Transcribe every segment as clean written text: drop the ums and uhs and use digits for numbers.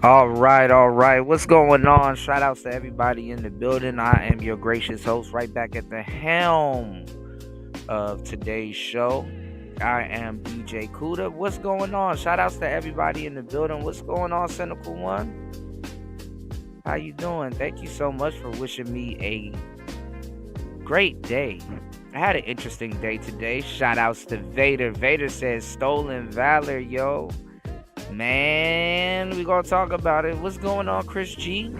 All right, all right. What's going on? Shout outs to everybody in the building. I am your gracious host, right back at the helm of today's show. I am DJ Kuda. What's going on? Shout outs to everybody in the building. What's going on, Cynical One? How you doing? Thank you so much for wishing me a great day. I had an interesting day today. Shout outs to Vader. Vader says stolen valor, yo. Man, we gonna talk about it. What's going on, Chris G?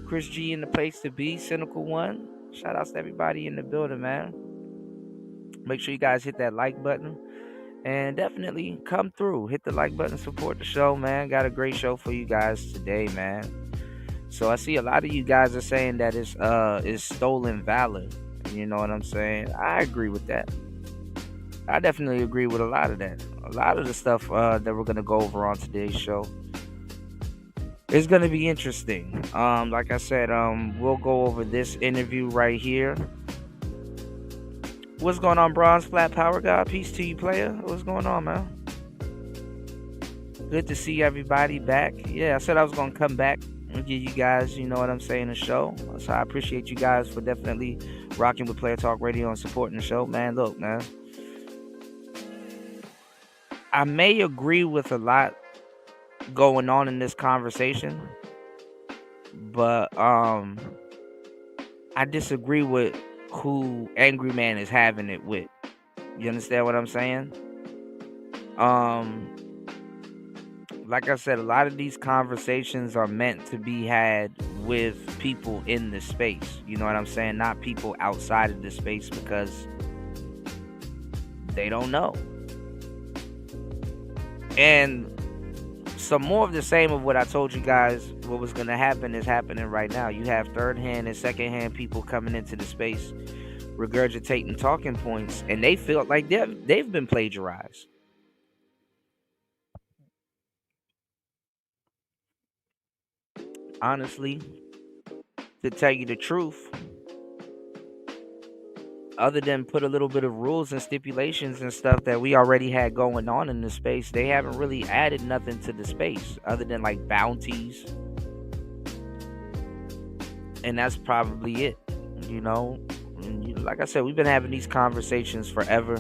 Chris G in the place to be, Cynical One. Shout outs to everybody in the building, man. Make sure you guys hit that like button and definitely come through. Hit the like button, support the show, man. Got a great show for you guys today, man. So I see a lot of you guys are saying that it's stolen valor. You know what I'm saying? I agree with that. I definitely agree with a lot of that. A lot of the stuff that we're gonna go over on today's show is gonna be interesting. Like I said, we'll go over this interview right here. What's going on, Bronze Flat Power God? Peace to you, player. What's going on, man? Good to see everybody back. Yeah, I said I was gonna come back and give you guys, you know what I'm saying, a show. So I appreciate you guys for definitely rocking with Player Talk Radio and supporting the show, man. Look, man, I may agree with a lot going on in this conversation, but I disagree with who Angry Man is having it with. You understand what I'm saying? Um like I said, a lot of these conversations are meant to be had with people in the space. You know what I'm saying? Not people outside of the space because they don't know. And some more of the same of what I told you guys what was going to happen is happening right now. You have third hand and second hand people coming into the space regurgitating talking points, and they feel like they've been plagiarized. Honestly, to tell you the truth, other than put a little bit of rules and stipulations and stuff that we already had going on in the space, they haven't really added nothing to the space other than like bounties, and that's probably it. You know, like I said, we've been having these conversations forever.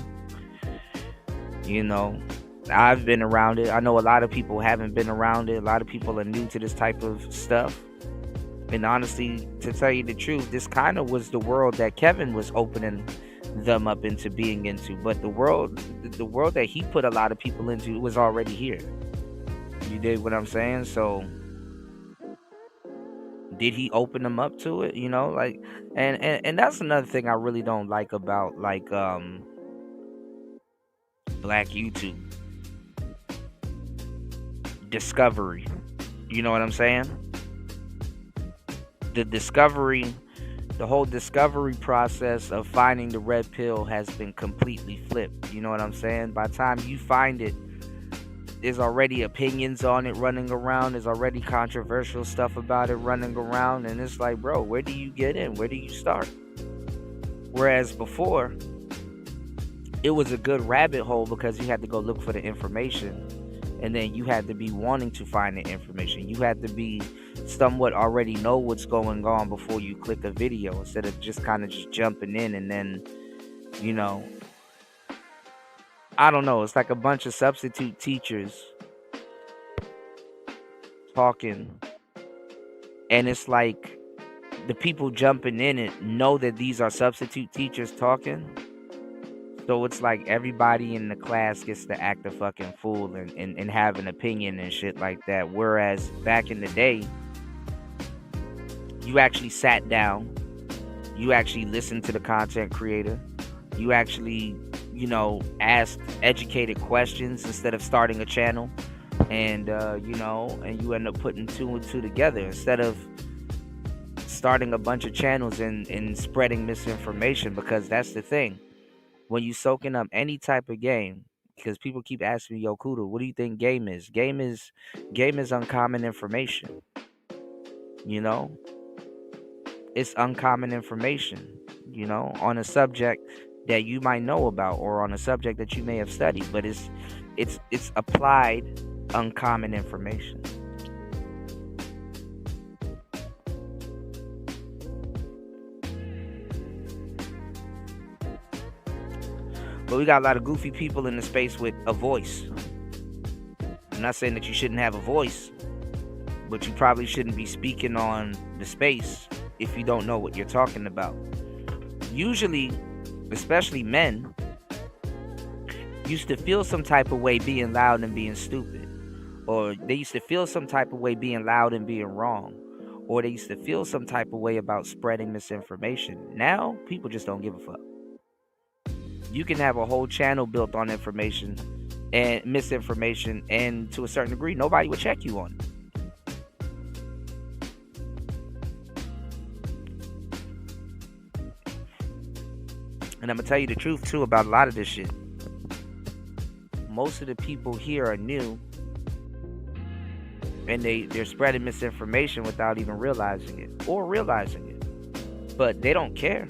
You know, I've been around it. I know a lot of people haven't been around it. A lot of people are new to this type of stuff. And honestly, to tell you the truth, this kind of was the world that Kevin was opening them up into being into. But the world that he put a lot of people into was already here. You dig what I'm saying? So did he open them up to it? You know, like, and that's another thing I really don't like about like Black YouTube discovery. You know what I'm saying? The discovery, the whole discovery process of finding the red pill has been completely flipped. You know what I'm saying? By the time you find it, there's already opinions on it running around. There's already controversial stuff about it running around. And it's like, bro, where do you get in? Where do you start? Whereas before, it was a good rabbit hole because you had to go look for the information. And then you had to be wanting to find the information. You had to be somewhat already know what's going on before you click a video instead of just kind of just jumping in and then, you know, I don't know. It's like a bunch of substitute teachers talking, and it's like the people jumping in it know that these are substitute teachers talking. So it's like everybody in the class gets to act a fucking fool and have an opinion and shit like that. Whereas back in the day, you actually sat down, you actually listened to the content creator, you actually, you know, asked educated questions instead of starting a channel, and you know, and you end up putting two and two together instead of starting a bunch of channels and spreading misinformation. Because that's the thing, when you soaking up any type of game, because people keep asking me, yo, Kuda, what do you think game is? Game is uncommon information. You know, it's uncommon information, you know, on a subject that you might know about or on a subject that you may have studied, but it's applied uncommon information. But we got a lot of goofy people in the space with a voice. I'm not saying that you shouldn't have a voice, but you probably shouldn't be speaking on the space if you don't know what you're talking about. Usually, especially men, used to feel some type of way being loud and being stupid. Or they used to feel some type of way being loud and being wrong. Or they used to feel some type of way about spreading misinformation. Now, people just don't give a fuck. You can have a whole channel built on information and misinformation, and to a certain degree, nobody would check you on it. And I'm going to tell you the truth, too, about a lot of this shit. Most of the people here are new, and they're spreading misinformation without even realizing it, or realizing it. But they don't care.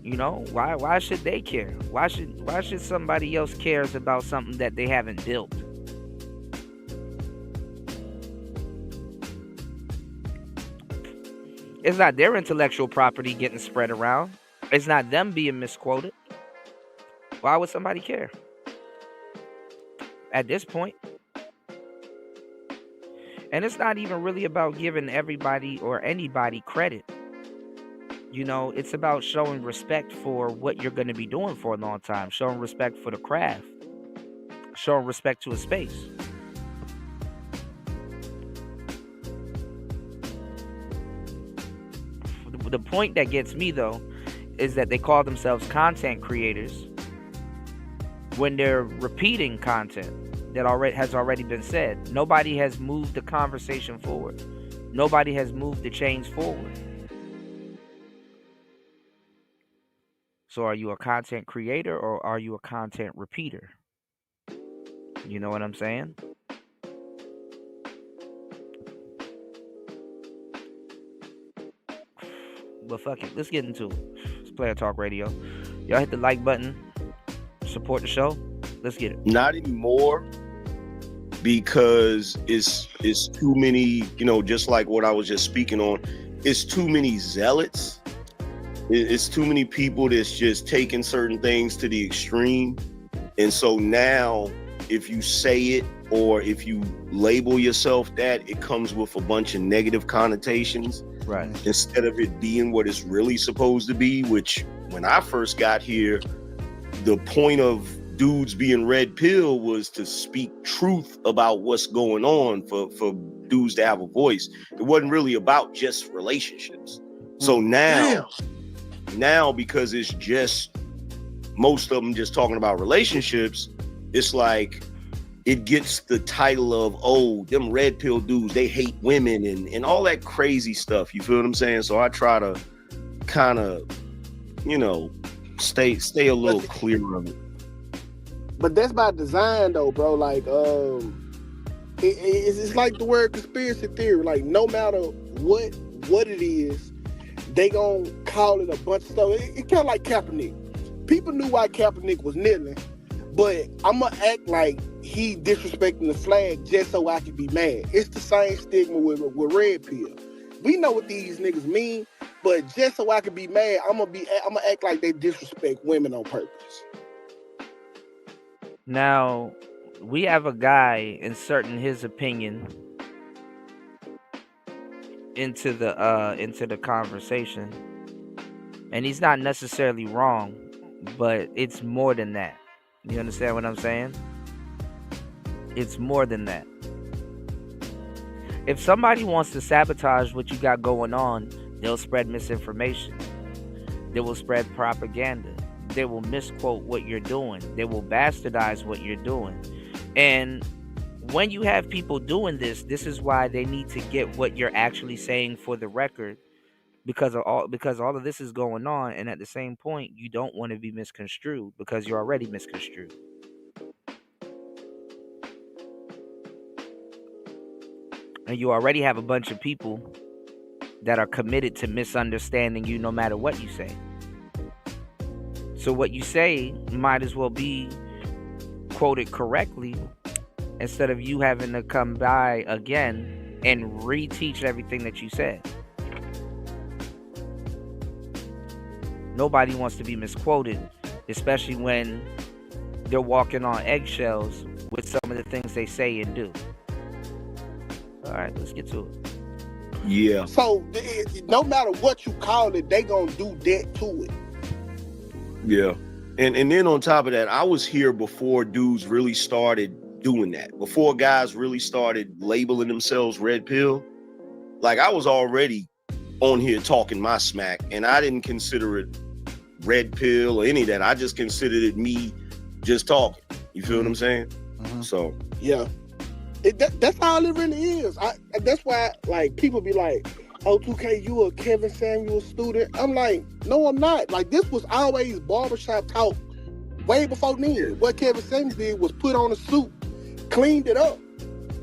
You know, why should they care? Why should somebody else cares about something that they haven't built? It's not their intellectual property getting spread around. It's not them being misquoted. Why would somebody care at this point? And it's not even really about giving everybody or anybody credit. You know, it's about showing respect for what you're going to be doing for a long time, showing respect for the craft, showing respect to a space. The point that gets me, though, is that they call themselves content creators when they're repeating content that has already been said. Nobody has moved the conversation forward. Nobody has moved the chains forward. So are you a content creator or are you a content repeater? You know what I'm saying? But fuck it. Let's get into it. It's Player Talk Radio. Y'all hit the like button. Support the show. Let's get it. Not anymore, because it's too many, you know, just like what I was just speaking on, it's too many zealots. It's too many people that's just taking certain things to the extreme. And so now if you say it or if you label yourself that, it comes with a bunch of negative connotations. Right. Instead of it being what it's really supposed to be, which when I first got here, the point of dudes being red pill was to speak truth about what's going on for dudes to have a voice. It wasn't really about just relationships. So now because it's just most of them just talking about relationships, it's like it gets the title of, oh, them red pill dudes, they hate women and all that crazy stuff. You feel what I'm saying? So I try to kind of, you know, stay a little clear of it. But that's by design, though, bro. Like, it's like the word conspiracy theory. Like, no matter what it is, they gonna call it a bunch of stuff. It kind of like Kaepernick. People knew why Kaepernick was kneeling, but I'm gonna act like he disrespecting the flag just so I can be mad. It's the same stigma with red pill. We know what these niggas mean, but just so I can be mad, I'm gonna act like they disrespect women on purpose. Now, we have a guy inserting his opinion into the conversation, and he's not necessarily wrong, but it's more than that. You understand what I'm saying? It's more than that. If somebody wants to sabotage what you got going on, they'll spread misinformation. They will spread propaganda. They will misquote what you're doing. They will bastardize what you're doing. And when you have people doing this is why they need to get what you're actually saying for the record, because all of this is going on, and at the same point, you don't want to be misconstrued because you're already misconstrued. And you already have a bunch of people that are committed to misunderstanding you no matter what you say. So what you say might as well be quoted correctly instead of you having to come by again and reteach everything that you said. Nobody wants to be misquoted. especially when they're walking on eggshells with some of the things they say and do. All right, let's get to it. Yeah. So no matter what you call it, they gonna do that to it. Yeah. And then on top of that, I was here before dudes really started doing that. Before guys really started labeling themselves red pill. Like, I was already on here talking my smack, and I didn't consider it red pill or any of that. I just considered it me just talking. You feel what I'm saying? Mm-hmm. So yeah, that's all it really is. That's why, like, people be like, "Oh, 2K, you a Kevin Samuels student?" I'm like, no, I'm not. Like, this was always barbershop talk way before then. What Kevin Samuels did was put on a suit, cleaned it up,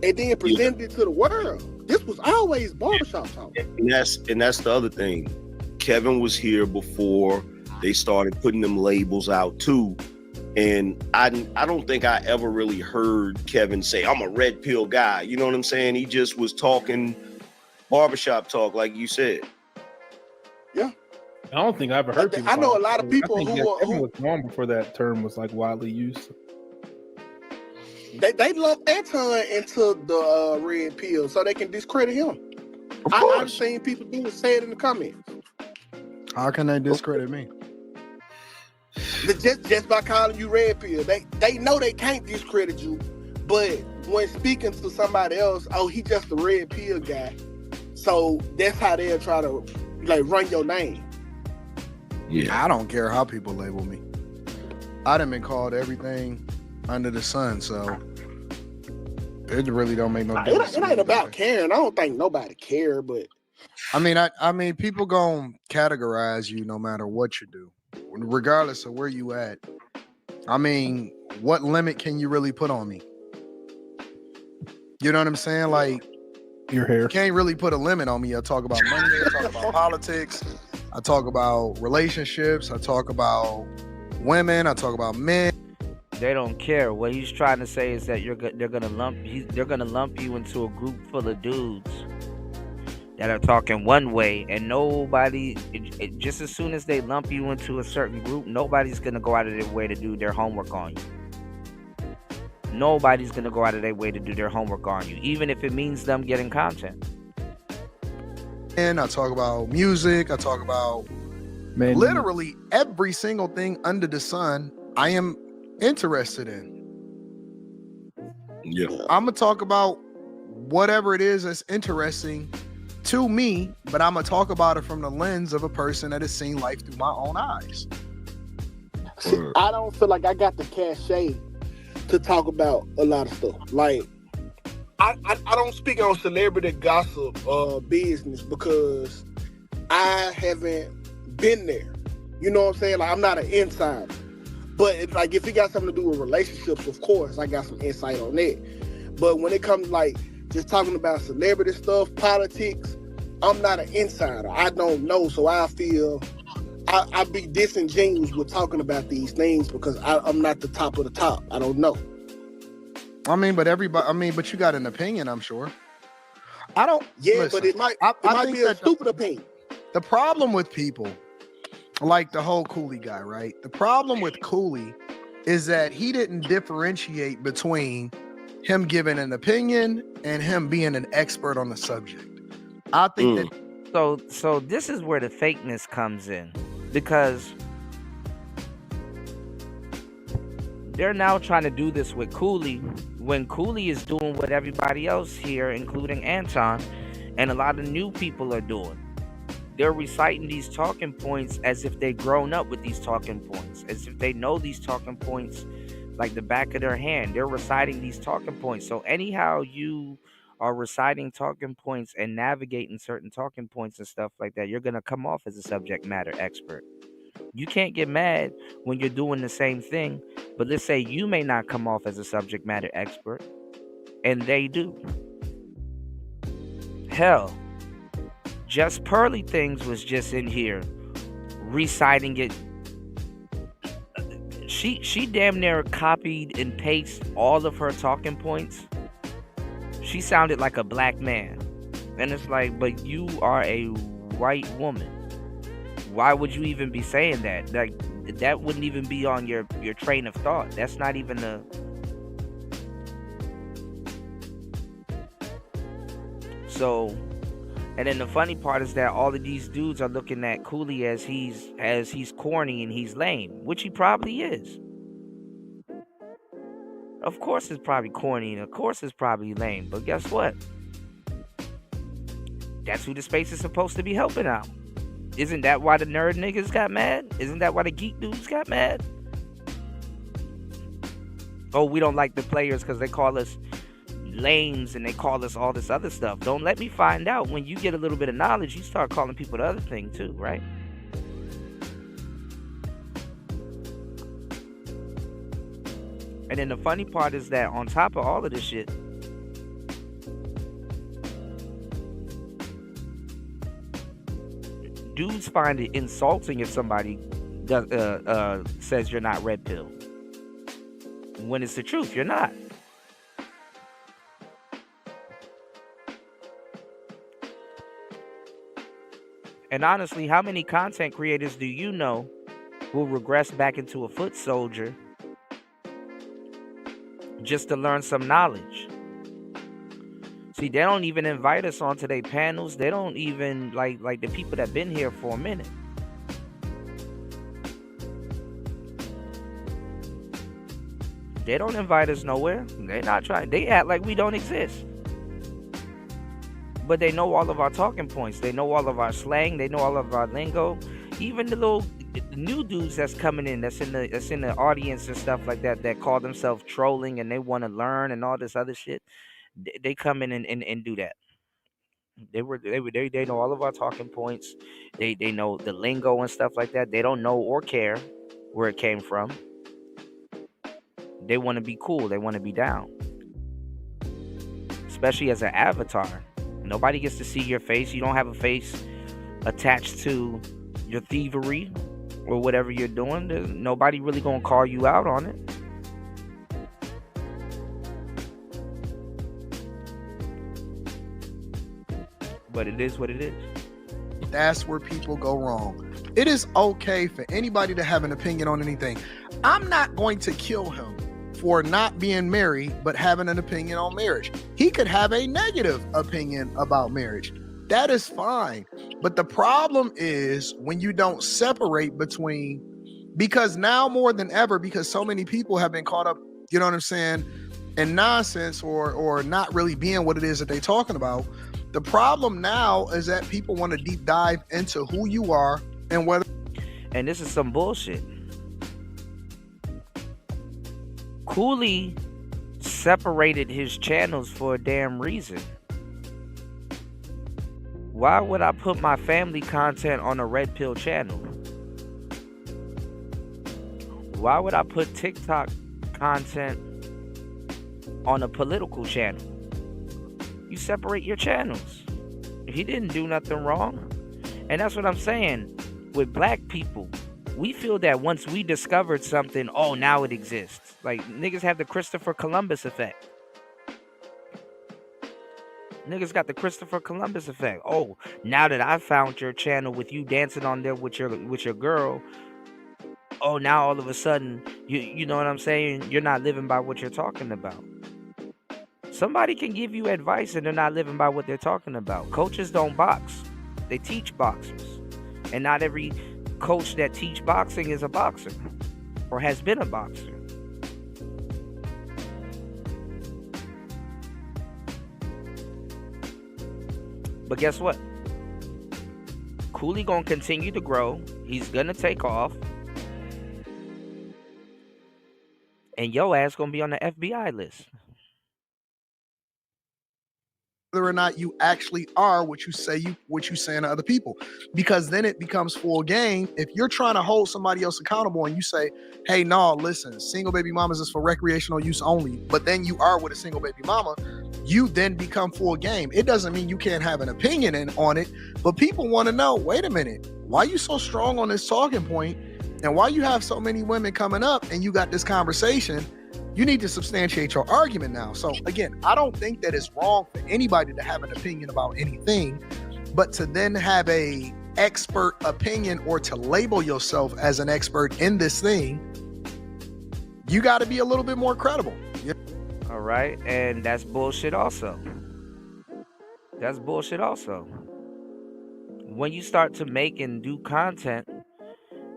and then presented it to the world. This was always barbershop talk. And that's the other thing. Kevin was here before they started putting them labels out too. And I don't think I ever really heard Kevin say, I'm a red pill guy. You know what I'm saying? He just was talking barbershop talk, like you said. Yeah. I don't think I ever heard people. I know a lot of people who was long before that term was like widely used. They lumped Anton into the red pill so they can discredit him. I've seen people say it in the comments. How can they discredit me? Just by calling you red pill. They know they can't discredit you, but when speaking to somebody else, oh, he just a red pill guy. So that's how they'll try to, like, run your name. Yeah, I don't care how people label me. I done been called everything under the sun, so it really don't make no difference. It ain't about caring. I don't think nobody care, but I mean, people gonna categorize you no matter what you do, regardless of where you at. I mean, what limit can you really put on me? You know what I'm saying? Like, your hair. You can't really put a limit on me. I talk about money. I talk about politics. I talk about relationships. I talk about women. I talk about men. They don't care. What he's trying to say is that they're gonna lump you into a group full of dudes that are talking one way, and nobody. Just as soon as they lump you into a certain group, nobody's gonna go out of their way to do their homework on you. Nobody's gonna go out of their way to do their homework on you, even if it means them getting content. And I talk about music. I talk about literally every single thing under the sun I am interested in. Yeah. I'm gonna talk about whatever it is that's interesting to me, but I'm gonna talk about it from the lens of a person that has seen life through my own eyes. See, I don't feel like I got the cachet to talk about a lot of stuff. Like, I don't speak on celebrity gossip business because I haven't been there. You know what I'm saying? Like, I'm not an insider. But like, if it got something to do with relationships, of course, I got some insight on that. But when it comes like just talking about celebrity stuff, politics, I'm not an insider. I don't know, so I feel I'd be disingenuous with talking about these things because I'm not the top of the top. I don't know. But you got an opinion, I'm sure. I don't. Yeah, listen, but it might be a stupid opinion. The problem with people, like the whole Cooley guy, right? The problem with Cooley is that he didn't differentiate between him giving an opinion and him being an expert on the subject. I think that. So this is where the fakeness comes in, because they're now trying to do this with Cooley when Cooley is doing what everybody else here, including Anton, and a lot of new people are doing. They're reciting these talking points as if they've grown up with these talking points, as if they know these talking points like the back of their hand. They're reciting these talking points. So anyhow you are reciting talking points and navigating certain talking points and stuff like that, you're going to come off as a subject matter expert. You can't get mad when you're doing the same thing, but let's say you may not come off as a subject matter expert, and they do. Hell, Just Pearly Things was just in here reciting it. She damn near copied and pasted all of her talking points. She sounded like a black man. And it's like, but you are a white woman. Why would you even be saying that? Like, that wouldn't even be on your train of thought. That's not even the. So, and then the funny part is that all of these dudes are looking at Cooley as he's corny and he's lame, which he probably is. Of course it's probably corny and of course it's probably lame, but guess what? That's who the space is supposed to be helping out. Isn't that why the nerd niggas got mad? Isn't that why the geek dudes got mad? Oh, we don't like the players because they call us lames and they call us all this other stuff. Don't let me find out. When you get a little bit of knowledge, you start calling people the other thing too, right? And then the funny part is that on top of all of this shit, dudes find it insulting if somebody says you're not red pill. When it's the truth, you're not. And honestly, how many content creators do you know will regress back into a foot soldier just to learn some knowledge? See, they don't even invite us onto their panels. They don't even like the people that been here for a minute. They don't invite us nowhere. They're not trying. They act like we don't exist. But they know all of our talking points. They know all of our slang. They know all of our lingo. Even the little new dudes that's coming in, that's in the audience and stuff like that, that call themselves trolling and they want to learn and all this other shit. They come in and do that. They know all of our talking points. They know the lingo and stuff like that. They don't know or care where it came from. They want to be cool. They want to be down. Especially as an avatar. Nobody gets to see your face. You don't have a face attached to your thievery or whatever you're doing. There's nobody really gonna call you out on it. But it is what it is. That's where people go wrong. It is okay for anybody to have an opinion on anything. I'm not going to kill him for not being married, but having an opinion on marriage. He could have a negative opinion about marriage. That is fine. But the problem is when you don't separate between, because now more than ever, because so many people have been caught up, you know what I'm saying, in nonsense or not really being what it is that they're talking about. The problem now is that people want to deep dive into who you are and whether. And this is some bullshit. Cooley separated his channels for a damn reason. Why would I put my family content on a red pill channel? Why would I put TikTok content on a political channel? You separate your channels. He didn't do nothing wrong. And that's what I'm saying. With black people, we feel that once we discovered something, oh, now it exists. Like, niggas have the Christopher Columbus effect. Niggas got the Christopher Columbus effect. Oh, now that I found your channel with you dancing on there with your girl, oh, now all of a sudden, you know what I'm saying? You're not living by what you're talking about. Somebody can give you advice and they're not living by what they're talking about. Coaches don't box. They teach boxers. And not every coach that teach boxing is a boxer or has been a boxer. But guess what? Cooley gonna continue to grow. He's gonna take off. And your ass gonna be on the FBI list. Whether or not you actually are what you saying to other people, because then it becomes full game. If you're trying to hold somebody else accountable and you say, hey, no, listen, single baby mamas is for recreational use only, but then you are with a single baby mama, you then become full game. It doesn't mean you can't have an opinion on it, but people want to know, wait a minute, why are you so strong on this talking point, and why you have so many women coming up and you got this conversation? You need to substantiate your argument now. So again, I don't think that it's wrong for anybody to have an opinion about anything, but to then have a expert opinion or to label yourself as an expert in this thing, you got to be a little bit more credible. All right, and that's bullshit also. That's bullshit also. When you start to make and do content,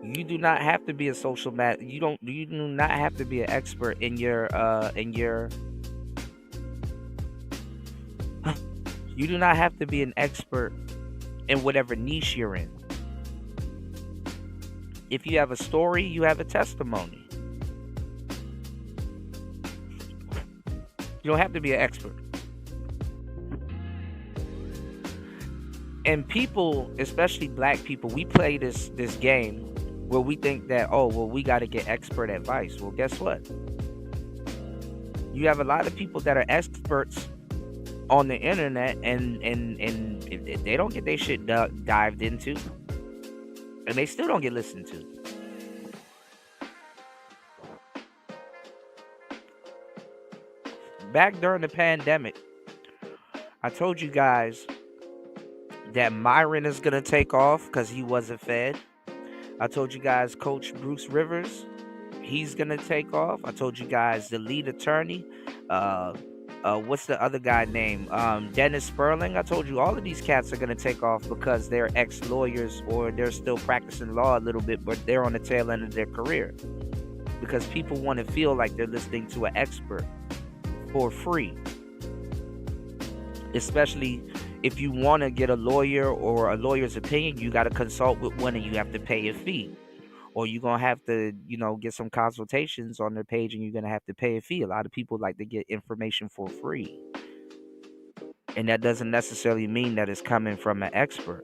you do not have to be a social you do not have to be an expert in your you do not have to be an expert in whatever niche you're in. If you have a story, you have a testimony. You don't have to be an expert. And people, especially black people, we play this game where we think that, oh, well, we got to get expert advice. Well, guess what? You have a lot of people that are experts on the internet, and they don't get their shit dived into, and they still don't get listened to. Back during the pandemic, I told you guys that Myron is going to take off because he wasn't fed. I told you guys Coach Bruce Rivers, he's going to take off. I told you guys the lead attorney, what's the other guy named? Dennis Sperling. I told you all of these cats are going to take off because they're ex-lawyers or they're still practicing law a little bit, but they're on the tail end of their career. Because people want to feel like they're listening to an expert for free. Especially if you want to get a lawyer or a lawyer's opinion, you got to consult with one and you have to pay a fee. Or you're going to have to, get some consultations on their page and you're going to have to pay a fee. A lot of people like to get information for free. And that doesn't necessarily mean that it's coming from an expert.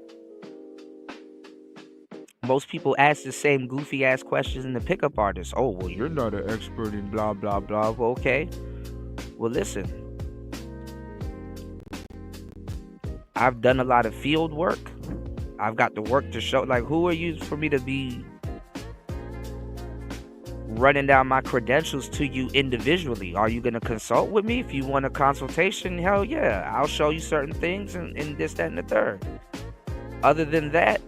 Most people ask the same goofy ass questions in the pickup artists. Oh, well, you're not an expert in blah, blah, blah. Well, okay. Well, listen. I've done a lot of field work. I've got the work to show. Like, who are you for me to be running down my credentials to you individually? Are you going to consult with me? If you want a consultation, hell yeah. I'll show you certain things and this, that, and the third. Other than that,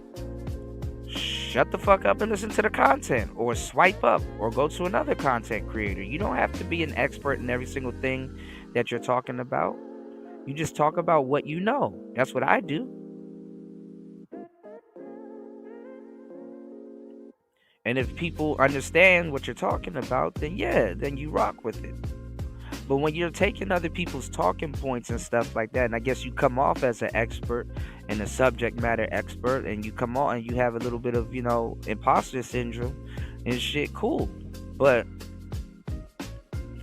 shut the fuck up and listen to the content, or swipe up, or go to another content creator. You don't have to be an expert in every single thing that you're talking about. You just talk about what you know. That's what I do. And if people understand what you're talking about, then yeah, then you rock with it. But when you're taking other people's talking points and stuff like that, and I guess you come off as an expert and a subject matter expert, and you come on and you have a little bit of, imposter syndrome and shit, cool. But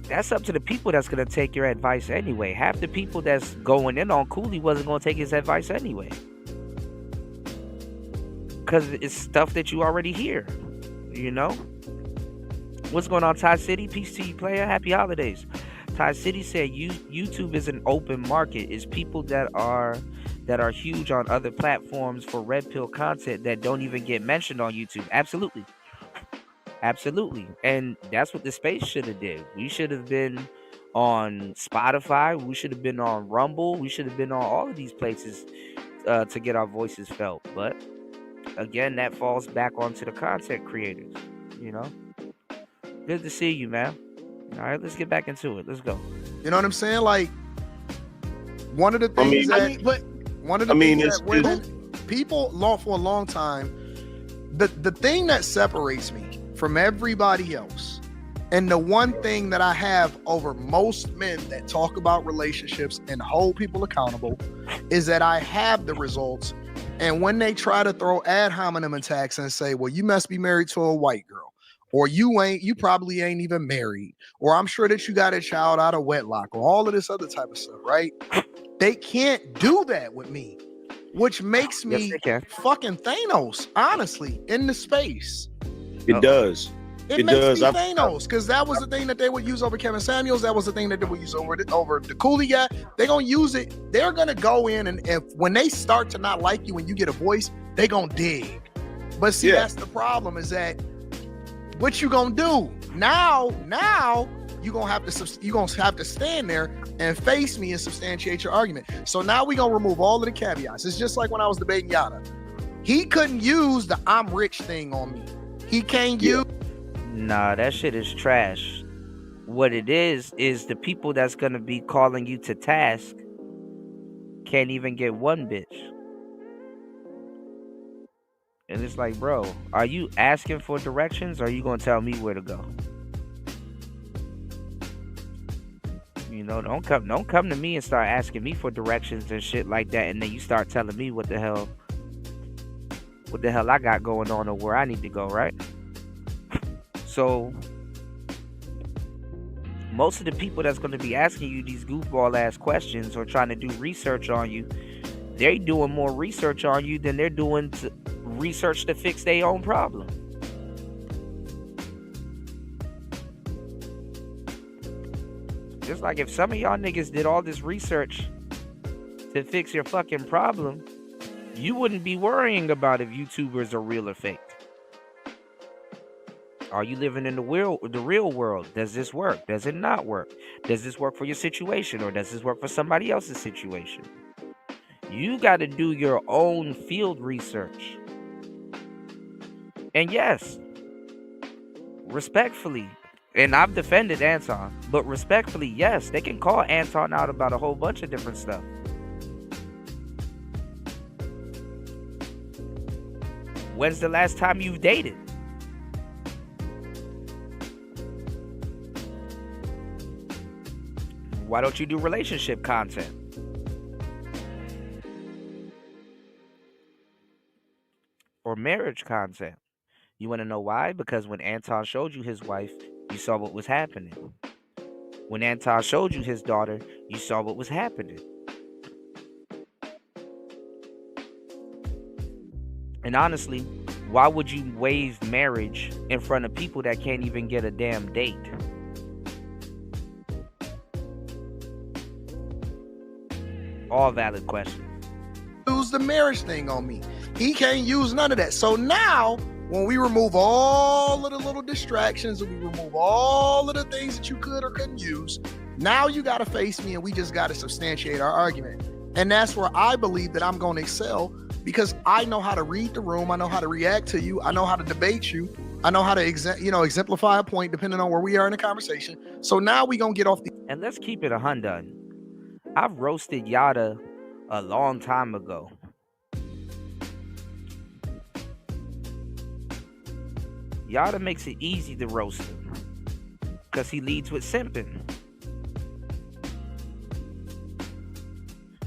that's up to the people that's going to take your advice anyway. Half the people that's going in on Cooley wasn't going to take his advice anyway. Because it's stuff that you already hear, What's going on, Ty City? Peace to you, player. Happy holidays. Ty City said YouTube is an open market. It's people that are huge on other platforms for red pill content that don't even get mentioned on YouTube. Absolutely. And that's what the space should have did. We should have been on Spotify. We should have been on Rumble. We should have been on all of these places to get our voices felt. But again, that falls back onto the content creators. Good to see you, man. All right, let's get back into it. Let's go. You know what I'm saying? Like, one of the things people for a long time, the thing that separates me from everybody else, and the one thing that I have over most men that talk about relationships and hold people accountable, is that I have the results. And when they try to throw ad hominem attacks and say, well, you must be married to a white girl, or you probably ain't even married, or I'm sure that you got a child out of wedlock, or all of this other type of stuff, right? They can't do that with me, which makes me fucking Thanos, honestly, in the space. It does. It makes me Thanos, because that was the thing that they would use over Kevin Samuels. That was the thing that they would use over the Cooley guy. They're going to use it. They're going to go in, and when they start to not like you and you get a voice, they're going to dig. But see, that's the problem, is that what you going to do? Now you're going to have to stand there and face me and substantiate your argument. So now we're going to remove all of the caveats. It's just like when I was debating Yada. He couldn't use the I'm rich thing on me. He can't use. Nah, that shit is trash. What it is the people that's gonna be calling you to task can't even get one bitch. And it's like, bro, are you asking for directions or are you gonna tell me where to go? You know, don't come to me and start asking me for directions and shit like that, and then you start telling me what the hell I got going on or where I need to go, right? So most of the people that's going to be asking you these goofball ass questions or trying to do research on you, they're doing more research on you than they're doing research to fix their own problem. Just like if some of y'all niggas did all this research to fix your fucking problem, you wouldn't be worrying about if YouTubers are real or fake. Are you living in the real world? Does this work? Does it not work? Does this work for your situation or does this work for somebody else's situation? You got to do your own field research. And yes, respectfully, and I've defended Anton, but respectfully, yes, they can call Anton out about a whole bunch of different stuff. When's the last time you've dated? Why don't you do relationship content? Or marriage content? You want to know why? Because when Anton showed you his wife, you saw what was happening. When Anton showed you his daughter, you saw what was happening. And honestly, why would you waive marriage in front of people that can't even get a damn date? All valid questions. Use the marriage thing on me. He can't use none of that. So now, when we remove all of the little distractions and we remove all of the things that you could or couldn't use, now you got to face me and we just got to substantiate our argument. And that's where I believe that I'm going to excel, because I know how to read the room. I know how to react to you. I know how to debate you. I know how to exemplify a point depending on where we are in the conversation. So now we going to get off the... And let's keep it 100. I've roasted Yada a long time ago. Yada makes it easy to roast him because he leads with simping.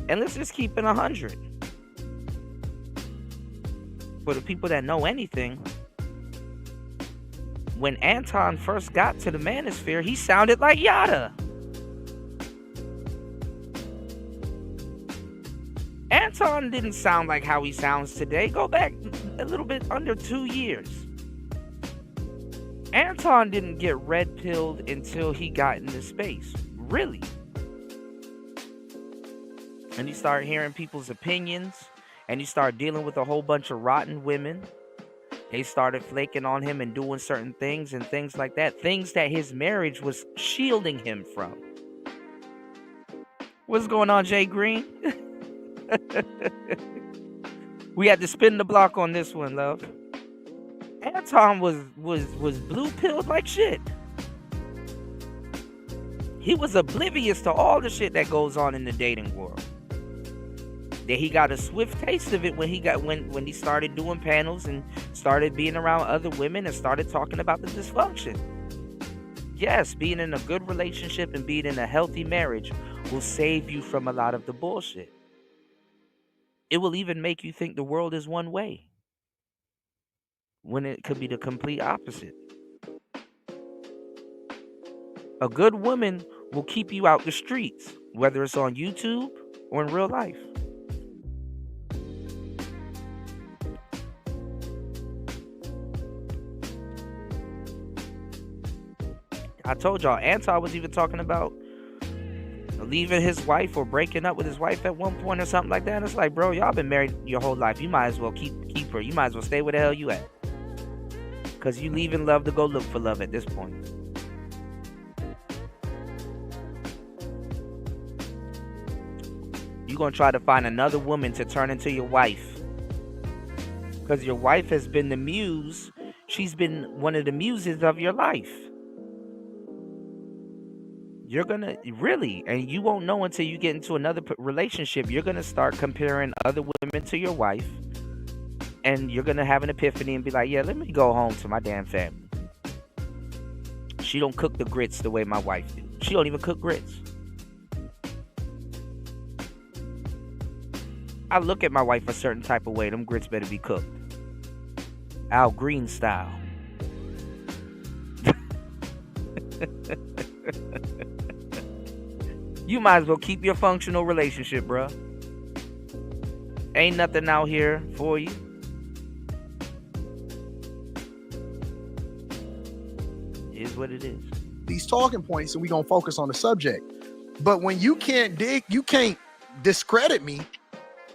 And let's just keep it 100. For the people that know anything, when Anton first got to the manosphere, he sounded like Yada. Anton didn't sound like how he sounds today. Go back a little bit under 2 years. Anton didn't get red-pilled until he got into space. Really. And he started hearing people's opinions. And he started dealing with a whole bunch of rotten women. They started flaking on him and doing certain things and things like that. Things that his marriage was shielding him from. What's going on, Jay Green? We had to spin the block on this one, love. Anton was blue pilled like shit. He was oblivious to all the shit that goes on in the dating world. That he got a swift taste of it when he started doing panels and started being around other women and started talking about the dysfunction. Yes, being in a good relationship and being in a healthy marriage will save you from a lot of the bullshit. It will even make you think the world is one way, when it could be the complete opposite. A good woman will keep you out the streets, whether it's on YouTube or in real life. I told y'all, Anton was even talking about leaving his wife or breaking up with his wife at one point or something like that. And it's like, bro, y'all been married your whole life. You might as well keep her. You might as well stay where the hell you at. Because you leaving love to go look for love at this point. You're going to try to find another woman to turn into your wife. Because your wife has been the muse. She's been one of the muses of your life. You're gonna really, and you won't know until you get into another relationship. You're gonna start comparing other women to your wife, and you're gonna have an epiphany and be like, "Yeah, let me go home to my damn family. She don't cook the grits the way my wife do. She don't even cook grits. I look at my wife a certain type of way. Them grits better be cooked, Al Green style." You might as well keep your functional relationship, bruh. Ain't nothing out here for you. It is what it is. These talking points, and we gonna focus on the subject. But when you can't discredit me,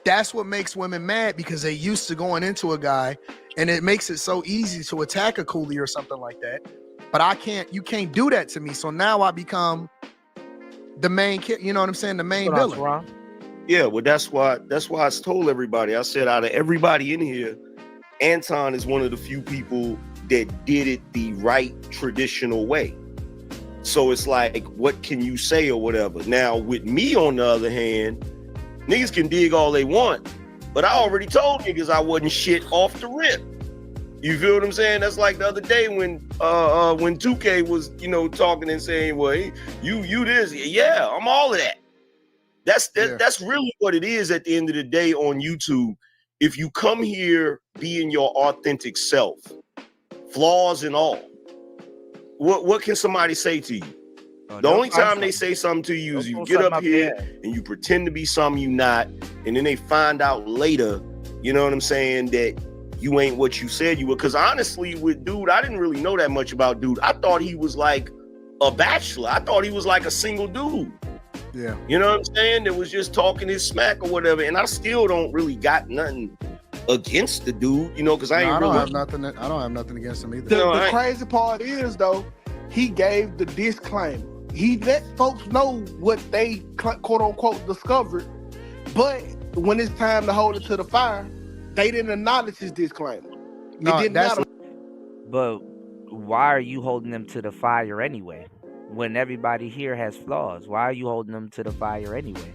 that's what makes women mad, because they used to going into a guy, and it makes it so easy to attack a coolie or something like that. But you can't do that to me. So now I become the main kid, you know what I'm saying? The main villain. Wrong. Yeah, well, that's why I told everybody. I said, out of everybody in here, Anton is one of the few people that did it the right traditional way. So it's like, what can you say or whatever? Now, with me, on the other hand, niggas can dig all they want, but I already told niggas I wasn't shit off the rip. You feel what I'm saying? That's like the other day when 2K was, talking and saying, well, you this. Yeah, I'm all of that. That's really what it is at the end of the day on YouTube. If you come here being your authentic self, flaws and all, what can somebody say to you? The only time they say something to you is you get up here and you pretend to be something you not, and then they find out later, you know what I'm saying, that you ain't what you said you were. Because honestly, with dude, I didn't really know that much about dude. I thought he was like a bachelor. I thought he was like a single dude. Yeah. You know what I'm saying? That was just talking his smack or whatever. And I still don't really got nothing against the dude, because I don't have nothing against him either. The crazy part is, though, he gave the disclaimer. He let folks know what they quote unquote discovered, but when it's time to hold it to the fire, they didn't acknowledge his disclaimer. No, it didn't matter. But why are you holding them to the fire anyway? When everybody here has flaws, why are you holding them to the fire anyway?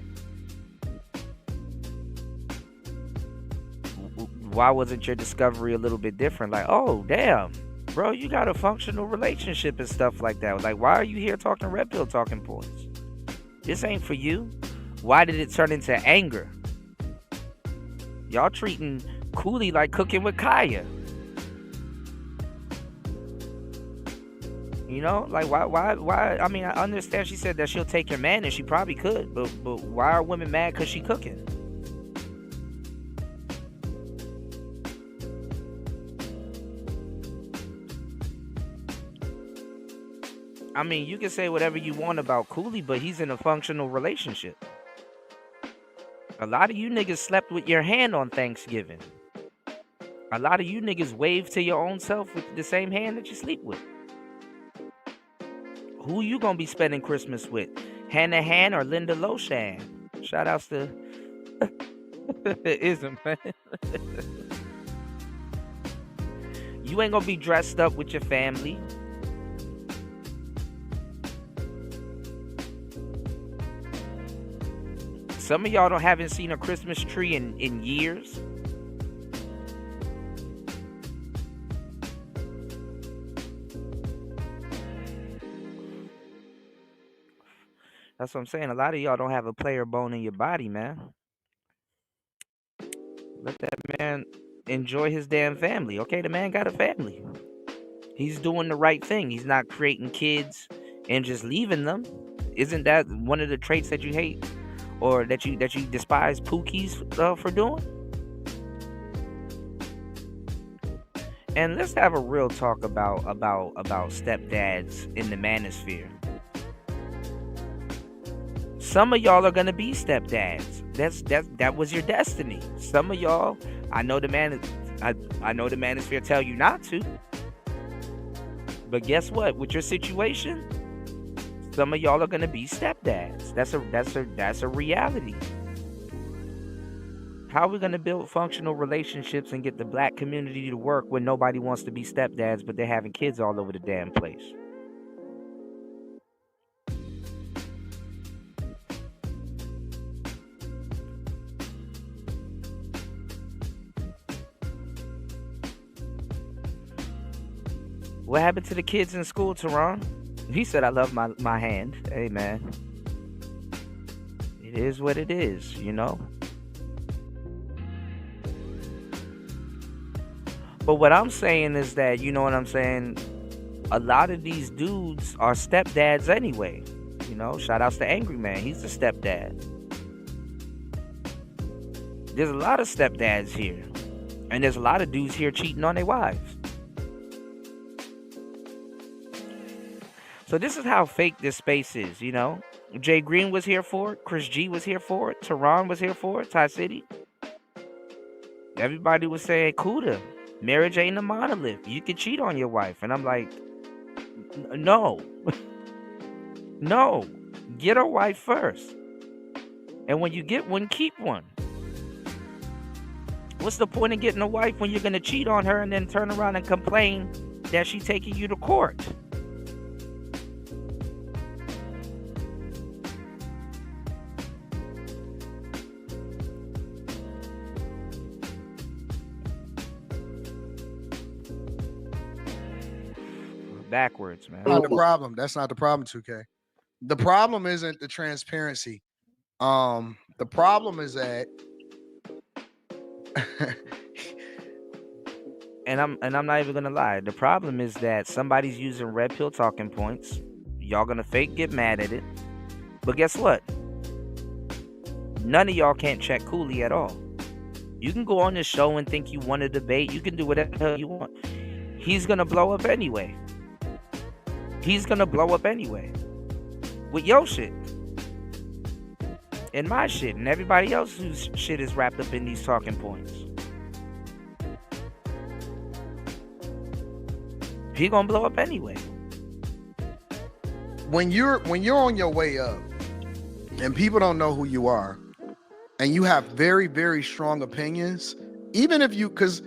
Why wasn't your discovery a little bit different? Like, oh, damn, bro, you got a functional relationship and stuff like that. Like, why are you here talking red pill talking points? This ain't for you. Why did it turn into anger? Y'all treating Cooley like cooking with Kaya. Like why? I mean, I understand she said that she'll take your man, and she probably could, but why are women mad because she cooking? I mean, you can say whatever you want about Cooley, but he's in a functional relationship. A lot of you niggas slept with your hand on Thanksgiving. A lot of you niggas waved to your own self with the same hand that you sleep with. Who you gonna be spending Christmas with? Hannah Han or Linda Loshan? Shout outs to Ism, man. You ain't gonna be dressed up with your family. Some of y'all haven't seen a Christmas tree in years. That's what I'm saying. A lot of y'all don't have a player bone in your body, man. Let that man enjoy his damn family. Okay, the man got a family. He's doing the right thing. He's not creating kids and just leaving them. Isn't that one of the traits that you hate or that you despise Pookies for doing? And let's have a real talk about stepdads in the manosphere. Some of y'all are gonna be stepdads. That was your destiny. Some of y'all, I know the manosphere tell you not to. But guess what? With your situation, some of y'all are gonna be stepdads. That's a reality. How are we going to build functional relationships and get the black community to work when nobody wants to be stepdads, but they're having kids all over the damn place? What happened to the kids in school, Tehran? He said, I love my hand. Hey, man. It is what it is, you know? But what I'm saying is that, you know what I'm saying? A lot of these dudes are stepdads anyway. You know, shout outs to Angry Man. He's the stepdad. There's a lot of stepdads here. And there's a lot of dudes here cheating on their wives. So this is how fake this space is, you know? Jay Green was here for it. Chris G was here for it. Tehran was here for it. Ty City. Everybody was saying, Kuda, marriage ain't a monolith. You can cheat on your wife. And I'm like, no. No. Get a wife first. And when you get one, keep one. What's the point of getting a wife when you're going to cheat on her and then turn around and complain that she's taking you to court? Backwards, man. Not the problem. That's not the problem, 2K. The problem isn't the transparency. The problem is that and I'm not even gonna lie. The problem is that somebody's using red pill talking points. Y'all gonna fake get mad at it. But guess what? None of y'all can't check Cooley at all. You can go on this show and think you want to debate. You can do whatever the hell you want. He's gonna blow up anyway. He's gonna blow up anyway. With your shit. And my shit. And everybody else whose shit is wrapped up in these talking points. He gonna blow up anyway. when you're on your way up and people don't know who you are and you have very, very strong opinions, even if you, because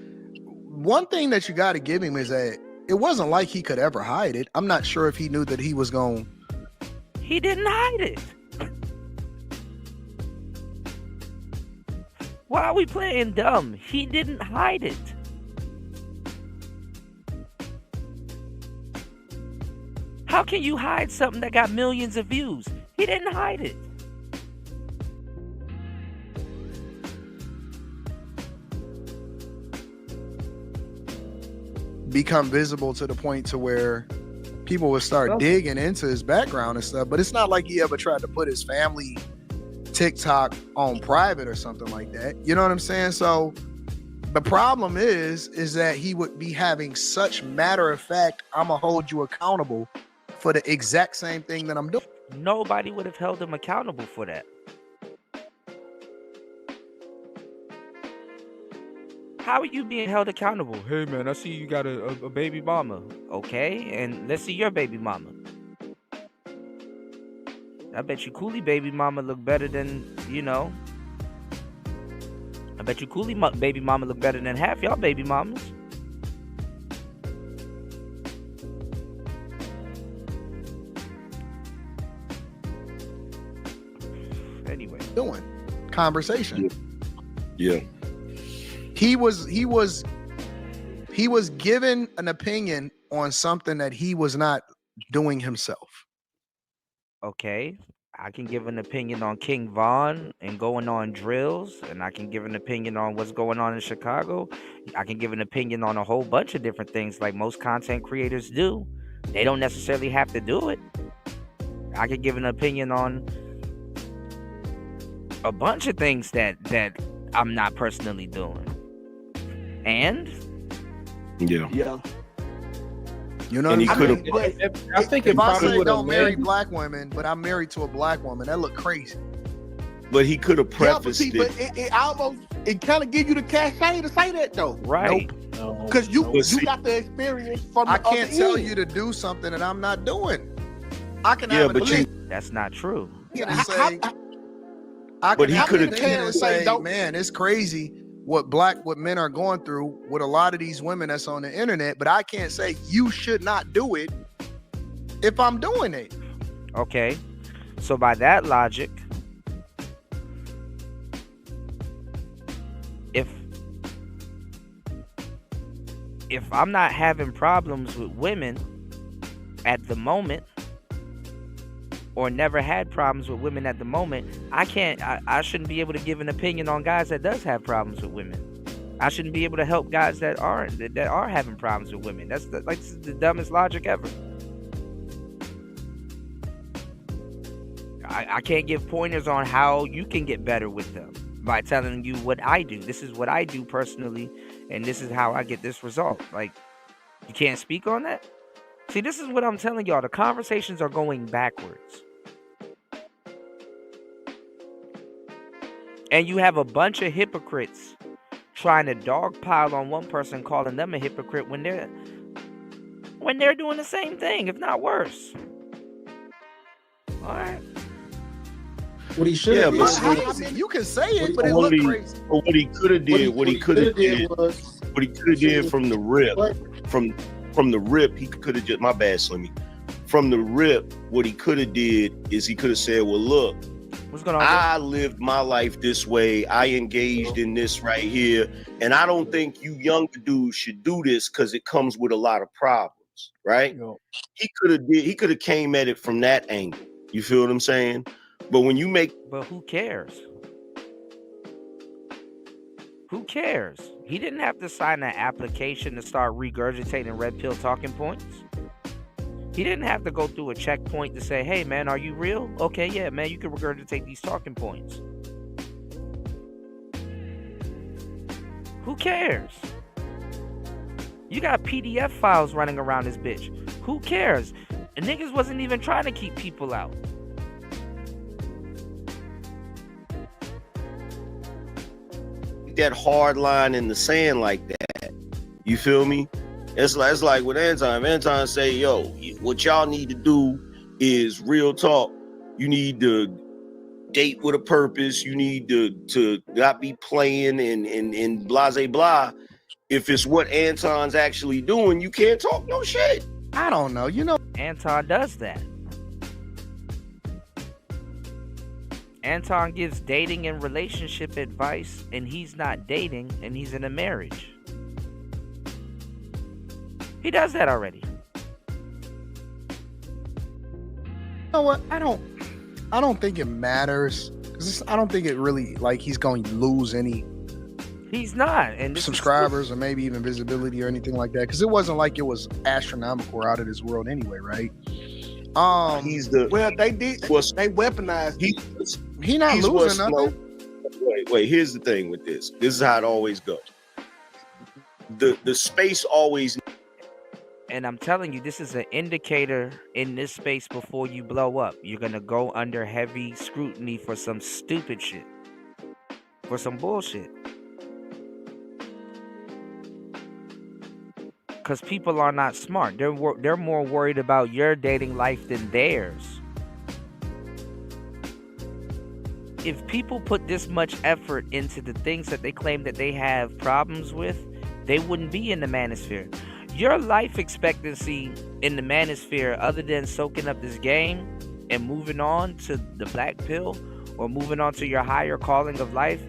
one thing that you got to give him is that it wasn't like he could ever hide it. I'm not sure if he knew that he was going. He didn't hide it. Why are we playing dumb? He didn't hide it. How can you hide something that got millions of views? He didn't hide it. Become visible to the point to where people would start digging into his background and stuff. But it's not like he ever tried to put his family TikTok on private or something like that. You know what I'm saying? So the problem is that he would be having such matter of fact, I'm gonna hold you accountable for the exact same thing that I'm doing. Nobody would have held him accountable for that. How are you being held accountable? Hey man, I see you got a baby mama. Okay, and let's see your baby mama. I bet you Cooley baby mama look better than, you know. I bet you Cooley baby mama look better than half y'all baby mamas. Anyway, Doing conversation. Yeah. He was given an opinion on something that he was not doing himself. okay, I can give an opinion on King Von and going on drills, and I can give an opinion on what's going on in Chicago. I can give an opinion on a whole bunch of different things like most content creators do. They don't necessarily have to do it. I can give an opinion on a bunch of things that I'm not personally doing. And Yeah. You know, And what he I'm could saying? have. I think If it I probably say would have don't marry black women, but I'm married to a black woman, that look crazy. But he could have Yeah, but prefaced see, but it almost kind of give you the cachet to say that though, right. because you But see- got the experience from. I the can't other tell end. you to do something that I'm not doing. I can Yeah, have a but you- belief That's not true. and How- say, I But can he have coulda- an opinion Karen and say, say, don't- man, it's crazy what men are going through with a lot of these women that's on the internet, but I can't say you should not do it if I'm doing it. Okay. So by that logic, if I'm not having problems with women at the moment, or never had problems with women at the moment, I shouldn't be able to give an opinion on guys that does have problems with women. I shouldn't be able to help guys that are having problems with women. That's the dumbest logic ever. I can't give pointers on how you can get better with them by telling you what I do. This is what I do personally, and this is how I get this result. Like, you can't speak on that? See, this is what I'm telling y'all. The conversations are going backwards. And you have a bunch of hypocrites trying to dogpile on one person, calling them a hypocrite when they're doing the same thing, if not worse. All right. What he should Yeah, have but did. I mean, you can say it, but it What looked he- crazy. But what he could have did, was what he could have did from the rip, What? from the rip, he could have just, my bad, Slimmy. From the rip, what he could have did is he could have said, well, look, What's going on? I lived my life this way. I engaged in this right here. And I don't think you younger dudes should do this because it comes with a lot of problems, right? Yo, He could have came at it from that angle. You feel what I'm saying? But when you make But who cares? Who cares? He didn't have to sign an application to start regurgitating red pill talking points. He didn't have to go through a checkpoint to say, hey, man, are you real? Okay, yeah, man, you can regurgitate these talking points. Who cares? You got PDF files running around this bitch. Who cares? And niggas wasn't even trying to keep people out. that hard line in the sand like that, you feel me? It's like with Anton say, yo, what y'all need to do is real talk. You need to date with a purpose. You need to not be playing and blase blah. If it's what Anton's actually doing, you can't talk no shit. I don't know. You know, Anton does that. Anton gives dating and relationship advice, and he's not dating, and he's in a marriage. He does that already. you know what? I don't think it matters because I don't think it really like he's going to lose any He's not, and this subscribers or maybe even visibility or anything like that because it wasn't like it was astronomical or out of this world anyway, right? He's the Well, they did. what's They weaponized. He not he's what's losing nothing. Wait. Here's the thing with this. This is how it always goes. The space always. And I'm telling you, this is an indicator in this space before you blow up. You're gonna go under heavy scrutiny for some stupid shit, for some bullshit. Because people are not smart. They're more worried about your dating life than theirs. If people put this much effort into the things that they claim that they have problems with, they wouldn't be in the manosphere. Your life expectancy in the manosphere, other than soaking up this game and moving on to the black pill or moving on to your higher calling of life,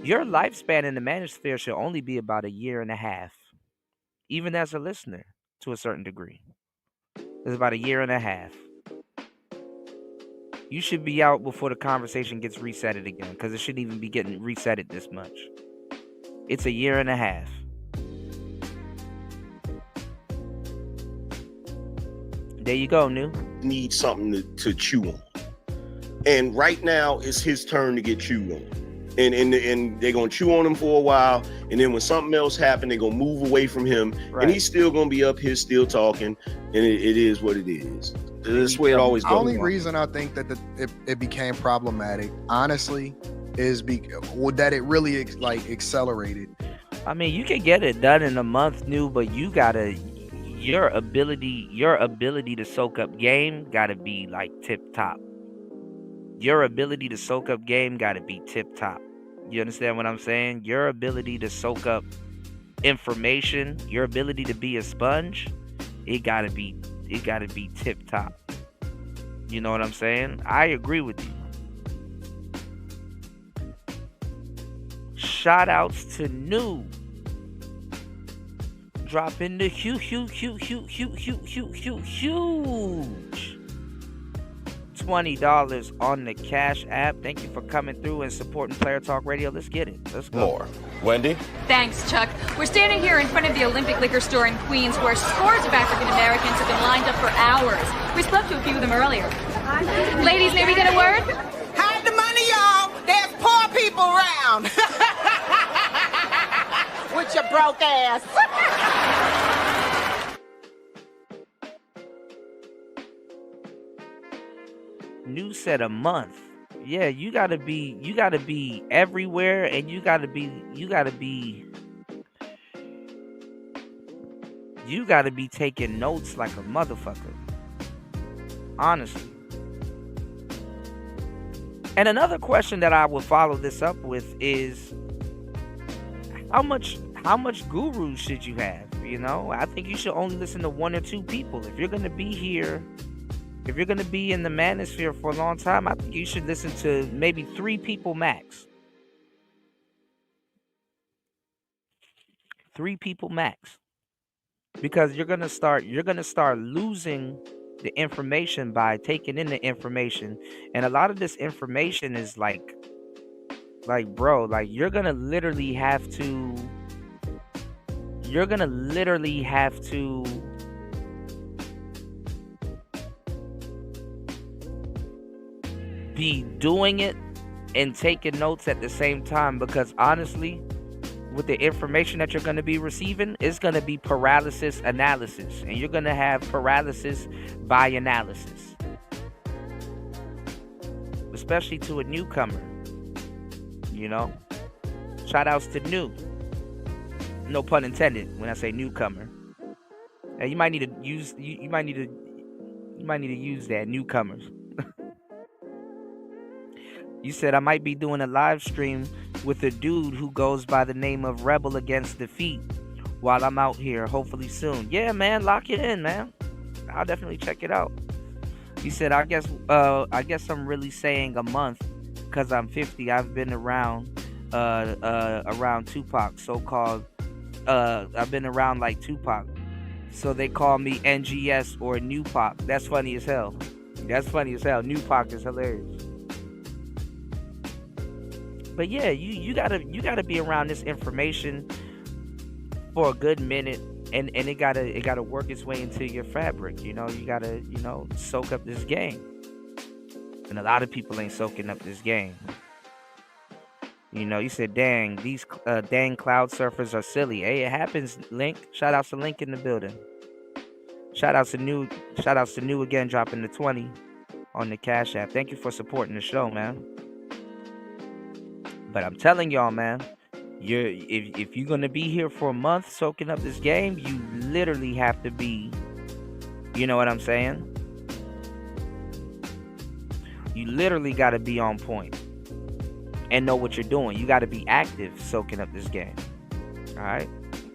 your lifespan in the manosphere should only be about 1.5 years. Even as a listener, to a certain degree. It's about 1.5 years. You should be out before the conversation gets resetted again, because it shouldn't even be getting resetted this much. It's 1.5 years. There you go, New. Need something to chew on. And right now it's his turn to get chewed on. And they're gonna chew on him for a while, and then when something else happens, they're gonna move away from him, Right. and he's still gonna be up here still talking, and it is what it is. That's the way it always The goes. only reason I think that it became problematic, honestly, is that it really accelerated. I mean, you can get it done in a month, New, but you gotta your ability to soak up game gotta be like tip top. your ability to soak up game got to be tip top. You understand what I'm saying? Your ability to soak up information, your ability to be a sponge, it gotta be tip top. You know what I'm saying? I agree with you. Shout outs to New. Dropping the huge $20 on the Cash App. Thank you for coming through and supporting Player Talk Radio. Let's get it. Let's go. More. Wendy? Thanks, Chuck. We're standing here in front of the Olympic Liquor Store in Queens where scores of African Americans have been lined up for hours. We spoke to a few of them earlier. Ladies, may we get a word? Hide the money, y'all. There's poor people around. With your broke ass. New said a month. Yeah, you gotta be everywhere, and you gotta be taking notes like a motherfucker. Honestly. And another question that I would follow this up with is how much gurus should you have? You know, I think you should only listen to one or two people. If you're gonna be here, if you're gonna be in the manosphere for a long time, I think you should listen to maybe 3 people max. 3 people max. Because you're gonna start losing the information by taking in the information. And a lot of this information is like bro, like you're gonna literally have to be doing it and taking notes at the same time, because honestly, with the information that you're going to be receiving, it's going to be paralysis analysis, and you're going to have paralysis by analysis, especially to a newcomer. You know, shout outs to New, no pun intended when I say newcomer. And you might need to use that, newcomers. You said I might be doing a live stream with a dude who goes by the name of Rebel Against Defeat while I'm out here, hopefully soon. Yeah, man, lock it in, man. I'll definitely check it out. You said I guess I'm really saying a month because I'm 50. I've been around Tupac, so-called. I've been around like Tupac, so they call me NGS or New Pac. That's funny as hell. New Pac is hilarious. But yeah, you gotta be around this information for a good minute, and it gotta work its way into your fabric. You know, you gotta soak up this game, and a lot of people ain't soaking up this game. You know, you said, dang, these dang cloud surfers are silly. Hey, it happens, Link. Shout outs to Link in the building. Shout outs to New again, dropping the 20 on the Cash App. Thank you for supporting the show, man. But I'm telling y'all, man, if you're gonna be here for a month soaking up this game, you literally have to be, you know what I'm saying? You literally gotta be on point and know what you're doing. You gotta be active soaking up this game. Alright?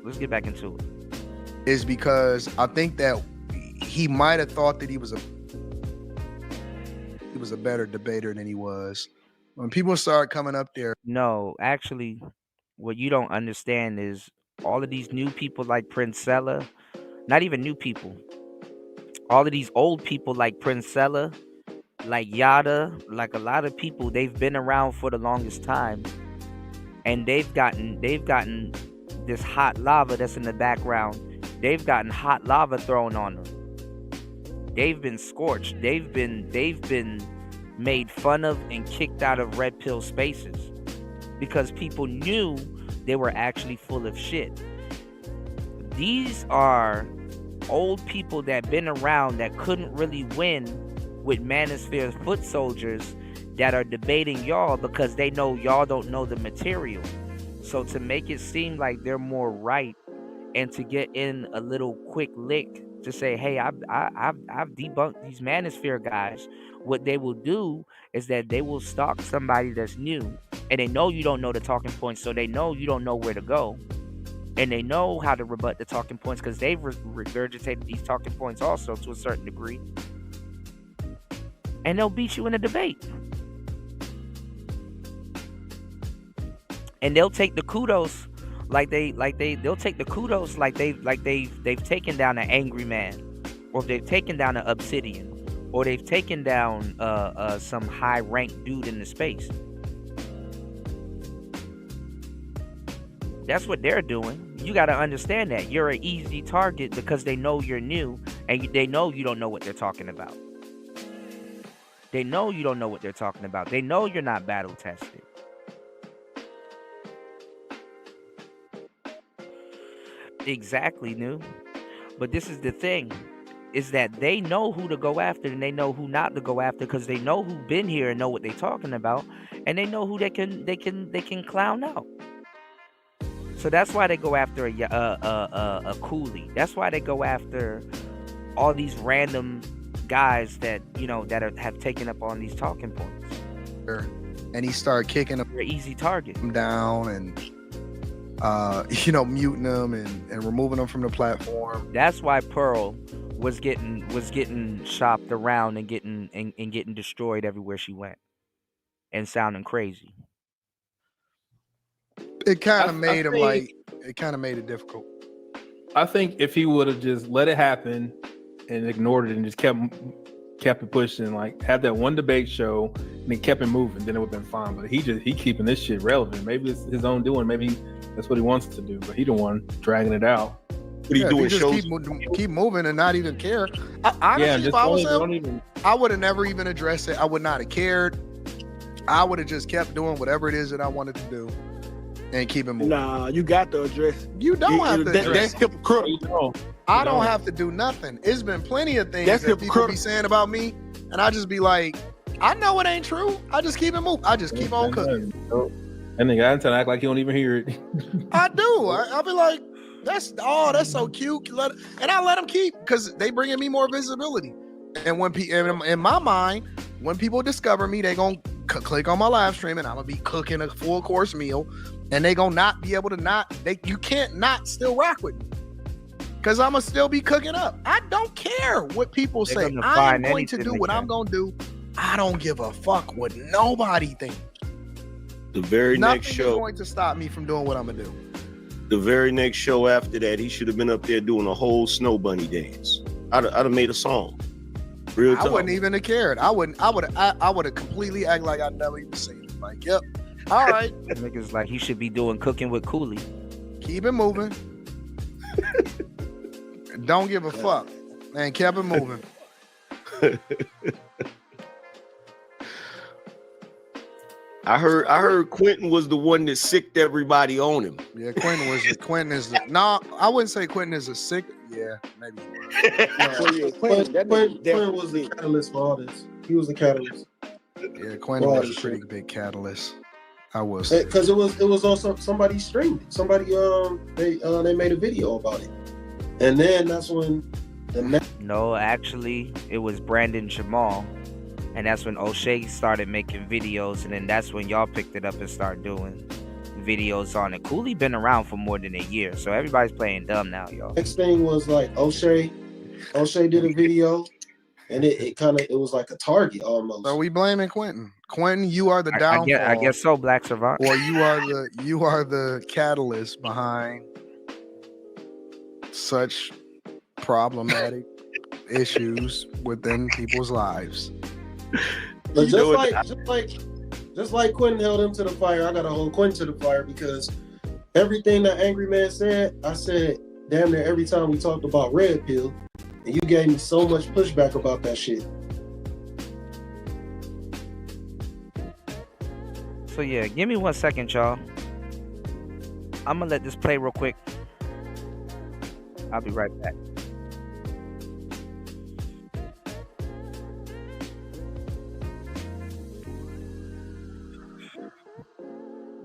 Let's get back into it. Is because I think that he might have thought that he was a better debater than he was. When people start coming up there. No, actually, what you don't understand is all of these new people like Princella, not even new people, all of these old people like Princella, like Yada, like a lot of people, they've been around for the longest time, and they've gotten this hot lava that's in the background. They've gotten hot lava thrown on them. They've been scorched. They've been made fun of and kicked out of red pill spaces because people knew they were actually full of shit. These are old people that been around that couldn't really win with Manosphere foot soldiers that are debating y'all because they know y'all don't know the material. So to make it seem like they're more right and to get in a little quick lick to say, hey, I've debunked these manosphere guys. What they will do is that they will stalk somebody that's new, and they know you don't know the talking points, so they know you don't know where to go, and they know how to rebut the talking points because they've regurgitated these talking points also to a certain degree, and they'll beat you in a debate, and they'll take the kudos they'll take the kudos they've taken down an angry man, or they've taken down an obsidian, or they've taken down some high ranked dude in the space. That's what they're doing. You got to understand that you're an easy target because they know you're new, and they know you don't know what they're talking about. They know you don't know what they're talking about. They know you're not battle tested. Exactly, new. But this is the thing, is that they know who to go after and they know who not to go after, because they know who been here and know what they're talking about, and they know who they can clown out. So that's why they go after a coolie. That's why they go after all these random guys that have taken up on these talking points. And he started kicking them. They're easy target. Down and muting them and removing them from the platform. That's why Pearl was getting shopped around and getting destroyed everywhere she went, and sounding crazy. It kind of made him it kind of made it difficult. I think if he would have just let it happen and ignored it and just kept it pushing, like had that one debate show and then kept it moving, then it would have been fine. But he keeping this shit relevant. Maybe it's his own doing. Maybe that's what he wants to do, but he the one dragging it out. What he doing? Shows? Keep moving and not even care. Honestly, if I was him, I would have never even addressed it. I would not have cared. I would have just kept doing whatever it is that I wanted to do and keep it moving. Nah, you got to address it. You don't have to address That's hypocritical. I don't have to do nothing. It's been plenty of things that people be saying about me, and I just be like, I know it ain't true. I just keep it moving. I just keep on cooking. And the guy act like you don't even hear it. I do. I'll be like, that's so cute. And I let them keep, because they bringing me more visibility. And when in my mind, when people discover me, they gonna click on my live stream, and I'm gonna be cooking a full course meal, and they gonna not be able to you can't not still rock with me, because I'm gonna still be cooking up. I don't care what people say. I'm going to do what I'm gonna do. I don't give a fuck what nobody thinks. The very next show is going to stop me from doing what I'm gonna do. The very next show after that, he should have been up there doing a whole snow bunny dance. I'd have made a song. Real talk. I wouldn't even have cared. I would have completely act like I'd never even seen it. Like, yep. All right. Niggas like he should be doing cooking with Cooley. Keep it moving. Don't give a fuck. Man, kept it moving. I heard Quentin was the one that sicked everybody on him. Yeah, Quentin is no, I wouldn't say Quentin is a sick. Yeah, maybe. Quentin was the catalyst for all this. He was the catalyst. Yeah, Quentin was a pretty big catalyst. I was, because it was also somebody streamed it. Somebody they made a video about it, and then that's when No, actually, it was Brandon Jamal. And that's when O'Shea started making videos, and then that's when y'all picked it up and started doing videos on it. Cooley been around for more than a year, so everybody's playing dumb now, y'all. Next thing was like O'Shea did a video, and it was like a target almost. So we blaming Quentin. Quentin, you are the downfall. I guess so, Black Savant. Or you are the catalyst behind such problematic issues within people's lives. But just like Quentin held him to the fire, I gotta hold Quentin to the fire, because everything that angry man said, I said damn near every time we talked about Red Pill, and you gave me so much pushback about that shit. So yeah, give me 1 second, y'all. I'm gonna let this play real quick. I'll be right back.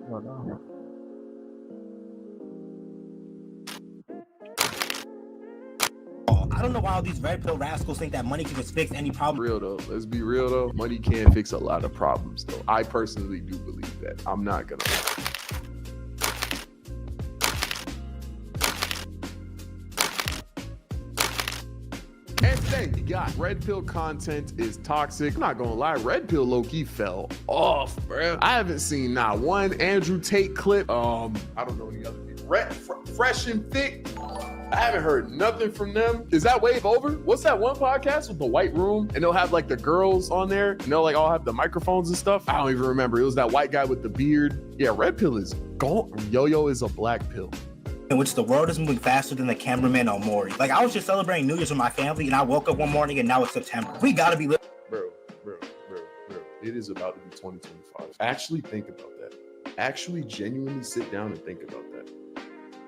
Hold on. I don't know why all these red pill rascals think that money can just fix any problem. Real though, let's be real though. Money can fix a lot of problems though. I personally do believe that. I'm not gonna lie. And today we got red pill content is toxic. I'm not gonna lie, red pill low-key fell off, bruh. I haven't seen not one Andrew Tate clip. I don't know any other people. Fresh and Thick. I haven't heard nothing from them. Is that wave over? What's that one podcast with the white room? And they'll have like the girls on there and they'll like all have the microphones and stuff. I don't even remember. It was that white guy with the beard. Yeah, red pill is gone. Yo-yo is a black pill. In which the world is moving faster than the cameraman on Maury. Like, I was just celebrating New Year's with my family, and I woke up one morning, and now it's September. We gotta be living. Bro. It is about to be 2025. Actually think about that. Actually genuinely sit down and think about that.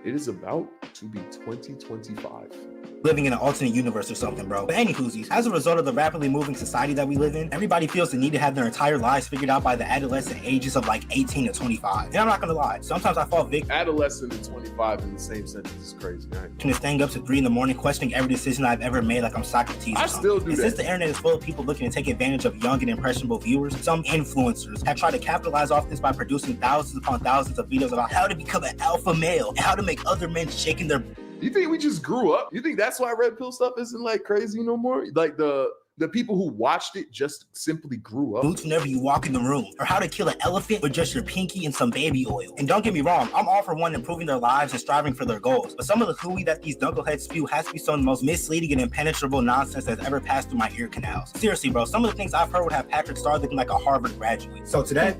It is about to be 2025. Living in an alternate universe or something, bro. But anywhoosies, as a result of the rapidly moving society that we live in, everybody feels the need to have their entire lives figured out by the adolescent ages of like 18 to 25. And I'm not gonna lie, sometimes I fall victim. Adolescent and 25 in the same sentence is crazy, right? To staying up to 3 a.m, questioning every decision I've ever made like I'm Socrates. I still do and that. Since the internet is full of people looking to take advantage of young and impressionable viewers, some influencers have tried to capitalize off this by producing thousands upon thousands of videos about how to become an alpha male and how to make other men shaking their... You think we just grew up? You think that's why red pill stuff isn't like crazy no more? Like the people who watched it just simply grew up. Boots whenever you walk in the room, or how to kill an elephant with just your pinky and some baby oil. And don't get me wrong, I'm all for one improving their lives and striving for their goals. But some of the hooey that these knuckleheads spew has to be some of the most misleading and impenetrable nonsense that's ever passed through my ear canals. Seriously, bro, some of the things I've heard would have Patrick Star looking like a Harvard graduate. So today,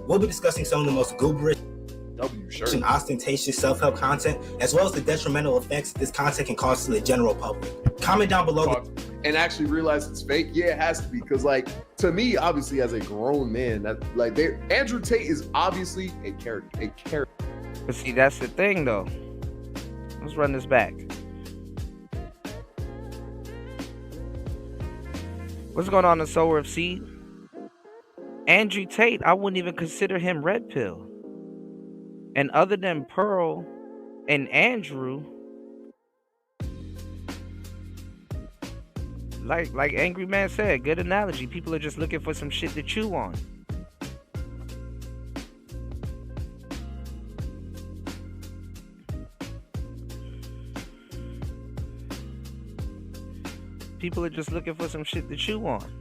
we'll be discussing some of the most gooberish and ostentatious self-help content, as well as the detrimental effects this content can cause to the general public. Comment down below and actually realize it's fake. Yeah, it has to be, because like to me, obviously as a grown man, that like Andrew Tate is obviously a character. But see, that's the thing though. Let's run this back. What's going on in Sower of Seed? Andrew Tate, I wouldn't even consider him red pill. And other than Pearl and Andrew, like Angry Man said, good analogy. People are just looking for some shit to chew on. People are just looking for some shit to chew on.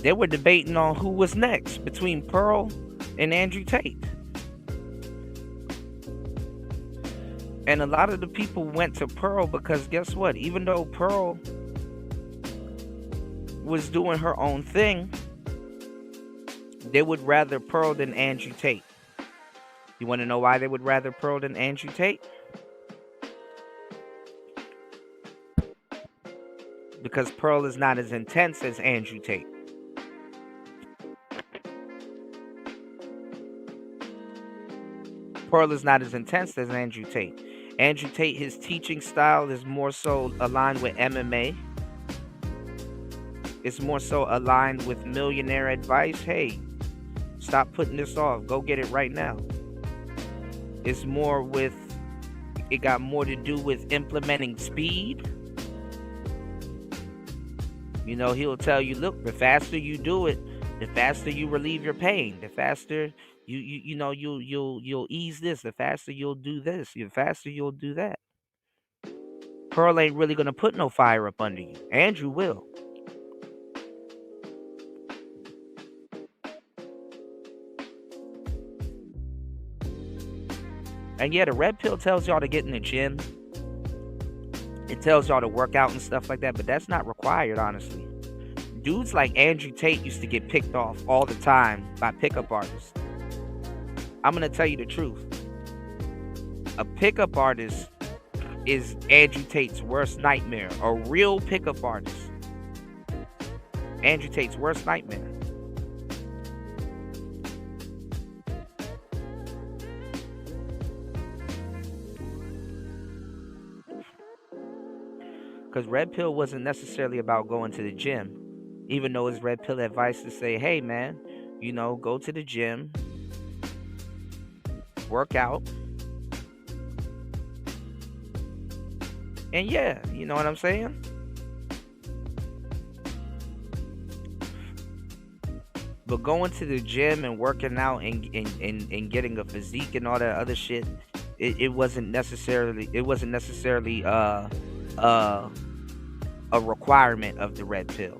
They were debating on who was next between Pearl and Andrew Tate. And a lot of the people went to Pearl because guess what? Even though Pearl was doing her own thing, they would rather Pearl than Andrew Tate. You want to know why they would rather Pearl than Andrew Tate? Because Pearl is not as intense as Andrew Tate. Pearl is not as intense as Andrew Tate. Andrew Tate, his teaching style is more so aligned with MMA. It's more so aligned with millionaire advice. Hey, stop putting this off. Go get it right now. It's more with, it got more to do with implementing speed. You know, he'll tell you, look, the faster you do it, the faster you relieve your pain. The faster you'll ease this. The faster you'll do this. The faster you'll do that. Pearl ain't really gonna put no fire up under you. Andrew will. And yeah, the red pill tells y'all to get in the gym. It tells y'all to work out and stuff like that, but that's not required, honestly. Dudes like Andrew Tate used to get picked off all the time by pickup artists. I'm going to tell you the truth. A pickup artist is Andrew Tate's worst nightmare. A real pickup artist. Andrew Tate's worst nightmare. Because red pill wasn't necessarily about going to the gym. Even though it's red pill advice to say, hey man, you know, go to the gym, work out, And yeah, you know what I'm saying? But going to the gym and working out and getting a physique and all that other shit, it wasn't necessarily uh a requirement of the red pill.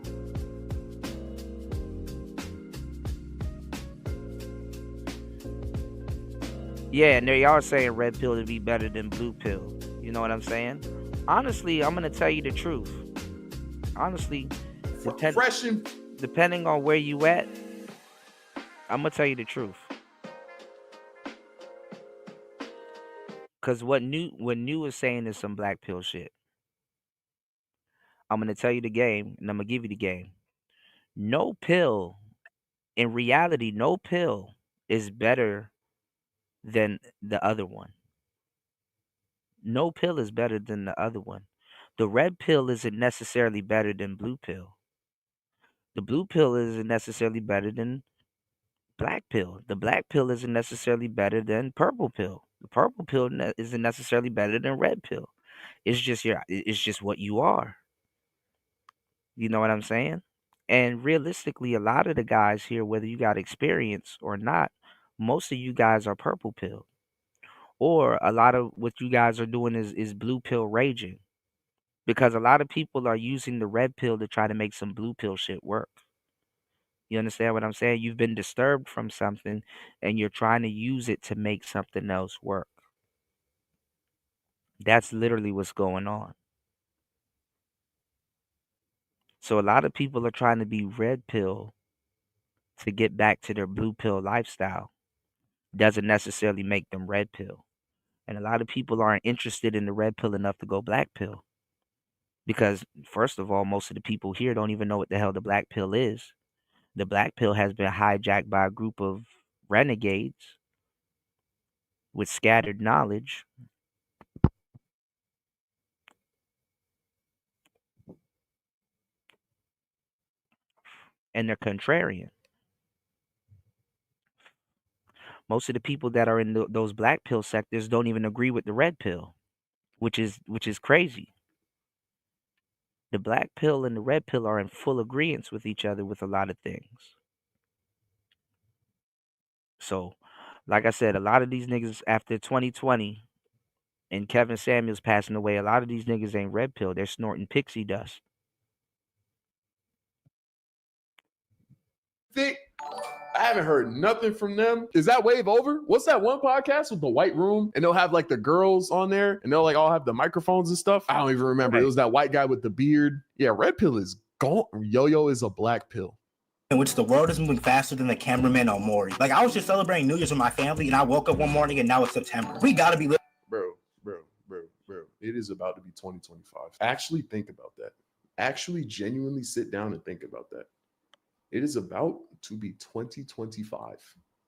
Yeah, and they are saying red pill to be better than blue pill. You know what I'm saying? Honestly, I'm gonna tell you the truth. Honestly, Fresh and depending on where you at, I'm gonna tell you the truth. Cause what new is saying is some black pill shit. I'm gonna tell you the game, and I'm gonna give you the game. No pill, in reality, no pill is better than the other one. No pill is better than the other one. The red pill isn't necessarily better than blue pill. The blue pill isn't necessarily better than black pill. The black pill isn't necessarily better than purple pill. The purple pill isn't necessarily better than red pill. It's just what you are. You know what I'm saying? And realistically, a lot of the guys here, whether you got experience or not, most of you guys are purple pill. Or a lot of what you guys are doing is blue pill raging. Because a lot of people are using the red pill to try to make some blue pill shit work. You understand what I'm saying? You've been disturbed from something and you're trying to use it to make something else work. That's literally what's going on. So a lot of people are trying to be red pill to get back to their blue pill lifestyle. Doesn't necessarily make them red pill. And a lot of people aren't interested in the red pill enough to go black pill. Because, first of all, most of the people here don't even know what the hell the black pill is. The black pill has been hijacked by a group of renegades with scattered knowledge, and they're contrarian. Most of the people that are in those black pill sectors don't even agree with the red pill, which is crazy. The black pill and the red pill are in full agreement with each other with a lot of things. So, like I said, a lot of these niggas after 2020 and Kevin Samuels passing away, a lot of these niggas ain't red pill. They're snorting pixie dust. thick. I haven't heard nothing from them. Is that wave over? What's that one podcast with the white room? And they'll have like the girls on there and they'll like all have the microphones and stuff. I don't even remember. Right. It was that white guy with the beard. Yeah, red pill is gone. Yo-yo is a black pill. In which the world is moving faster than the cameraman on Maury. Like, I was just celebrating New Year's with my family, and I woke up one morning, and now it's September. We gotta be living. Bro. It is about to be 2025. Actually think about that. Actually genuinely sit down and think about that. It is about to be 2025.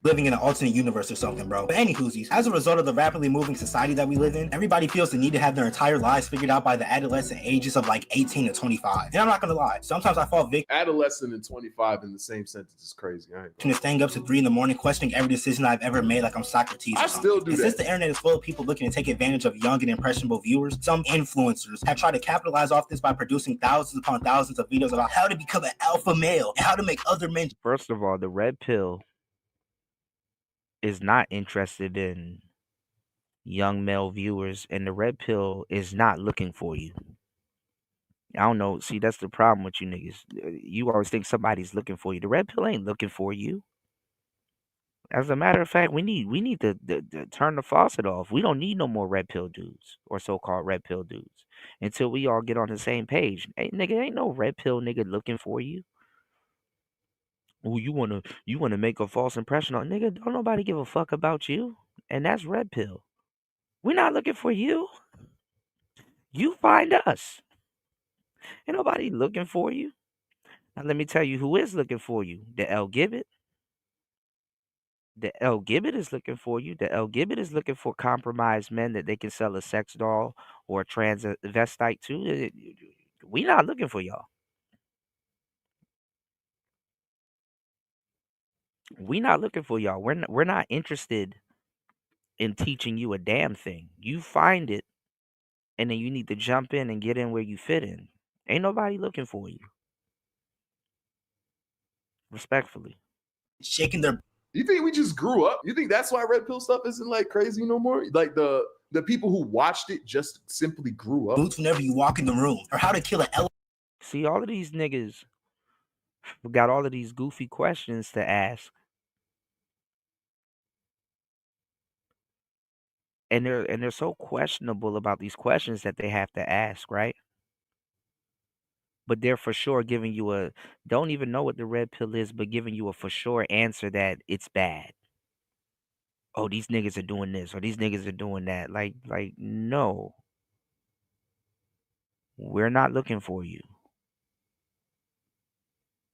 Living in an alternate universe or something, bro. But anywhoosies, as a result of the rapidly moving society that we live in, everybody feels the need to have their entire lives figured out by the adolescent ages of like 18 to 25. And I'm not gonna lie, sometimes I fall victim. Adolescent and 25 in the same sentence is crazy. To staying up to 3 a.m, questioning every decision I've ever made like I'm Socrates. I still do that. Since the internet is full of people looking to take advantage of young and impressionable viewers, some influencers have tried to capitalize off this by producing thousands upon thousands of videos about how to become an alpha male and how to make other men. First of all, the red pill is not interested in young male viewers, and the red pill is not looking for you. I don't know. See, that's the problem with you niggas. You always think somebody's looking for you. The red pill ain't looking for you. As a matter of fact, we need to turn the faucet off. We don't need no more red pill dudes or so-called red pill dudes until we all get on the same page. Hey, nigga, ain't no red pill nigga looking for you. Oh, you wanna make a false impression on nigga? Don't nobody give a fuck about you, and that's red pill. We're not looking for you. You find us. Ain't nobody looking for you. Now let me tell you who is looking for you. The L Gibbet. The L Gibbet is looking for you. The L Gibbet is looking for compromised men that they can sell a sex doll or a transvestite to. We not looking for y'all. We not looking for y'all. We're not interested in teaching you a damn thing. You find it and then you need to jump in and get in where you fit in. Ain't nobody looking for you. Respectfully. Shaking their. You think we just grew up? You think that's why red pill stuff isn't like crazy no more? Like the people who watched it just simply grew up. Boots whenever you walk in the room, or how to kill an elephant. See, all of these niggas got all of these goofy questions to ask. And they're so questionable about these questions that they have to ask, right? But they're for sure giving you a don't even know what the red pill is, but giving you a for sure answer that it's bad. Oh, these niggas are doing this or these niggas are doing that. Like no. We're not looking for you.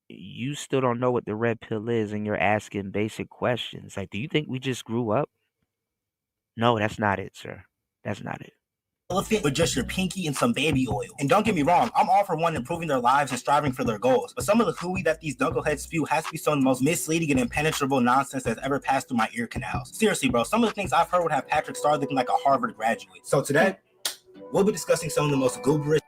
You still don't know what the red pill is and you're asking basic questions. Like, do you think we just grew up? No, that's not it, sir. That's not it. Elephant with just your pinky and some baby oil. And don't get me wrong, I'm all for one improving their lives and striving for their goals. But some of the hooey that these knuckleheads spew has to be some of the most misleading and impenetrable nonsense that's ever passed through my ear canals. Seriously, bro, some of the things I've heard would have Patrick Star looking like a Harvard graduate. So today, we'll be discussing some of the most gooberish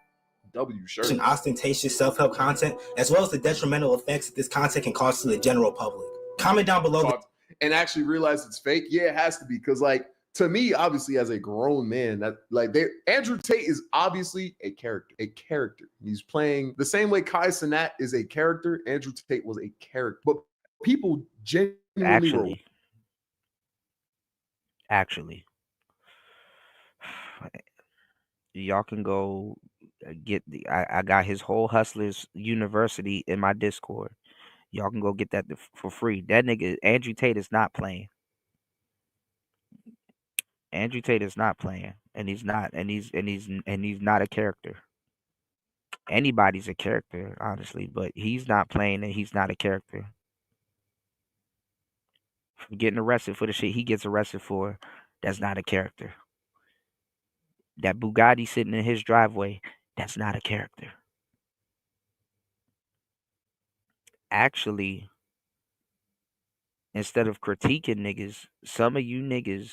and ostentatious self-help content, as well as the detrimental effects that this content can cause to the general public. Comment down below. And actually realize it's fake. Yeah, it has to be. Because like, to me, obviously, as a grown man, that like Andrew Tate is obviously a character. He's playing the same way Kai Cenat is a character. Andrew Tate was a character, but people genuinely actually, y'all can go get I got his whole Hustlers University in my Discord. Y'all can go get that for free. That nigga Andrew Tate is not playing. Andrew Tate is not playing, and he's not a character. Anybody's a character, honestly, but he's not playing and he's not a character. Getting arrested for the shit he gets arrested for, that's not a character. That Bugatti sitting in his driveway, that's not a character. Actually, instead of critiquing niggas, some of you niggas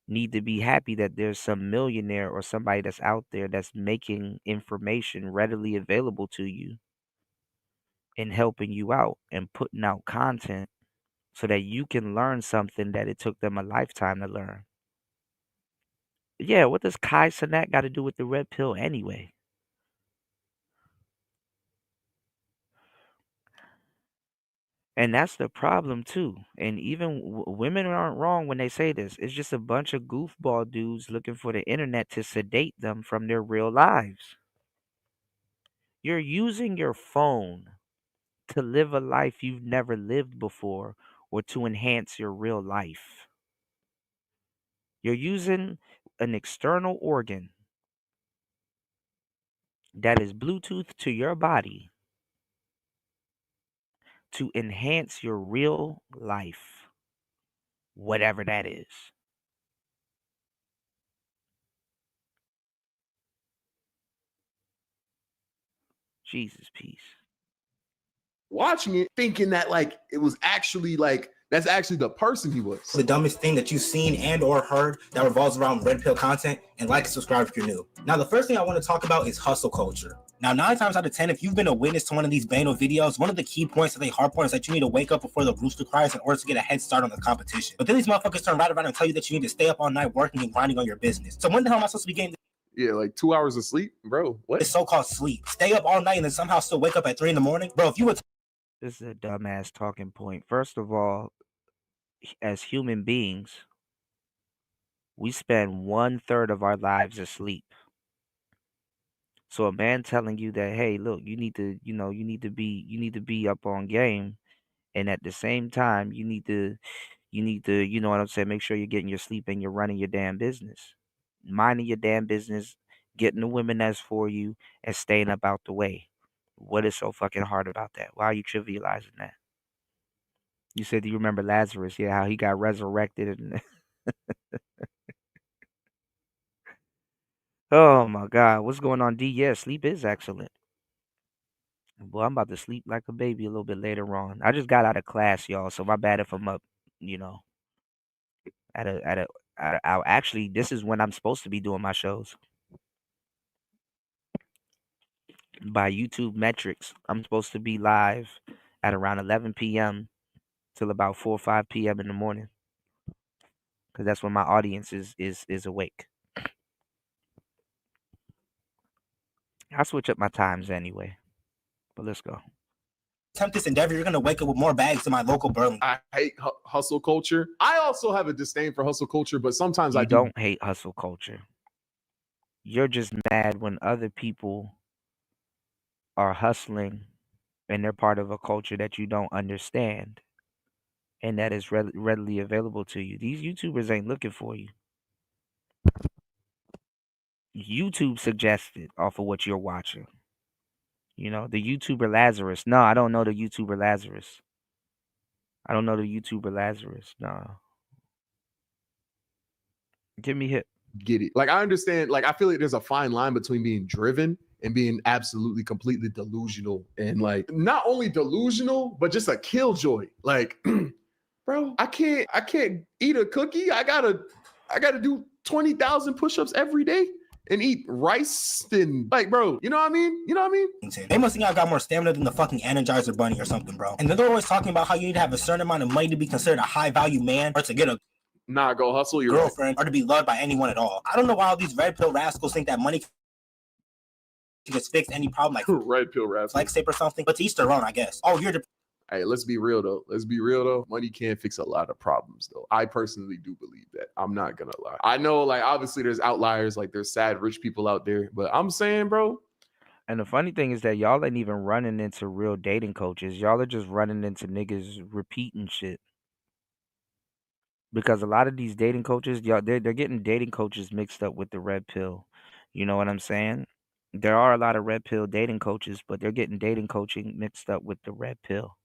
need to be happy that there's some millionaire or somebody that's out there that's making information readily available to you and helping you out and putting out content so that you can learn something that it took them a lifetime to learn. Yeah, what does Kai Cenat got to do with the red pill anyway? And that's the problem too. And even women aren't wrong when they say this. It's just a bunch of goofball dudes looking for the internet to sedate them from their real lives. You're using your phone to live a life you've never lived before or to enhance your real life. You're using an external organ that is Bluetooth to your body to enhance your real life, whatever that is. Jesus, peace. Watching it, thinking that like it was actually like that's actually the person he was. The dumbest thing that you've seen and or heard that revolves around red pill content, and like and subscribe if you're new. Now, the first thing I want to talk about is hustle culture. Now, 9 times out of 10, if you've been a witness to one of these Bano videos, one of the key points that they harp on is that you need to wake up before the rooster cries in order to get a head start on the competition. But then these motherfuckers turn right around and tell you that you need to stay up all night working and grinding on your business. So when the hell am I supposed to be getting? Yeah, like 2 hours of sleep, bro. What? It's so-called sleep. Stay up all night and then somehow still wake up at 3 a.m, bro. If you would. This is a dumbass talking point. First of all, as human beings, we spend 1/3 of our lives asleep. So a man telling you that, hey, look, you need to, you need to be up on game, and at the same time, you need to, you know what I'm saying, make sure you're getting your sleep and you're running your damn business, minding your damn business, getting the women that's for you, and staying up out the way. What is so fucking hard about that? Why are you trivializing that? You said you remember Lazarus, yeah, how he got resurrected and oh my God, what's going on, D? Yeah, sleep is excellent. Boy, I'm about to sleep like a baby a little bit later on. I just got out of class, y'all, so my bad if I'm up, at I'll actually, this is when I'm supposed to be doing my shows. By YouTube metrics, I'm supposed to be live at around 11 p.m. till about 4 or 5 p.m. in the morning, because that's when my audience is awake. I switch up my times anyway, but let's go. Attempt this endeavor, you're gonna wake up with more bags than my local Burlington. I hate hustle culture. I also have a disdain for hustle culture, but sometimes I don't hate hustle culture. You're just mad when other people are hustling and they're part of a culture that you don't understand and that is readily available to you. These YouTubers ain't looking for you. YouTube suggested off of what you're watching. You know, the YouTuber Lazarus. No, I don't know the YouTuber Lazarus. I don't know the YouTuber Lazarus. No. Give me hit. Get it. Like, I understand. Like, I feel like there's a fine line between being driven and being absolutely, completely delusional. And like, not only delusional, but just a killjoy. Like, bro, I can't eat a cookie. I gotta do 20,000 push-ups every day and eat rice and like, bro, you know what I mean? You know what I mean? They must think I got more stamina than the fucking Energizer Bunny or something, bro. And then they're always talking about how you need to have a certain amount of money to be considered a high-value man or to get a go hustle your girlfriend or to be loved by anyone at all. I don't know why all these red pill rascals think that money can just fix any problem like red pill rascals, like or something. But to each their own, I guess. Oh, you're Hey, let's be real though. Money can fix a lot of problems though. I personally do believe that. I'm not gonna lie. I know, like, obviously there's outliers, like there's sad rich people out there, but I'm saying, bro. And the funny thing is that y'all ain't even running into real dating coaches. Y'all are just running into niggas repeating shit. Because a lot of these dating coaches, y'all, they're getting dating coaches mixed up with the red pill. You know what I'm saying? There are a lot of red pill dating coaches, but they're getting dating coaching mixed up with the red pill.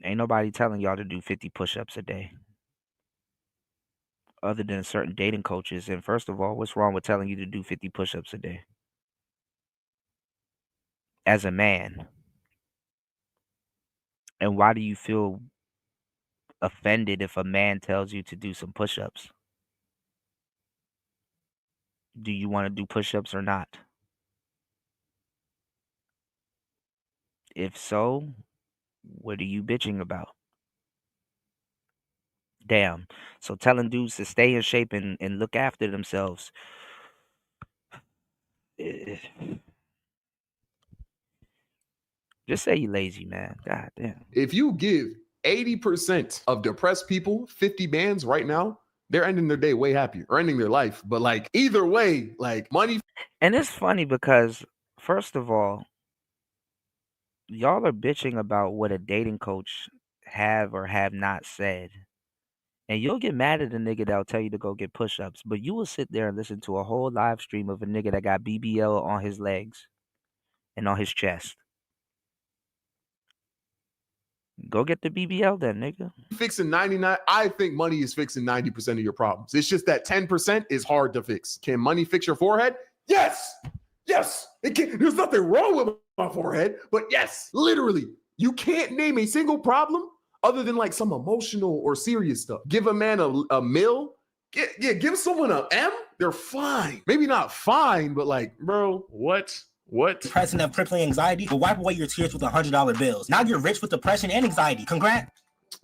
Ain't nobody telling y'all to do 50 push-ups a day. Other than certain dating coaches. And first of all, what's wrong with telling you to do 50 push-ups a day? As a man. And why do you feel offended if a man tells you to do some push-ups? Do you want to do push-ups or not? If so, what are you bitching about? Damn. So telling dudes to stay in shape and look after themselves. Just say you lazy, man. God damn. If you give 80% of depressed people 50 bands right now, they're ending their day way happier or ending their life. But like, either way, like, money. And it's funny because, first of all, y'all are bitching about what a dating coach have or have not said. And you'll get mad at a nigga that'll tell you to go get push-ups, but you will sit there and listen to a whole live stream of a nigga that got BBL on his legs and on his chest. Go get the BBL then, nigga. Fixing 99, I think money is fixing 90% of your problems. It's just that 10% is hard to fix. Can money fix your forehead? Yes. Yes. It can. There's nothing wrong with my forehead, but yes, literally, you can't name a single problem other than like some emotional or serious stuff. Give a man a mill. Give someone a M. They're fine. Maybe not fine, but like, bro, what? Depression and crippling anxiety will wipe away your tears with $100 bills. Now you're rich with depression and anxiety. Congrats.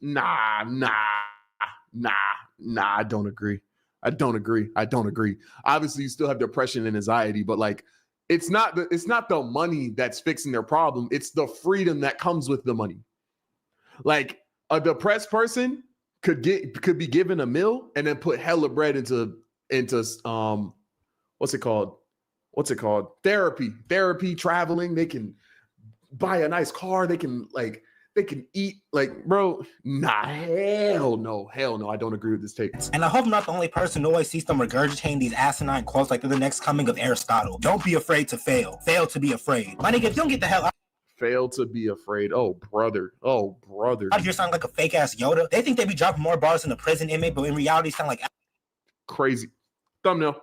Nah. I don't agree. Obviously, you still have depression and anxiety, but like, it's not the money that's fixing their problem. It's the freedom that comes with the money. Like, a depressed person could be given a meal and then put hella bread into what's it called? Therapy, traveling. They can buy a nice car. They can eat, like, bro, nah, hell no. I don't agree with this take. And I hope I'm not the only person who always sees them regurgitating these asinine quotes like they're the next coming of Aristotle. Don't be afraid to fail. Fail to be afraid. My nigga, if you don't get the hell out. Fail to be afraid. Oh, brother. Out here sound like a fake ass Yoda. They think they be dropping more bars than a prison inmate, but in reality sound like crazy. Thumbnail.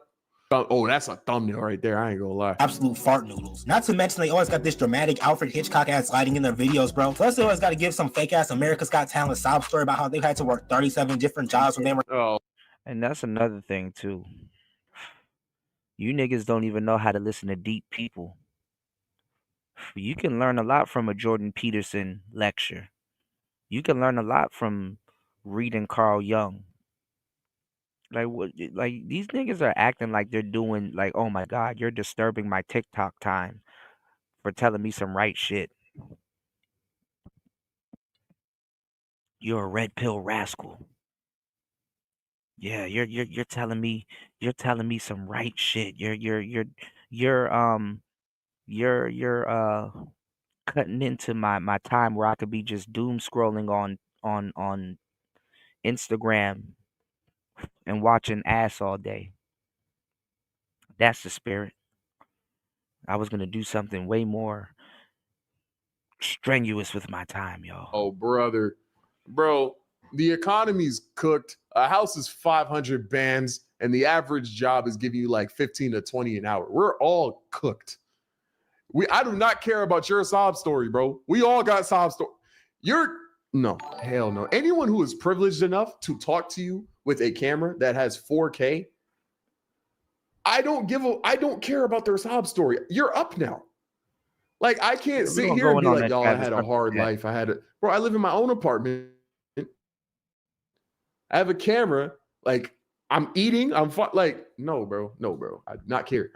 Oh, that's a thumbnail right there. I ain't gonna lie. Absolute fart noodles. Not to mention they always got this dramatic Alfred Hitchcock ass lighting in their videos, bro. Plus they always got to give some fake ass America's Got Talent sob story about how they had to work 37 different jobs when they were. Oh, And that's another thing too. You niggas don't even know how to listen to deep people. You can learn a lot from a Jordan Peterson lecture. You can learn a lot from reading Carl Jung. Like what? Like these niggas are acting like they're doing like, oh my god, you're disturbing my TikTok time for telling me some right shit. You're a red pill rascal. Yeah, you're telling me some right shit. You're you're cutting into my time where I could be just doom scrolling on Instagram and watching ass all day. That's the spirit. I was gonna do something way more strenuous with my time, y'all. oh, brother, bro, the economy's cooked. A house is 500 bands, and the average job is giving you like 15 to 20 an hour. We're all cooked. I do not care about your sob story, bro. We all got sob story. No, hell no. Anyone who is privileged enough to talk to you with a camera that has 4K, I don't care about their sob story. You're up now. Like, I can't sit here and be like, y'all, I had a hard life. Bro, I live in my own apartment. I have a camera. Like, I'm eating. No, bro. I do not care.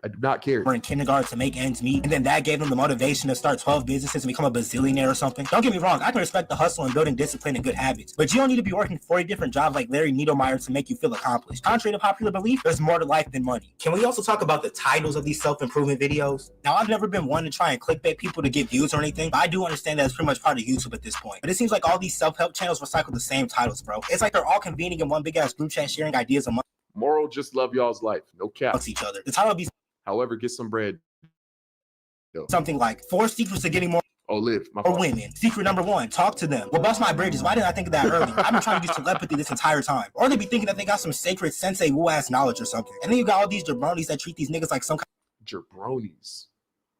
We're in kindergarten to make ends meet, and then that gave them the motivation to start 12 businesses and become a bazillionaire or something. Don't get me wrong, I can respect the hustle and building discipline and good habits, but you don't need to be working 40 different jobs like Larry Niedermeyer to make you feel accomplished. Contrary to popular belief, there's more to life than money. Can we also talk about the titles of these self-improvement videos? Now, I've never been one to try and clickbait people to get views or anything, but I do understand that it's pretty much part of YouTube at this point. But it seems like all these self-help channels recycle the same titles, bro. It's like they're all convening in one big-ass group chat sharing ideas among Moral, just love y'all's life. No cap. each other. The title would be However, get some bread. something like 4 secrets to getting more Live. or women. Secret number 1, talk to them. Well, bust my bridges. Why didn't I think of that earlier? I've been trying to use telepathy this entire time. Or they be thinking that they got some sacred sensei woo-ass knowledge or something. And then you got all these jabronis that treat these niggas like some Jabronis.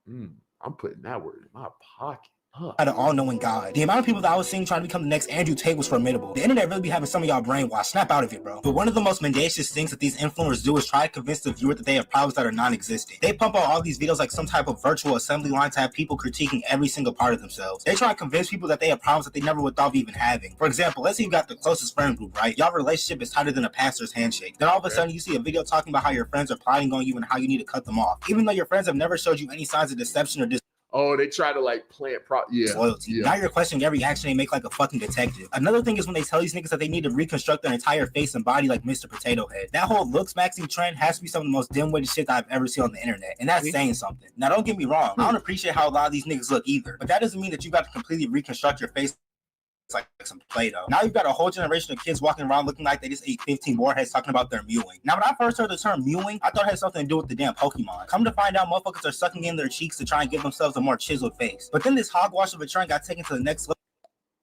I'm putting that word in my pocket. an all-knowing God. The amount of people that I was seeing trying to become the next Andrew Tate was formidable. The internet really be having some of y'all brainwashed. Snap out of it, bro. But one of the most mendacious things that these influencers do is try to convince the viewer that they have problems that are non-existent. They pump out all these videos like some type of virtual assembly line to have people critiquing every single part of themselves. They try to convince people that they have problems that they never would thought of even having. For example, let's say you got the closest friend group, right? Y'all relationship is tighter than a pastor's handshake. Then all of a sudden you see a video talking about how your friends are plotting on you and how you need to cut them off. Even though your friends have never showed you any signs of deception or Oh, they try to like plant loyalty. Now you're questioning every action they make like a fucking detective. Another thing is when they tell these niggas that they need to reconstruct their entire face and body like Mr. Potato Head. That whole looks maxing trend has to be some of the most dim-witted shit that I've ever seen on the internet. And that's saying something. Now don't get me wrong, I don't appreciate how a lot of these niggas look either. But that doesn't mean that you got to completely reconstruct your face like some Play-Doh. Now you've got a whole generation of kids walking around looking like they just ate 15 warheads talking about their mewing. Now when I first heard the term mewing, I thought it had something to do with the damn Pokemon. Come to find out, motherfuckers are sucking in their cheeks to try and give themselves a more chiseled face. But then this hogwash of a trend got taken to the next level.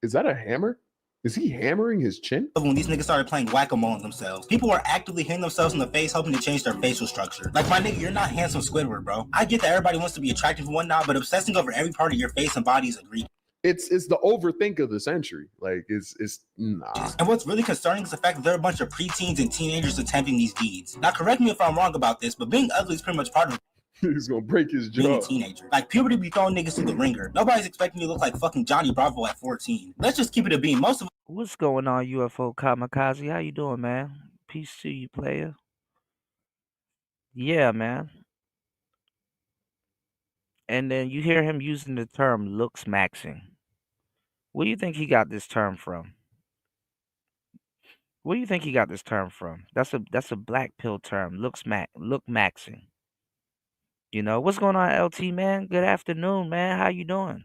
Is that a hammer? Is he hammering his chin? When these niggas started playing whack-a-mole on themselves, people were actively hitting themselves in the face hoping to change their facial structure. Like, my nigga, you're not handsome Squidward, bro. I get that everybody wants to be attractive and whatnot, but obsessing over every part of your face and body is a grief. It's the overthink of the century. Like it's nah. And what's really concerning is the fact that there are a bunch of preteens and teenagers attempting these deeds. Now, correct me if I'm wrong about this, but being ugly is pretty much part of He's gonna break his jaw. being a teenager. Like, puberty be throwing niggas through the ringer. Nobody's expecting you to look like fucking Johnny Bravo at 14. Let's just keep it a beam. Most of What's going on, UFO Kamikaze? How you doing, man? Peace to you, player. Yeah, man. And then you hear him using the term looks maxing. Where do you think he got this term from? Where do you think he got this term from? That's a black pill term. Look maxing. You know what's going on, LT man? Good afternoon, man. How you doing?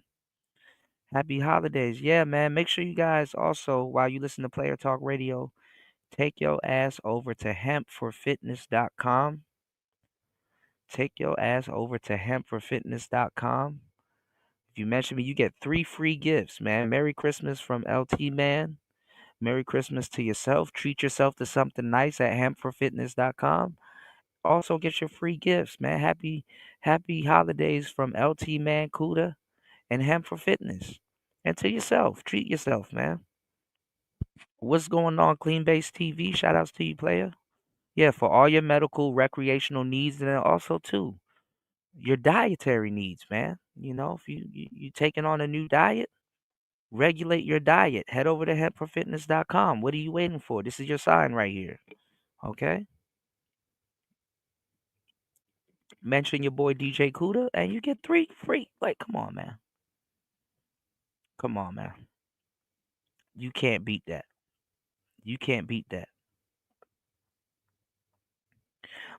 Happy holidays. Yeah, man. Make sure you guys also, while you listen to Player Talk Radio, take your ass over to hempforfitness.com. Take your ass over to hempforfitness.com. If you mention me, you get 3 free gifts, man. Merry Christmas from LT Man. Merry Christmas to yourself. Treat yourself to something nice at hempforfitness.com. Also get your free gifts, man. Happy holidays from LT Man Kuda and Hemp for Fitness. And to yourself, treat yourself, man. What's going on, Clean Base TV? Shout outs to you, player. Yeah, for all your medical, recreational needs, and then also too your dietary needs, man. You know, if you taking on a new diet, regulate your diet. Head over to hempforfitness.com. What are you waiting for? This is your sign right here. Okay? Mention your boy DJ Kuda and you get 3 free. Like, come on, man. Come on, man. You can't beat that. You can't beat that.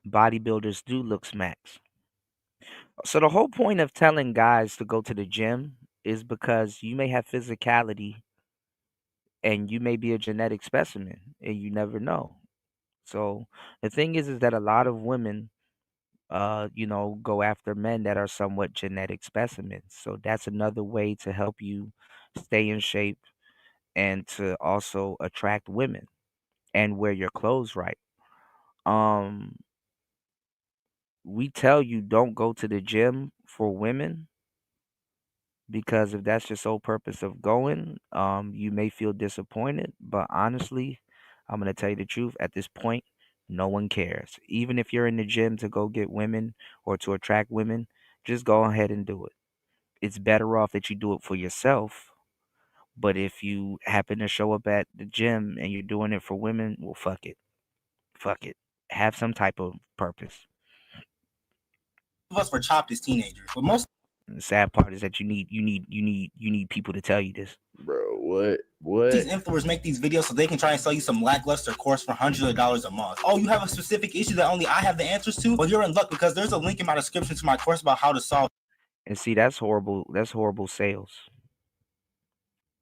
Bodybuilders do look smacks. So the whole point of telling guys to go to the gym is because you may have physicality and you may be a genetic specimen and you never know. So the thing is that a lot of women go after men that are somewhat genetic specimens. So that's another way to help you stay in shape and to also attract women and wear your clothes right. Um we tell you don't go to the gym for women because if that's your sole purpose of going, you may feel disappointed. But honestly, I'm gonna tell you the truth. At this point, no one cares. Even if you're in the gym to go get women or to attract women, just go ahead and do it. It's better off that you do it for yourself. But if you happen to show up at the gym and you're doing it for women, well, fuck it. Fuck it. Have some type of purpose. Of us were chopped as teenagers, but most And the sad part is that you need people to tell you this. Bro, what? these influencers make these videos so they can try and sell you some lackluster course for hundreds of dollars a month. Oh, you have a specific issue that only I have the answers to? Well, you're in luck because there's a link in my description to my course about how to solve. And see, that's horrible. That's horrible sales.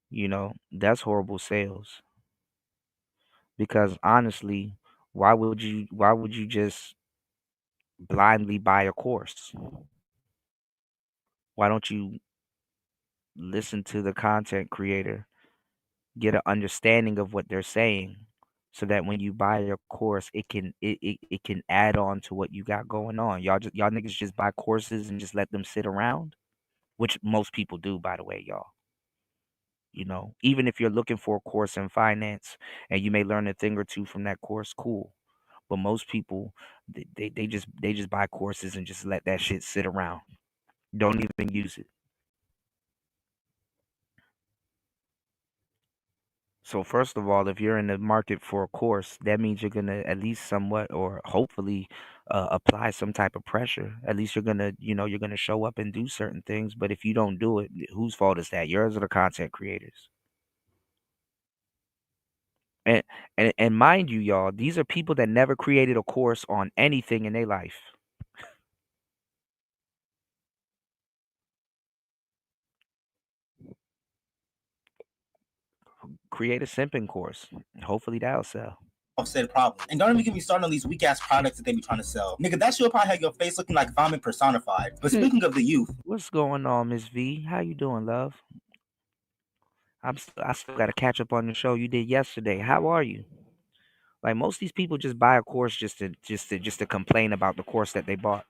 You know, that's horrible sales. Because honestly, why would you just blindly buy a course? Why don't you listen to the content creator, get an understanding of what they're saying, so that when you buy their course, it can add on to what you got going on. Y'all niggas just buy courses and just let them sit around, which most people do, by the way, y'all. You know, even if you're looking for a course in finance and you may learn a thing or two from that course, cool. But most people, they just buy courses and just let that shit sit around. Don't even use it. So first of all, if you're in the market for a course, that means you're gonna at least somewhat or hopefully apply some type of pressure. At least you're gonna show up and do certain things. But if you don't do it, whose fault is that? Yours or the content creators? And and mind you, y'all, these are people that never created a course on anything in their life. Create a simping course. Hopefully that'll sell. Said problem. And don't even get me started on these weak ass products that they be trying to sell. Nigga, that shit probably have your face looking like vomit personified. But speaking of the youth, What's going on, Miss V? How you doing, love? I still got to catch up on the show you did yesterday. How are you? Like most of these people just buy a course just to complain about the course that they bought.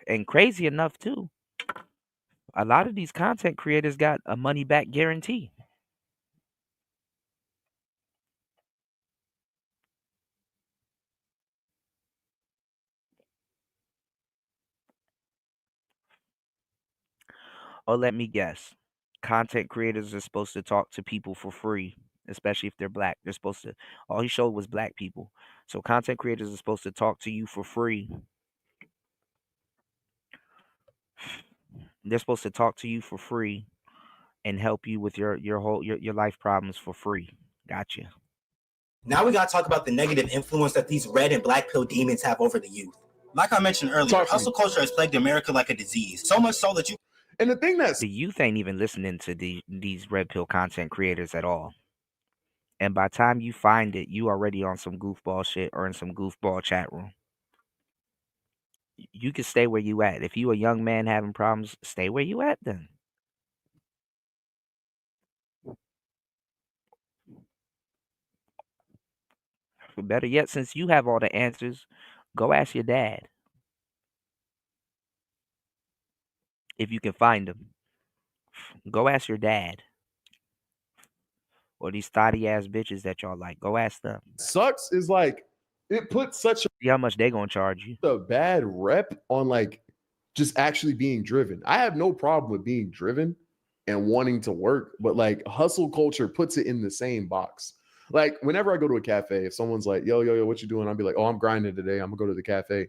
And crazy enough too, a lot of these content creators got a money back guarantee. Oh, let me guess. Content creators are supposed to talk to people for free, especially if they're black. They're supposed to. All he showed was black people. So content creators are supposed to talk to you for free. They're supposed to talk to you for free and help you with your life problems for free. Gotcha. now we gotta talk about the negative influence that these red and black pill demons have over the youth. Like I mentioned earlier, hustle culture has plagued America like a disease. So much so that you And the thing that's The youth ain't even listening to these red pill content creators at all. And by the time you find it, you already on some goofball shit or in some goofball chat room. You can stay where you at. If you a young man having problems, stay where you at then. Better yet, since you have all the answers, go ask your dad if you can find them. Go ask your dad or these thotty ass bitches that y'all like. Go ask them. Sucks is like it puts such See how much they gonna charge you. a bad rep on like just actually being driven. I have no problem with being driven and wanting to work, but like hustle culture puts it in the same box. Like whenever I go to a cafe, if someone's like, yo, what you doing? I'll be like, oh, I'm grinding today. I'm gonna go to the cafe.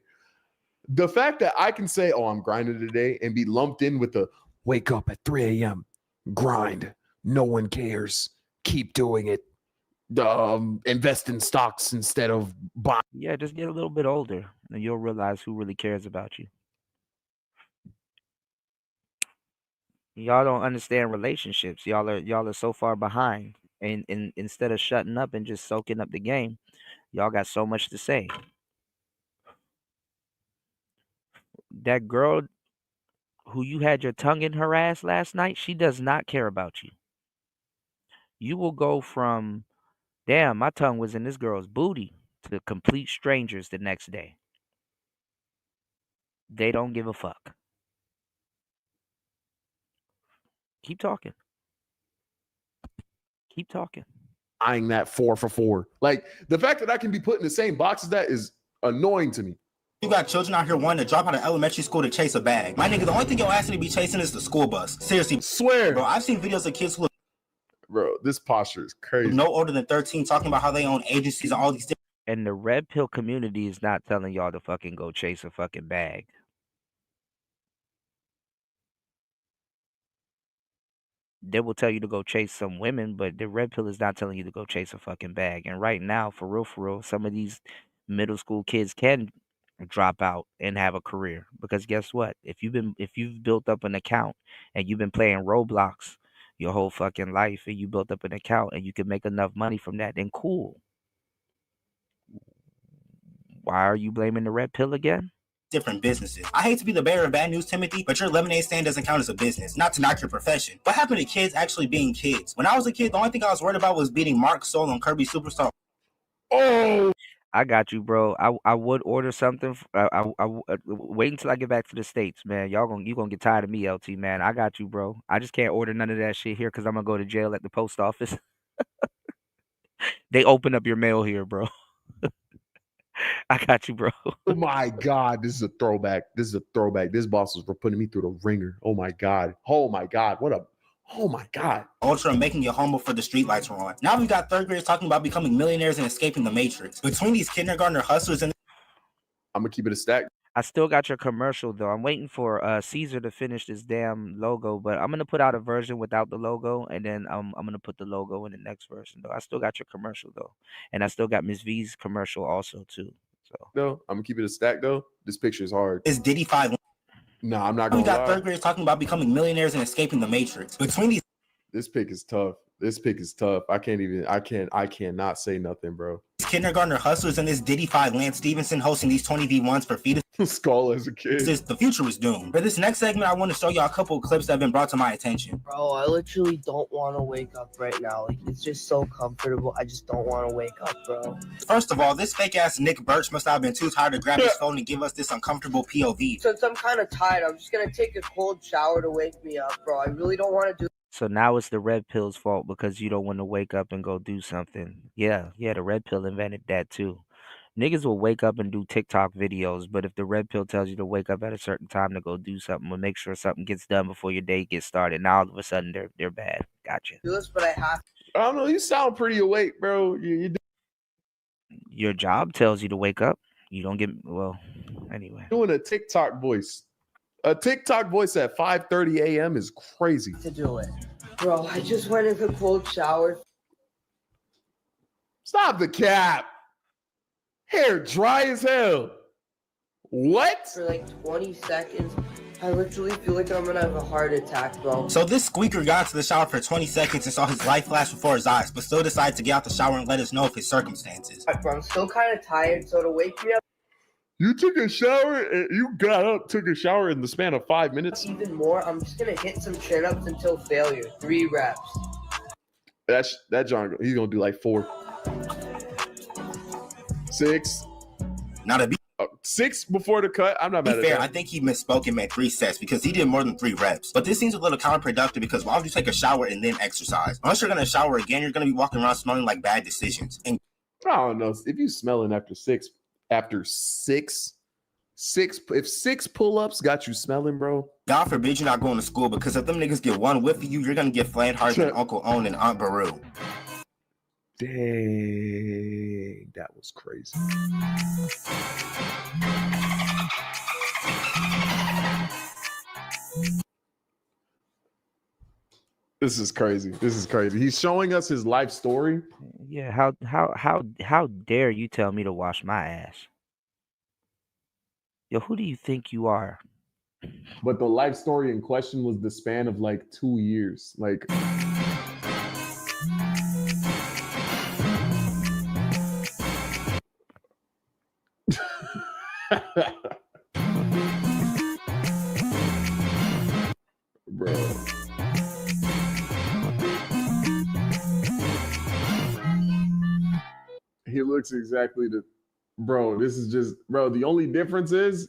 The fact that I can say, oh, I'm grinding today and be lumped in with the wake up at 3 a.m., grind, no one cares, keep doing it, invest in stocks instead of buying. Yeah, just get a little bit older and you'll realize who really cares about you. Y'all don't understand relationships. Y'all are so far behind. And instead of shutting up and just soaking up the game, y'all got so much to say. That girl who you had your tongue in her ass last night, she does not care about you. You will go from, damn, my tongue was in this girl's booty, to complete strangers the next day. They don't give a fuck. Keep talking. Keep talking. Buying that 4 for 4. Like the fact that I can be put in the same box as that is annoying to me. You got children out here wanting to drop out of elementary school to chase a bag. My nigga, the only thing you're asking to be chasing is the school bus. Seriously. Swear. Bro, I've seen videos of kids who look Bro, this posture is crazy. no older than 13 talking about how they own agencies and all these And the red pill community is not telling y'all to fucking go chase a fucking bag. They will tell you to go chase some women, but the red pill is not telling you to go chase a fucking bag. And right now, for real, some of these middle school kids can drop out and have a career, because guess what? If you've built up an account and you've been playing Roblox your whole fucking life and you built up an account and you can make enough money from that, then cool. Why are you blaming the red pill again? different businesses. I hate to be the bearer of bad news, Timothy, but your lemonade stand doesn't count as a business. Not to knock your profession. What happened to kids actually being kids? When I was a kid, the only thing I was worried about was beating Mark Soul on Kirby Superstar. Oh, I got you, bro. I would order something. Wait until I get back to the States, man. You gonna get tired of me, LT, man. I got you, bro. I just can't order none of that shit here because I'm gonna go to jail at the post office. They open up your mail here, bro. I got you, bro. Oh my God, this is a throwback. This boss was for putting me through the ringer. Oh my God. Oh my God. Oh my God. Ultra and making you humble for the streetlights were on. Now we've got third graders talking about becoming millionaires and escaping the matrix. Between these kindergartner hustlers and I'm gonna keep it a stack. I still got your commercial though. I'm waiting for Caesar to finish this damn logo, but I'm gonna put out a version without the logo, and then I'm gonna put the logo in the next version though. I still got your commercial though, and I still got Miss V's commercial also too. So No, I'm gonna keep it a stack though. This picture is hard. is Diddy 5. No, I'm not We gonna got lie. third graders talking about becoming millionaires and escaping the matrix. Between these This pick is tough. I cannot say nothing, bro. kindergartner hustlers and this Diddy 5 Lance Stevenson hosting these 20v1s for fetuses, Skull as a kid. the future is doomed. For this next segment, I want to show y'all a couple of clips that have been brought to my attention. Bro, I literally don't want to wake up right now. Like, it's just so comfortable. I just don't want to wake up, bro. First of all, this fake ass Nick Birch must have been too tired to grab his phone and give us this uncomfortable POV. Since I'm kind of tired, I'm just going to take a cold shower to wake me up, bro. I really don't want to do. So now it's the red pill's fault because you don't want to wake up and go do something. Yeah, the red pill invented that too. Niggas will wake up and do TikTok videos, but if the red pill tells you to wake up at a certain time to go do something, or make sure something gets done before your day gets started, now all of a sudden they're bad. Gotcha. Do this, but I have to. I don't know. You sound pretty awake, bro. Your job tells you to wake up. You don't get anyway. Doing a TikTok voice. A TikTok voice at 5:30 a.m. is crazy. To do it. Bro, I just went in a cold shower. Stop the cap. Hair dry as hell. What? For like 20 seconds. I literally feel like I'm gonna have a heart attack, bro. So this squeaker got to the shower for 20 seconds and saw his life flash before his eyes, but still decided to get out the shower and let us know of his circumstances. Bro, I'm still kind of tired, so to wake me up You took a shower and you got up, took a shower in the span of 5 minutes? even more, I'm just gonna hit some chin-ups until failure. 3 reps. That John, he's gonna do like 4. 6. Now to be 6 before the cut. I'm not mad at fair, that. I think he misspoke and meant 3 sets because he did more than 3 reps. But this seems a little counterproductive because why would you take a shower and then exercise? Unless you're gonna shower again, you're gonna be walking around smelling like bad decisions. And I don't know if you smelling after 6. If 6 pull-ups got you smelling, bro. God forbid you're not going to school because if them niggas get one whiff of you, you're gonna get flamed harder than Uncle Owen and Aunt Baru. Dang, that was crazy. This is crazy. He's showing us his life story. Yeah, how dare you tell me to wash my ass? Yo, who do you think you are? But the life story in question was the span of like 2 years. Like bro. He looks exactly the bro. This is just bro. The only difference is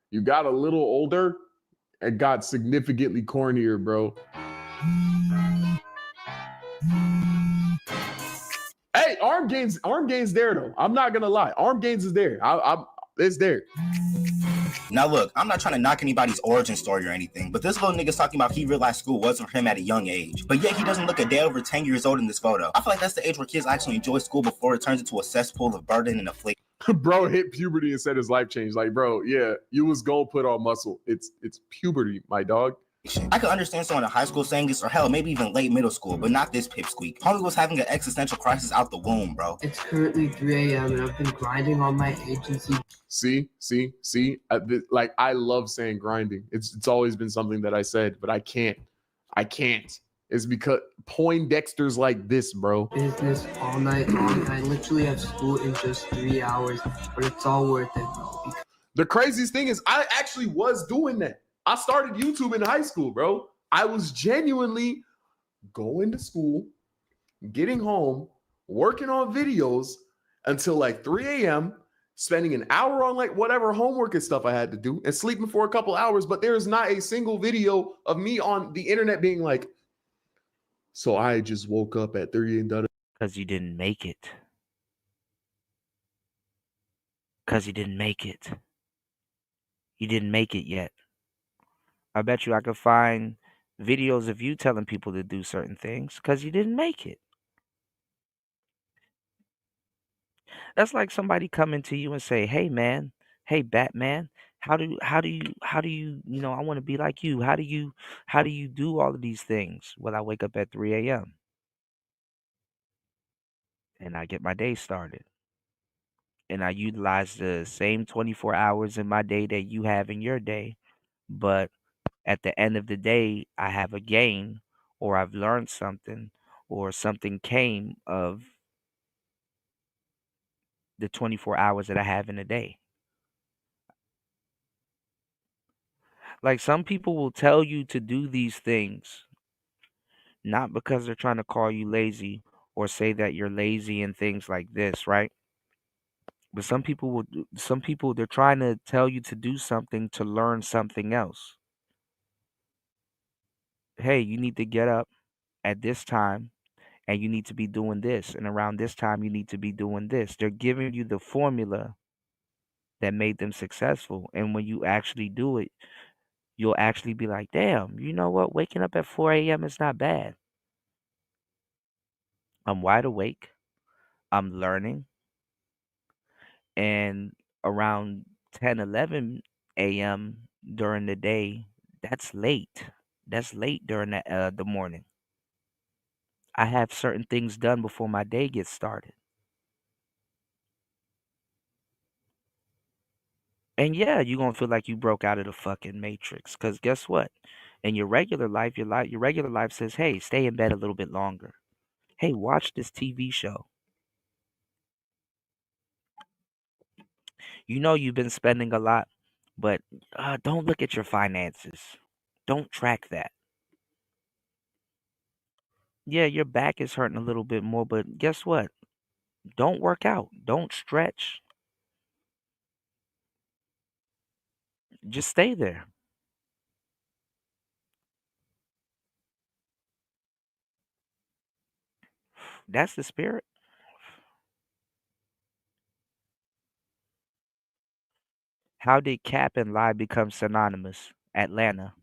you got a little older and got significantly cornier, bro. Hey, arm gains there though. I'm not gonna lie, arm gains is there. It's there. Now look, I'm not trying to knock anybody's origin story or anything, but this little nigga's talking about he realized school wasn't for him at a young age. But yet he doesn't look a day over 10 years old in this photo. I feel like that's the age where kids actually enjoy school before it turns into a cesspool of burden and affliction. Bro hit puberty and said his life changed. Like, bro, yeah, you was gonna put on muscle. It's puberty, my dog. I could understand someone in high school saying this, or hell, maybe even late middle school, but not this pipsqueak. Homie was having an existential crisis out the womb, bro. It's currently 3 a.m. and I've been grinding on my agency. See. Like, I love saying grinding. It's always been something that I said, but I can't. It's because Poindexter's like this, bro. Business all night long. I literally have school in just 3 hours, but it's all worth it, bro. The craziest thing is I actually was doing that. I started YouTube in high school, bro. I was genuinely going to school, getting home, working on videos until like 3 a.m., spending an hour on like whatever homework and stuff I had to do, and sleeping for a couple hours. But there is not a single video of me on the internet being like, so I just woke up at 3 a.m. Because you didn't make it. Because you didn't make it. You didn't make it yet. I bet you I could find videos of you telling people to do certain things because you didn't make it. That's like somebody coming to you and say, "Hey man, hey Batman, how do you I want to be like you. How do you do all of these things?" Well, I wake up at 3 a.m. and I get my day started. And I utilize the same 24 hours in my day that you have in your day, but at the end of the day, I have a gain, or I've learned something, or something came of the 24 hours that I have in a day. Like, some people will tell you to do these things, not because they're trying to call you lazy or say that you're lazy and things like this, right? But some people, they're trying to tell you to do something to learn something else. Hey, you need to get up at this time and you need to be doing this. And around this time, you need to be doing this. They're giving you the formula that made them successful. And when you actually do it, you'll actually be like, damn, you know what? Waking up at 4 a.m. is not bad. I'm wide awake. I'm learning. And around 10, 11 a.m. during the day, that's late. That's late during the morning. I have certain things done before my day gets started. And yeah, you're gonna feel like you broke out of the fucking matrix. Cause guess what? In your regular life, your regular life says, hey, stay in bed a little bit longer. Hey, watch this TV show. You know you've been spending a lot, but don't look at your finances. Don't track that. Yeah, your back is hurting a little bit more, but guess what? Don't work out. Don't stretch. Just stay there. That's the spirit. How did cap and lie become synonymous? Atlanta.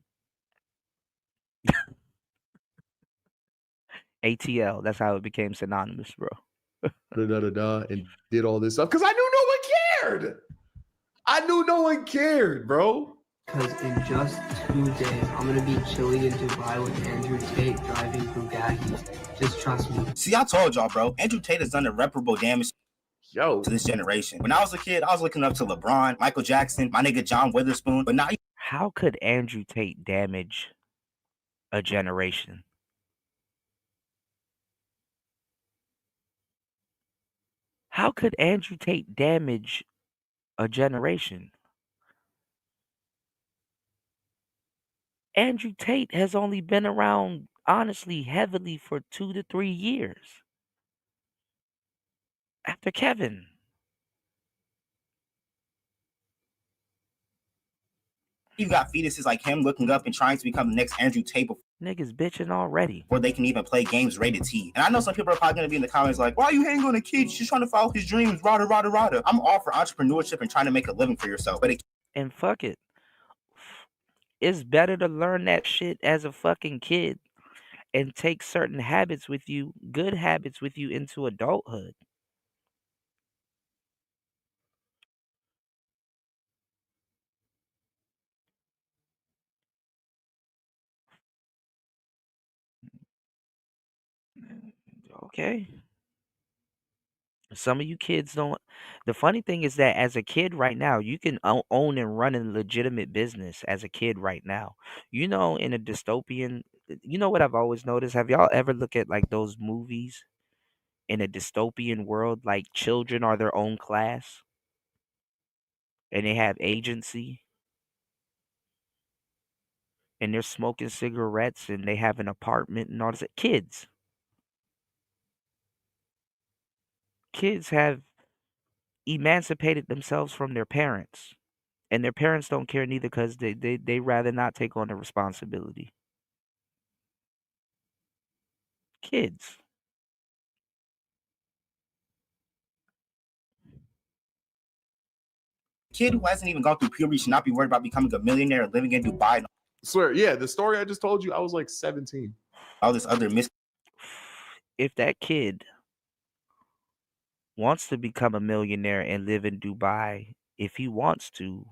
ATL. That's how it became synonymous, bro. And did all this stuff because I knew no one cared. I knew no one cared, bro. Because in just 2 days, I'm gonna be chilling in Dubai with Andrew Tate driving Bugattis. Just trust me. See, I told y'all, bro. Andrew Tate has done irreparable damage to this generation. When I was a kid, I was looking up to LeBron, Michael Jackson, my nigga John Witherspoon. But now, how could Andrew Tate damage a generation? How could Andrew Tate damage a generation? Andrew Tate has only been around, honestly, heavily for 2 to 3 years. After Kevin. you got fetuses like him looking up and trying to become the next Andrew Tate Niggas bitching already. before they can even play games rated T. And I know some people are probably going to be in the comments like, why are you hanging on a kid? She's trying to follow his dreams. Rada, rada, rada. I'm all for entrepreneurship and trying to make a living for yourself. But and fuck it. It's better to learn that shit as a fucking kid and take certain habits with you, good habits with you into adulthood. Okay. Some of you kids don't. The funny thing is that as a kid right now, you can own and run a legitimate business as a kid right now. In a dystopian, what I've always noticed? Have y'all ever looked at like those movies in a dystopian world, like children are their own class and they have agency and they're smoking cigarettes and they have an apartment and all this? Kids have emancipated themselves from their parents. And their parents don't care neither because they rather not take on the responsibility. Kids. kid who hasn't even gone through puberty should not be worried about becoming a millionaire and living in Dubai. And Swear, yeah, the story I just told you, I was like 17. all this other If that kid wants to become a millionaire and live in Dubai, if he wants to,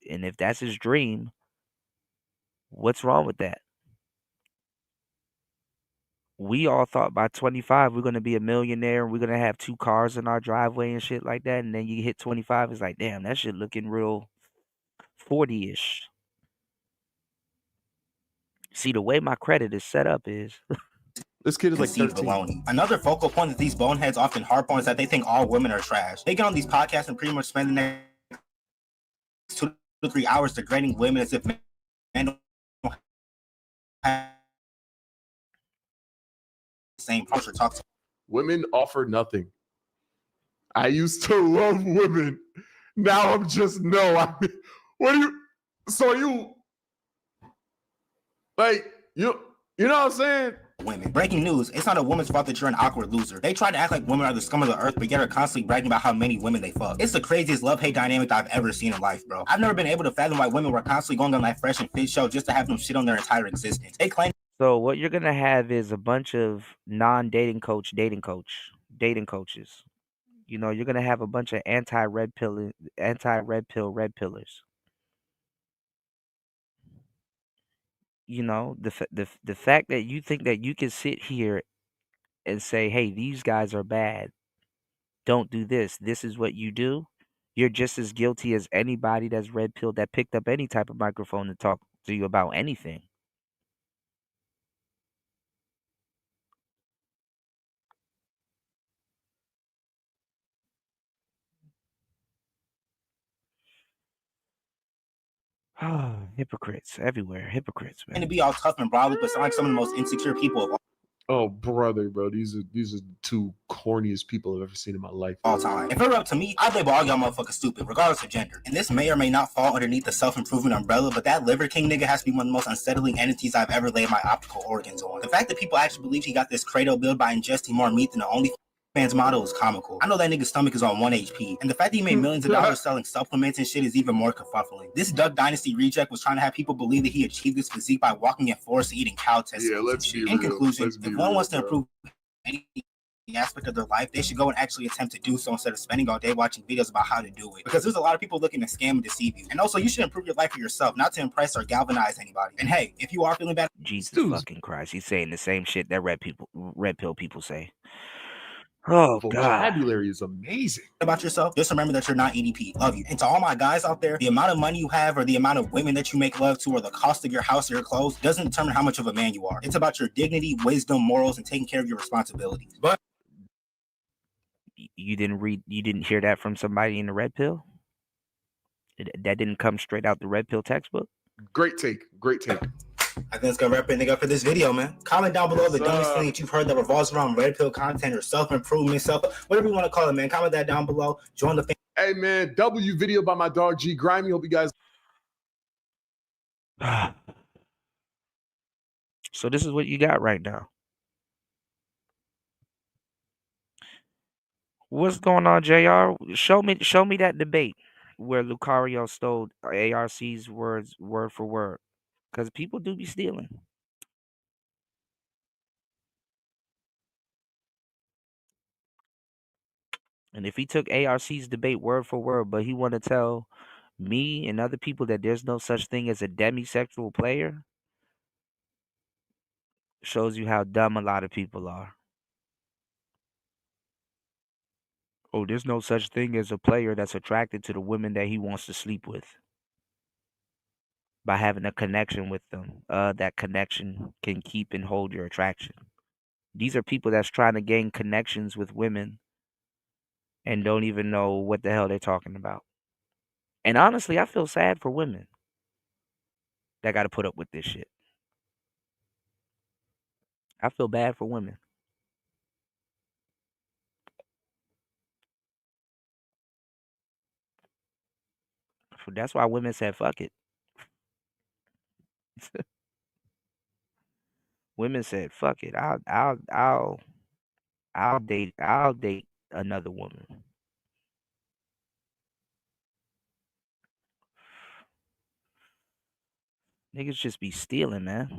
and if that's his dream, what's wrong with that? We all thought by 25 we're going to be a millionaire and we're going to have 2 cars in our driveway and shit like that. And then you hit 25, it's like, damn, that shit looking real 40-ish. See, the way my credit is set up is This kid is like 13. baloney. Another focal point that these boneheads often harp on is that they think all women are trash. They get on these podcasts and pretty much spend the next 2 to 3 hours degrading women as if men don't have the same culture. Talk to Women offer nothing. I used to love women. Now I'm just no. What do you? So you like you know what I'm saying? women. Breaking news, it's not a woman's fault that you're an awkward loser. They try to act like women are the scum of the earth, but yet are constantly bragging about how many women they fuck. It's the craziest love-hate dynamic that I've ever seen in life, bro. I've never been able to fathom why women were constantly going on that Fresh and Fit show just to have them shit on their entire existence. They claim. So what you're gonna have is a bunch of non-dating dating coaches. You're gonna have a bunch of anti-red pill red pillars. The fact that you think that you can sit here and say, "Hey, these guys are bad. Don't do this. This is what you do." You're just as guilty as anybody that's red pilled that picked up any type of microphone to talk to you about anything. Hypocrites everywhere. Hypocrites, man. And to be all tough and brolic, but sound like some of the most insecure people of all. Oh, brother, bro. These are the two corniest people I've ever seen in my life. All time. If it were up to me, I'd label all y'all motherfuckers stupid, regardless of gender. And this may or may not fall underneath the self-improvement umbrella, but that Liver King nigga has to be one of the most unsettling entities I've ever laid my optical organs on. The fact that people actually believe he got this Credo build by ingesting more meat than the OnlyFans model is comical. I know that nigga's stomach is on 1 HP, and the fact that he made millions of dollars selling supplements and shit is even more kerfuffling. This Duck Dynasty reject was trying to have people believe that he achieved this physique by walking in forest eating cow testicles. Yeah, let's be real. In conclusion, Let's be if one real, wants to bro. improve any aspect of their life, they should go and actually attempt to do so instead of spending all day watching videos about how to do it. Because there's a lot of people looking to scam and deceive you. And also, you should improve your life for yourself, not to impress or galvanize anybody. And hey, if you are feeling bad, Jesus Dude. fucking Christ, he's saying the same shit that red pill people say. Oh God. Vocabulary is amazing. about yourself, just remember that you're not ATP. Love you. And to all my guys out there, the amount of money you have or the amount of women that you make love to or the cost of your house or your clothes doesn't determine how much of a man you are. It's about your dignity, wisdom, morals, and taking care of your responsibilities. But you didn't hear that from somebody in the red pill? That didn't come straight out the red pill textbook? Great take. Great take. I think it's gonna wrap everything up for this video, man. Comment down below the dumbest thing that you've heard that revolves around red pill content or self-improvement, whatever you want to call it, man. Comment that down below. Join the Hey man, W video by my dog G Grimy. Hope you guys. So this is what you got right now. What's going on, JR? Show me that debate where Lucario stole ARC's words word for word. Because people do be stealing. And if he took ARC's debate word for word, but he want to tell me and other people that there's no such thing as a demisexual player, shows you how dumb a lot of people are. Oh, there's no such thing as a player that's attracted to the women that he wants to sleep with. By having a connection with them, that connection can keep and hold your attraction. These are people that's trying to gain connections with women and don't even know what the hell they're talking about. And honestly, I feel sad for women that got to put up with this shit. I feel bad for women. That's why women said fuck it. Women said fuck it. I'll date another woman. Niggas just be stealing, man.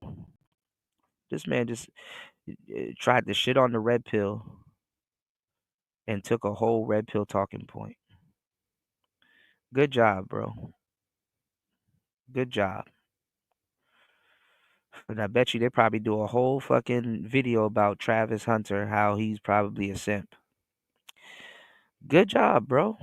This man just tried to shit on the red pill and took a whole red pill talking point. Good job, bro. Good job. And I bet you they probably do a whole fucking video about Travis Hunter, how he's probably a simp. Good job, bro.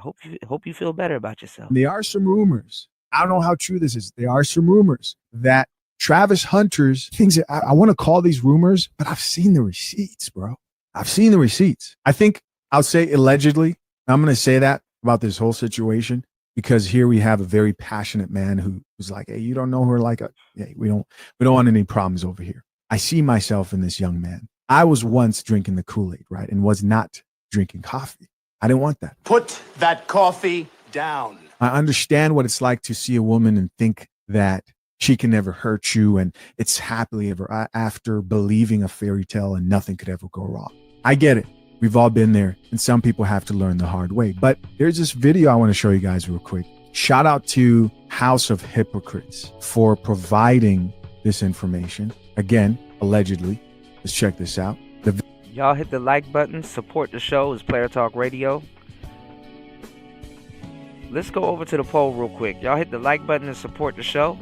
Hope you feel better about yourself. There are some rumors. I don't know how true this is. There are some rumors that Travis Hunter's things that I want to call these rumors, but I've seen the receipts, bro. I've seen the receipts. I think I'll say allegedly. I'm going to say that about this whole situation because here we have a very passionate man who's like, hey, you don't know her like a, hey, we don't want any problems over here. I see myself in this young man. I was once drinking the Kool-Aid, right? And was not drinking coffee. I didn't want that. Put that coffee down. I understand what it's like to see a woman and think that she can never hurt you and it's happily ever after, believing a fairy tale and nothing could ever go wrong. I get it. We've all been there and some people have to learn the hard way. But there's this video I want to show you guys real quick. Shout out to House of Hypocrites for providing this information. Again, allegedly. Let's check this out. Y'all hit the like button. Support the show. It's Player Talk Radio. Let's go over to the poll real quick. Y'all hit the like button and support the show.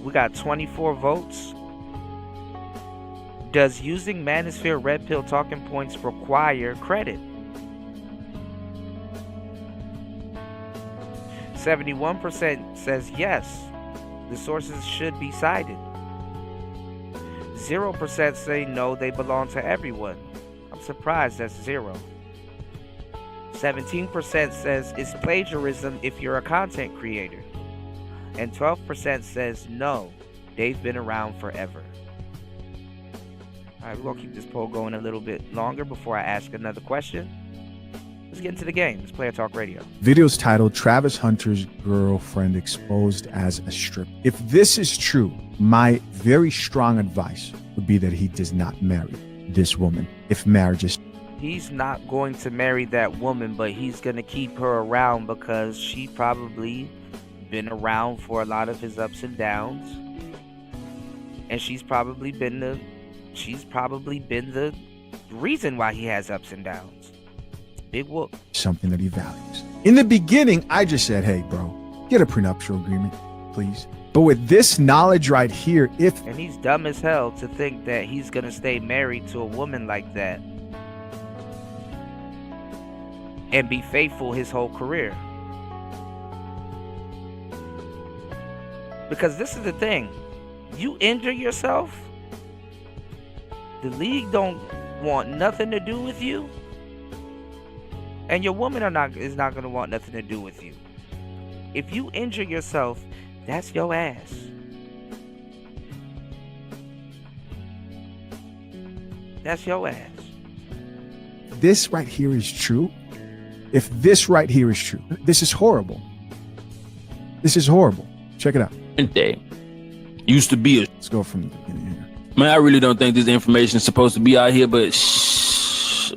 We got 24 votes. Does using Manosphere Red Pill talking points require credit? 71% says yes. The sources should be cited. 0% say no, they belong to everyone. I'm surprised that's 0. 17% says it's plagiarism if you're a content creator. And 12% says no, They've been around forever. All right, we're going to keep this poll going a little bit longer before I ask another question. Let's get into the game. It's Player Talk Radio. Video's titled Travis Hunter's Girlfriend Exposed as a Strip. If this is true, my very strong advice would be that he does not marry this woman if marriage is. He's not going to marry that woman, but he's going to keep her around because she probably been around for a lot of his ups and downs. And she's probably been the reason why he has ups and downs. Big whoop. Something that he values. In the beginning, I just said, hey, bro, get a prenuptial agreement, please. But with this knowledge right here, and he's dumb as hell to think that he's going to stay married to a woman like that and be faithful his whole career. Because this is the thing. You injure yourself, the league don't want nothing to do with you, and your woman is not going to want nothing to do with you. If you injure yourself, that's your ass. That's your ass. This right here is true. If this right here is true, this is horrible. This is horrible. Check it out. Day used to be a. Let's go from the beginning here. Man, I really don't think this information is supposed to be out here, but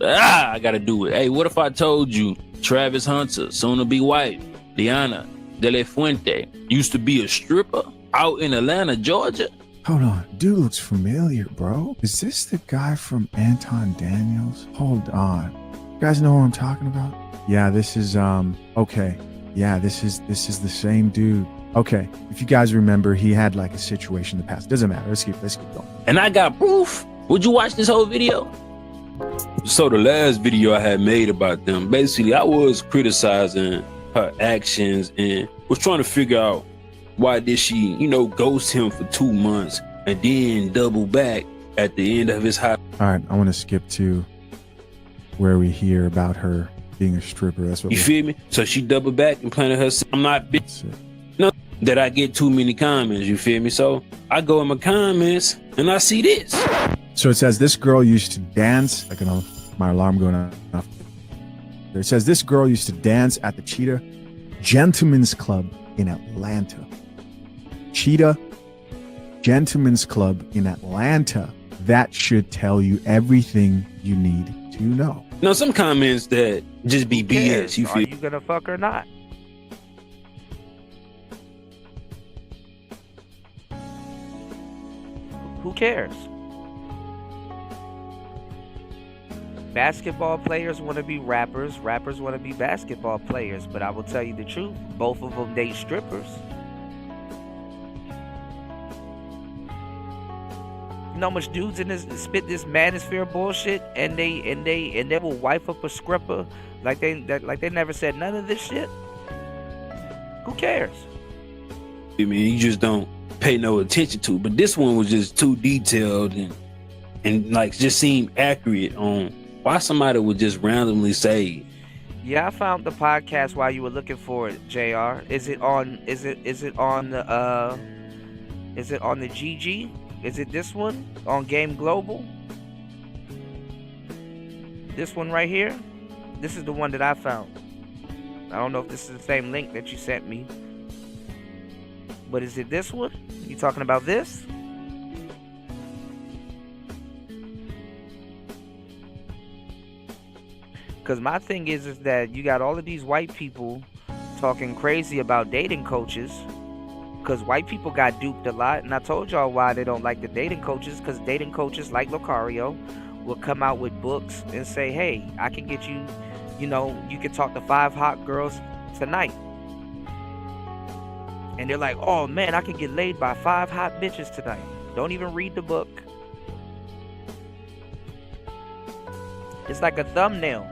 I gotta do it. Hey, what if I told you Travis Hunter, soon-to-be wife, Diana De La Fuente, used to be a stripper out in Atlanta, Georgia? Hold on. Dude looks familiar, bro. Is this the guy from Anton Daniels? Hold on. You guys know what I'm talking about? Yeah, this is okay. Yeah, this is the same dude. Okay, if you guys remember, he had like a situation in the past. Doesn't matter. Let's keep going. And I got proof. Would you watch this whole video? So the last video I had made about them, basically I was criticizing her actions and was trying to figure out why did she, ghost him for 2 months and then double back at the end of his high. All right, I want to skip to where we hear about her being a stripper. That's what you feel me? So she doubled back and planted herself. I'm not bitch. No, that I get too many comments. You feel me? So I go in my comments and I see this. So it says this girl used to dance. I can know my alarm going off. It says this girl used to dance at the Cheetah Gentlemen's Club in Atlanta. Cheetah Gentlemen's Club in Atlanta. That should tell you everything you need to know. Now, some comments that just be BS. You feel? Are you gonna fuck or not? Who cares? Basketball players want to be rappers. Rappers want to be basketball players. But I will tell you the truth. Both of them date strippers. You know how much dudes in this spit this manosphere bullshit, and they will wife up a stripper like they never said none of this shit. Who cares? I mean, you just don't pay no attention to. But this one was just too detailed and like just seemed accurate on why somebody would just randomly say. Yeah, I found the podcast while you were looking for it, JR. Is it on the GG? Is it this one on Game Global? This one right here? This is the one that I found. I don't know if this is the same link that you sent me. But is it this one? You talking about this? Because my thing is that you got all of these white people talking crazy about dating coaches. Because white people got duped a lot. And I told y'all why they don't like the dating coaches. Because dating coaches like Lucario will come out with books and say, hey, I can get you, you can talk to 5 hot girls tonight. And they're like, oh man, I can get laid by 5 hot bitches tonight. Don't even read the book. It's like a thumbnail.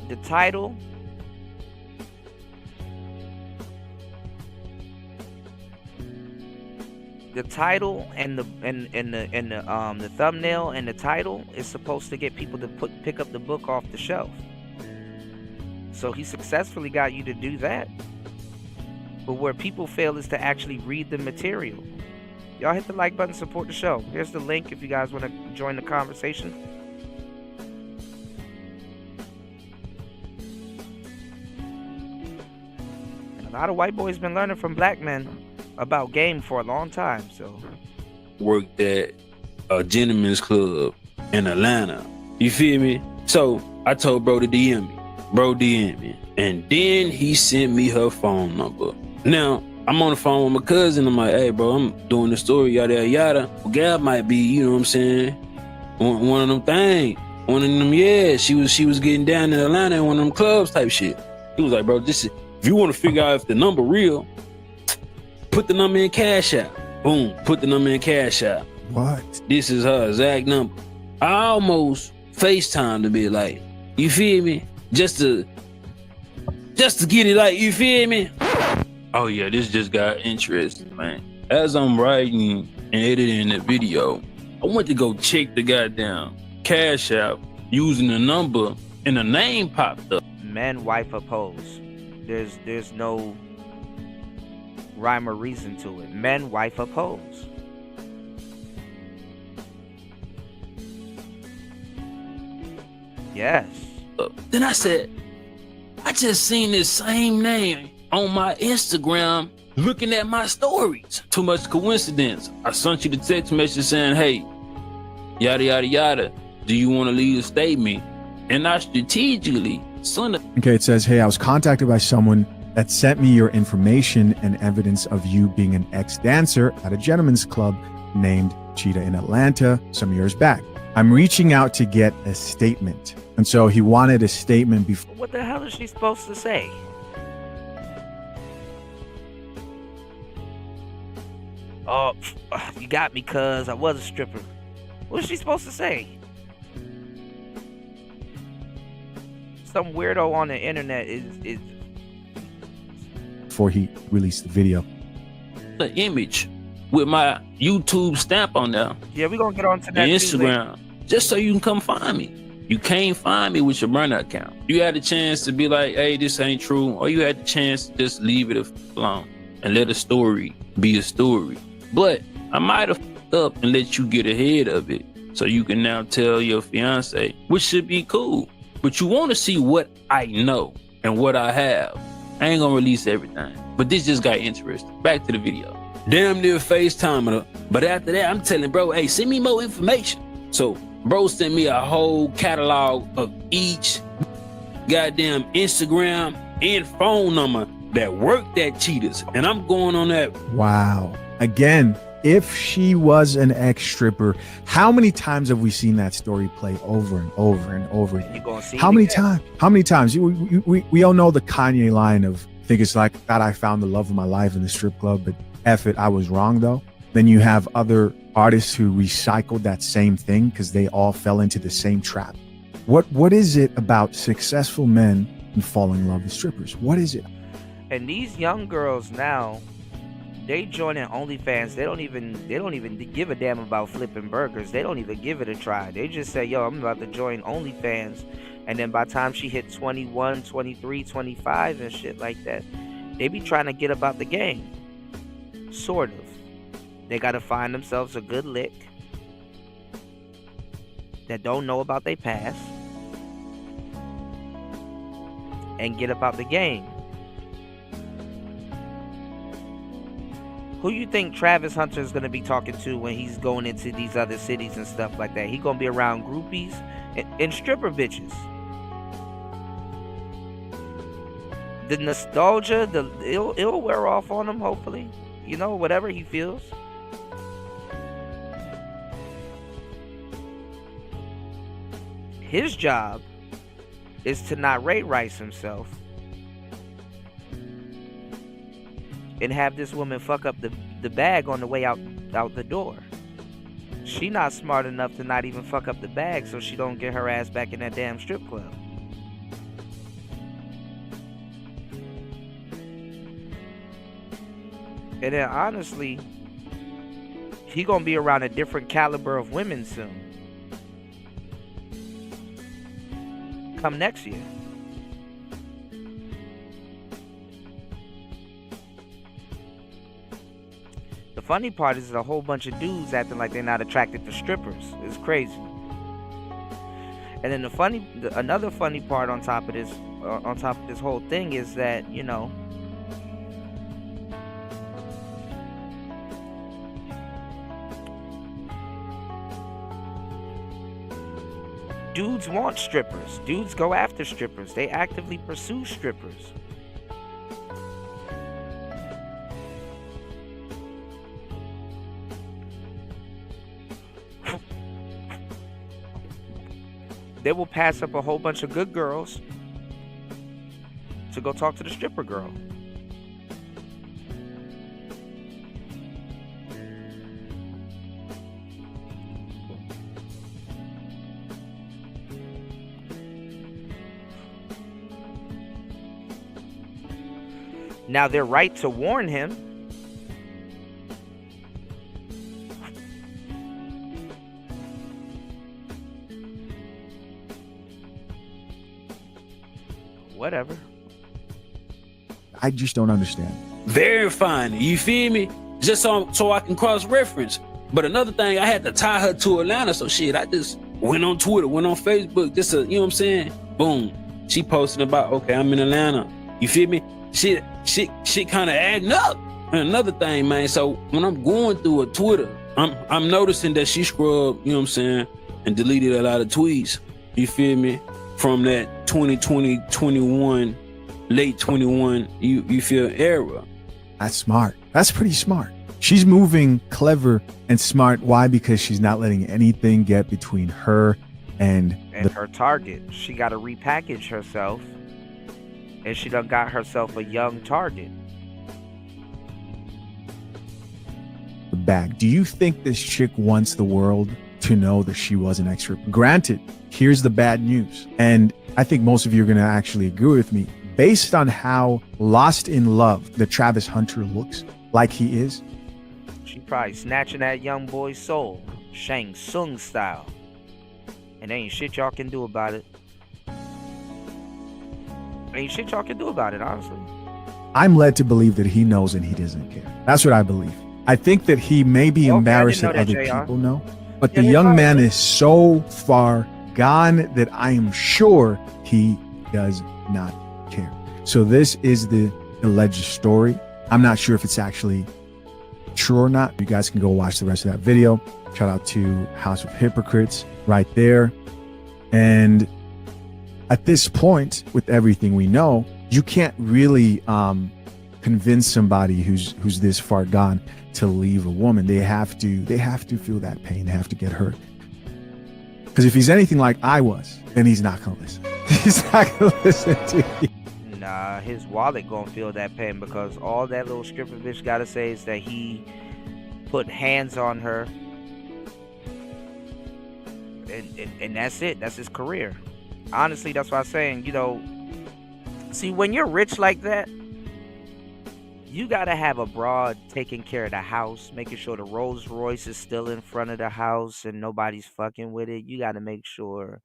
The title. The title and the thumbnail and the title is supposed to get people to pick up the book off the shelf. So he successfully got you to do that. But where people fail is to actually read the material. Y'all hit the like button, support the show. Here's the link if you guys want to join the conversation. And a lot of white boys been learning from black men about game for a long time, so. Worked at a gentleman's club in Atlanta. You feel me? So I told bro to DM me. Bro DM me. And then he sent me her phone number. Now, I'm on the phone with my cousin. I'm like, hey, bro, I'm doing the story, yada, yada, yada. Well, Gab might be, you know what I'm saying, one of them things. One of them, yeah, she was getting down in Atlanta in one of them clubs type shit. He was like, bro, if you want to figure out if the number real, put the number in Cash App. Boom, put the number in Cash App. What? This is her exact number. I almost FaceTime to be like, you feel me? Just to get it, like, you feel me? Oh yeah, this just got interesting, man. As I'm writing and editing the video, I went to go check the goddamn Cash App using the number, and the name popped up. Men wife oppose. There's no rhyme or reason to it. Men wife oppose. Yes. Then I said, I just seen this same name on my Instagram looking at my stories. Too much coincidence. I sent you the text message saying, hey, yada, yada, yada. Do you want to leave a statement? And I strategically sent it. Okay, it says, hey, I was contacted by someone that sent me your information and evidence of you being an ex-dancer at a gentleman's club named Cheetah in Atlanta some years back. I'm reaching out to get a statement. And so he wanted a statement before. What the hell is she supposed to say? Oh, you got me, cuz I was a stripper. What's she supposed to say? Some weirdo on the internet is before he released the video. The image with my YouTube stamp on there. Yeah, we're gonna get on to that. Instagram, just so you can come find me. You can't find me with your burner account. You had a chance to be like, hey, this ain't true. Or you had the chance to just leave it alone and let a story be a story. But I might have fucked up and let you get ahead of it so you can now tell your fiance, which should be cool. But you want to see what I know and what I have. I ain't gonna release everything. But this just got interesting. Back to the video. Damn near FaceTime her. But after that, I'm telling bro, hey, send me more information. So bro sent me a whole catalog of each goddamn Instagram and phone number that worked at Cheetahs. And I'm going on that. Wow. Again, if she was an ex-stripper, how many times have we seen that story play over and over and over again? How many times? How many times? We all know the Kanye line of, I think it's like, that I found the love of my life in the strip club, but F it, I was wrong though. Then you have other artists who recycled that same thing because they all fell into the same trap. What is it about successful men and falling in love with strippers? What is it? And these young girls now, they join in OnlyFans. They don't even give a damn about flipping burgers. They don't even give it a try. They just say, yo, I'm about to join OnlyFans. And then by the time she hit 21, 23, 25 and shit like that, they be trying to get about the game. Sort of. They got to find themselves a good lick that don't know about their past and get about the game. Who you think Travis Hunter is going to be talking to when he's going into these other cities and stuff like that? He going to be around groupies and stripper bitches. The nostalgia, it'll wear off on him, hopefully. You know, whatever he feels. His job is to not Ray Rice himself and have this woman fuck up the bag on the way out the door. She not smart enough to not even fuck up the bag so she don't get her ass back in that damn strip club. And then honestly, he gonna be around a different caliber of women soon. Come next year. funny part is a whole bunch of dudes acting like they're not attracted to strippers. It's crazy. And then another funny part on top of this whole thing is that, you know, dudes want strippers. Dudes go after strippers. They actively pursue strippers. They will pass up a whole bunch of good girls to go talk to the stripper girl. Now, they're right to warn him. Whatever. I just don't understand. Verifying it, you feel me? Just so I can cross-reference. But another thing, I had to tie her to Atlanta, so shit, I just went on Twitter, went on Facebook, you know what I'm saying? Boom. She posted about, okay, I'm in Atlanta. You feel me? Shit kind of adding up. And another thing, man, so when I'm going through a Twitter, I'm noticing that she scrubbed, you know what I'm saying, and deleted a lot of tweets. You feel me? From that 2020, 21, late 21, you feel era. That's smart. That's pretty smart. She's moving clever and smart. Why? Because she's not letting anything get between her and her target. She got to repackage herself, and she done got herself a young target. Back. Do you think this chick wants the world to know that she was an extra? Granted, here's the bad news, and I think most of you are going to actually agree with me. Based on how lost in love the Travis Hunter looks like he is, she probably snatching that young boy's soul, Shang Tsung style, and ain't shit y'all can do about it. Ain't shit y'all can do about it, honestly. I'm led to believe that he knows and he doesn't care. That's what I believe. I think that he may be embarrassed that other people know, but the young man is so far gone that I am sure he does not care. So this is the alleged story. I'm not sure if it's actually true or not. You guys can go watch the rest of that video. Shout out to House of Hypocrites right there. And at this point, with everything we know, you can't really convince somebody who's this far gone to leave a woman. They have to feel that pain. They have to get hurt. Because if he's anything like I was, then he's not gonna listen. He's not gonna listen to you. Nah, his wallet gonna feel that pain, because all that little stripper bitch gotta say is that he put hands on her, and that's it. That's his career. Honestly, that's what I'm saying. You know, see, when you're rich like that, you gotta have a broad taking care of the house, making sure the Rolls Royce is still in front of the house and nobody's fucking with it. You gotta make sure,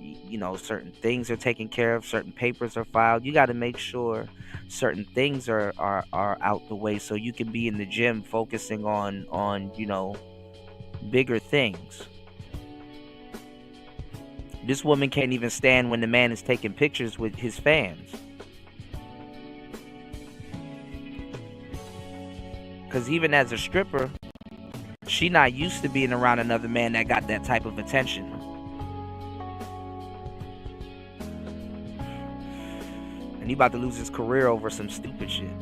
you know, certain things are taken care of, certain papers are filed. You gotta make sure certain things are out the way so you can be in the gym focusing on you know, bigger things. This woman can't even stand when the man is taking pictures with his fans. Because even as a stripper, she not used to being around another man that got that type of attention. And he about to lose his career over some stupid shit.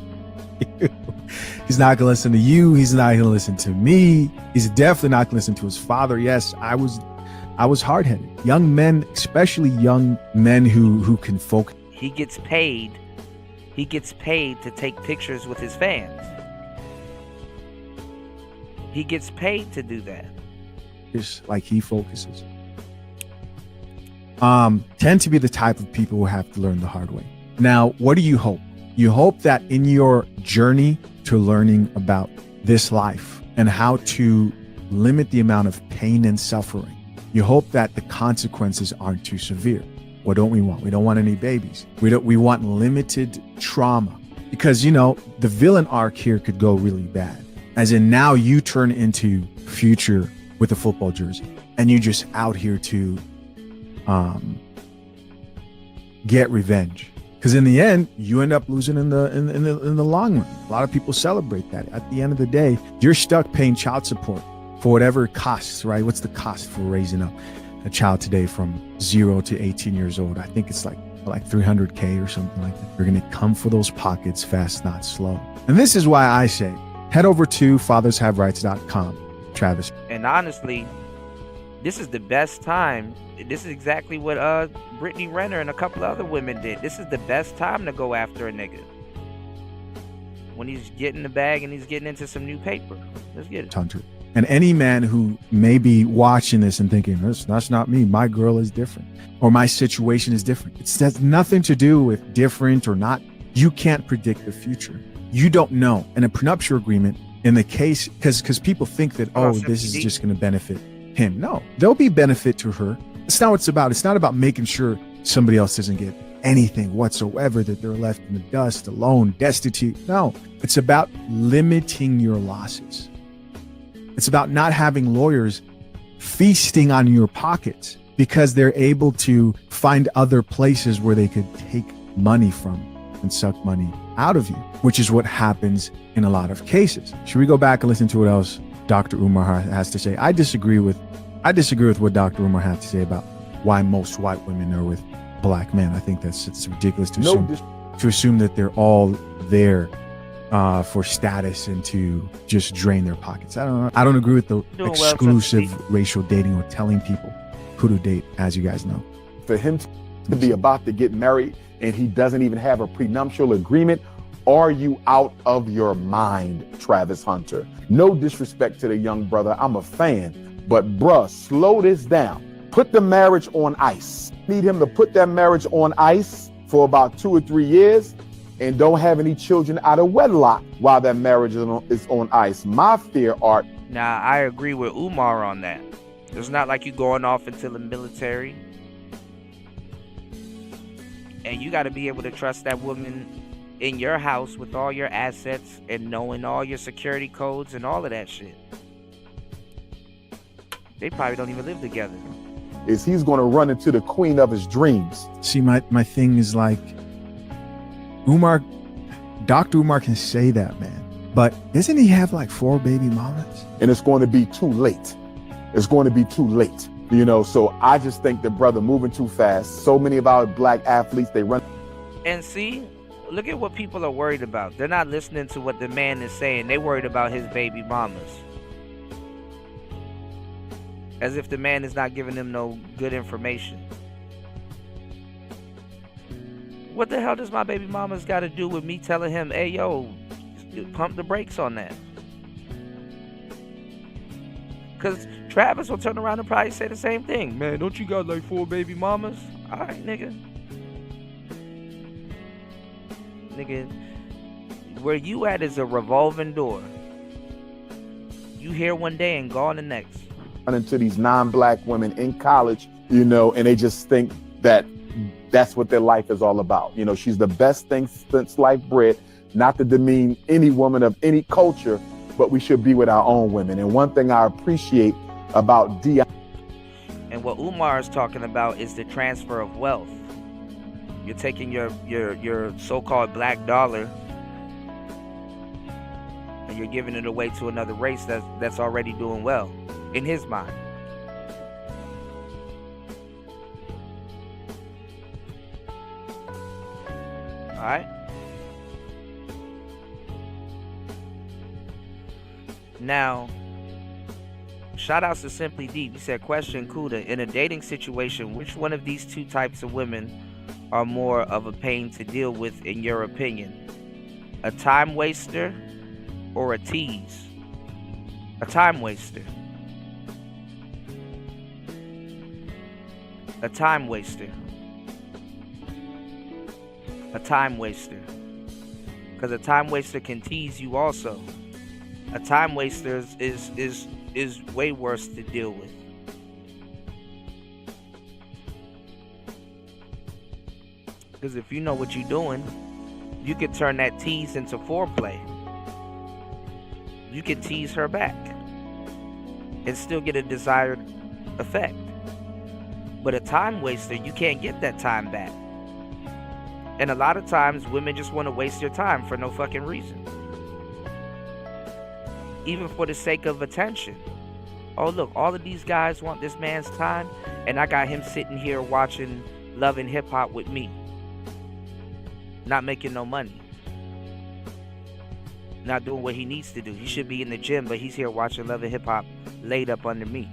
He's not gonna listen to you. He's not gonna listen to me. He's definitely not gonna listen to his father. Yes, I was hard-headed. Young men, especially young men who can focus. He gets paid to take pictures with his fans. He gets paid to do that. Just like he focuses. Tend to be the type of people who have to learn the hard way. Now, what do you hope? You hope that in your journey to learning about this life and how to limit the amount of pain and suffering, you hope that the consequences aren't too severe. What don't we want? We don't want any babies. We want limited trauma, because, you know, the villain arc here could go really bad. As in now you turn into Future with a football jersey and you just out here to get revenge. Because in the end, you end up losing in the long run. A lot of people celebrate that. At the end of the day, you're stuck paying child support for whatever it costs, right? What's the cost for raising up a child today from 0 to 18 years old? I think it's like $300K or something like that. You're going to come for those pockets fast, not slow. And this is why I say, head over to fathershaverights.com, Travis. And honestly, this is the best time. This is exactly what Brittany Renner and a couple other women did. This is the best time to go after a nigga. When he's getting the bag and he's getting into some new paper. Let's get it. Hunter. And any man who may be watching this and thinking, that's not me, my girl is different, or my situation is different. It has nothing to do with different or not. You can't predict the future. You don't know. And a prenuptial agreement in the case, because people think that, this is just going to benefit him. No, there'll be benefit to her. It's not what it's about. It's not about making sure somebody else doesn't get anything whatsoever, that they're left in the dust, alone, destitute. No, it's about limiting your losses. It's about not having lawyers feasting on your pockets because they're able to find other places where they could take money from and suck money out of you, which is what happens in a lot of cases. Should we go back and listen to what else Dr. Umar has to say? I disagree with what Dr. Umar has to say about why most white women are with black men. I think it's ridiculous to assume that they're all there for status and to just drain their pockets. I don't agree with the exclusive racial dating or telling people who to date, as you guys know. For him to be about to get married and he doesn't even have a prenuptial agreement, are you out of your mind, Travis Hunter? No disrespect to the young brother, I'm a fan, but bruh, slow this down. Put the marriage on ice. Need him to put that marriage on ice for about 2 or 3 years and don't have any children out of wedlock while that marriage is on ice. My fear, Art. Now, I agree with Umar on that. It's not like you going off into the military. And you got to be able to trust that woman in your house with all your assets and knowing all your security codes and all of that shit. They probably don't even live together. Is he's going to run into the queen of his dreams. See, my thing is like, Dr. Umar can say that, man. But doesn't he have like 4 baby mamas? And it's going to be too late. It's going to be too late. You know, so I just think the brother moving too fast. So many of our black athletes, they run. And see, look at what people are worried about. They're not listening to what the man is saying. They worried about his baby mamas. As if the man is not giving them no good information. What the hell does my baby mama's got to do with me telling him, hey, yo, pump the brakes on that? Because Travis will turn around and probably say the same thing. Man, don't you got like 4 baby mamas? All right, nigga. Nigga, where you at is a revolving door. You here one day and gone the next. Into these non-black women in college, you know, and they just think that that's what their life is all about. You know, she's the best thing since sliced bread, not to demean any woman of any culture, but we should be with our own women. And one thing I appreciate about Dion. And what Umar is talking about is the transfer of wealth. You're taking your so-called black dollar and you're giving it away to another race that's already doing well, in his mind. All right. Now, shout outs to Simply Deep. He said, question Kuda, in a dating situation, which one of these 2 types of women are more of a pain to deal with in your opinion? A time waster or a tease? A time waster. A time waster. A time waster. Because a time waster can tease you also. A time waster is way worse to deal with. Because if you know what you're doing, you could turn that tease into foreplay. you can tease her back and still get a desired effect. But a time waster, you can't get that time back. And a lot of times women just want to waste their time for no fucking reason. Even for the sake of attention. Oh look, all of these guys want this man's time, and I got him sitting here watching Love and Hip Hop with me. Not making no money. Not doing what he needs to do. He should be in the gym, but he's here watching Love and Hip Hop laid up under me.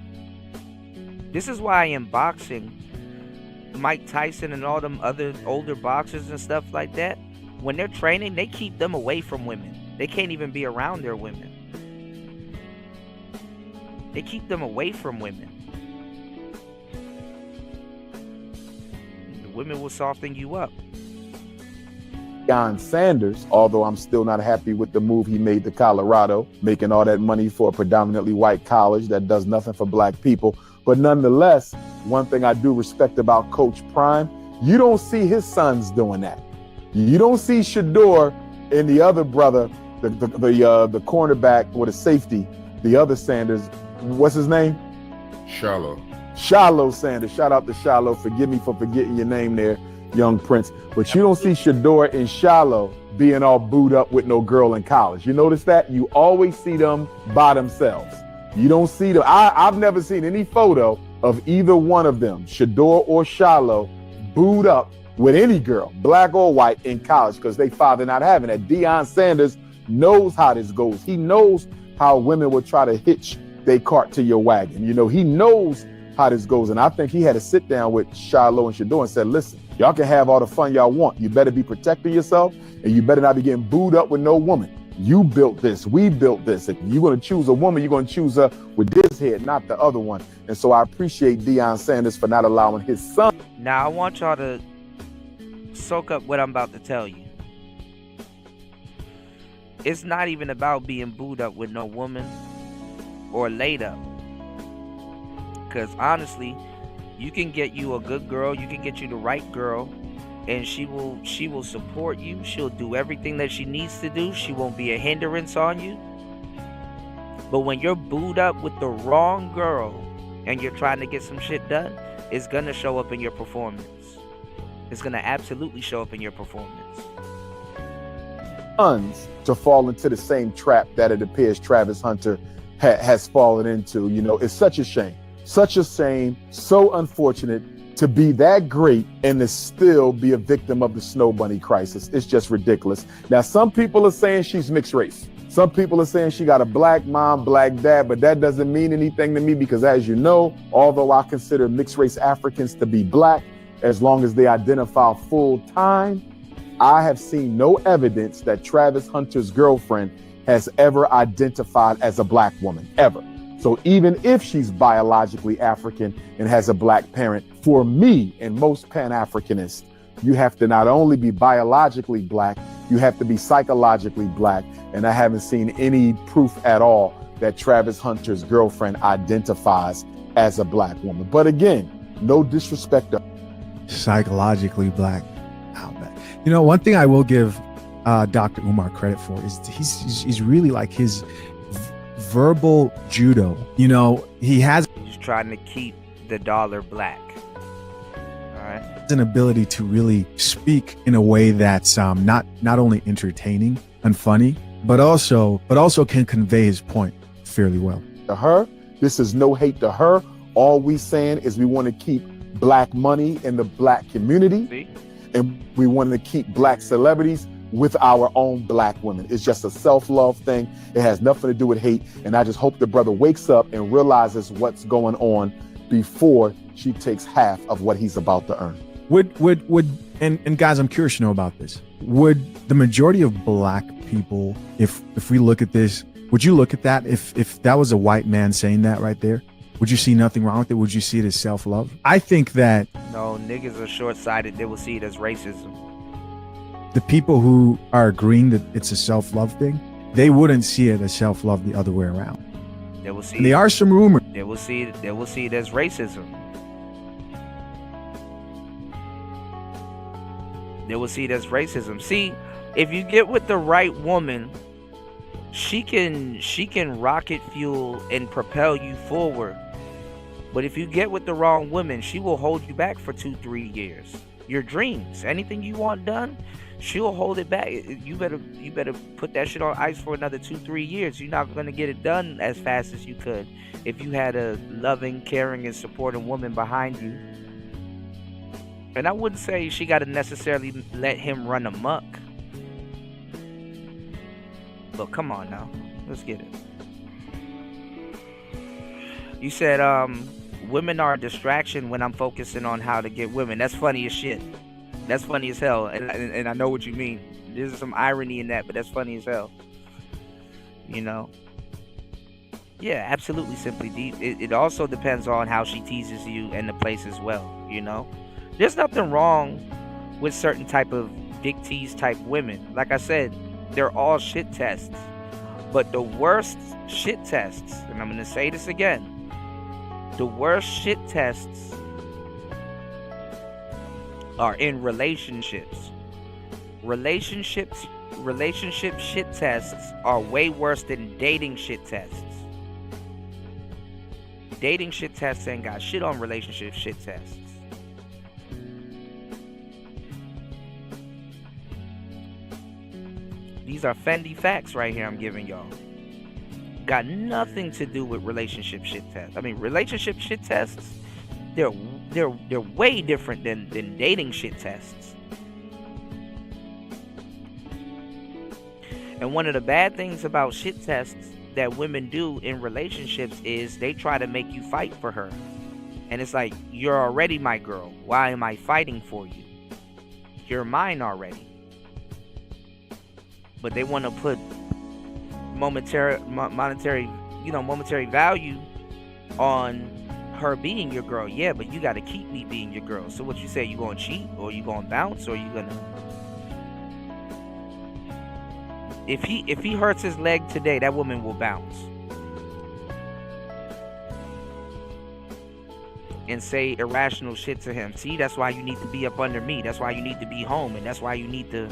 This is why in boxing, Mike Tyson and all them other older boxers and stuff like that, when they're training, they keep them away from women. They can't even be around their women. They keep them away from women. The women will soften you up. Dion Sanders, although I'm still not happy with the move he made to Colorado, making all that money for a predominantly white college that does nothing for black people. But nonetheless, one thing I do respect about Coach Prime, you don't see his sons doing that. You don't see Shador and the other brother, the cornerback or the safety, the other Sanders, what's his name? Shiloh Sanders. Shout out to Shiloh. Forgive me for forgetting your name there, young prince. But you don't see Shador and Shiloh being all booed up with no girl in college. You notice that? You always see them by themselves. You don't see them. I've never seen any photo of either one of them, Shador or Shiloh, booed up with any girl, black or white, in college because they father not having that. Dion Sanders knows how this goes. He knows how women will try to hitch their cart to your wagon. You know, he knows how this goes. And I think he had to sit down with Shiloh and Shador and said, listen, y'all can have all the fun y'all want. You better be protecting yourself, and you better not be getting booed up with no woman. You built this. We built this. If you're going to choose a woman, you're going to choose her with this head, not the other one. And so I appreciate Dion Sanders for not allowing his son. Now, I want y'all to soak up what I'm about to tell you. It's not even about being booed up with no woman or laid up. Because honestly, you can get you a good girl, you can get you the right girl, and she will support you. She'll do everything that she needs to do. She won't be a hindrance on you. But when you're booed up with the wrong girl and you're trying to get some shit done, it's gonna show up in your performance. It's gonna absolutely show up in your performance. Sons to fall into the same trap that it appears Travis Hunter has fallen into. You know, it's such a shame. Such a shame, so unfortunate to be that great and to still be a victim of the Snow Bunny crisis. It's just ridiculous. Now, some people are saying she's mixed race. Some people are saying she got a black mom, black dad, but that doesn't mean anything to me because, as you know, although I consider mixed race Africans to be black, as long as they identify full time, I have seen no evidence that Travis Hunter's girlfriend has ever identified as a black woman, ever. So even if she's biologically African and has a black parent, for me and most Pan-Africanists, you have to not only be biologically black, you have to be psychologically black. And I haven't seen any proof at all that Travis Hunter's girlfriend identifies as a black woman. But again, no disrespect to psychologically black. You know, one thing I will give Dr. Umar credit for is he's really like his verbal judo. You know, he's trying to keep the dollar black. All right, an ability to really speak in a way that's not only entertaining and funny, but also can convey his point fairly well. To her, this is no hate to her. All we saying is we want to keep black money in the black community. See? And we want to keep black celebrities with our own black women. It's just a self-love thing. It has nothing to do with hate. And I just hope the brother wakes up and realizes what's going on before she takes half of what he's about to earn. And guys, I'm curious to know about this. Would the majority of black people, if we look at this, would you look at that if that was a white man saying that right there? Would you see nothing wrong with it? Would you see it as self-love? I think that no, niggas are short-sighted. They will see it as racism. The people who are agreeing that it's a self-love thing, they wouldn't see it as self-love the other way around. They will see. And there are some rumors. They will see it as racism. They will see it as racism. See, if you get with the right woman, she can rocket fuel and propel you forward. But if you get with the wrong woman, she will hold you back for 2-3 years. Your dreams, anything you want done, she'll hold it back. You better put that shit on ice for another 2-3 years. You're not gonna get it done as fast as you could if you had a loving, caring, and supporting woman behind you. And I wouldn't say she gotta necessarily let him run amok. But come on now, let's get it. You said women are a distraction when I'm focusing on how to get women. That's funny as shit. That's funny as hell. And I know what you mean. There's some irony in that, but that's funny as hell. You know? Yeah, absolutely, Simply Deep. It also depends on how she teases you and the place as well, you know? There's nothing wrong with certain type of dick tease type women. Like I said, they're all shit tests. But the worst shit tests, and I'm going to say this again, the worst shit tests are in relationships. Relationship shit tests are way worse than dating shit tests. Dating shit tests ain't got shit on relationship shit tests. These are Fendi facts right here I'm giving y'all. Got nothing to do with relationship shit tests. I mean, relationship shit tests, they're way different than dating shit tests. And one of the bad things about shit tests that women do in relationships is they try to make you fight for her. And it's like, you're already my girl. Why am I fighting for you? You're mine already. But they want to put momentary value on her being your girl. Yeah, but you got to keep me being your girl. So what you say, you gonna cheat, or you gonna bounce, or you gonna... If he hurts his leg today, that woman will bounce and say irrational shit to him. See, that's why you need to be up under me. That's why you need to be home, and that's why you need to...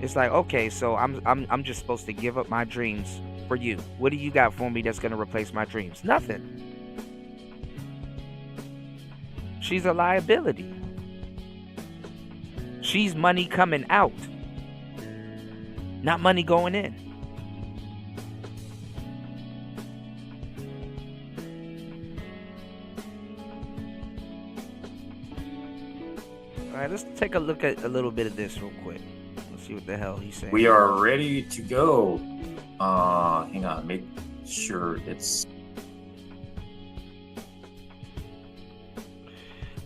It's like, okay, so I'm just supposed to give up my dreams for you. What do you got for me that's gonna replace my dreams? Nothing. She's a liability. She's money coming out, not money going in. All right, let's take a look at a little bit of this real quick. See what the hell he's saying. We are ready to go. Hang on, make sure it's...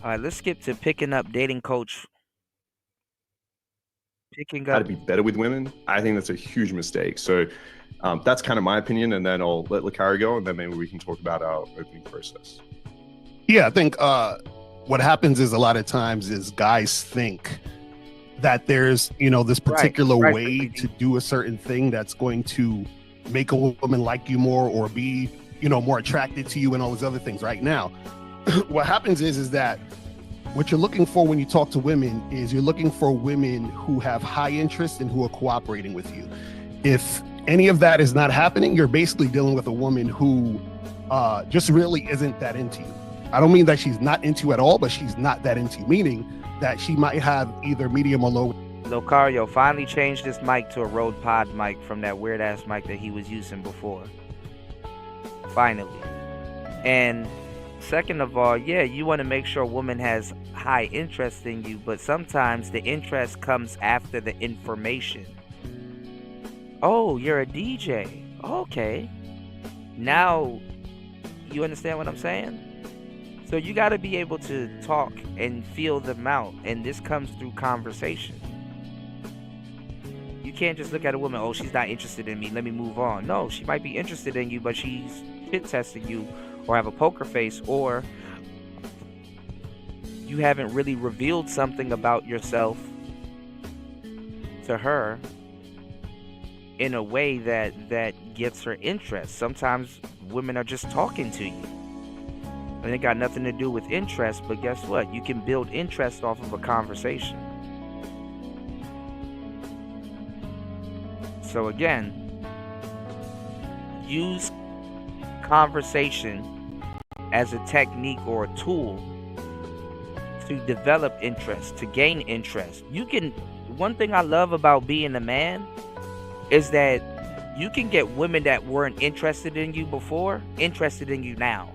All right, let's skip to picking up dating coach. How to be better with women. I think that's a huge mistake. So that's kind of my opinion, and then I'll let Lakari go, and then maybe we can talk about our opening process. Yeah, I think what happens is a lot of times is guys think that there's, this particular way to do a certain thing that's going to make a woman like you more or be, more attracted to you and all those other things. Right now, what happens is that what you're looking for when you talk to women is you're looking for women who have high interest and who are cooperating with you. If any of that is not happening, you're basically dealing with a woman who just really isn't that into you. I don't mean that she's not into you at all, but she's not that into you, meaning that she might have either medium or low. Locario finally changed his mic to a Rode Pod mic from that weird ass mic that he was using before. Finally. And second of all, yeah, you want to make sure a woman has high interest in you, but sometimes the interest comes after the information. Oh, you're a DJ. Okay. Now, you understand what I'm saying? So you got to be able to talk and feel them out, and this comes through conversation. You can't just look at a woman, oh, she's not interested in me, let me move on. No, she might be interested in you, but she's shit testing you, or have a poker face, or you haven't really revealed something about yourself to her in a way that gets her interest. Sometimes women are just talking to you, and it got nothing to do with interest, but guess what? You can build interest off of a conversation. So again, use conversation as a technique or a tool to develop interest, to gain interest. One thing I love about being a man is that you can get women that weren't interested in you before, interested in you now,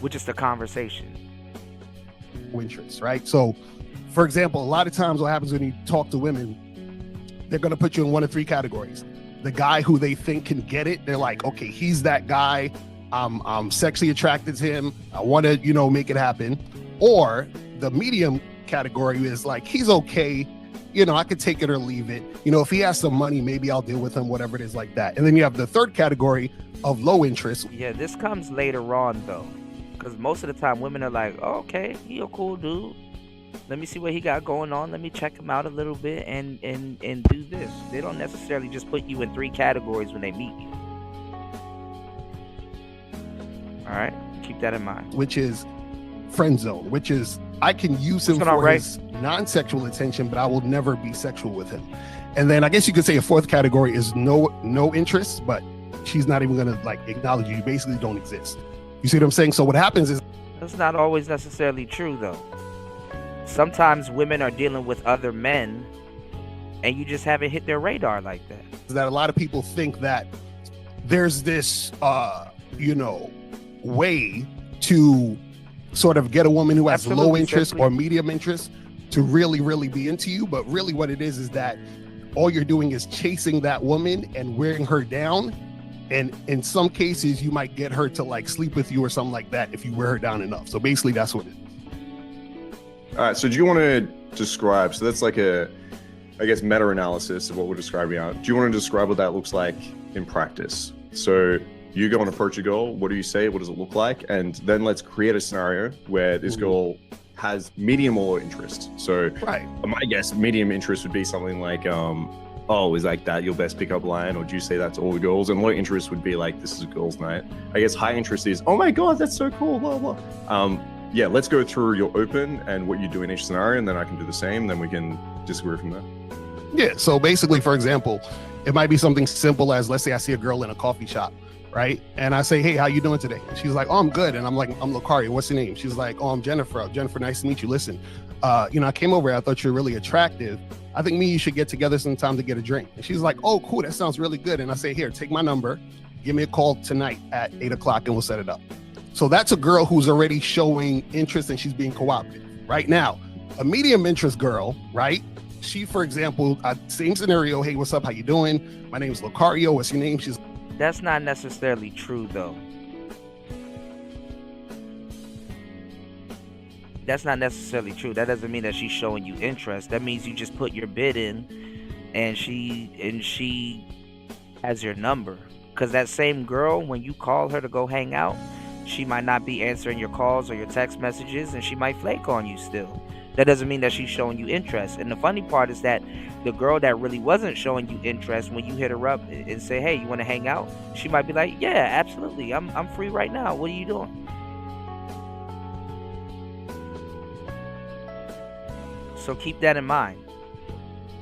which is the conversation. Interest, right? So, for example, a lot of times what happens when you talk to women, they're going to put you in one of three categories. The guy who they think can get it, they're like, okay, he's that guy. I'm sexually attracted to him. I want to, make it happen. Or the medium category is like, he's okay. I could take it or leave it. If he has some money, maybe I'll deal with him, whatever it is like that. And then you have the third category of low interest. Yeah, this comes later on though, because most of the time women are like, oh, okay, he a cool dude. Let me see what he got going on. Let me check him out a little bit and do this. They don't necessarily just put you in three categories when they meet you. All right, keep that in mind. Which is friend zone, which is I can use him for his non-sexual attention, but I will never be sexual with him. And then I guess you could say a fourth category is no interest, but she's not even gonna acknowledge you. You basically don't exist. You see what I'm saying? So what happens is that's not always necessarily true though. Sometimes women are dealing with other men and you just haven't hit their radar like that. That a lot of people think that there's this way to sort of get a woman who has low interest or medium interest to really, really be into you. But really what it is that all you're doing is chasing that woman and wearing her down. And in some cases, you might get her to sleep with you or something like that if you wear her down enough. So basically that's what it is. All right, so do you want to describe, so that's like a, I guess, meta-analysis of what we're describing out. Do you want to describe what that looks like in practice? So you go and approach a girl, what do you say, what does it look like? And then let's create a scenario where this girl has medium or low interest. So my guess, medium interest would be something like, oh, is like that your best pickup line? Or do you say that to all the girls? And low interest would be like, this is a girl's night. I guess high interest is, oh my God, that's so cool, blah, blah. Yeah, let's go through your open and what you do in each scenario, and then I can do the same. Then we can disagree from there. Yeah, so basically, for example, it might be something simple as, let's say I see a girl in a coffee shop, right? And I say, hey, how you doing today? And she's like, oh, I'm good. And I'm like, I'm Lucario, what's your name? She's like, oh, I'm Jennifer. Jennifer, nice to meet you. Listen, I came over, I thought you were really attractive. I think me and you should get together sometime to get a drink. And she's like, oh, cool, that sounds really good. And I say, here, take my number, give me a call tonight at 8:00 and we'll set it up. So that's a girl who's already showing interest and she's being cooperative. Right now, a medium interest girl, right? She, for example, same scenario. Hey, what's up? How you doing? My name's Lucario. What's your name? She's. That's not necessarily true, though. That's not necessarily true. That doesn't mean that she's showing you interest. That means you just put your bid in, and she has your number. Because that same girl, when you call her to go hang out, she might not be answering your calls or your text messages, and she might flake on you still. That doesn't mean that she's showing you interest. And the funny part is that the girl that really wasn't showing you interest, when you hit her up and say, hey, you want to hang out? She might be like, yeah, absolutely. I'm free right now. What are you doing? So keep that in mind.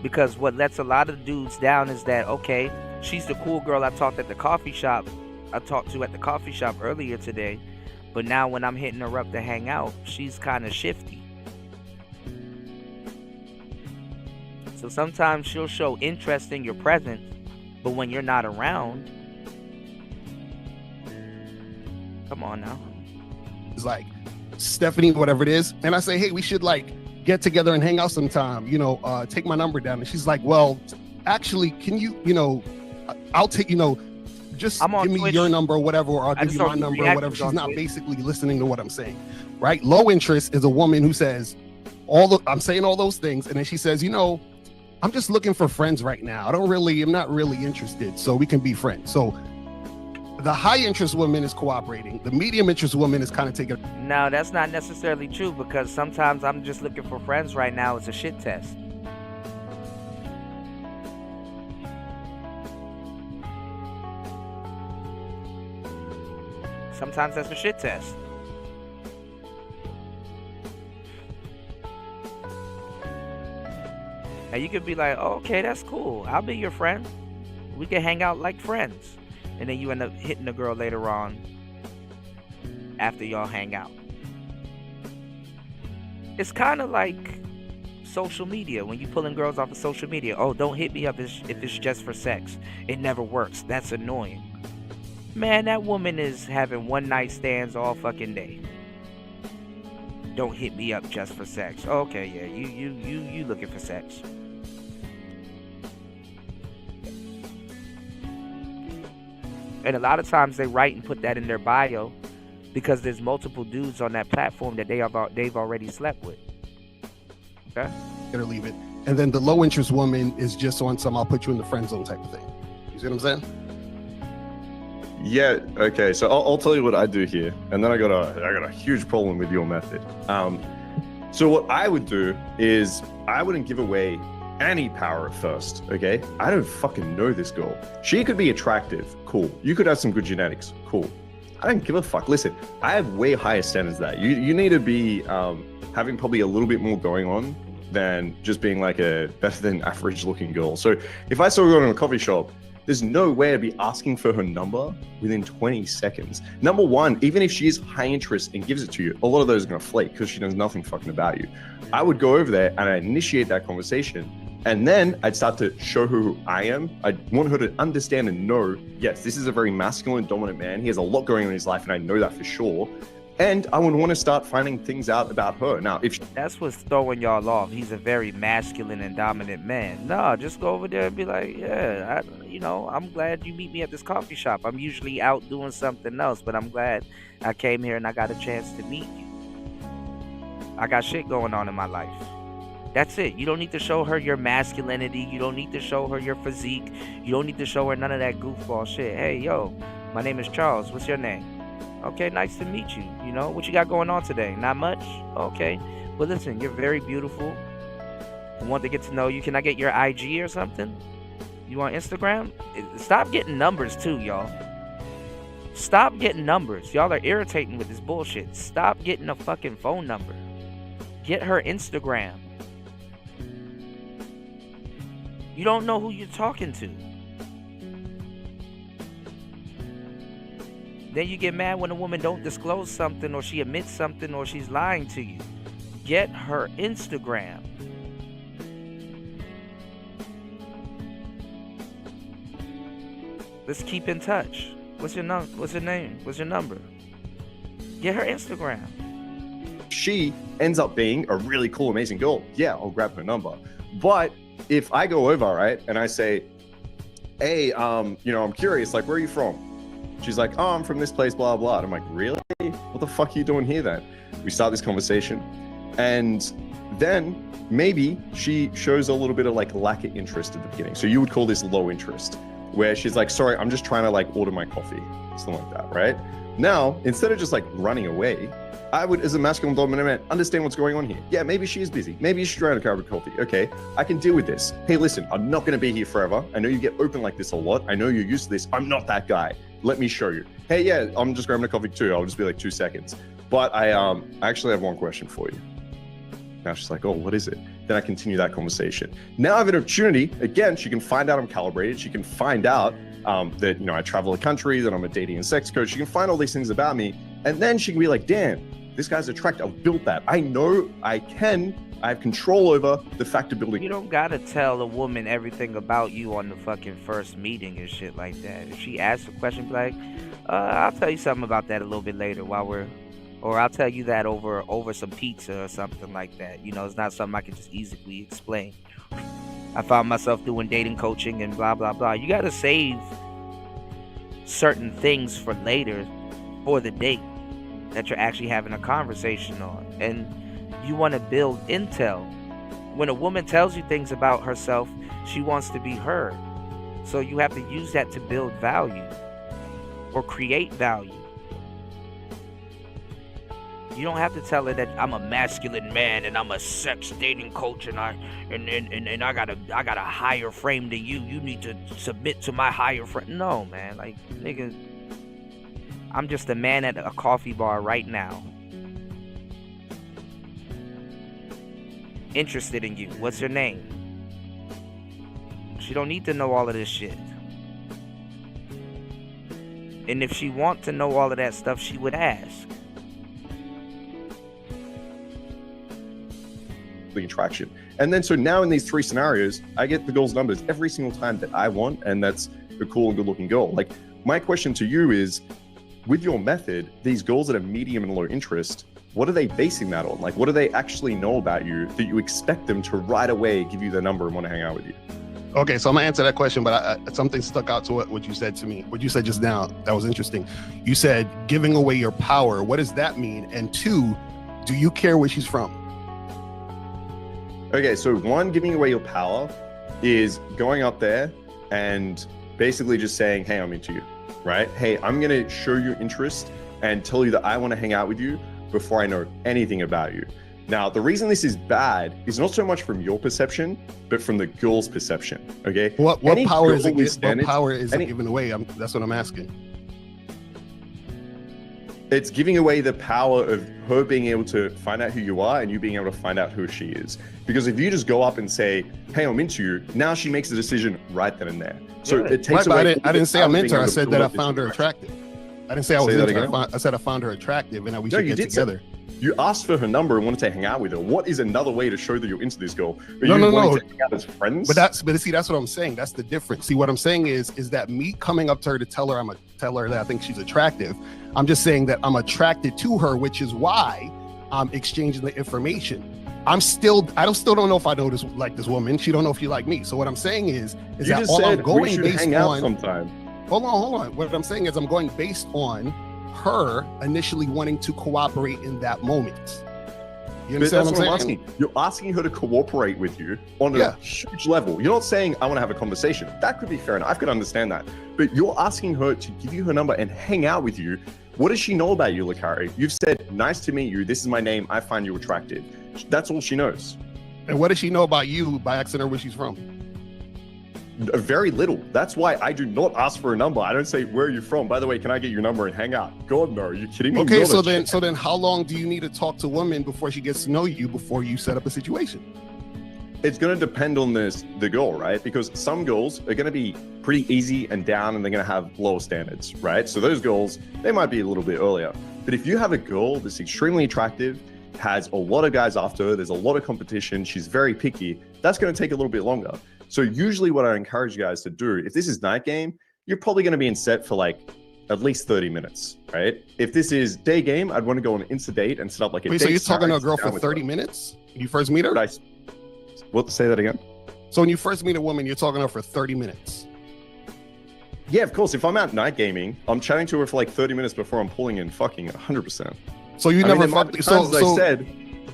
Because what lets a lot of dudes down is that, okay, she's the cool girl I talked to at the coffee shop earlier today, but now when I'm hitting her up to hang out, she's kind of shifty. So sometimes she'll show interest in your presence, but when you're not around, come on now. It's like Stephanie, whatever it is, and I say, hey, we should get together and hang out sometime. Take my number down, and she's like, well, actually, can you, I'll take, just give me your number or whatever, or I'll give you my number or whatever. She's not basically listening to what I'm saying, right? Low interest is a woman who says, I'm saying all those things, and then she says, I'm just looking for friends right now. I'm not really interested, so we can be friends. So the high interest woman is cooperating. The medium interest woman is kind of taking. No, that's not necessarily true, because sometimes I'm just looking for friends right now. It's a shit test. Sometimes that's a shit test. And you could be like, oh, okay, that's cool. I'll be your friend. We can hang out like friends. And then you end up hitting the girl later on after y'all hang out. It's kind of like social media. When you pulling girls off of social media, oh, don't hit me up if it's just for sex. It never works. That's annoying. Man, that woman is having one night stands all fucking day. Don't hit me up just for sex. Okay, yeah, you looking for sex. And a lot of times they write and put that in their bio because there's multiple dudes on that platform that they've already slept with. Okay? Gotta leave it. And then the low interest woman is just on some I'll put you in the friend zone type of thing. You see what I'm saying? Yeah, okay, so I'll tell you what I do here, and then I got a huge problem with your method. So what I would do is I wouldn't give away any power at first, okay? I don't fucking know this girl. She could be attractive, cool. You could have some good genetics, cool. I don't give a fuck. Listen, I have way higher standards than that. You need to be having probably a little bit more going on than just being like a better than average looking girl. So if I saw her in a coffee shop, there's no way I'd be asking for her number within 20 seconds. Number one, even if she is high interest and gives it to you, a lot of those are gonna flake because she knows nothing fucking about you. I would go over there and I'd initiate that conversation. And then I'd start to show her who I am. I want her to understand and know, yes, this is a very masculine, dominant man. He has a lot going on in his life, and I know that for sure. And I would want to start finding things out about her. Now, if that's what's throwing y'all off. He's a very masculine and dominant man. No, just go over there and be like, yeah, I'm glad you meet me at this coffee shop. I'm usually out doing something else, but I'm glad I came here and I got a chance to meet you. I got shit going on in my life. That's it. You don't need to show her your masculinity. You don't need to show her your physique. You don't need to show her none of that goofball shit. Hey, yo, my name is Charles. What's your name? Okay, nice to meet you. You know, what you got going on today? Not much? Okay. But listen, you're very beautiful. I want to get to know you. Can I get your IG or something? You on Instagram? Stop getting numbers too, y'all. Stop getting numbers. Y'all are irritating with this bullshit. Stop getting a fucking phone number. Get her Instagram. You don't know who you're talking to. Then you get mad when a woman don't disclose something or she admits something or she's lying to you. Get her Instagram. Let's keep in touch. What's your name? What's your number? Get her Instagram. she ends up being a really cool, amazing girl, yeah, I'll grab her number. But if I go over, right, and I say, hey, I'm curious, like, where are you from? She's like, oh, I'm from this place, blah, blah. And I'm like, really? What the fuck are you doing here then? We start this conversation. And then maybe she shows a little bit of like lack of interest at the beginning. So you would call this low interest, where she's like, sorry, I'm just trying to like order my coffee, something like that, right? Now, instead of just like running away, I would, as a masculine dominant man, understand what's going on here. Yeah, maybe she is busy. Maybe she's trying to grab a coffee. Okay, I can deal with this. Hey, listen, I'm not going to be here forever. I know you get open like this a lot. I know you're used to this. I'm not that guy. Let me show you. Hey, yeah, I'm just grabbing a coffee too. I'll just be like 2 seconds. But I actually have one question for you. Now she's like, oh, what is it? Then I continue that conversation. Now I have an opportunity. Again, she can find out I'm calibrated. She can find out that, I travel the country, that I'm a dating and sex coach. She can find all these things about me. And then she can be like, damn, this guy's attractive. I've built that. I know I have control over the factability. You don't gotta tell a woman everything about you on the fucking first meeting and shit like that. If she asks a question, be like, I'll tell you something about that a little bit later or I'll tell you that over some pizza or something like that. It's not something I can just easily explain. I found myself doing dating coaching and blah, blah, blah. You gotta save certain things for later for the date that you're actually having a conversation on. And you want to build intel. When a woman tells you things about herself, she wants to be heard. So you have to use that to build value or create value. You don't have to tell her that I'm a masculine man and I'm a sex dating coach and I got a higher frame than you. You need to submit to my higher frame. No, man. Like, nigga, I'm just a man at a coffee bar right now. Interested in you. What's your name? She don't need to know all of this shit. And if she want to know all of that stuff, she would ask. The attraction. And then so now in these three scenarios, I get the girl's numbers every single time that I want, and that's a cool and good looking girl. Like, my question to you is, with your method, these girls that are medium and low interest, what are they basing that on? Like, what do they actually know about you that you expect them to right away give you their number and want to hang out with you? Okay, so I'm gonna answer that question, but something stuck out to what you said to me. What you said just now, that was interesting. You said giving away your power. What does that mean? And two, do you care where she's from? Okay, so one, giving away your power is going up there and basically just saying, hey, I'm into you, right? Hey, I'm gonna show you interest and tell you that I want to hang out with you before I know anything about you. Now, the reason this is bad is not so much from your perception, but from the girl's perception, okay? What power is it giving away? That's what I'm asking. It's giving away the power of her being able to find out who you are and you being able to find out who she is. Because if you just go up and say, hey, I'm into you, now she makes the decision right then and there. So it takes away. I didn't say I'm into her. I said that I found her attractive. I didn't say I was into her. I said I found her attractive and that we should get together. You asked for her number and wanted to hang out with her. What is another way to show that you're into this girl? No. To hang out as friends? But see, that's what I'm saying. That's the difference. See, what I'm saying is that me coming up to her to tell her that I think she's attractive. I'm just saying that I'm attracted to her, which is why I'm exchanging the information. I still don't know if I know this woman. She don't know if she like me. So what I'm saying is that all I'm going based on. Sometime. Hold on. What I'm saying is I'm going based on her initially wanting to cooperate in that moment. You understand what I'm saying? You're asking her to cooperate with you on a huge level. You're not saying, I want to have a conversation. That could be fair enough. I could understand that. But you're asking her to give you her number and hang out with you. What does she know about you, Lakari? You've said, nice to meet you. This is my name. I find you attractive. That's all she knows. And what does she know about you by asking her where she's from? Very little. That's why I do not ask for a number. I don't say, where are you from? By the way, can I get your number and hang out? God, no. Are you kidding me? Okay, so then how long do you need to talk to women before she gets to know you before you set up a situation? It's going to depend on the girl, right? Because some girls are going to be pretty easy and down and they're going to have lower standards, right? So those girls, they might be a little bit earlier. But if you have a girl that's extremely attractive, has a lot of guys after her, there's a lot of competition, she's very picky, that's going to take a little bit longer. So usually what I encourage you guys to do, if this is night game, you're probably going to be in set for like at least 30 minutes, right? If this is day game, I'd want to go on an Insta date and set up like a date. So you're talking to a girl for 30 minutes? When you first meet her? Say that again? So when you first meet a woman, you're talking to her for 30 minutes? Yeah, of course. If I'm out night gaming, I'm chatting to her for like 30 minutes before I'm pulling in fucking 100%. So you never fucked. As I said,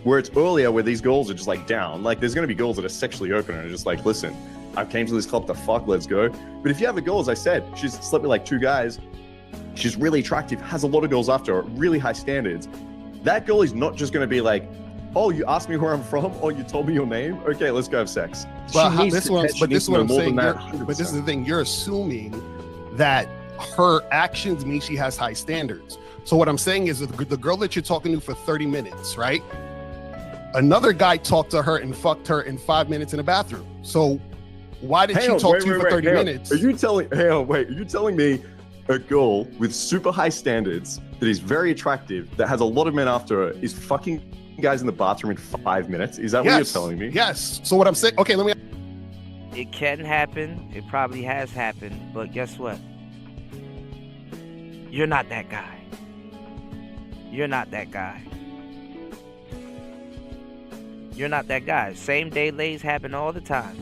where it's earlier, where these girls are just like down. Like there's going to be girls that are sexually open and are just like, listen, I came to this club to fuck, let's go. But if you have a girl, as I said, she's slept with like 2 guys, she's really attractive, has a lot of girls after her, really high standards. That girl is not just going to be like, oh, you asked me where I'm from? Oh, you told me your name? Okay, let's go have sex. But this is what I'm saying. But this is the thing. You're assuming that her actions mean she has high standards. So what I'm saying is that the girl that you're talking to for 30 minutes, right? Another guy talked to her and fucked her in 5 minutes in a bathroom. So why did she talk to you for 30 minutes? Are you telling me a girl with super high standards that is very attractive, that has a lot of men after her, is fucking guys in the bathroom in 5 minutes? Is that what you're telling me? Yes. So what I'm saying, okay, let me. It can happen. It probably has happened. But guess what? You're not that guy. You're not that guy. You're not that guy. Same day lays happen all the time.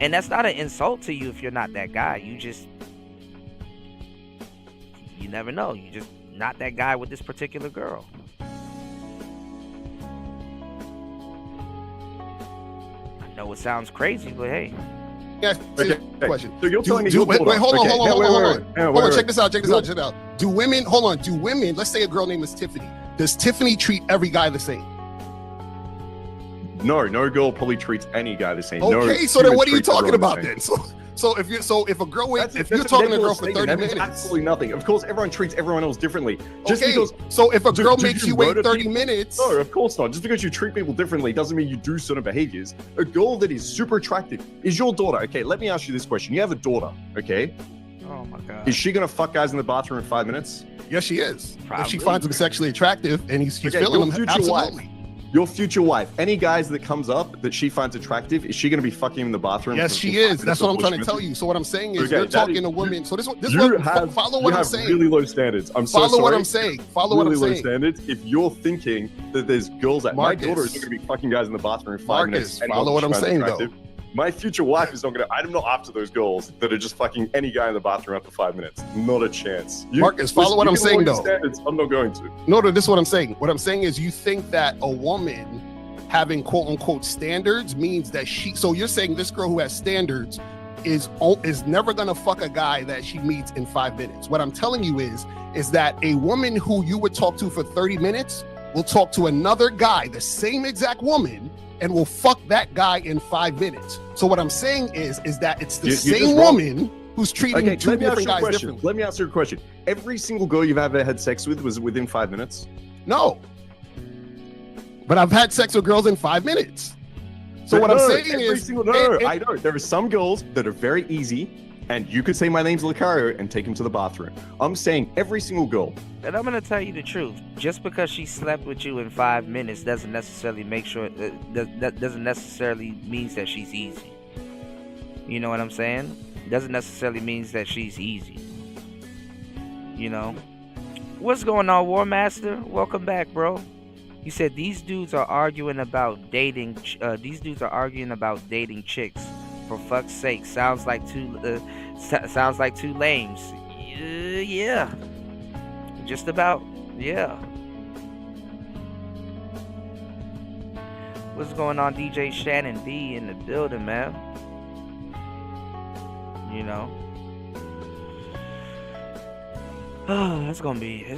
And that's not an insult to you if you're not that guy. You never know. You just not that guy with this particular girl. I know it sounds crazy, but hey. Yeah, question. So you're telling me wait, hold on. Check this out. Do women, let's say a girl name is Tiffany. Does Tiffany treat every guy the same? No girl probably treats any guy the same. Okay, so then what are you talking about then? So if you're talking to a girl for 30 minutes, absolutely nothing. Of course, everyone treats everyone else differently. So if a girl makes you wait 30 minutes, no, of course not. Just because you treat people differently doesn't mean you do certain behaviors. A girl that is super attractive is your daughter. Okay, let me ask you this question. You have a daughter, okay? Oh my god. Is she gonna fuck guys in the bathroom in 5 minutes? Yes, she is. Probably. If she finds him sexually attractive and he's Okay, feeling your him, future absolutely. wife. Your future wife. Any guys that comes up that she finds attractive, is she gonna be fucking him in the bathroom? Yes, she is. That's what I'm trying to tell you. So what I'm saying is, Okay, you're that talking is- to women. So this You what have, follow you what I'm have saying. really low standards. I'm so Follow sorry. what I'm saying. Follow what I'm really low saying. standards. If you're thinking that there's girls that Marcus. my daughter is going to be fucking guys in the bathroom in 5 Marcus, minutes. and follow what I'm she finds saying, attractive, my future wife is not going to. I'm not after those girls that are just fucking any guy in the bathroom after 5 minutes. Not a chance. Marcus, follow what I'm saying, though. Standards, I'm not going to. No, this is what I'm saying. What I'm saying is, you think that a woman having quote unquote standards means that she. So you're saying this girl who has standards is never gonna fuck a guy that she meets in 5 minutes. What I'm telling you is that a woman who you would talk to for 30 minutes will talk to another guy, the same exact woman, and will fuck that guy in 5 minutes. So what I'm saying is that it's the same woman who's treating two different guys differently. Let me ask you a question. Every single girl you've ever had sex with was within 5 minutes? No. But I've had sex with girls in 5 minutes. So what I'm saying is, I know there are some girls that are very easy, and you could say my name's Lucario and take him to the bathroom. I'm saying every single girl. And I'm gonna tell you the truth. Just because she slept with you in 5 minutes doesn't necessarily that doesn't necessarily means that she's easy. You know what I'm saying? Doesn't necessarily means that she's easy. You know. What's going on, War Master? Welcome back, bro. You said these dudes are arguing about dating. These dudes are arguing about dating chicks. For fuck's sake, sounds like two lames. Yeah, just about. Yeah. What's going on, DJ Shannon B in the building, man? You know. Oh, this is gonna be a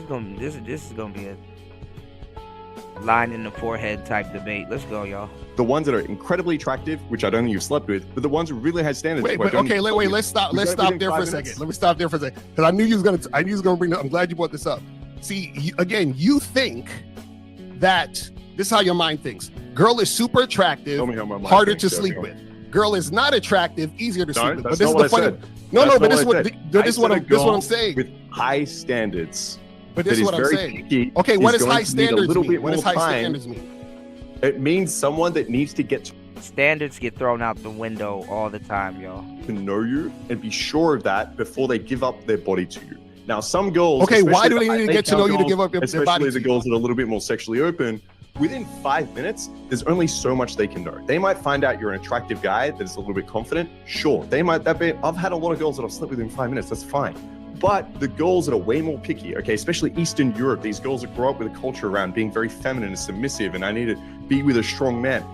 line in the forehead type debate. Let's go, y'all. The ones that are incredibly attractive, which I don't think you've slept with, but the ones who really have standards. Let's stop there for a second. Let me stop there for a second, because I knew you was gonna bring. I'm glad you brought this up. See, again, you think that this is how your mind thinks. Girl is super attractive, harder to sleep with. Girl is not attractive, easier to sleep with. But this is the funny. But this is what I'm saying. With high standards. But this is what I'm saying. Okay, what does high standards mean? What does high standards mean? It means someone that needs to get standards get thrown out the window all the time, y'all. To know you and be sure of that before they give up their body to you. Now, some girls. Okay, why do they need to get to know you to give up their body? Especially the girls that are a little bit more sexually open. Within 5 minutes, there's only so much they can know. They might find out you're an attractive guy that is a little bit confident. Sure, they might. I've had a lot of girls that I've slept with in 5 minutes. That's fine. But the girls that are way more picky, okay, especially Eastern Europe, these girls that grow up with a culture around being very feminine and submissive, and I need to be with a strong man.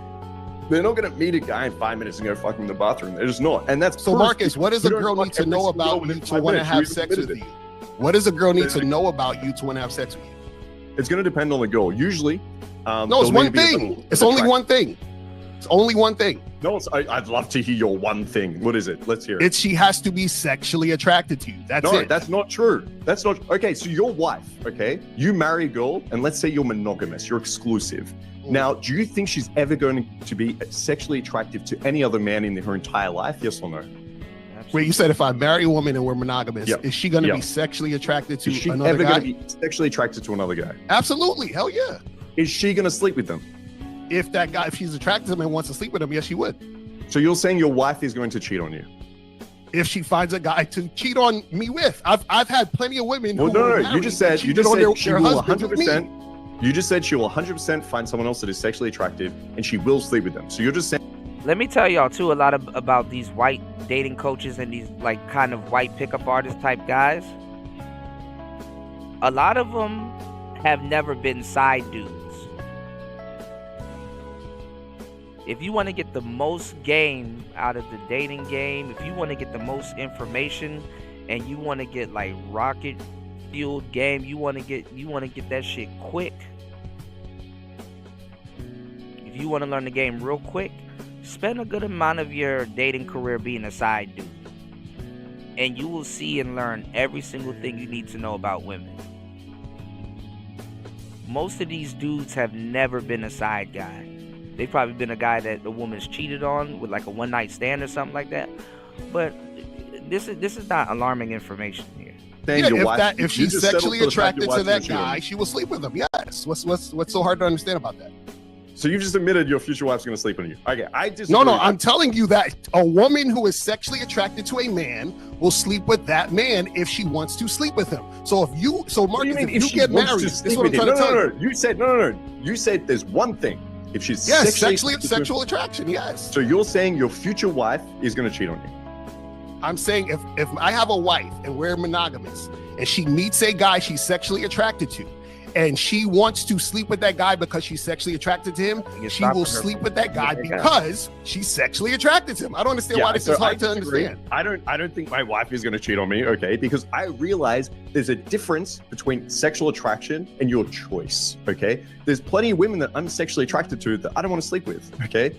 They're not going to meet a guy in 5 minutes and go fuck him in the bathroom. They're just not. And that's so. Marcus, what does a girl need to know about you to want to have sex with you? What does a girl need to know about you to want to have sex with you? It's going to depend on the girl. Usually, no, it's one thing. It's only one thing. It's only one thing. No, I'd love to hear your one thing. What is it? Let's hear it. She has to be sexually attracted to you. That's it. No, that's not true. That's not okay. So your wife, okay, you marry a girl, and let's say you're monogamous, you're exclusive. Now, do you think she's ever going to be sexually attractive to any other man in her entire life? Yes or no? Wait, you said if I marry a woman and we're monogamous, is she going to be sexually attracted to another guy? Is she ever going to be sexually attracted to another guy? Absolutely. Hell yeah. Is she going to sleep with them? If that guy, if she's attracted to him and wants to sleep with him, yes, she would. So you're saying your wife is going to cheat on you? If she finds a guy to cheat on me with, I've had plenty of women. Well, no, you just said she will 100%. You just said she will 100% find someone else that is sexually attractive, and she will sleep with them. So you're just saying. Let me tell y'all too a lot about these white dating coaches and these like kind of white pickup artist type guys. A lot of them have never been side dudes. If you want to get the most game out of the dating game, if you want to get the most information, and you want to get like rocket fueled game, you want to get that shit quick. If you want to learn the game real quick, spend a good amount of your dating career being a side dude, and you will see and learn every single thing you need to know about women. Most of these dudes have never been a side guy. They've probably been a guy that the woman's cheated on with like a one-night stand or something like that. But this is not alarming information here. If she's sexually attracted to that guy, she will sleep with him. Yes. What's so hard to understand about that? So you just admitted your future wife's going to sleep on you. Okay, I just no. I'm telling you that a woman who is sexually attracted to a man will sleep with that man if she wants to sleep with him. So Marcus, if you get married, this is what I'm trying to tell you. You said no. You said there's one thing. If she's sexual attraction, yes. So you're saying your future wife is going to cheat on you? I'm saying if I have a wife and we're monogamous and she meets a guy she's sexually attracted to, and she wants to sleep with that guy because she's sexually attracted to him, she will sleep with that guy because she's sexually attracted to him. I don't understand why this is hard to understand. I don't think my wife is going to cheat on me, okay? Because I realize there's a difference between sexual attraction and your choice, okay? There's plenty of women that I'm sexually attracted to that I don't want to sleep with, okay?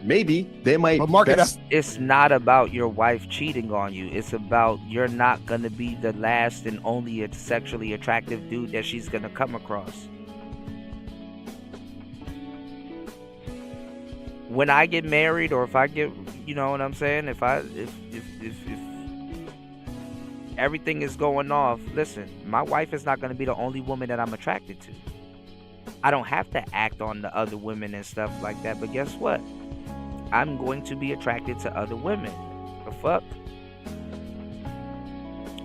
Maybe they might. But Marcus, it's not about your wife cheating on you. It's about you're not going to be the last and only sexually attractive dude that she's going to come across. When I get married, or if I get, you know what I'm saying, if everything is going off, listen, my wife is not going to be the only woman that I'm attracted to. I don't have to act on the other women and stuff like that, but guess what? I'm going to be attracted to other women. The fuck?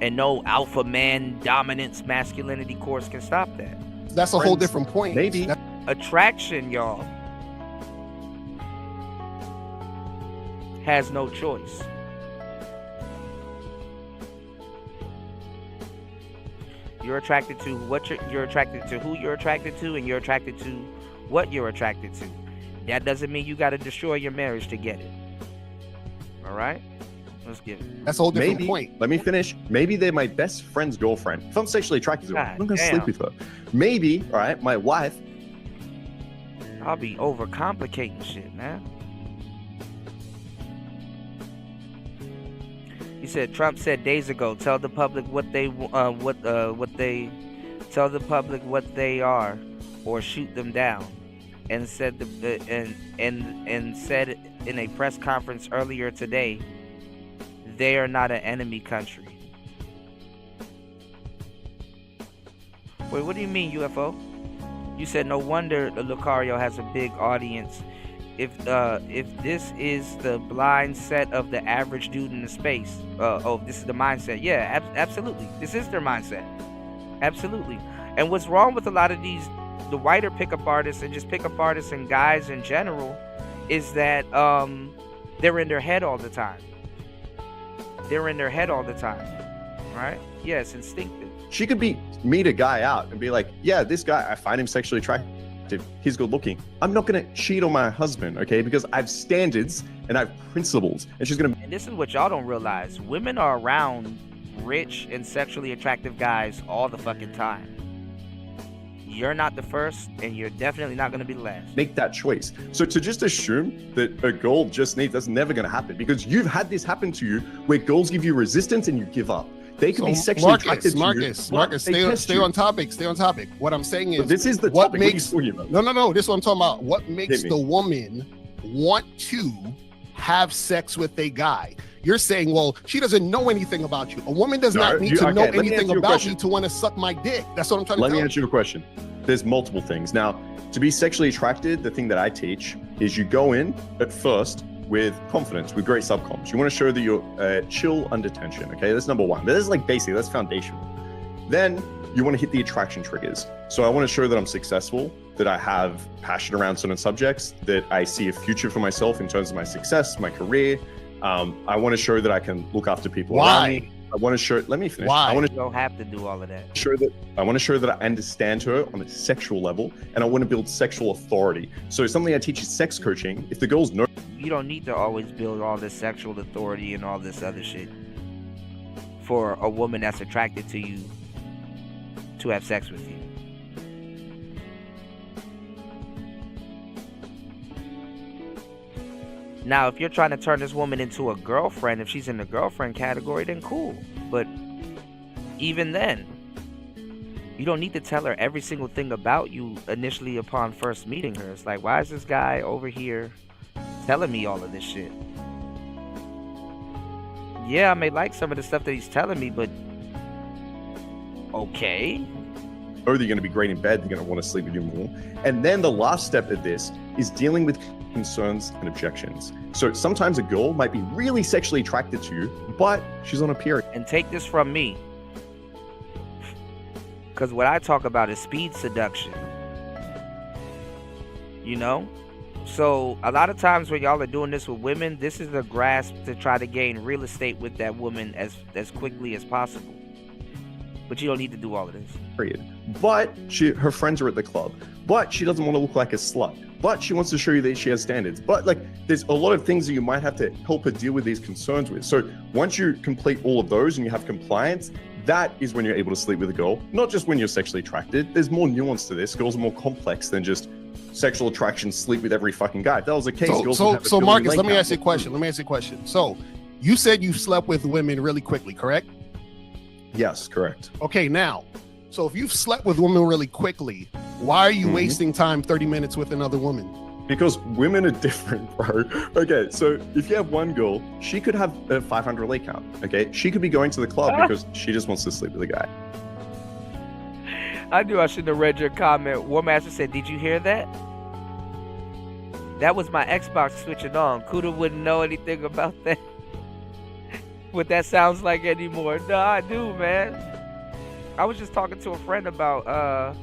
And no alpha man dominance masculinity course can stop that. That's a whole different point. Maybe. Attraction, y'all, has no choice. You're attracted to what you're attracted to, who you're attracted to, and you're attracted to what you're attracted to. That doesn't mean you got to destroy your marriage to get it. All right? Let's get it. That's a whole different point. Let me finish. Maybe they're my best friend's girlfriend. If I'm sexually attracted to her, I'm not going to sleep with her. Maybe, all right, my wife. I'll be overcomplicating shit, man. He said, Trump said days ago, tell the public what they tell the public what they are, or shoot them down, and said and said in a press conference earlier today, they are not an enemy country. Wait, what do you mean, UFO? You said no wonder Lucario has a big audience. If this is the blind set of the average dude in the space, this is the mindset. Yeah, absolutely. This is their mindset. Absolutely. And what's wrong with a lot of the whiter pickup artists and just pickup artists and guys in general, is that they're in their head all the time. They're in their head all the time, right? Yeah, it's instinctive. She could meet a guy out and be like, yeah, this guy, I find him sexually attractive. He's good looking. I'm not going to cheat on my husband, okay? Because I have standards and I have principles. And she's going to... And this is what y'all don't realize. Women are around rich and sexually attractive guys all the fucking time. You're not the first, and you're definitely not going to be the last. Make that choice. So to just assume that a girl just needs, that's never going to happen, because you've had this happen to you where girls give you resistance and you give up. They can be sexually attracted to you. Marcus, stay on topic. Stay on topic. What I'm saying is, but this is the what topic. Makes what are you talking about? No. This is what I'm talking about. What makes the woman want to have sex with a guy? You're saying, well, she doesn't know anything about you. A woman does not need to know anything about me to want to suck my dick. That's what I'm trying to tell you. Let me answer your question. There's multiple things. Now, to be sexually attracted, the thing that I teach is you go in at first with confidence, with great subcomms. You want to show that you're chill under tension, okay? That's number one. But this is like basic, that's foundational. Then you want to hit the attraction triggers. So I want to show that I'm successful, that I have passion around certain subjects, that I see a future for myself in terms of my success, my career. I want to show that I can look after people around me. I want to show, let me finish. Why? I want to you don't have to do all of that. I want to show that I understand her on a sexual level, and I want to build sexual authority. So something I teach is sex coaching. If the girls know, you don't need to always build all this sexual authority and all this other shit for a woman that's attracted to you to have sex with you. Now, if you're trying to turn this woman into a girlfriend, if she's in the girlfriend category, then cool. But even then, you don't need to tell her every single thing about you initially upon first meeting her. It's like, why is this guy over here telling me all of this shit? yeah, I may like some of the stuff that he's telling me, but okay. Or they're going to be great in bed, they're going to want to sleep with you more. And then the last step of this is dealing with concerns and objections. So sometimes a girl might be really sexually attracted to you, but she's on a period. And take this from me, because what I talk about is speed seduction. You know? So a lot of times when y'all are doing this with women, this is a grasp to try to gain real estate with that woman as quickly as possible. But you don't need to do all of this. Period. But her friends are at the club. But she doesn't want to look like a slut. But she wants to show you that she has standards. But like, there's a lot of things that you might have to help her deal with these concerns with. So once you complete all of those and you have compliance, that is when you're able to sleep with a girl. Not just when you're sexually attracted. There's more nuance to this. Girls are more complex than just sexual attraction, sleep with every fucking guy. If that was the case, so Marcus, let me ask you a question. So you said you slept with women really quickly, correct? Yes, correct. Okay, now, so if you've slept with women really quickly, why are you wasting time 30 minutes with another woman? Because women are different, bro. Okay, so if you have one girl, she could have a 500 leg count, okay? She could be going to the club because she just wants to sleep with a guy. I knew I shouldn't have read your comment. War Master said, did you hear that? That was my Xbox switching on. Kuda wouldn't know anything about that. What that sounds like anymore. No, I do, man. I was just talking to a friend about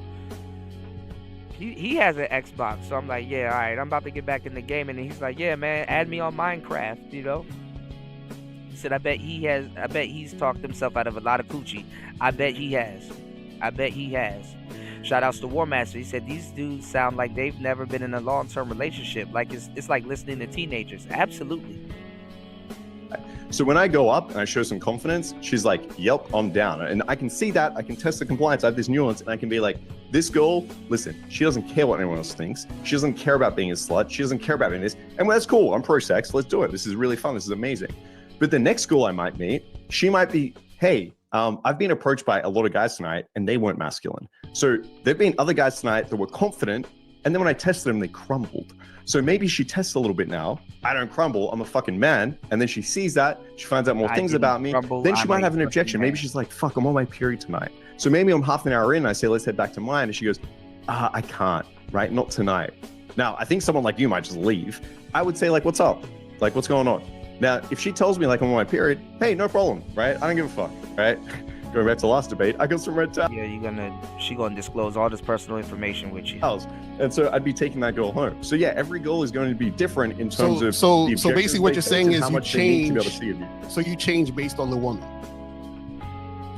he has an Xbox, so I'm like, yeah, all right, I'm about to get back in the game, and he's like, yeah, man, add me on Minecraft, you know. He said, I bet he's talked himself out of a lot of coochie. I bet he has. Shout outs to War Master. He said these dudes sound like they've never been in a long-term relationship. Like it's like listening to teenagers. Absolutely. So when I go up and I show some confidence, she's like, yep, I'm down. And I can see that, I can test the compliance, I have this nuance, and I can be like, this girl, listen, she doesn't care what anyone else thinks. She doesn't care about being a slut. She doesn't care about being this. And that's cool, I'm pro-sex, let's do it. This is really fun, this is amazing. But the next girl I might meet, she might be, hey, I've been approached by a lot of guys tonight and they weren't masculine. So there've been other guys tonight that were confident, and then when I tested them, they crumbled. So maybe she tests a little bit now. I don't crumble, I'm a fucking man. And then she sees that, she finds out more things about me. Then she might have an objection. Maybe she's like, fuck, I'm on my period tonight. So maybe I'm half an hour in, I say, let's head back to mine. And she goes, I can't, right? Not tonight. Now, I think someone like you might just leave. I would say like, what's up? Like, what's going on? Now, if she tells me like I'm on my period, hey, no problem, right? I don't give a fuck, right? Going back to the last debate, I got some red towels. Yeah, she gonna disclose all this personal information with you. And so I'd be taking that girl home. So yeah, every girl is going to be different in terms of so basically what you're saying is you change. So you change based on the woman.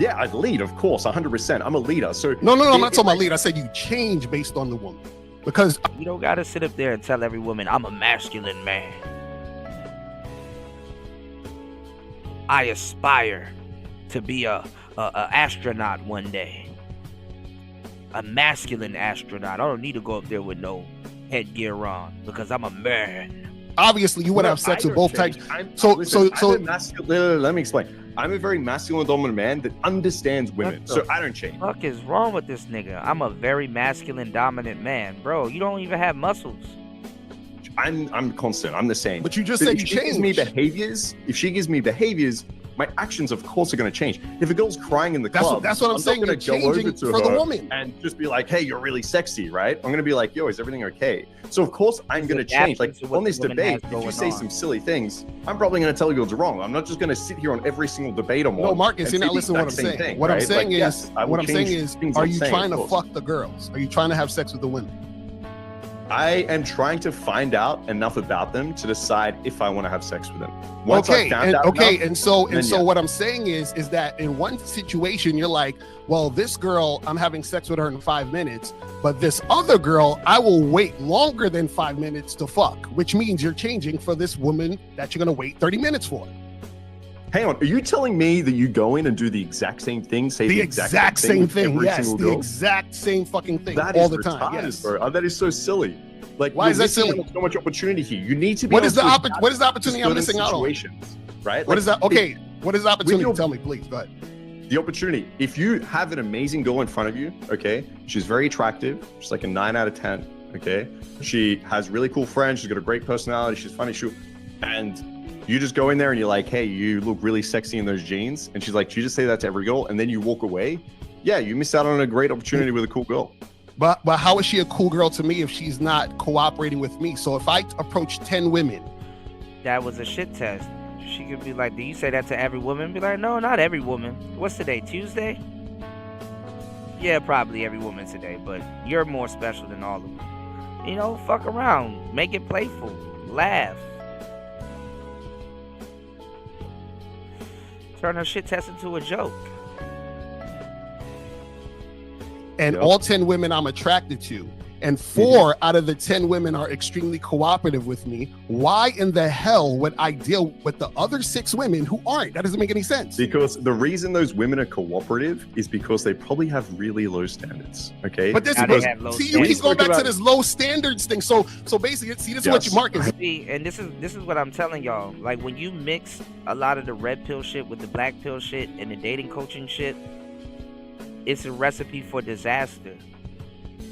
Yeah, I'd lead, of course, 100%. I'm a leader. So no, I'm not talking about lead. I said you change based on the woman. Because you don't gotta sit up there and tell every woman I'm a masculine man. I aspire to be a astronaut one day. A masculine astronaut. I don't need to go up there with no headgear on because I'm a man. Obviously, you would have sex with both types. Let me explain. I'm a very masculine, dominant man that understands women, so I don't change. What the fuck is wrong with this nigga? I'm a very masculine, dominant man, bro. You don't even have muscles. I'm constant. I'm the same. But you just said you changed. If she gives me behaviors, my actions, of course, are going to change. If a girl's crying in the club, that's what I'm saying. You're changing for the woman and just be like, "Hey, you're really sexy," right? I'm going to be like, "Yo, is everything okay?" So of course, I'm going to change. Like on this debate, if you say some silly things, I'm probably going to tell you it's wrong. I'm not just going to sit here on every single debate I'm on. No, Marcus, you're not listening to what I'm saying. What I'm saying is, are you trying to fuck the girls? Are you trying to have sex with the women? I am trying to find out enough about them to decide if I want to have sex with them. So what I'm saying is that in one situation you're like, well, this girl, I'm having sex with her in 5 minutes, but this other girl, I will wait longer than 5 minutes to fuck, which means you're changing for this woman that you're gonna wait 30 minutes for. Hang on, are you telling me that you go in and do the exact same thing, say the exact same thing? Yes, the exact same fucking thing all the time. Yes, bro. That is so silly. Like, why is that silly? So much opportunity here. You need to be. What is the opportunity I'm missing out on? Right? What is that? Okay, what is the opportunity? Tell me, please. Go ahead. The opportunity. If you have an amazing girl in front of you, okay, she's very attractive. She's like a 9 out of 10. Okay, she has really cool friends. She's got a great personality. She's funny. And You just go in there and you're like, hey, you look really sexy in those jeans. And she's like, do you just say that to every girl? And then you walk away. Yeah, you miss out on a great opportunity with a cool girl. But how is she a cool girl to me if she's not cooperating with me? So if I approach 10 women. That was a shit test. She could be like, do you say that to every woman? Be like, no, not every woman. What's today, Tuesday? Yeah, probably every woman today, but you're more special than all of them. You know, fuck around. Make it playful. Laugh. Turn her shit test into a joke. And all 10 women I'm attracted to, and 4 out of the 10 women are extremely cooperative with me. Why in the hell would I deal with the other 6 women who aren't? That doesn't make any sense. Because the reason those women are cooperative is because they probably have really low standards. Okay. But this see, you keep going back to this low standards thing. So basically, see, this is what you mark is. See, and this is what I'm telling y'all. Like when you mix a lot of the red pill shit with the black pill shit and the dating coaching shit, it's a recipe for disaster.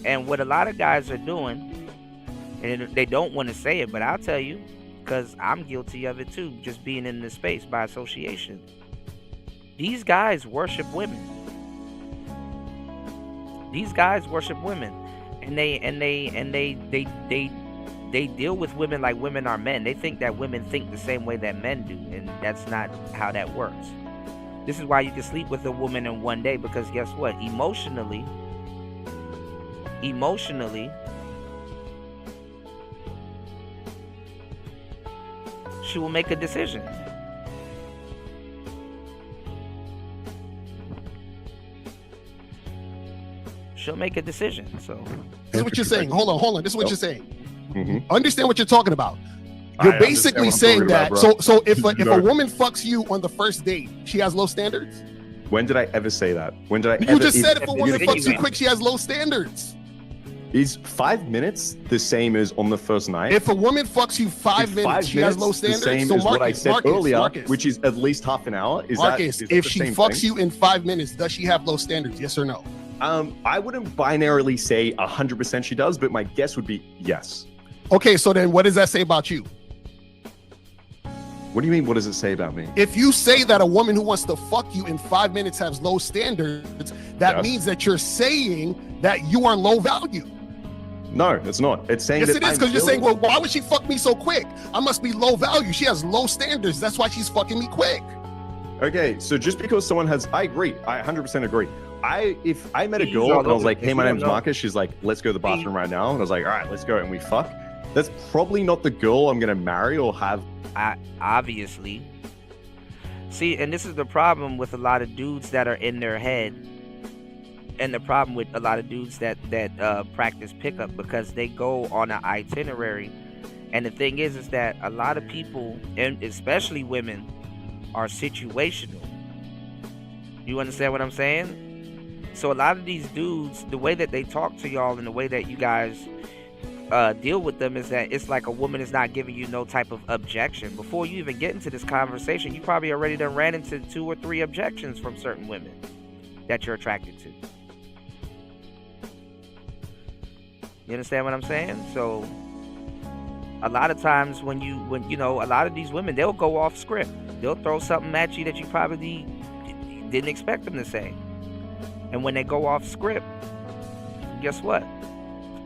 And what a lot of guys are doing, and they don't want to say it, but I'll tell you, because I'm guilty of it too, just being in this space by association. These guys worship women. These guys worship women, and they deal with women like women are men. They think that women think the same way that men do, and that's not how that works. This is why you can sleep with a woman in one day, because guess what? Emotionally, she will make a decision. She'll make a decision. So this is what you're saying. Hold on. This is what you're saying. Understand what you're talking about. You're basically saying that. So if a woman fucks you on the first date, she has low standards? When did I ever say that? When did I You just said if a woman fucks you quick, she has low standards. Is 5 minutes the same as on the first night? If a woman fucks you 5 minutes, she has low standards. The same as what I said earlier, which is at least half an hour. Is if she fucks you in 5 minutes, does she have low standards? Yes or no? I wouldn't binarily say 100% she does, but my guess would be yes. Okay, so then what does that say about you? What do you mean? What does it say about me? If you say that a woman who wants to fuck you in 5 minutes has low standards, that means that you're saying that you are low value. No, it's not. It's saying yes, that it is, because you're saying, well, why would she fuck me so quick? I must be low value. She has low standards. That's why she's fucking me quick. Okay, so just because someone has, I agree. I 100% agree. If I met a girl and I was like, hey, my name's Marcus, she's like, let's go to the bathroom right now. And I was like, all right, let's go. And we fuck. That's probably not the girl I'm going to marry or have. Obviously. See, and this is the problem with a lot of dudes that are in their head, and the problem with a lot of dudes that practice pickup, because they go on an itinerary. And the thing is that a lot of people, and especially women, are situational. You understand what I'm saying? So a lot of these dudes, the way that they talk to y'all and the way that you guys deal with them is that it's like a woman is not giving you no type of objection. Before you even get into this conversation, you probably already done ran into 2 or 3 objections from certain women that you're attracted to. You understand what I'm saying? So a lot of times when you know, a lot of these women, they'll go off script. They'll throw something at you that you probably didn't expect them to say. And when they go off script, guess what?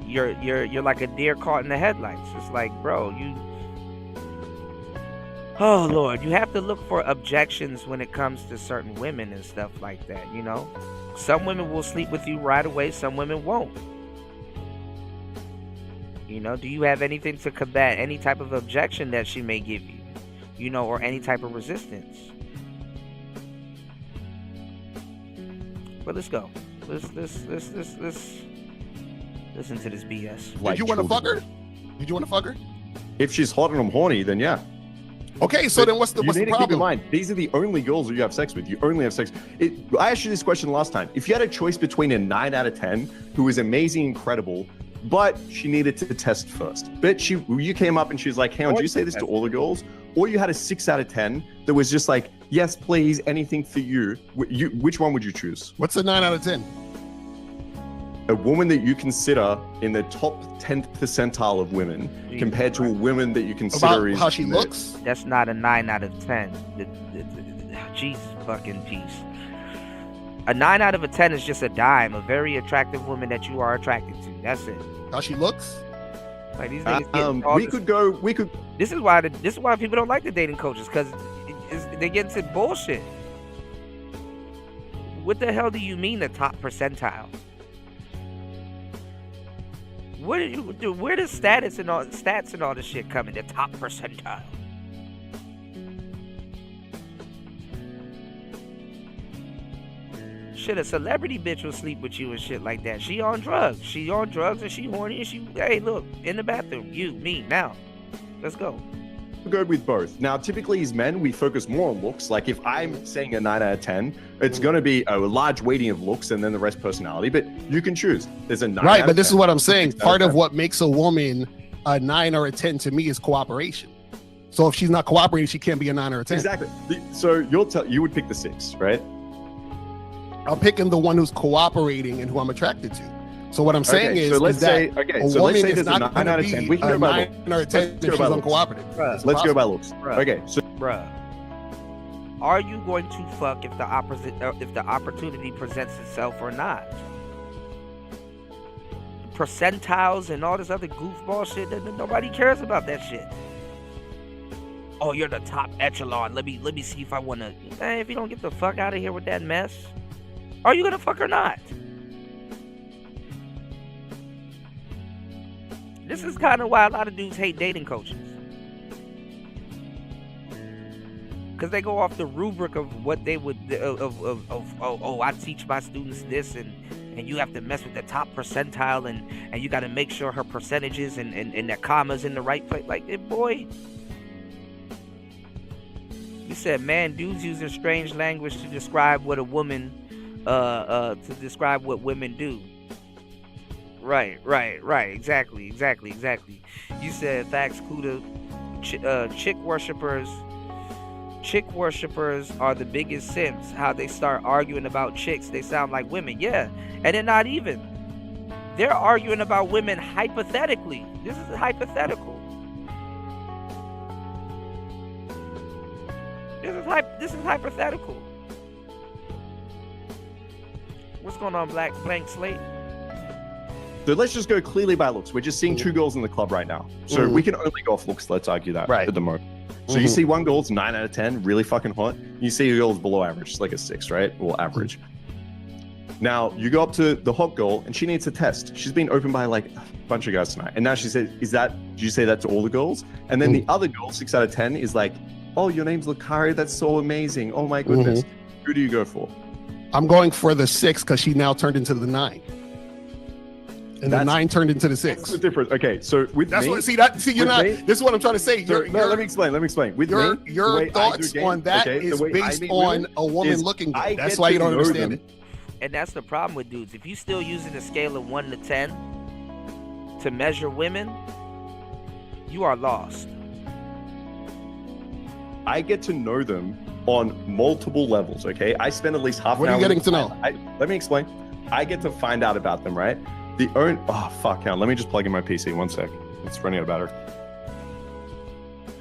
You're like a deer caught in the headlights. It's like, bro, oh Lord, you have to look for objections when it comes to certain women and stuff like that, you know? Some women will sleep with you right away, some women won't. You know, do you have anything to combat any type of objection that she may give you? You know, or any type of resistance? But let's go. Let's listen to this BS. Did you want to fuck her? Did you want to fuck her? If she's hot and I'm horny, then yeah. Okay, so then what's the problem? Keep in mind, these are the only girls that you have sex with. You only have sex. I asked you this question last time. If you had a choice between a 9 out of 10 who is amazing, incredible, but she needed to test first, but you came up and she's like, hey, would you say this to all the girls? Or you had a 6 out of 10 that was just like, yes, please, anything for you. Which one would you choose? What's a 9 out of 10? a woman that you consider in the top 10th percentile of women compared to a woman that you consider About how she looks? That's not a 9 out of 10. Jesus fucking peace. A 9 out of a 10 is just a dime. A very attractive woman that you are attracted to. That's it. How she looks? Like these niggas we could. This is why people don't like the dating coaches, because they get into bullshit. What the hell do you mean the top percentile? Where does stats and all this shit come in? The top percentile. Shit, a celebrity bitch will sleep with you and shit like that. She on drugs. She on drugs and she horny and hey, look, in the bathroom. You, me, now. Let's go. Go with both. Now, typically as men, we focus more on looks. Like if I'm saying a 9 out of 10, it's going to be a large weighting of looks and then the rest personality, but you can choose. There's a 9 right, out but of this 10. is what I'm saying. Part of what makes a woman a 9 or a 10 to me is cooperation. So if she's not cooperating, she can't be a 9 or a 10. Exactly. So you would pick the 6, right? I'm picking the one who's cooperating and who I'm attracted to. So what I'm saying is, so let's say, a woman is there's a not 9 out of 10. We can go by 9 or a 10 if she's uncooperative. Let's go by looks. Bruh. Okay, so are you going to fuck if the opportunity presents itself or not? Percentiles and all this other goofball shit, nobody cares about that shit. Oh, you're the top echelon. Let me see if I want to. Hey, if you don't get the fuck out of here with that mess, are you gonna fuck or not? This is kind of why a lot of dudes hate dating coaches. Because they go off the rubric of what they would, I teach my students this, and you have to mess with the top percentile, and you got to make sure her percentages and their commas in the right place. Like, boy, you said, man, dudes using strange language to describe what a woman, to describe what women do. Right, exactly. You said facts, Kuda. Chick worshippers are the biggest simps. How they start arguing about chicks, they sound like women. Yeah, and they're not even. They're arguing about women hypothetically. This is hypothetical. This is hypothetical. What's going on, Blank Slate? So let's just go clearly by looks. We're just seeing 2 girls in the club right now. So we can only go off looks. Let's argue that at the moment. So you see one girl's 9 out of 10, really fucking hot. You see a girl's below average, it's like a 6, right? Or average. Now you go up to the hot girl and she needs a test. She's been opened by like a bunch of guys tonight. And now she says, do you say that to all the girls? And then the other girl, 6 out of 10, is like, oh, your name's Lakari. That's so amazing. Oh my goodness. Who do you go for? I'm going for the 6 because she now turned into the 9. And the 9 turned into the 6. That's the difference. Okay, so with that's me, what. See, you're not. This is what I'm trying to say. So, let me explain. With your thoughts on that is based on a woman looking good. That's why you don't understand it. And that's the problem with dudes. If you still using a scale of 1 to 10 to measure women, you are lost. I get to know them on multiple levels. Okay, I spend at least half an hour. What are you getting to know? Let me explain. I get to find out about them, right? Let me just plug in my PC 1 sec. It's running out of battery.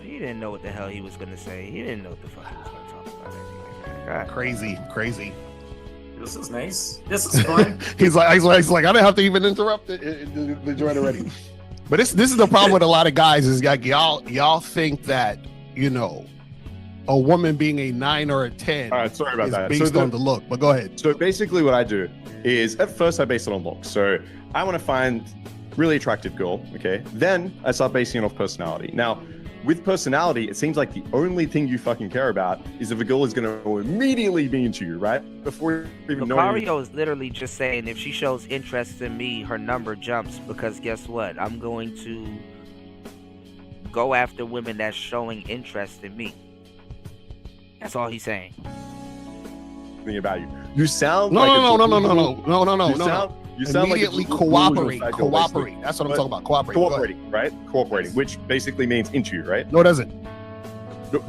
He didn't know what the hell he was gonna say. He didn't know what the fuck he was gonna talk about. God. Crazy. This is nice. This is fun. he's like, I didn't have to even interrupt the joint already. But this is the problem with a lot of guys is like y'all think that a woman being a 9 or a 10 All right, sorry about that. based on the look. But go ahead. So basically what I do is at first I base it on looks. So I want to find really attractive girl, okay? Then I start basing it off personality. Now, with personality, it seems like the only thing you fucking care about is if a girl is going to immediately be into you, right? Before even knowing. Mario is literally just saying if she shows interest in me, her number jumps, because guess what? I'm going to go after women that's showing interest in me. That's all he's saying. About you. You sound no. You sound immediately like cooperate. That's what I'm talking about. Cooperating, right? Cooperating, which basically means into you, right? No, it doesn't.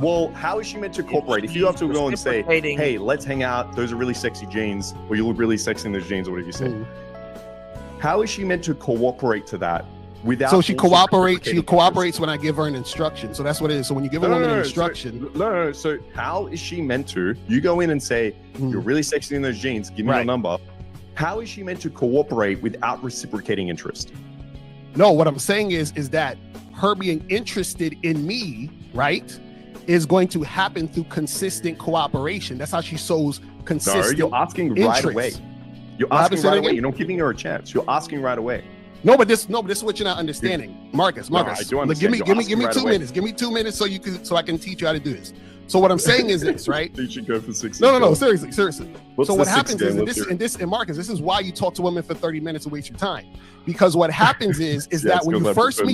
Well, how is she meant to cooperate? If you have to go and say, "Hey, let's hang out. Those are really sexy jeans," or "You look really sexy in those jeans," or whatever you say. How is she meant to cooperate to that without? So she also cooperates. She reciprocating cooperates when I give her an instruction. So that's what it is. So when you give a woman an instruction, So how is she meant to? You go in and say, "You're really sexy in those jeans. Give me your number." How is she meant to cooperate without reciprocating interest? No, what I'm saying is that her being interested in me, right, is going to happen through consistent cooperation. That's how she shows consistent. No, you're asking right away. You're asking right away. You're not giving her a chance. You're asking right away. No, but this is what you're not understanding, Marcus. No, I do understand. Give me 2 minutes. Give me 2 minutes so I can teach you how to do this. So what I'm saying is this, right? You should go for 6. No, seriously. What's So the what 6 happens game? is, and Marcus, this is why you talk to women for 30 minutes and waste your time. Because what happens is that when you first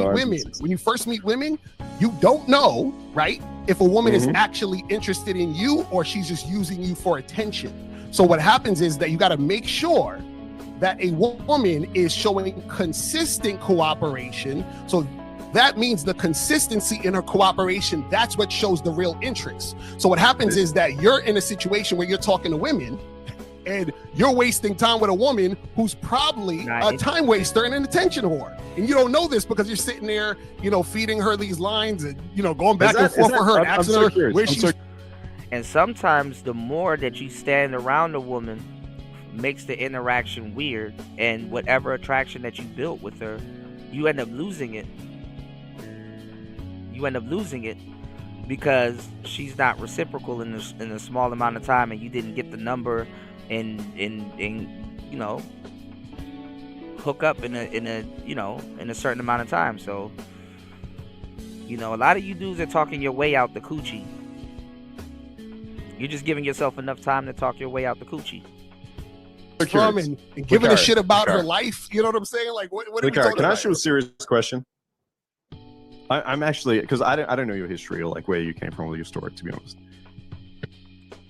meet women, you don't know, right, if a woman is actually interested in you or she's just using you for attention. So what happens is that you got to make sure that a woman is showing consistent cooperation. So that means the consistency in her cooperation, that's what shows the real interest. So what happens is that you're in a situation where you're talking to women and you're wasting time with a woman who's probably a time waster and an attention whore. And you don't know this because you're sitting there, feeding her these lines and, going back and forth for her and asking her where she's. And sometimes the more that you stand around a woman makes the interaction weird, and whatever attraction that you built with her, you end up losing it. You end up losing it because she's not reciprocal in a small amount of time, and you didn't get the number and hook up in a certain amount of time. So a lot of you dudes are talking your way out the coochie. You're just giving yourself enough time to talk your way out the coochie. From and giving a shit about her life, you know what I'm saying? Like, what are we talking Can I about? ask you a serious question? I'm actually, because I don't know your history or like where you came from with your story, to be honest.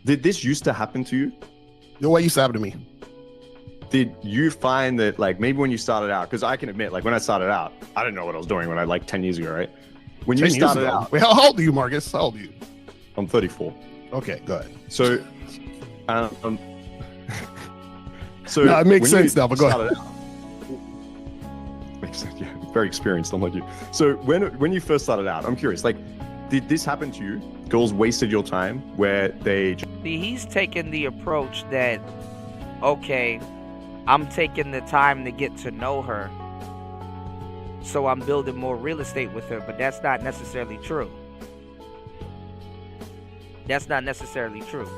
Did this used to happen to you? No, what used to happen to me? Did you find that, like, maybe when you started out, because I can admit, like, when I started out, I didn't know what I was doing when I, like, 10 years ago, right? When you started out. Wait, how old are you, Marcus? How old are you? I'm 34. Okay, go ahead. So, so no, it makes sense now, but go ahead. Makes sense, yeah. Very experienced, unlike you. So when you first started out, I'm curious, like, did this happen to you? Girls wasted your time where they... He's taking the approach that, okay, I'm taking the time to get to know her, so I'm building more real estate with her, but that's not necessarily true. That's not necessarily true.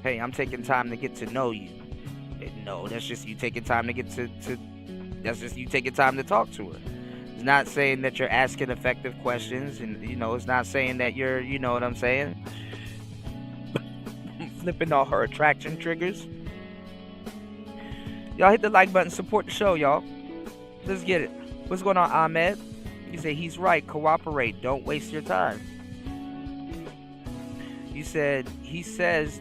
Hey, I'm taking time to get to know you. No, that's just you taking time to get to that's just you taking time to talk to her. It's not saying that you're asking effective questions, and it's not saying that you're, you know what I'm saying, flipping all her attraction triggers. Y'all hit the like button, support the show, y'all. Let's get it. What's going on, Ahmed? He said he's right. Cooperate. Don't waste your time. He says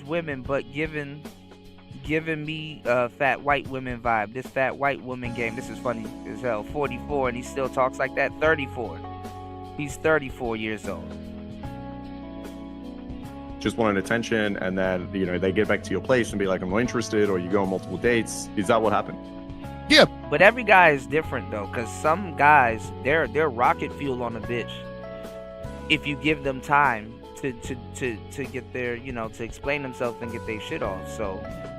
women, but giving me fat white women vibe. This fat white woman game. This is funny as hell. 44 and he still talks like that. 34. He's 34 years old. Just wanted attention, and then they get back to your place and be like, I'm not interested, or you go on multiple dates. Is that what happened? Yeah. But every guy is different though, because some guys they're rocket fuel on a bitch if you give them time to get their, to explain themselves and get their shit off. So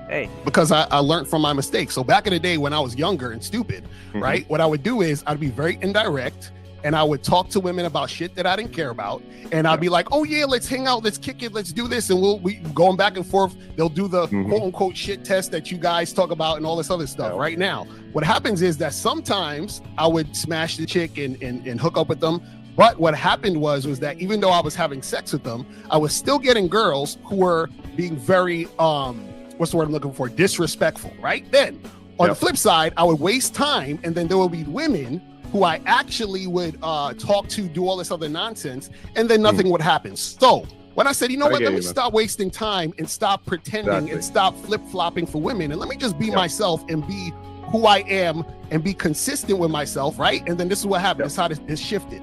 hey, because I learned from my mistakes. So back in the day when I was younger and stupid, right, what I would do is I'd be very indirect, and I would talk to women about shit that I didn't care about, and I'd be like, oh yeah, let's hang out, let's kick it, let's do this, and we going back and forth. They'll do the quote unquote shit test that you guys talk about and all this other stuff. Right now, what happens is that sometimes I would smash the chick and hook up with them. But what happened was that even though I was having sex with them, I was still getting girls who were being very, what's the word I'm looking for? Disrespectful, right? Then on the flip side, I would waste time, and then there will be women who I actually would talk to, do all this other nonsense, and then nothing would happen. So when I said, let me stop wasting time and stop pretending and stop flip-flopping for women, and let me just be myself and be who I am and be consistent with myself, right? And then this is what happened. This is how this shifted.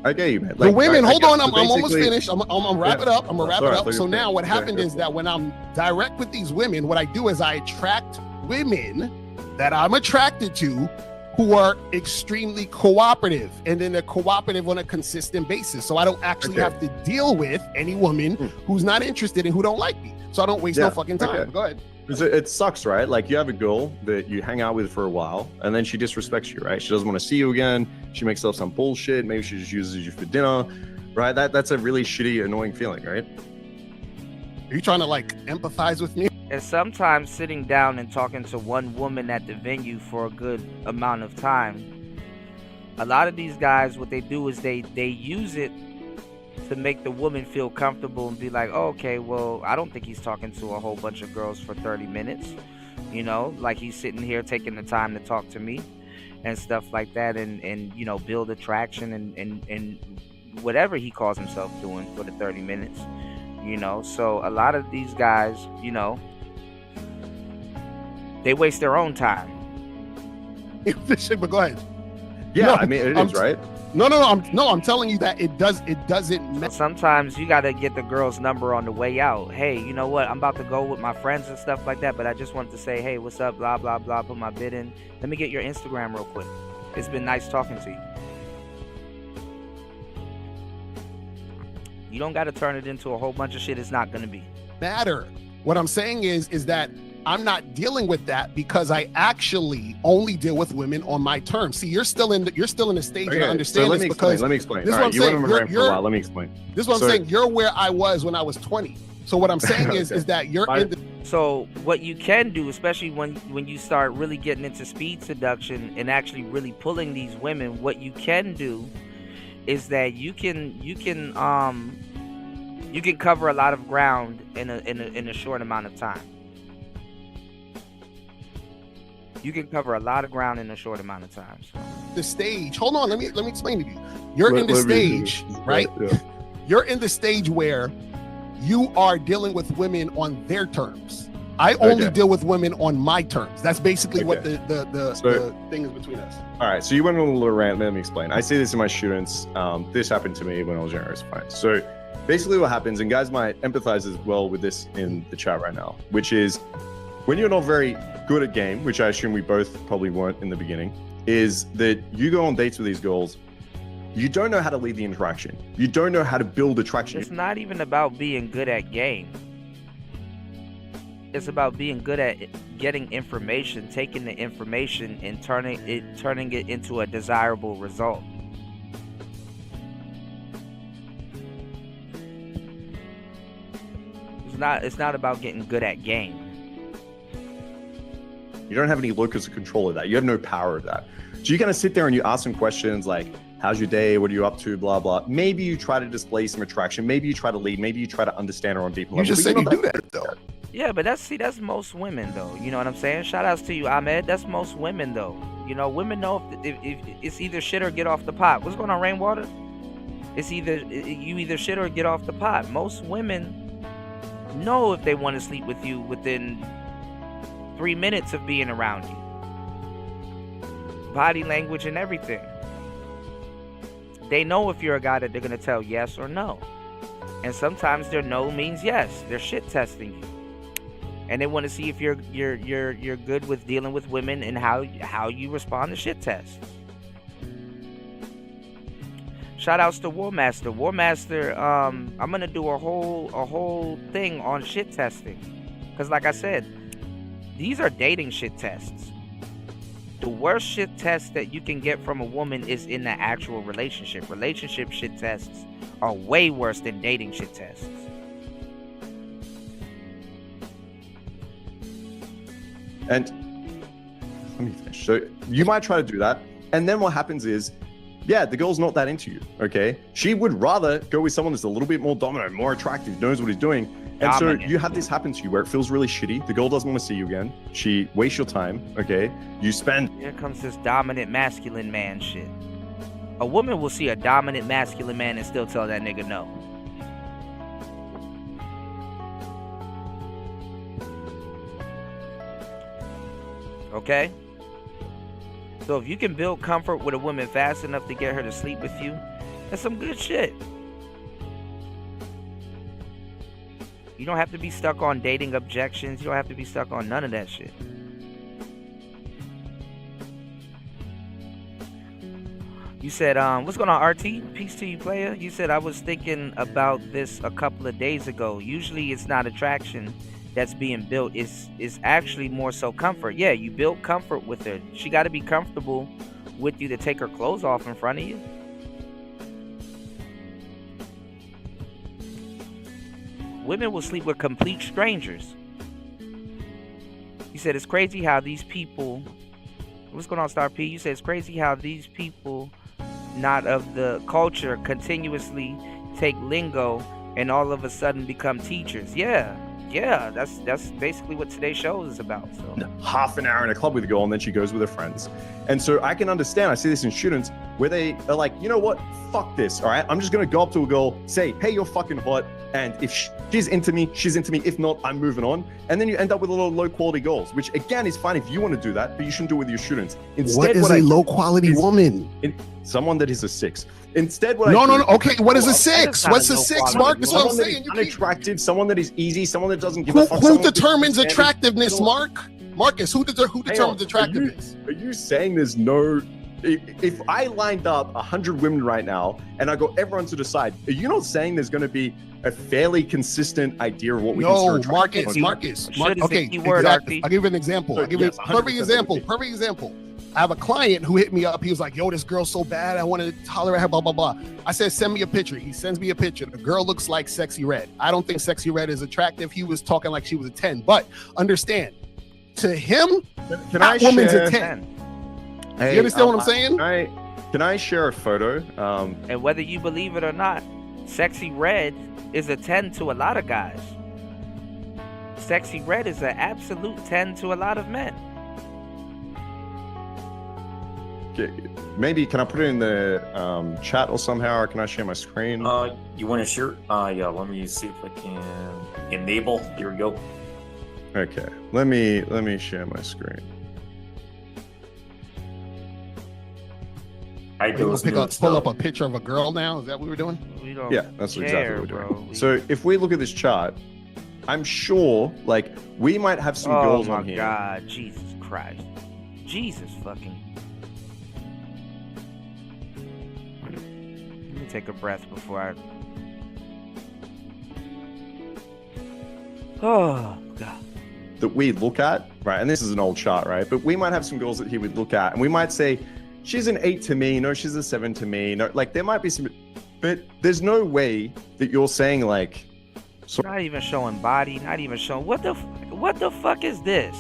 I get you, man. The women, hold on, So I'm almost basically- finished. I'm gonna wrap it up. I'm gonna wrap Sorry, it I up. thought you So were now finished. what Yeah, happened go is for that when I'm direct with these women, what I do is I attract women that I'm attracted to who are extremely cooperative, and then they're cooperative on a consistent basis. So I don't actually have to deal with any woman who's not interested and who don't like me. So I don't waste no fucking time. okay. Go ahead. 'Cause it sucks, right? Like you have a girl that you hang out with for a while, and then she disrespects you, right? She doesn't want to see you again. She makes up some bullshit. Maybe she just uses you for dinner, right? That's a really shitty, annoying feeling, right? Are you trying to like empathize with me? And sometimes sitting down and talking to one woman at the venue for a good amount of time, a lot of these guys, what they do is they use it to make the woman feel comfortable and be like, oh, okay, well, I don't think he's talking to a whole bunch of girls for 30 minutes. You know, like he's sitting here taking the time to talk to me and stuff like that, and you know, build attraction and whatever he calls himself doing for the 30 minutes. You know, so a lot of these guys, you know, they waste their own time. But go ahead. Yeah, No, I mean, it is, right? No, I'm telling you that it doesn't. Sometimes you got to get the girl's number on the way out. Hey, you know what? I'm about to go with my friends and stuff like that, but I just wanted to say, hey, what's up? Blah, blah, blah. Put my bid in. Let me get your Instagram real quick. It's been nice talking to you. You don't got to turn it into a whole bunch of shit it's not going to be. Matter. What I'm saying is that I'm not dealing with that because I actually only deal with women on my terms. See, you're still in the stage to understand so this because let me explain. This is All what right, I'm you went saying. on a rant for a while. Let me explain. This is what I'm saying. You're where I was when I was 20. So what I'm saying is that you're in the. So what you can do, especially when you start really getting into speed seduction and actually really pulling these women, what you can do is that you can cover a lot of ground in a short amount of time. You can cover a lot of ground in a short amount of time. So. The stage. Hold on, let me explain to you. You're in the stage, right? Yeah. You're in the stage where you are dealing with women on their terms. I only deal with women on my terms. That's basically what the thing is between us. All right, so you went on a little rant. Let me explain. I see this in my students. This happened to me when I was younger. It's fine. So basically what happens, and guys might empathize as well with this in the chat right now, which is when you're not very good at game, which I assume we both probably weren't in the beginning, is that you go on dates with these girls, you don't know how to lead the interaction. You don't know how to build attraction. It's not even about being good at game. It's about being good at getting information, taking the information and turning it into a desirable result. It's not about getting good at game. You don't have any locus of control of that. You have no power of that. So you kind of sit there and you ask some questions like, how's your day? What are you up to? Blah, blah. Maybe you try to display some attraction. Maybe you try to lead. Maybe you try to understand her on deeper level. You just said you do that though. Yeah, but that's most women though. You know what I'm saying? Shout outs to you, Ahmed. That's most women though. You know, women know if it's either shit or get off the pot. What's going on, Rainwater? It's you either shit or get off the pot. Most women know if they want to sleep with you within 3 minutes of being around you. Body language and everything. They know if you're a guy that they're gonna tell yes or no. And sometimes their no means yes. They're shit testing you. And they want to see if you're good with dealing with women and how you respond to shit tests. Shout outs to War Master. War Master, I'm gonna do a whole thing on shit testing. Cause like I said, these are dating shit tests. The worst shit test that you can get from a woman is in the actual relationship. Relationship shit tests are way worse than dating shit tests. And let me finish. So you might try to do that. And then what happens is, yeah, the girl's not that into you, okay? She would rather go with someone that's a little bit more dominant, more attractive, knows what he's doing. And dominant. So you have this happen to you where it feels really shitty. The girl doesn't want to see you again. She wastes your time, okay? You spend... Here comes this dominant masculine man shit. A woman will see a dominant masculine man and still tell that nigga no. Okay? So if you can build comfort with a woman fast enough to get her to sleep with you That's some good shit. You don't have to be stuck on dating objections. You don't have to be stuck on none of that shit. You said, what's going on, RT? Peace to you, player. You said, I was thinking about this a couple of days ago. Usually it's not attraction that's being built. It's actually more so comfort. Yeah, you build comfort with her. She got to be comfortable with you to take her clothes off in front of you. Women will sleep with complete strangers. You said, it's crazy how these people... What's going on, Star P? You said, it's crazy how these people... not of the culture continuously take lingo and all of a sudden become teachers. Yeah, that's basically what today's show is about. So half an hour in a club with a girl and then she goes with her friends. And so I can understand, I see this in students where they are like, you know what, fuck this, all right? I'm just gonna go up to a girl, say, hey, you're fucking hot, and if she's into me, she's into me. If not, I'm moving on. And then you end up with a lot of low quality girls, which again is fine if you want to do that, but you shouldn't do it with your students. Instead, what is a low quality woman? Someone that is a 6. Instead, No. Okay, what is a 6? What's a 6, Mark? That's what I'm saying. Unattractive, someone that is easy, someone that doesn't give a fuck. Who determines attractiveness, Mark? Marcus, who determines attractiveness? Are you saying there's no... If I lined up 100 women right now and I got everyone to decide, are you not saying there's going to be a fairly consistent idea of what we consider attractive? Marcus. Okay, exactly. I'll give you an example. I'll give you a perfect example. I have a client who hit me up. He was like, yo, this girl's so bad. I wanted to tolerate her, blah, blah, blah. I said, send me a picture. He sends me a picture. The girl looks like Sexy Red. I don't think Sexy Red is attractive. He was talking like she was a 10. But understand, to him, that woman's a 10. Hey, you understand what I'm saying? Can I share a photo? And whether you believe it or not, Sexy Red is a 10 to a lot of guys. Sexy Red is an absolute 10 to a lot of men. Maybe can I put it in the chat or somehow, or can I share my screen? You want to share? Yeah, let me see if I can enable. Here we go. Okay, let me share my screen. Pull up a picture of a girl now? Is that what we're doing? Yeah, that's exactly what we're doing. So if we look at this chart, I'm sure, like, we might have some girls on here. Oh my God, Jesus Christ. Jesus fucking. Let me take a breath before I... Oh, God. That we look at, right, and this is an old chart, right, but we might have some girls that he would look at, and we might say, she's an 8 to me, no, she's a 7 to me, no, like, there might be some, but there's no way that you're saying, like... So not even showing body, not even showing... What the fuck is this?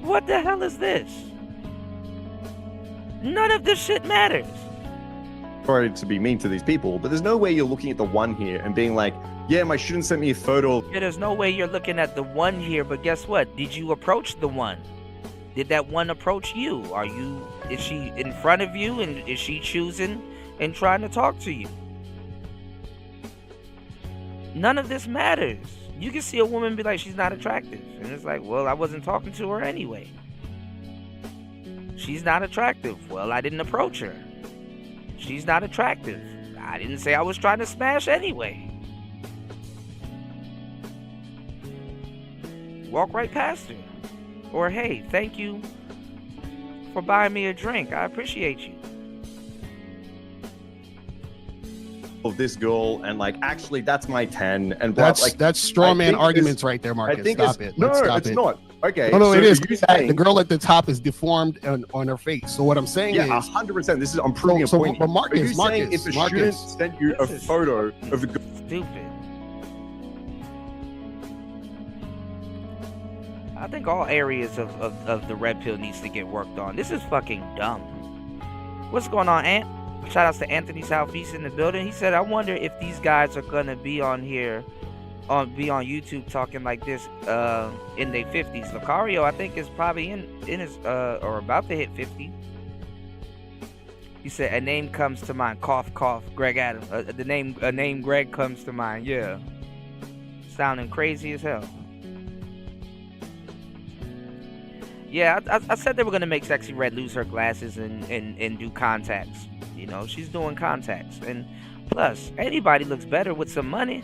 What the hell is this? None of this shit matters. Sorry to be mean to these people, but there's no way you're looking at the one here and being like, yeah, my student sent me a photo. Yeah, there's no way you're looking at the one here, but guess what? Did you approach the one? Did that one approach you? Is she in front of you and is she choosing and trying to talk to you? None of this matters. You can see a woman be like, she's not attractive. And it's like, well, I wasn't talking to her anyway. She's not attractive. Well, I didn't approach her. She's not attractive. I didn't say I was trying to smash anyway. Walk right past her. Or, hey, thank you for buying me a drink. I appreciate you. Of this girl, and like, actually, that's my 10. And blah, that's straw man arguments right there, Marcus. Stop it. No, stop it's it. not. Okay. No, so it is. Saying, the girl at the top is deformed on her face. So what I'm saying is, 100%. This is I'm proving a point. But Marcus, saying if a student sent you a photo of a girl, stupid. I think all areas of the red pill needs to get worked on. This is fucking dumb. What's going on, Ant? Shout outs to Anthony Southeast in the building. He said, I wonder if these guys are gonna be on here, be on YouTube talking like this in their 50s. Lucario, I think, is probably in his or about to hit 50. He said, a name comes to mind. Cough, cough. Greg Adams. A name Greg comes to mind. Yeah. Sounding crazy as hell. Yeah, I said they were gonna make Sexy Red lose her glasses and do contacts. You know, she's doing contacts, and plus anybody looks better with some money.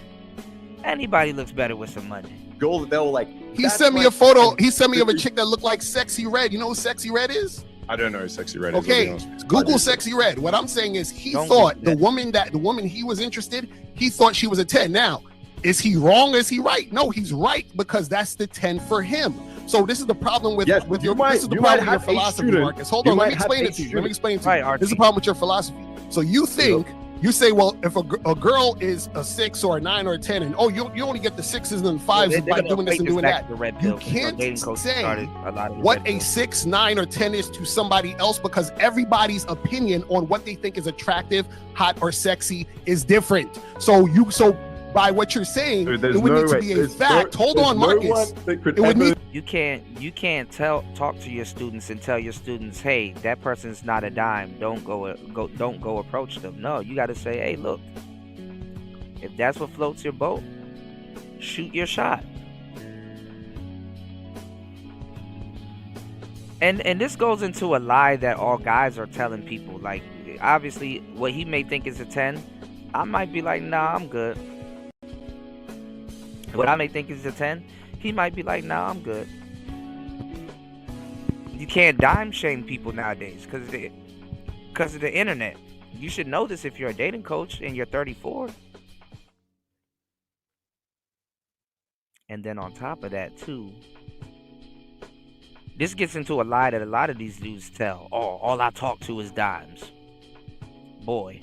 Anybody looks better with some money. Girl, they were like, he sent me a photo. He sent me of a chick that looked like Sexy Red. You know who Sexy Red is? I don't know who Sexy Red Okay, is. Google Sexy Red. What I'm saying is he thought the woman he was interested, he thought she was a 10. Now, is he wrong? Is he right? No, he's right because that's the 10 for him. So this is the problem with your this is the problem with your philosophy, Marcus. Hold on, let me explain it to you. This is the problem with your philosophy. So you think you say, well, if a girl is a 6 or a 9 or a 10, and you only get the 6s and the 5s by doing this and doing that. You can't say what a 6, 9, or 10 is to somebody else because everybody's opinion on what they think is attractive, hot, or sexy is different. So by what you're saying, it would need to be a fact. Hold on, Marcus. You can't talk to your students and tell your students, hey, that person's not a dime. Don't go approach them. No, you got to say, hey, look, if that's what floats your boat, shoot your shot. And this goes into a lie that all guys are telling people. Like, obviously, what he may think is a 10, I might be like, nah, I'm good. What I may think is a 10, he might be like, nah, I'm good. You can't dime shame people nowadays because of the internet. You should know this if you're a dating coach and you're 34. And then on top of that, too, this gets into a lie that a lot of these dudes tell. Oh, all I talk to is dimes. Boy.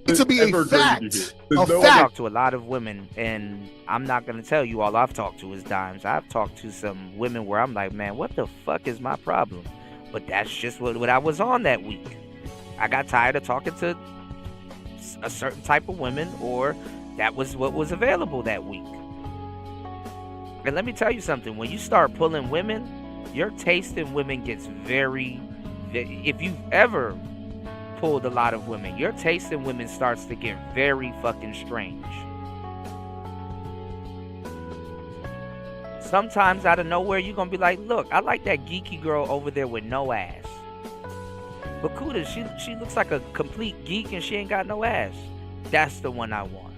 To be a fact. I talk to a lot of women, and I'm not going to tell you all I've talked to is dimes. I've talked to some women where I'm like, man, what the fuck is my problem? But that's just what I was on that week. I got tired of talking to a certain type of women, or that was what was available that week. And let me tell you something. When you start pulling women, your taste in women gets very... If you've ever pulled a lot of women, your taste in women starts to get very fucking strange. Sometimes out of nowhere you're gonna be like, look, I like that geeky girl over there with no ass. But Kuda, she looks like a complete geek and she ain't got no ass. That's the one I want.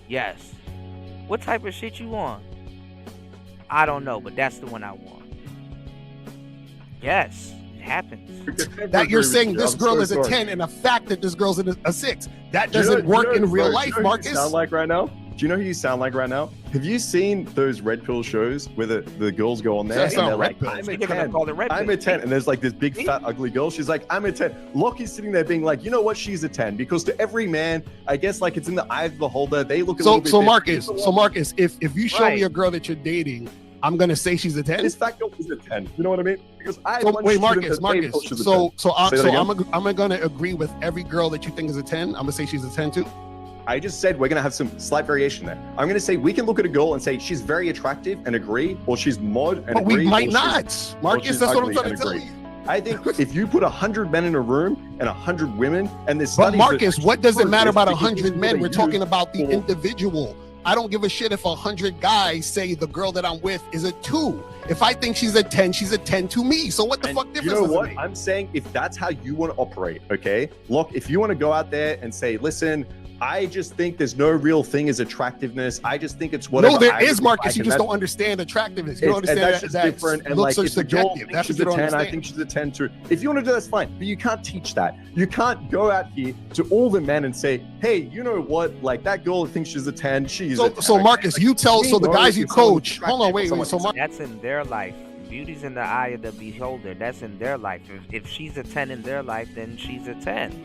Yes. What type of shit you want? I don't know, but that's the one I want. Yes. Happens. That you're saying this girl is a 10 and a fact that this girl's a 6. That doesn't work in real life, Marcus. Sound like right now? Do you know who you sound like right now? Have you seen those red pill shows where the girls go on there and they're like, I'm a 10. I'm a 10. And there's like this big fat ugly girl. She's like, I'm a 10. Lockie's sitting there being like, you know what? She's a 10. Because to every man, I guess like it's in the eye of the beholder. They look a little bit different. So Marcus, if you show me a girl that you're dating, I'm gonna say she's a 10. This fact girl is a 10. You know what I mean? Because wait, Marcus. I'm gonna agree with every girl that you think is a 10. I'm gonna say she's a 10 too. I just said we're gonna have some slight variation there. I'm gonna say we can look at a girl and say she's very attractive and agree, or she's mod and but agree. We might not, Marcus. That's what I'm trying to tell you. I think if you put 100 men in a room and 100 women, and this. But Marcus, what does it matter about 100 men? We're talking about the individual. I don't give a shit if 100 guys say the girl that I'm with is a 2. If I think she's a 10, she's a 10 to me. So what the fuck difference does it make? You know what? Make? I'm saying if that's how you want to operate, okay? Look, if you want to go out there and say, listen, I just think there's no real thing as attractiveness. I just think it's whatever. No, there is, Marcus. You just don't understand attractiveness. You don't understand that's different. And like, if the girl thinks she's a 10, I think she's a 10 too. If you want to do that, that's fine. But you can't teach that. You can't go out here to all the men and say, hey, you know what? Like that girl thinks she's a 10. She's a 10. So Marcus, you tell, so the guys you coach, hold on, wait. So that's in their life. Beauty's in the eye of the beholder. That's in their life. If she's a 10 in their life, then she's a 10.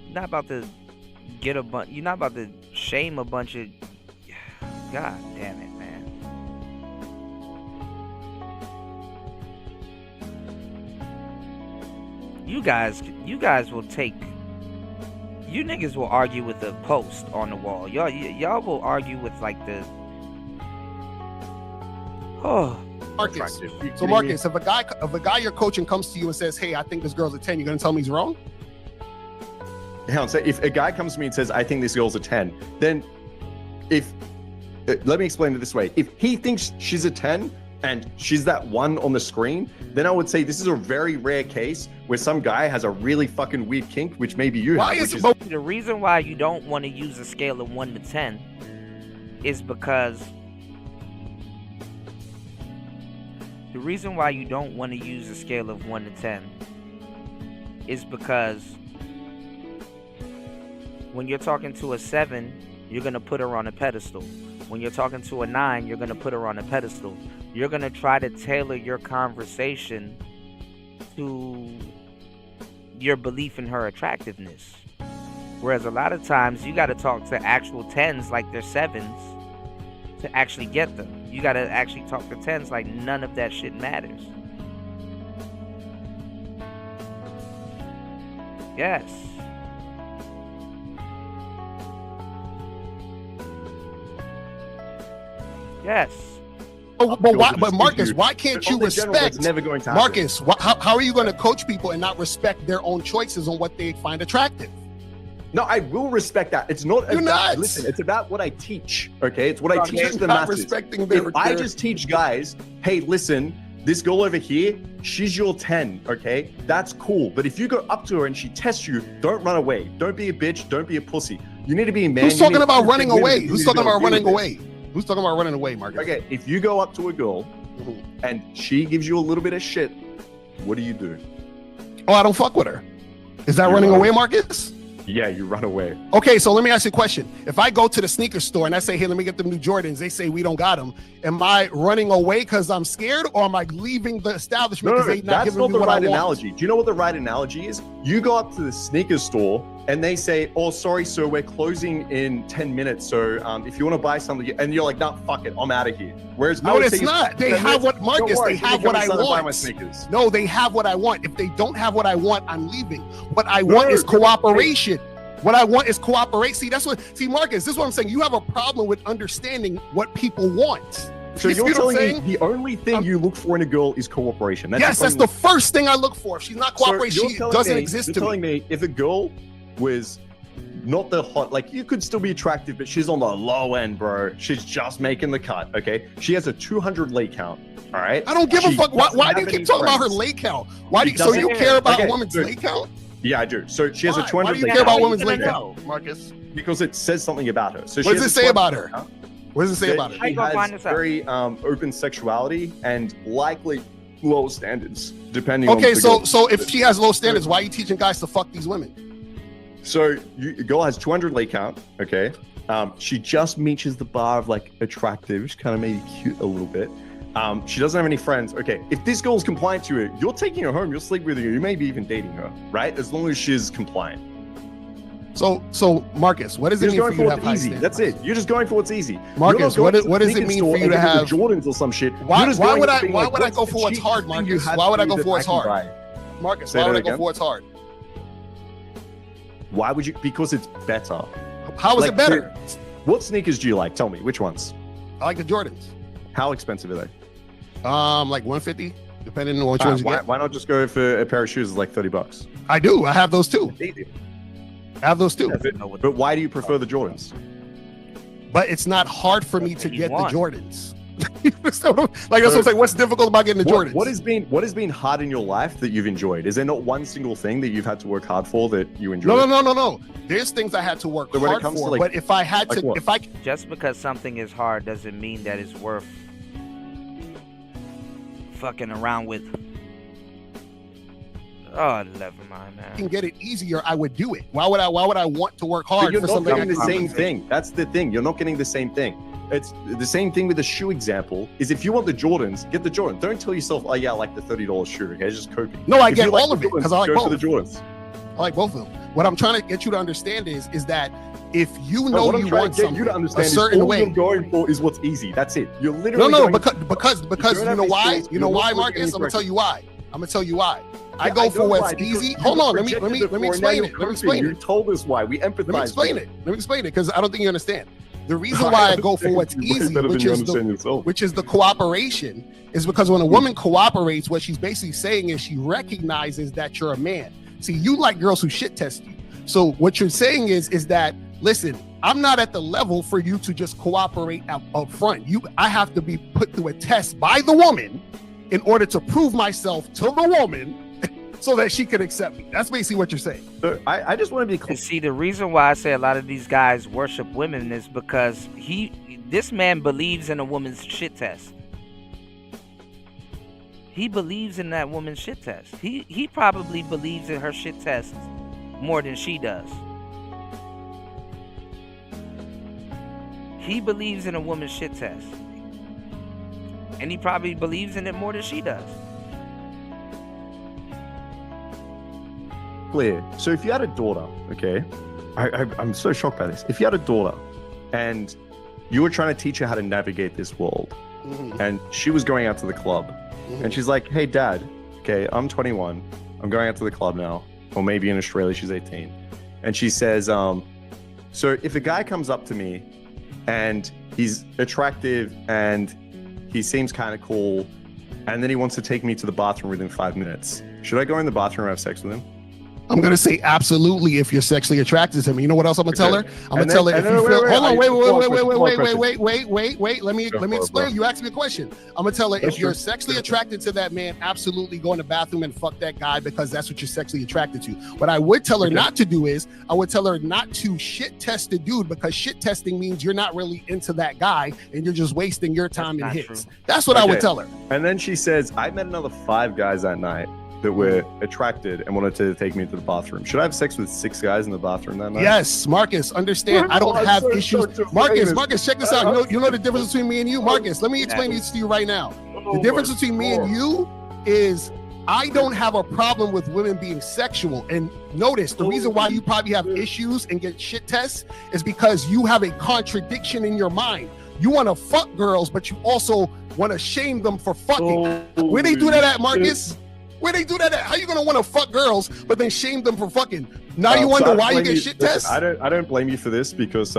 You're not about to get a bunch. You're not about to shame a bunch of. God damn it, man. You guys will take. You niggas will argue with a post on the wall. Y'all will argue with like the. Oh. Marcus. So Marcus, if a guy you're coaching comes to you and says, "Hey, I think this girl's a 10," you're gonna tell me he's wrong? Hell, so if a guy comes to me and says, I think this girl's a 10, then if let me explain it this way. If he thinks she's a 10 and she's that one on the screen, then I would say this is a very rare case where some guy has a really fucking weird kink, which maybe you have. The reason why you don't want to use a scale of 1 to 10 is because the reason why you don't want to use a scale of 1 to 10 is because when you're talking to a 7, you're going to put her on a pedestal. When you're talking to a 9, you're going to put her on a pedestal. You're going to try to tailor your conversation to your belief in her attractiveness. Whereas a lot of times you got to talk to actual 10s like they're 7s to actually get them. You got to actually talk to 10s like none of that shit matters. Yes. Yes. But Marcus, why can't you respect? Never going to Marcus, how are you going to coach people and not respect their own choices on what they find attractive? No, I will respect that. It's not. Listen, it's about what I teach. Okay, it's what I teach the masses. I just teach guys, hey, listen, this girl over here, she's your 10. Okay, that's cool. But if you go up to her and she tests you, don't run away. Don't be a bitch. Don't be a pussy. You need to be a man. Who's talking about running away? Who's talking about running away? Who's talking about running away, Marcus? Okay, if you go up to a girl and she gives you a little bit of shit, what do? Oh, I don't fuck with her. Is that running away, Marcus? Yeah, you run away. Okay, so let me ask you a question. If I go to the sneaker store and I say, hey, let me get them new Jordans, they say we don't got them. Am I running away because I'm scared, or am I leaving the establishment because they're not giving me what I want? That's not the right analogy. Do you know what the right analogy is? You go up to the sneaker store and they say, oh, sorry, sir, we're closing in 10 minutes. So if you want to buy something, and you're like, nah, fuck it, I'm out of here. Whereas no, it's not. They have what, Marcus, they have what I want. No, they have what I want. If they don't have what I want, I'm leaving. What I want is cooperation. What I want is cooperate. See, Marcus, this is what I'm saying. You have a problem with understanding what people want. So you're telling me the only thing you look for in a girl is cooperation. Yes, that's the first thing I look for. If she's not cooperating, she doesn't exist to me. You're telling me if a girl was not the hot, like you could still be attractive, but she's on the low end, bro. She's just making the cut, okay? She has a 200 lay count, all right? I don't give a fuck. Why do you keep talking about her lay count? So you care about a woman's lay count? Yeah, I do. So she has a 200 Why do you care about women's lay count, Marcus? Because it says something about her. So what does it say about her? What does it say about her? She has very open sexuality and likely low standards, depending on the girl. So if she has low standards, why are you teaching guys to fuck these women? So a girl has 200 lay count, okay? She just reaches the bar of like attractive. She's kind of maybe cute a little bit. She doesn't have any friends. Okay, if this girl's compliant to it, you're taking her home, you'll sleep with her, you may be even dating her, right? As long as she's compliant. So Marcus, what does it mean for you to have high standards? That's it. You're just going for what's easy. Marcus, what does it mean for you to have Jordans or some shit? Why would I go for what's hard, Marcus? Why would I go for what's hard? Marcus, why would I go for what's hard? Why would you? Because it's better. How is it better? What sneakers do you like? Tell me, which ones? I like the Jordans. How expensive are they? Like 150, depending on which ones you get. Why not just go for a pair of shoes like $30? I do. I have those too. I have those too. But why do you prefer the Jordans? But it's not hard for me to get the Jordans. That's what I'm saying. What's difficult about getting the Jordans? What has been hard in your life that you've enjoyed? Is there not one single thing that you've had to work hard for that you enjoy? No. There's things I had to work hard for. But if I had to, just because something is hard doesn't mean that it's worth fucking around with. Oh, never mind, man. I can get it easier, I would do it. Why would I want to work hard? But you're not getting the same thing. That's the thing. You're not getting the same thing. It's the same thing with the shoe example. Is if you want the Jordans, get the Jordan. Don't tell yourself, oh yeah, I like the $30 shoe. Okay, just copy. No, I get all of it because I like both. Go for the Jordans. I like both of them. What I'm trying to get you to understand is that if you know you want something a certain way, all you're going for is what's easy. That's it. You're literally because you know why? You know why, Marcus? I'm gonna tell you why. I go for what's easy. Hold on, let me explain it. You told us why. We empathize. Let me explain it because I don't think you understand. The reason why I go for what's easy, which is the cooperation, is because when a woman cooperates, what she's basically saying is she recognizes that you're a man. See, you like girls who shit test you. So what you're saying is that, listen, I'm not at the level for you to just cooperate up front. I have to be put through a test by the woman in order to prove myself to the woman so that she can accept me. That's basically what you're saying. I just want to be clear. See, the reason why I say a lot of these guys worship women is because this man believes in a woman's shit test. He believes in that woman's shit test. He probably believes in her shit test more than she does. He believes in a woman's shit test. And he probably believes in it more than she does. Clear. So if you had a daughter, okay, I'm so shocked by this. If you had a daughter and you were trying to teach her how to navigate this world, and she was going out to the club, and she's like, hey, Dad, okay, I'm 21. I'm going out to the club now. Or maybe in Australia, she's 18. And she says, so if a guy comes up to me and he's attractive and he seems kind of cool, and then he wants to take me to the bathroom within 5 minutes, should I go in the bathroom and have sex with him? I'm going to say absolutely if you're sexually attracted to him. You know what else I'm going to tell her? I'm going to tell her if you feel... Hold on, wait. Let me explain. You asked me a question. I'm going to tell her if you're sexually attracted to that man, absolutely go in the bathroom and fuck that guy because that's what you're sexually attracted to. What I would tell her not to do is, I would tell her not to shit test the dude because shit testing means you're not really into that guy and you're just wasting your time and his. That's what I would tell her. And then she says, I met another 5 guys that night that were attracted and wanted to take me to the bathroom. Should I have sex with 6 guys in the bathroom that night? Yes, Marcus, understand. I don't have issues. Marcus, check this out. You know the difference between me and you? Marcus, let me explain this to you right now. The difference between me and you is I don't have a problem with women being sexual. And notice, the reason why you probably have issues and get shit tests is because you have a contradiction in your mind. You want to fuck girls, but you also want to shame them for fucking. Where they do that at, Marcus? Where they do that at? How you gonna want to fuck girls but then shame them for fucking? Now you wonder why you get shit tests? I don't blame you for this because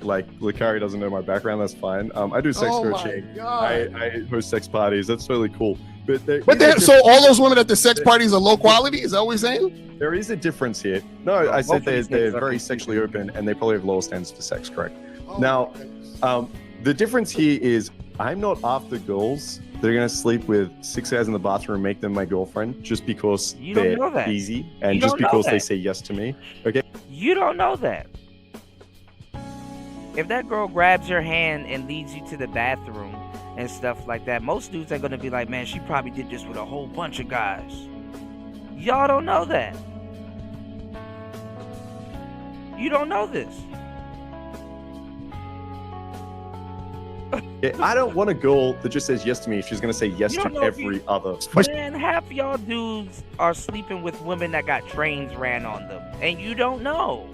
like Lakari doesn't know my background. That's fine. I do sex coaching. I host sex parties. That's totally cool. So all those women at the sex parties are low quality? Is that what you're saying? There is a difference here. No, I said they're very sexually open and they probably have lower standards for sex. Correct. Now, the difference here is I'm not after girls. They're gonna sleep with 6 guys in the bathroom and make them my girlfriend just because they're easy and just because they say yes to me. Okay. You don't know that. If that girl grabs your hand and leads you to the bathroom and stuff like that, most dudes are gonna be like, man, she probably did this with a whole bunch of guys. Y'all don't know that. You don't know this. Yeah, I don't want a girl that just says yes to me if she's gonna say yes to every other. Man, half y'all dudes are sleeping with women that got trains ran on them, and you don't know.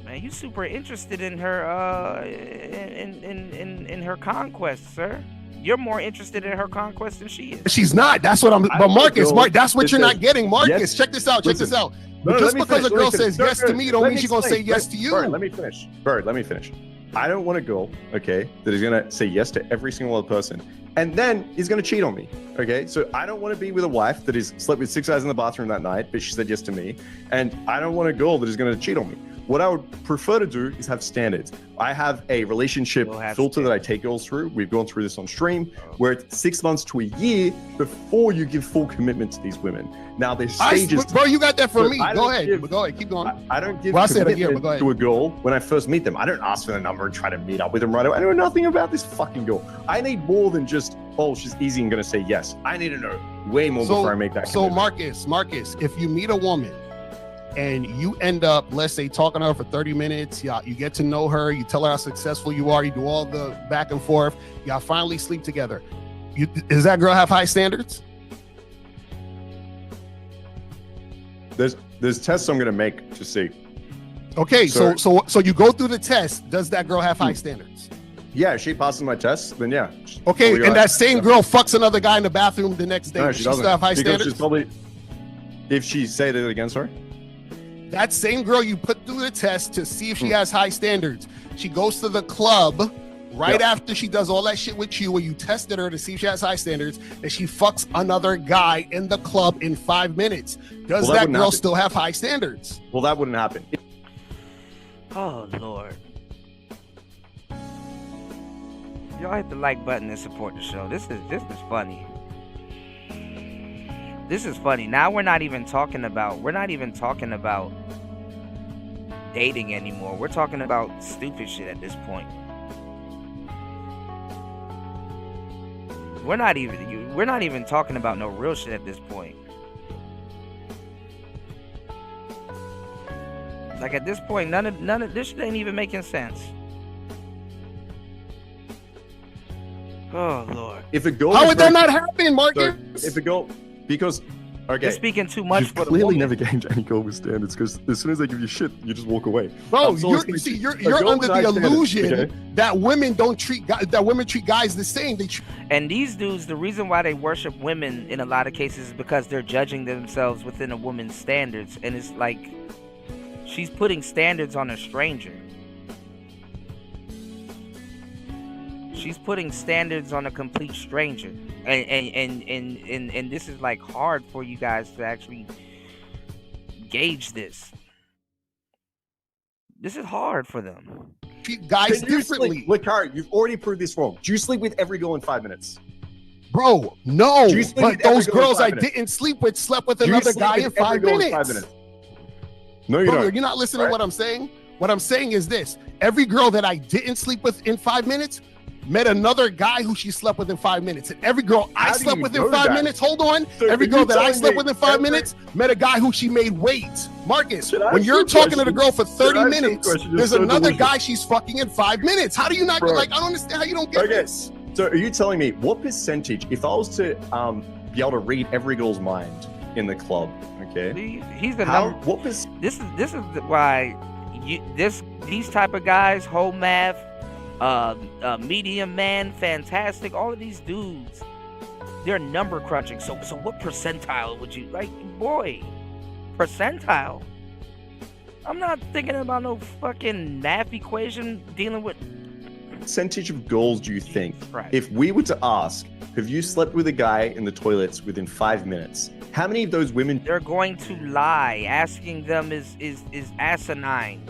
Man, you super interested in her, in her conquest, sir. You're more interested in her conquest than she is. She's not. That's what I'm. But Marcus, that's what you're not getting, Marcus. Yes. Check this out. Check this out. But just because a girl says yes to me, don't mean she's gonna say yes to you. Bird, let me finish. Bird, let me finish. I don't want a girl, okay, that is gonna say yes to every single other person, and then is gonna cheat on me. Okay, so I don't want to be with a wife that is slept with 6 guys in the bathroom that night, but she said yes to me, and I don't want a girl that is gonna cheat on me. What I would prefer to do is have standards. I have a relationship filter that I take girls through. We've gone through this on stream, where it's 6 months to a year before you give full commitment to these women. Now there's stages. Bro, you got that from me. Go ahead, keep going. I don't give commitment to a girl when I first meet them. I don't ask for the number and try to meet up with them right away. I know nothing about this fucking girl. I need more than just, oh, she's easy and gonna say yes. I need to know way more before I make that commitment. So Marcus, if you meet a woman and you end up, let's say, talking to her for 30 minutes, you get to know her, you tell her how successful you are, you do all the back and forth, y'all finally sleep together. Does that girl have high standards? There's tests I'm gonna make to see. Okay, so you go through the test. Does that girl have high standards? Yeah, if she passes my test, then yeah. Okay, and that same girl fucks another guy in the bathroom the next day. No, she still have high standards? She's probably, if she said it again, sorry? That same girl you put through the test to see if she has high standards. She goes to the club right after she does all that shit with you, where you tested her to see if she has high standards, that she fucks another guy in the club in 5 minutes. Does that girl still have high standards? Well, that wouldn't happen. Oh Lord. Y'all hit the like button and support the show. This is funny. This is funny. Now we're not even talking about dating anymore. We're talking about stupid shit at this point. We're not even talking about no real shit at this point. Like at this point, none of this shit ain't even making sense. Oh Lord! If a girl, how would that not happen, Marcus? So if a girl, because okay, you're speaking too much. You've clearly never gained any girl with standards, because as soon as they give you shit, you just walk away. Bro, you're under the illusion that women treat guys the same. And these dudes, the reason why they worship women in a lot of cases is because they're judging themselves within a woman's standards, and it's like she's putting standards on a stranger. She's putting standards on a complete stranger, and this is like hard for you guys to actually gauge this. This is hard for them. Treat guys differently. Look, Kari, you've already proved this wrong. Do you sleep with every girl in 5 minutes? Bro, no. But those girls I didn't sleep with slept with another guy in 5 minutes. No, you don't. You're not listening to what I'm saying. What I'm saying is this: every girl that I didn't sleep with in 5 minutes met another guy who she slept with in 5 minutes. And every girl I slept with in 5 minutes, hold on. Every girl that I slept with in 5 minutes met a guy who she made wait. Marcus, when you're talking to the girl for 30 minutes, there's another guy she's fucking in 5 minutes. How do you not get, like, I don't understand how you don't get this. So are you telling me what percentage, if I was to be able to read every girl's mind in the club, okay? He's the number. What was this is why these type of guys, whole math, medium man, fantastic, all of these dudes, they're number crunching. So what percentile would you like? Boy, percentile? I'm not thinking about no fucking math equation dealing with. Percentage of girls do you think, if we were to ask, have you slept with a guy in the toilets within 5 minutes? How many of those women? They're going to lie. Asking them is asinine.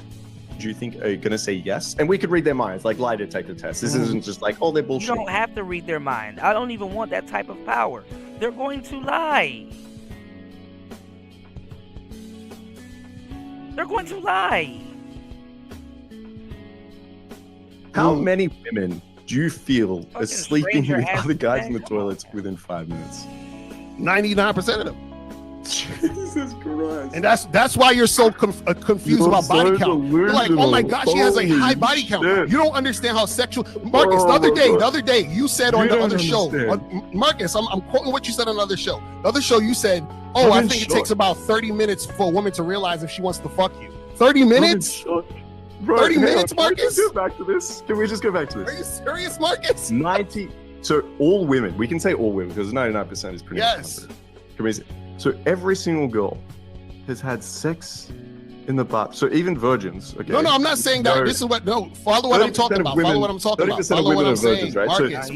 Do you think are gonna say yes? And we could read their minds, like lie detector tests. This isn't just like, oh, they're bullshit. You don't have to read their mind. I don't even want that type of power. They're going to lie. They're going to lie. How many women do you feel are sleeping with other guys in the toilets within 5 minutes? 99% of them. Jesus Christ. And that's why you're so confused about body count. You're like, oh my gosh, she has a high body count. You don't understand how sexual. Marcus, the other day, you said on the other show, Marcus, I'm quoting what you said on another show. The other show, you said, oh, I think it takes about 30 minutes for a woman to realize if she wants to fuck you. 30 minutes? 30 minutes, Marcus? Can we just go back to this? Can we just go back to this? Are you serious, Marcus? 90. So all women, we can say all women because 99% is pretty much. Can we say? So every single girl has had sex in the bath. So even virgins. Okay. No, I'm not saying that. This is what. No, follow what I'm talking about. Follow what I'm talking about. Follow what I'm saying. Right?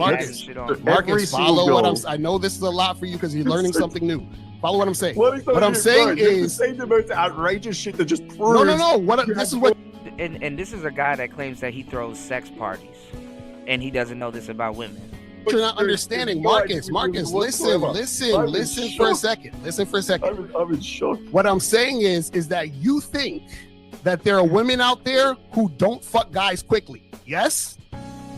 Marcus, follow what I'm. I know this is a lot for you because you're learning something new. Follow what I'm saying. What I'm saying is say the most outrageous shit that just proves. No. This is what. And this is a guy that claims that he throws sex parties, and he doesn't know this about women. You're not understanding, Marcus. Listen for a second. I'm in shock. What I'm saying is that you think that there are women out there who don't fuck guys quickly. Yes?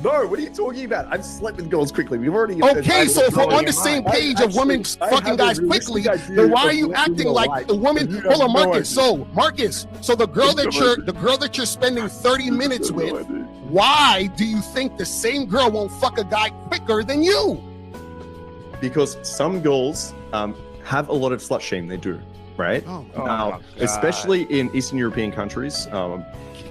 No, what are you talking about? I've slept with girls quickly. We've already. Okay, so if we're on the same page of women fucking guys quickly, then why are you acting like the woman? Hold on, Marcus. So the girl that you're spending 30 minutes with. Why do you think the same girl won't fuck a guy quicker than you? Because some girls have a lot of slut shame. They do, right? Especially in Eastern European countries. I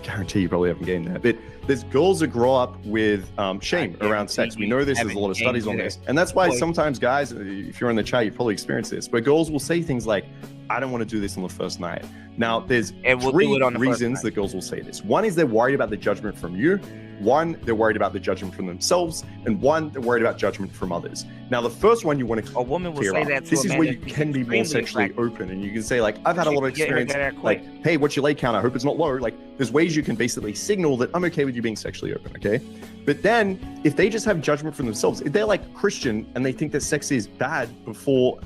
guarantee you probably haven't gained that. But there's girls that grow up with shame around sex. We know this. There's a lot of studies on this. And that's why sometimes guys, if you're in the chat, you probably experience this, where girls will say things like, I don't want to do this on the first night. Now, there's we'll three do it on the first reasons night. that girls will say this. One is they're worried about the judgment from you. One, they're worried about the judgment from themselves. And one, they're worried about judgment from others. Now, the first one you want to a woman will clear say up. that to This a is man where you that's can be more extremely sexually attractive. open, and you can say, like, I've had a lot of Get her experience. there quick. Like, hey, what's your leg count? I hope it's not low. Like, there's ways you can basically signal that I'm okay with you being sexually open, okay? But then, if they just have judgment from themselves, if they're like Christian and they think that sex is bad before,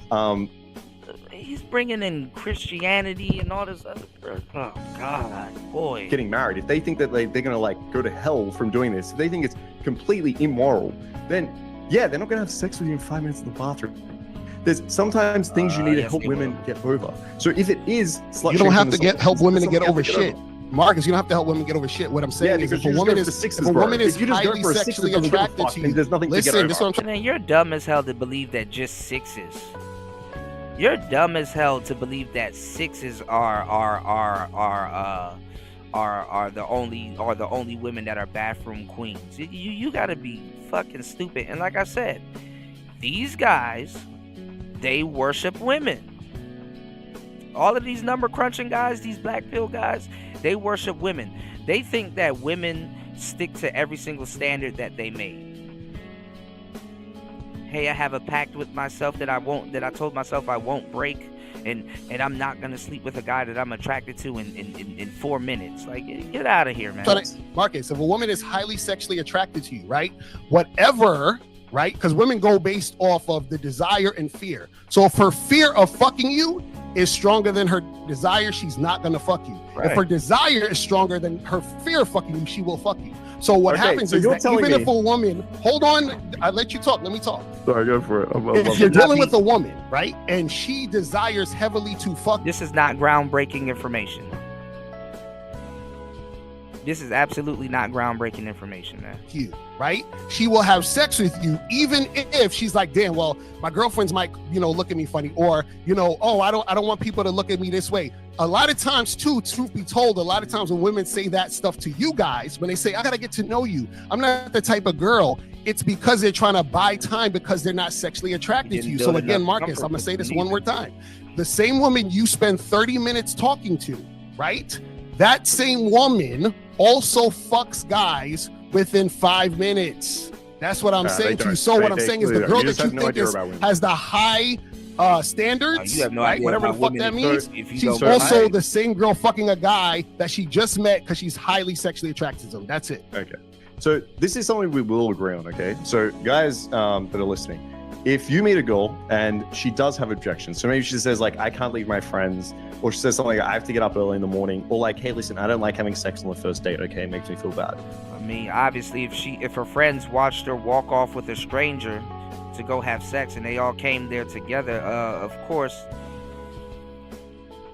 He's bringing in Christianity and all this other. Oh God, boy. getting married, if they think that they're gonna like go to hell from doing this, if they think it's completely immoral, then yeah, they're not gonna have sex with you in 5 minutes in the bathroom. There's sometimes things you need to yes, help they women get over. So if it is slut You don't shaming have to themselves, help women to it's get something over you have to shit. Marcus, you don't have to help women get over shit. What I'm saying is, because if a you just woman go is for sixes, if a bro. woman If is you just go highly for a six, it sexually doesn't give a attracted fuck, to then you, there's nothing to get listen, over. this is what I'm trying. Man, you're dumb as hell to believe that just sixes. You're dumb as hell to believe that sixes are the only women that are bathroom queens. You gotta be fucking stupid. And like I said, these guys, they worship women. All of these number crunching guys, these black pill guys, they worship women. They think that women stick to every single standard that they made. Hey, I have a pact with myself that I told myself I won't break, and I'm not gonna sleep with a guy that I'm attracted to in 4 minutes. Like, get out of here, man. Marcus, if a woman is highly sexually attracted to you, right? Whatever, right? Because women go based off of the desire and fear. So if her fear of fucking you is stronger than her desire, she's not gonna fuck you. Right. If her desire is stronger than her fear of fucking you, she will fuck you. So what happens so is you're that telling even me- if a woman, hold on, I let you talk, let me talk. Sorry, go for it. If you're dealing with a woman, right, and she desires heavily to fuck, This is not groundbreaking information. This is absolutely not groundbreaking information, man. you, right? She will have sex with you, even if she's like, damn, well, my girlfriends might, look at me funny, or, oh, I don't want people to look at me this way. A lot of times too, truth be told, a lot of times when women say that stuff to you guys, when they say, I gotta get to know you, I'm not the type of girl, it's because they're trying to buy time because they're not sexually attracted to you. So again, Marcus, I'm gonna say this one more time. The same woman you spend 30 minutes talking to, right? That same woman also fucks guys within 5 minutes. That's what I'm saying to you. So what I'm saying is the girl that you think has the high standards, you have no right? idea Whatever the about fuck women that if means. you She's don't also mind. the same girl fucking a guy that she just met because she's highly sexually attracted to him. That's it. Okay. So this is something we will agree on, okay? So guys that are listening, if you meet a girl and she does have objections, so maybe she says like, I can't leave my friends, or she says something like, I have to get up early in the morning, or like, hey, listen, I don't like having sex on the first date, okay? It makes me feel bad. I mean, obviously, if her friends watched her walk off with a stranger to go have sex and they all came there together, of course.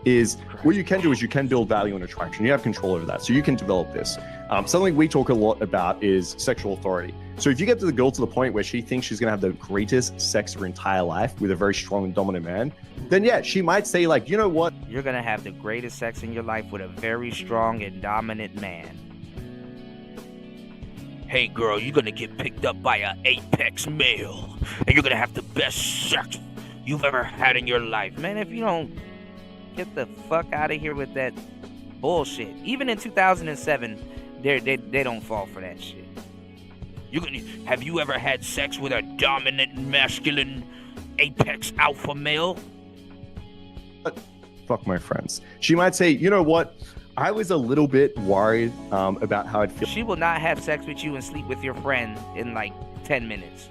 Is what you can do is you can build value and attraction. You have control over that. So you can develop this. Something we talk a lot about is sexual authority. So if you get to the girl to the point where she thinks she's going to have the greatest sex of her entire life with a very strong and dominant man, then yeah, she might say like, you know what? You're going to have the greatest sex in your life with a very strong and dominant man. Hey girl, you're going to get picked up by an apex male and you're going to have the best sex you've ever had in your life. Man, if you don't get the fuck out of here with that bullshit. Even in 2007, they don't fall for that shit. Have you ever had sex with a dominant, masculine, apex alpha male? Fuck my friends. She might say, you know what? I was a little bit worried about how I'd She will not have sex with you and sleep with your friend in like 10 minutes.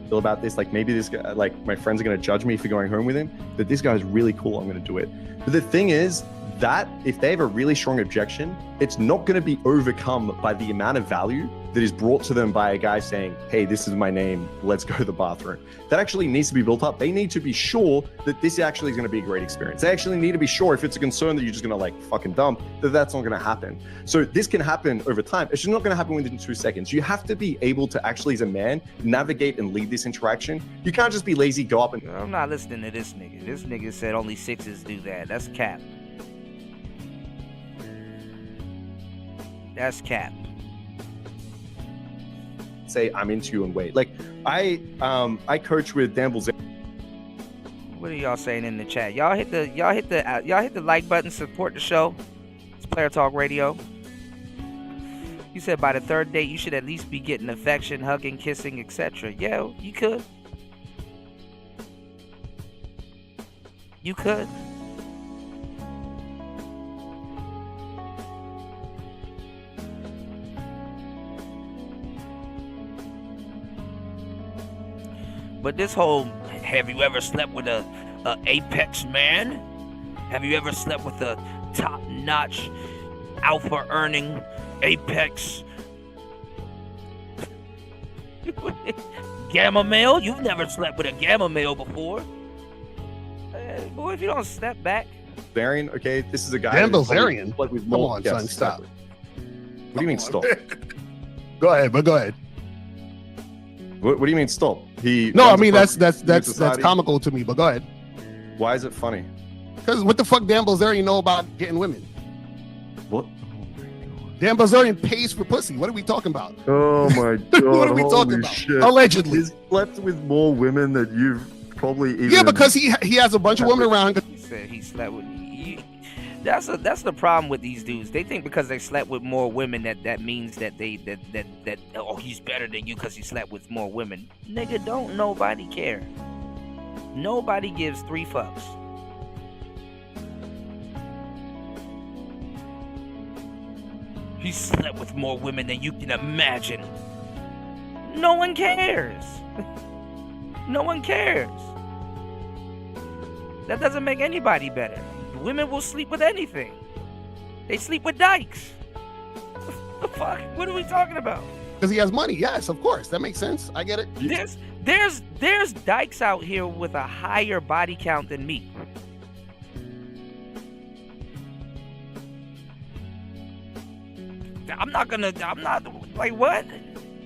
feel about this. Like maybe this guy, like my friends are going to judge me for going home with him, but this guy's really cool. I'm going to do it. But the thing is that if they have a really strong objection, it's not going to be overcome by the amount of value that is brought to them by a guy saying, hey, this is my name, let's go to the bathroom. That actually needs to be built up. They need to be sure that this actually is going to be a great experience. They actually need to be sure if it's a concern that you're just going to like fucking dump, that that's not going to happen. So this can happen over time. It's just not going to happen within 2 seconds. You have to be able to actually, as a man, navigate and lead this interaction. You can't just be lazy, go up and... I'm not listening to this nigga. This nigga said only sixes do that. That's cap. That's cap. Say I'm into you and wait. Like I coach with Dan Bilzerian. What are y'all saying in the chat? Y'all hit the like button, support the show. It's Player Talk Radio. You said by the third date you should at least be getting affection, hugging, kissing, etc. Yeah, you could. You could. But this whole, have you ever slept with a apex man? Have you ever slept with a top-notch, alpha-earning, apex gamma male? You've never slept with a gamma male before. Boy, if you don't step back. Bilzerian, okay, this is a guy. Dan Bilzerian? Like with Come more, on, yes, son, stop. What do you mean stop? Go ahead, but go ahead. What do you mean stop? No, I mean that's comical to me, but go ahead. Why is it funny? Because what the fuck Dan Bilzerian know about getting women? What? Dan Bilzerian pays for pussy. What are we talking about? Oh my god! What are we talking about? Shit. Allegedly. He's slept with more women than you've probably even. Yeah, because he has a bunch of women around. He said he slept with. That's the problem with these dudes. They think because they slept with more women that means that oh, he's better than you because he slept with more women. Nigga, don't nobody care. Nobody gives 3 fucks. He slept with more women than you can imagine. No one cares. No one cares. That doesn't make anybody better. Women will sleep with anything. They sleep with dykes. The fuck? What are we talking about? Because he has money. Yes, of course. That makes sense. I get it. There's dykes out here with a higher body count than me. I'm not like what?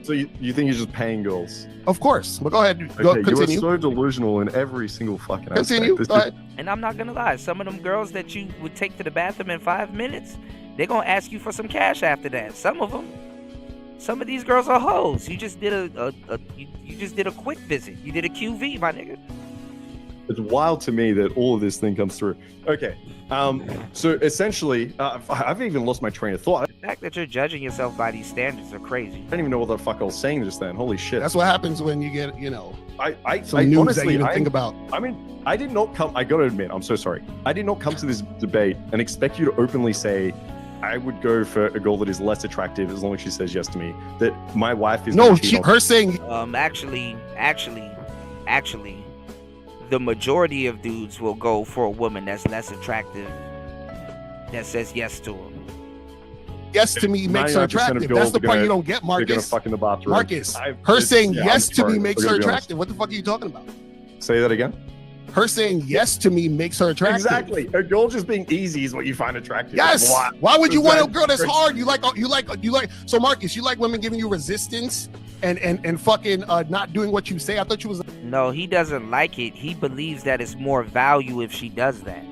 So you think you're just paying girls? Of course. But go ahead. Continue. You are so delusional in every single fucking Continue. aspect. Go ahead. And I'm not gonna lie, some of them girls that you would take to the bathroom in 5 minutes, they're gonna ask you for some cash after that. Some of them. Some of these girls are hoes. You just did you just did a quick visit. You did a QV, my nigga. It's wild to me that all of this thing comes through. Okay, so essentially, I've even lost my train of thought. The fact that you're judging yourself by these standards are crazy. I don't even know what the fuck I was saying just then. Holy shit. That's what happens when you get, I some news honestly, that you didn't think about. I mean, I did not come, I gotta admit, I'm so sorry. I did not come to this debate and expect you to openly say, I would go for a girl that is less attractive as long as she says yes to me. That my wife is her saying. Actually, the majority of dudes will go for a woman that's less attractive that says yes to them. Yes to me makes her attractive. That's the part you don't get, Marcus. They're gonna fuck in the bathroom. Marcus, her saying yes to me makes her attractive. What the fuck are you talking about? Say that again. Her saying yes to me makes her attractive. Exactly. A girl just being easy is what you find attractive. Yes. Why would you want a girl that's hard? You like. So Marcus, you like women giving you resistance and fucking not doing what you say. I thought you was. No, he doesn't like it. He believes that it's more value if she does that,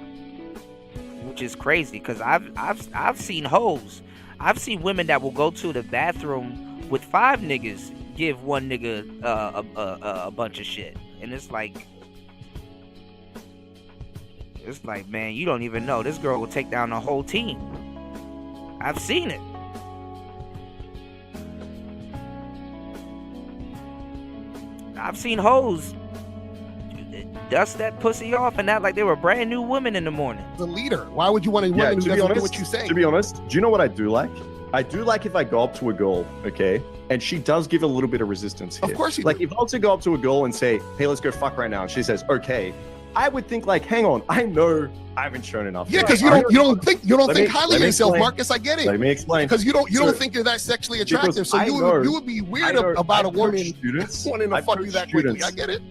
which is crazy. Because I've seen hoes. I've seen women that will go to the bathroom with 5 niggas, give one nigga a bunch of shit, and it's like, man, you don't even know. This girl will take down the whole team. I've seen it. I've seen hoes dust that pussy off and act like they were brand new women in the morning. The leader. Why would you want a woman who doesn't do what you say? To be honest, do you know what I do like? I do like if I go up to a girl, okay, and she does give a little bit of resistance here. Of course you do. Like, do. if I was to go up to a girl and say, hey, let's go fuck right now, and she says, okay, I would think like, hang on, I know I haven't shown enough. Yeah, because you don't think highly of yourself, Marcus. I get it. Let me explain. Because you don't think you're that sexually attractive, so you would be weird about a woman wanting to fuck you that quickly. I get it.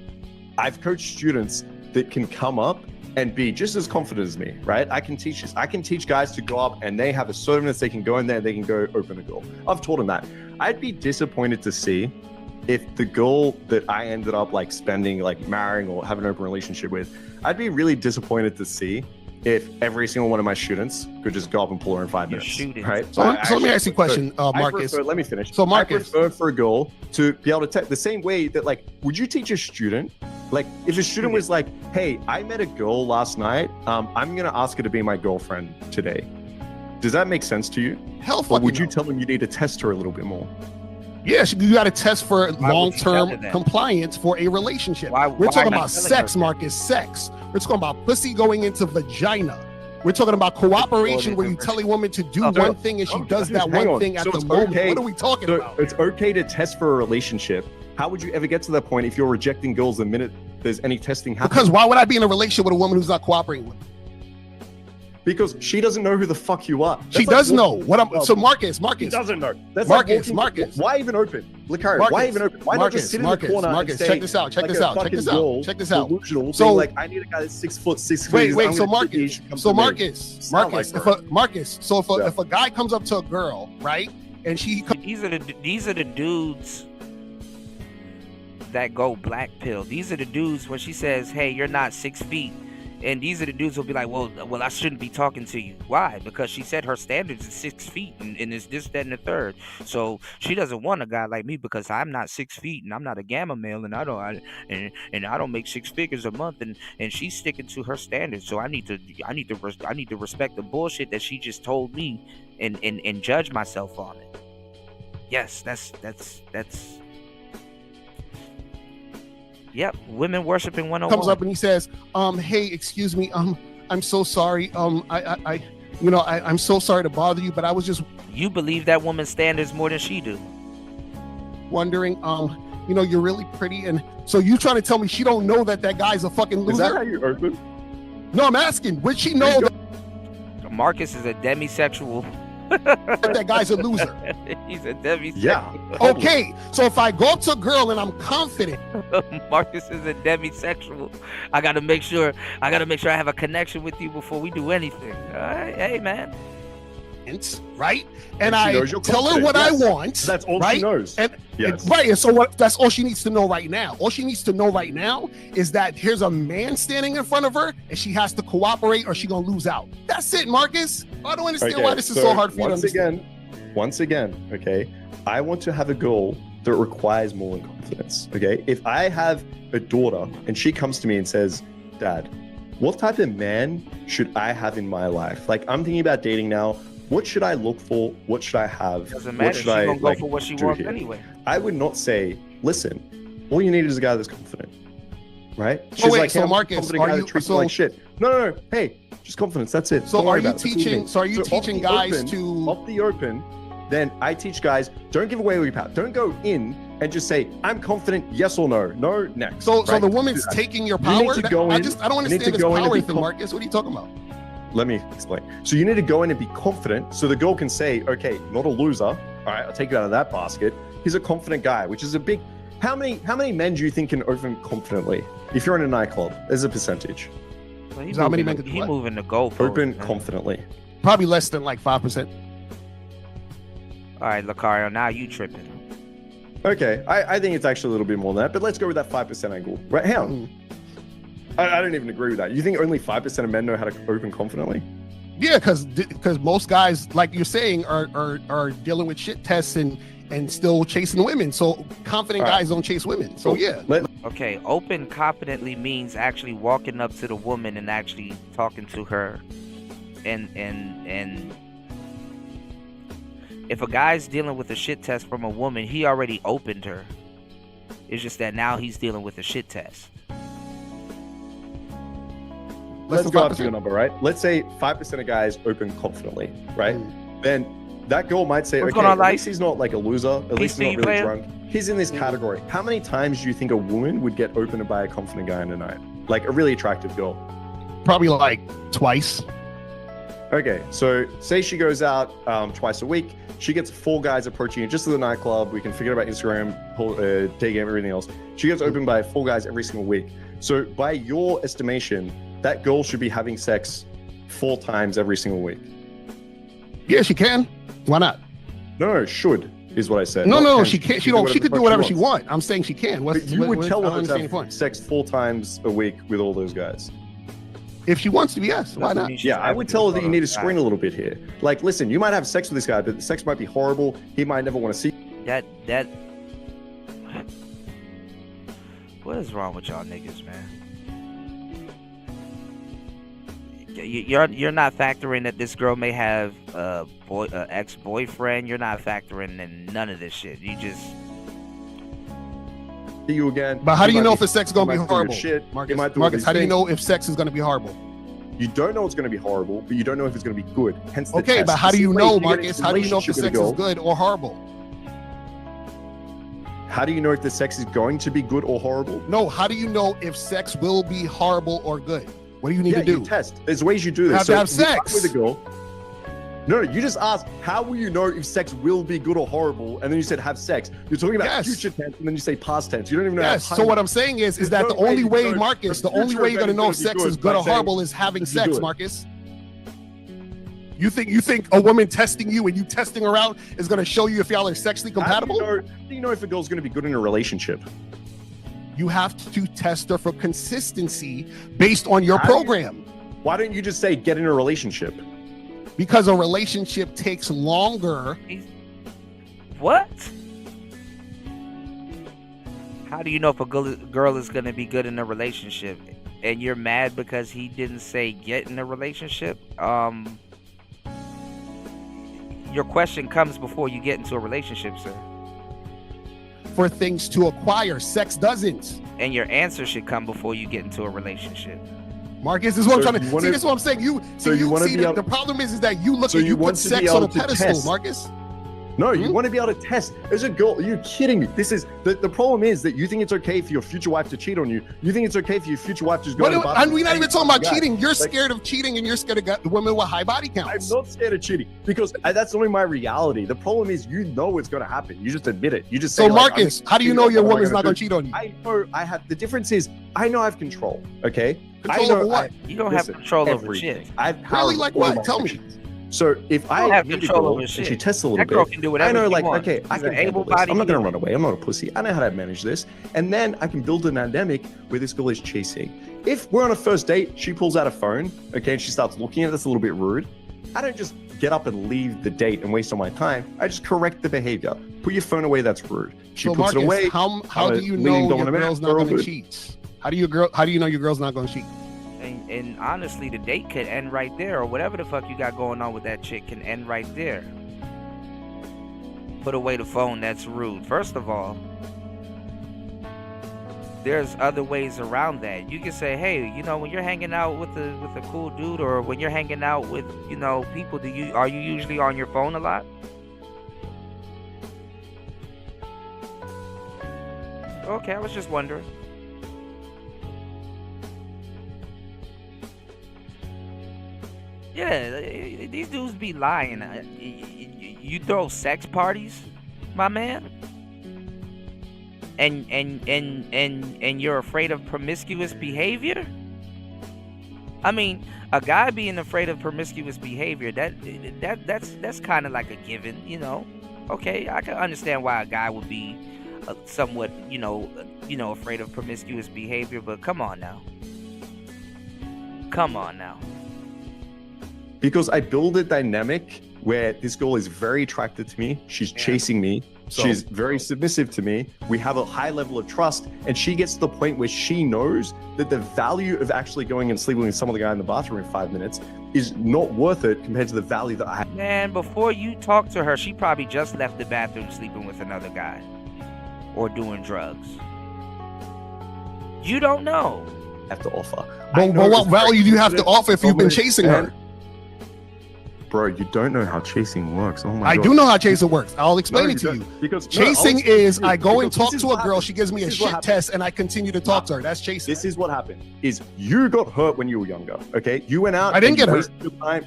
I've coached students that can come up and be just as confident as me, right? I can teach this. I can teach guys to go up and they have assertiveness. They can go in there, they can go open a girl. I've taught them that. I'd be disappointed to see if the girl that I ended up like spending, like marrying or having an open relationship with, I'd be really disappointed to see if every single one of my students could just go up and pull her in 5 minutes, right? So let me ask you a question, Marcus. Let me finish. So Marcus, I prefer for a girl to be able to the same way that, like, would you teach a student Like, if a student was like, hey, I met a girl last night, I'm gonna ask her to be my girlfriend today. Does that make sense to you? Hell, or would you tell them you need to test her a little bit more? Yes, you got to test for long-term compliance for a relationship. We're talking about sex, Marcus, sex. We're talking about pussy going into vagina. We're talking about cooperation where you tell a woman to do one thing and she does that one thing at the moment. What are we talking about? It's okay to test for a relationship. How would you ever get to that point if you're rejecting girls the minute there's any testing happening? Because why would I be in a relationship with a woman who's not cooperating with me? Because she doesn't know who the fuck you are. She does know what I'm. So Marcus. She doesn't know. That's Marcus. Why even open? Lucario, why even open? Why not just sit in the corner and say, check this out. Check this out. Delusional, so like, I need a guy that's 6 foot 6 wait. feet. So Marcus. So if a guy comes up to a girl, right, and she these are the dudes that go black pill. These are the dudes when she says, "Hey, you're not 6 feet." And these are the dudes who'll be like, well, I shouldn't be talking to you. Why? Because she said her standards is 6 feet and it's this, that, and the third. So she doesn't want a guy like me because I'm not 6 feet and I'm not a gamma male and I don't make 6 figures a month and she's sticking to her standards. So I need to respect the bullshit that she just told me and judge myself on it. Yes, that's. Yep, women worshiping 101. Comes up and he says, hey, excuse me, I'm so sorry. I'm so sorry to bother you, but I was just. You believe that woman's standards more than she do. Wondering, you're really pretty, and so you trying to tell me she don't know that guy's a fucking loser? Is that how you open? No, I'm asking. Would she know that Marcus is a demisexual? that guy's a loser? He's a demisexual. Yeah. Okay, so if I go up to a girl and I'm confident, Marcus is a demisexual. I gotta make sure I have a connection with you before we do anything. All right, hey man. Right? And I tell her what I want. That's all right? she knows. And so that's all she needs to know right now. All she needs to know right now is that here's a man standing in front of her and she has to cooperate or she's gonna lose out. That's it, Marcus. I don't understand why this is so hard for you to understand. Once again, okay, I want to have a goal that requires more than confidence. Okay, if I have a daughter and she comes to me and says, Dad, what type of man should I have in my life? Like, I'm thinking about dating now. What should I look for? What should I have? Doesn't matter. What should I gonna go for what she wants anyway. I would not say, listen, all you need is a guy that's confident, right? She's like, so Marcus, are you so like shit? No. Hey, just confidence. That's it. So are you teaching? So are you teaching guys to off the open? Then I teach guys, don't give away your power. Don't go in and just say, I'm confident, yes or no. No, next. So the woman's taking your power? I don't understand this power thing, Marcus. What are you talking about? Let me explain. So you need to go in and be confident so the girl can say, okay, not a loser. All right, I'll take you out of that basket. He's a confident guy, which is a big... How many men do you think can open confidently? If you're in a nightclub, there's a percentage. Well, how many men he moving the goalpost? Open confidently. Probably less than like 5%. All right, Lucario, now you tripping. Okay, I think it's actually a little bit more than that, but let's go with that 5% angle. Right, how? I don't even agree with that. You think only 5% of men know how to open confidently? Yeah, because most guys, like you're saying, are dealing with shit tests and still chasing women. So confident guys don't chase women. So yeah. Okay, open confidently means actually walking up to the woman and actually talking to her, and if a guy's dealing with a shit test from a woman, he already opened her. It's just that now he's dealing with a shit test. Let's go up to your number, right? Let's say 5% of guys open confidently, right? Then that girl might say, okay, at least he's not like a loser, at least he's not really drunk. He's in this category. How many times do you think a woman would get opened by a confident guy in a night? Like a really attractive girl? Probably like twice. Okay, so say she goes out twice a week. She gets 4 guys approaching her just to the nightclub. We can forget about Instagram, day game, everything else. She gets opened by 4 guys every single week. So by your estimation, that girl should be having sex 4 times every single week. Yeah, she can. Why not? No, should is what I said. No, she can't. She could do whatever she wants. I'm saying she can. You would tell her to have sex 4 times a week with all those guys. If she wants to, yes. Why not? Yeah, I would tell her that you need to screen a little bit here. Like, listen, you might have sex with this guy, but the sex might be horrible. He might never want to see. What is wrong with y'all niggas, man? You're not factoring that this girl may have a ex-boyfriend. You're not factoring in none of this shit. You just See you again. But how do you know if the sex is gonna be horrible? Shit. Marcus, how do you know if sex is gonna be horrible? You don't know it's going to be horrible, but you don't know if it's going to be good. Hence the Okay, test. but how do you Same way know, if you get Marcus? into How do you know if the relationship with a sex is girl, good or horrible? How do you know if the sex is going to be good or horrible? No, how do you know if sex will be horrible or good? What do you need to do? You test. There's ways you do this. You have to have sex with a girl. No, you just asked, how will you know if sex will be good or horrible? And then you said have sex. You're talking about future tense, and then you say past tense. You don't even know. Yes. So what I'm saying is that the only way, Marcus, the only way you're gonna know if sex is good or horrible is having sex, Marcus. You think a woman testing you and you testing her out is gonna show you if y'all are sexually compatible? How do you know if a girl's gonna be good in a relationship? You have to test her for consistency based on your program. Why don't you just say get in a relationship? Because a relationship takes longer. What? How do you know if a girl is going to be good in a relationship? And you're mad because he didn't say get in a relationship? Your question comes before you get into a relationship, sir. For things to acquire, sex doesn't. And your answer should come before you get into a relationship. Marcus, this is what I'm trying to see. This is what I'm saying. The problem is that you put sex on a pedestal, Marcus. No, you want to be able to test. As a girl, are you kidding me? This is the problem is that you think it's okay for your future wife to cheat on you. You think it's okay for your future wife to just go to the bathroom. We're not even talking about cheating. You're scared of cheating and you're scared of women with high body counts. I'm not scared of cheating because that's only my reality. The problem is you know it's going to happen. You just admit it. You just say, so Marcus, how do you know your woman's not going to cheat on you? I know I have. The difference is I know I have control. Okay. Control over what? You don't have control over shit. Really, like what? Tell me. So if I have control over shit, and she tests a little that girl bit, can do whatever I know, she like, wants. okay, I can handle this. I'm not gonna run away. I'm not a pussy. I know how to manage this. And then I can build a dynamic where this girl is chasing. If we're on a first date, she pulls out a phone, okay, and she starts looking at it. That's a little bit rude. I don't just get up and leave the date and waste all my time. I just correct the behavior. Put your phone away. That's rude. She puts Marcus, it away. How do you know your girl's not gonna cheat? How do you know your girl's not gonna cheat? And honestly, the date could end right there, or whatever the fuck you got going on with that chick can end right there. Put away the phone, that's rude. First of all, there's other ways around that. You can say, hey, you know, when you're hanging out with a cool dude, or when you're hanging out with, you know, people, are you usually on your phone a lot? Okay, I was just wondering. Yeah, these dudes be lying. You throw sex parties, my man, and you're afraid of promiscuous behavior. I mean, a guy being afraid of promiscuous behavior, that's kind of like a given, you know. Okay, I can understand why a guy would be somewhat, you know, afraid of promiscuous behavior, but come on now. Because I build a dynamic where this girl is very attracted to me. She's chasing me. She's very submissive to me. We have a high level of trust, and she gets to the point where she knows that the value of actually going and sleeping with some other guy in the bathroom in 5 minutes is not worth it compared to the value that I have. Man, before you talk to her, she probably just left the bathroom sleeping with another guy or doing drugs. You don't know. Have to offer. But what value do you have to offer if you've been chasing her? Bro, you don't know how chasing works. Oh my God. I do know how chasing works. I'll explain it to you. Because chasing is I go and talk to a girl, she gives me a shit test, and I continue to talk to her. That's chasing. This is what happened. Is you got hurt when you were younger, okay? You went out. I didn't get hurt.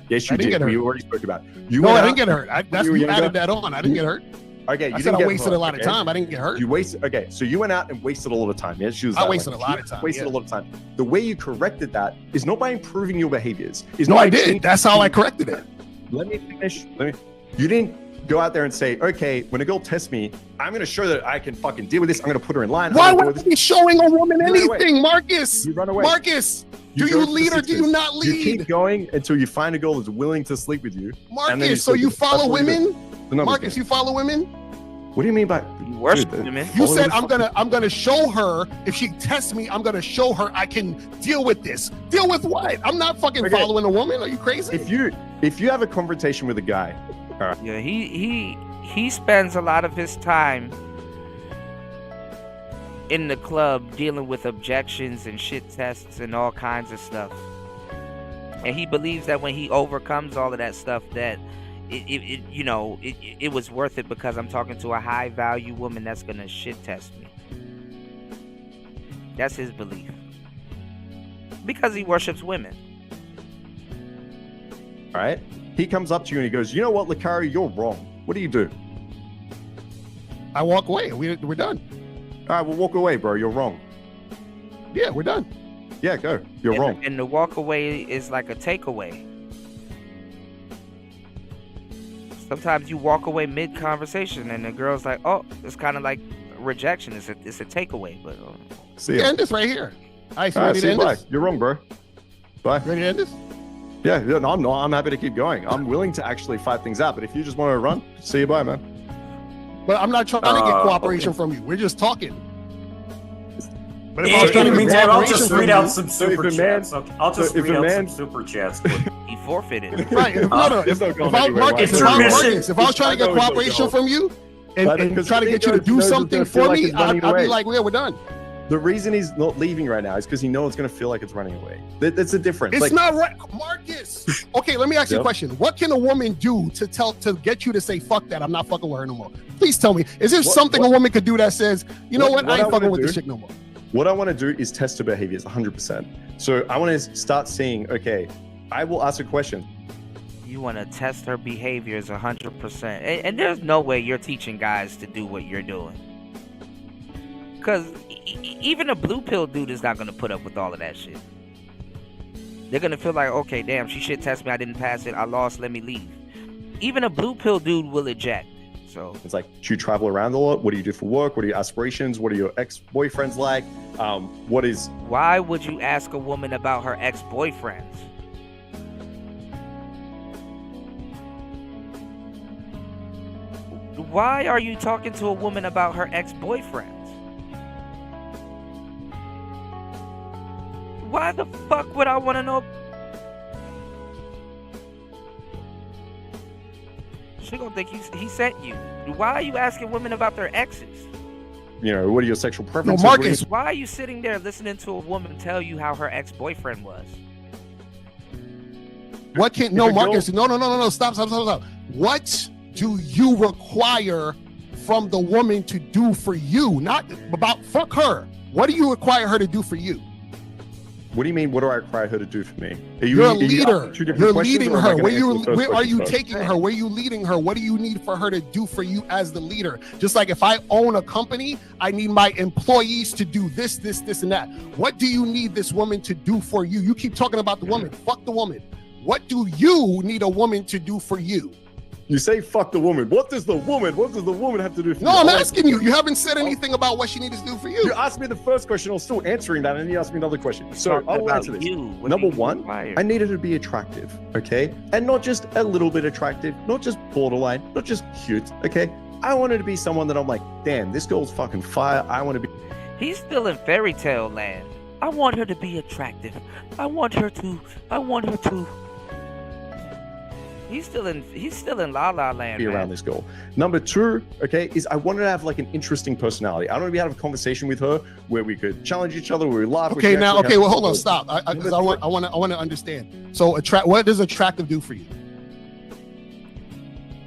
Yes, you did. We already spoke about it. You didn't get hurt. You added that on. I didn't get hurt. Okay, I said I wasted a lot of time. I didn't get hurt. You wasted. Okay, so you went out and wasted a lot of time. Yes, I wasted a lot of time. Wasted a lot of time. The way you corrected that is not by improving your behaviors. No, I did. That's how I corrected it. Let me finish. You didn't go out there and say, okay, when a girl tests me, I'm going to show that I can fucking deal with this. I'm going to put her in line. Why would I be showing a woman anything, Marcus? You run away. Marcus, do you lead or do you not lead? You keep going until you find a girl that's willing to sleep with you. Marcus, so you follow women? Marcus, you follow women? What do you mean by you worship women? You said I'm gonna show her. If she tests me, I'm gonna show her I can deal with this. Deal with what? I'm not fucking following a woman. Are you crazy? If you have a confrontation with a guy, yeah, he spends a lot of his time in the club dealing with objections and shit tests and all kinds of stuff, and he believes that when he overcomes all of that stuff, that it was worth it because I'm talking to a high value woman that's gonna shit test me. That's his belief. Because he worships women. All right? He comes up to you and he goes, you know what, Lakari, you're wrong. What do you do? I walk away. We're done. All right, well, walk away, bro. You're wrong. Yeah, we're done. Yeah, go. You're wrong. And the walk away is like a takeaway. Sometimes you walk away mid-conversation and the girl's like, oh, it's kind of like rejection. It's a takeaway. But see you. End this right here. All right, See you, bye. You're wrong, bro. Bye. Ready to end this? Yeah, no, I'm not. I'm happy to keep going. I'm willing to actually fight things out. But if you just want to run, see you, bye, man. But I'm not trying to get cooperation from you. We're just talking. But if I was trying to get I'll just read out some super chats. I'll just read out some super chats. He forfeited. Right. If I was trying to get cooperation from you and trying to get you to do something for me, I'd be like, yeah, we're done. The reason he's not leaving right now is because he knows it's going to feel like it's running away. That's the difference. It's not right, Marcus. Okay, let me ask you a question. What can a woman do to get you to say, fuck that, I'm not fucking with her no more? Please tell me. Is there something a woman could do that says, you know what, I ain't fucking with this shit no more? What I want to do is test her behaviors 100%. So I want to start seeing, okay, I will ask a question. You want to test her behaviors 100%. And there's no way you're teaching guys to do what you're doing. Because even a blue pill dude is not going to put up with all of that shit. They're going to feel like, okay, damn, she shit test me, I didn't pass it, I lost, let me leave. Even a blue pill dude will eject. So it's like, do you travel around a lot? What do you do for work? What are your aspirations? What are your ex-boyfriends like? Why would you ask a woman about her ex-boyfriends? Why are you talking to a woman about her ex-boyfriends? Why the fuck would I want to know? She gonna think he sent you. Why are you asking women about their exes? You know, what are your sexual preferences? No, Marcus, why are you sitting there listening to a woman tell you how her ex-boyfriend was? What can Marcus? No. Stop. What do you require from the woman to do for you? Not about fuck her. What do you require her to do for you? What do you mean? What do I require her to do for me? You're a leader. You're leading her. Where are you taking her? Where are you leading her? What do you need for her to do for you as the leader? Just like if I own a company, I need my employees to do this, and that. What do you need this woman to do for you? You keep talking about the woman. Fuck the woman. What do you need a woman to do for you? You say fuck the woman. What does the woman have to do for you? No, I'm asking you. You haven't said anything about what she needs to do for you. You asked me the first question. I was still answering that, and then you asked me another question. So I'll answer this. Number one, I needed her to be attractive, okay? And not just a little bit attractive, not just borderline, not just cute, okay? I wanted to be someone that I'm like, damn, this girl's fucking fire. I want to be. He's still in fairy tale land. I want her to be attractive. I want her to. He's still in La La Land. Be around this girl. Number two, okay, is I wanted to have like an interesting personality. I don't want to be able to have a conversation with her where we could challenge each other, where we laugh. Okay, well, hold on, stop. Because I want to understand. So, what does attractive do for you?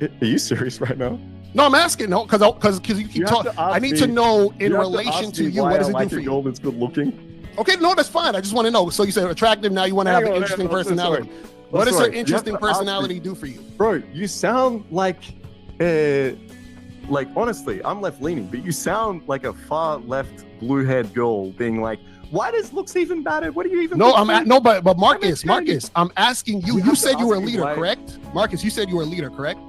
Are you serious right now? No, I'm asking. No, because you keep talking. I need to know in relation to you. What does it do for you? Girl that's good looking. Okay, no, that's fine. I just want to know. So you said attractive. Now you want to have an interesting personality. What does her interesting personality do for you? Bro, you sound like honestly, I'm left-leaning, but you sound like a far left blue-haired girl being like, why does looks even matter? What do you even but Marcus, I'm asking you. You said you were a leader, correct? Marcus, you said you were a leader, correct?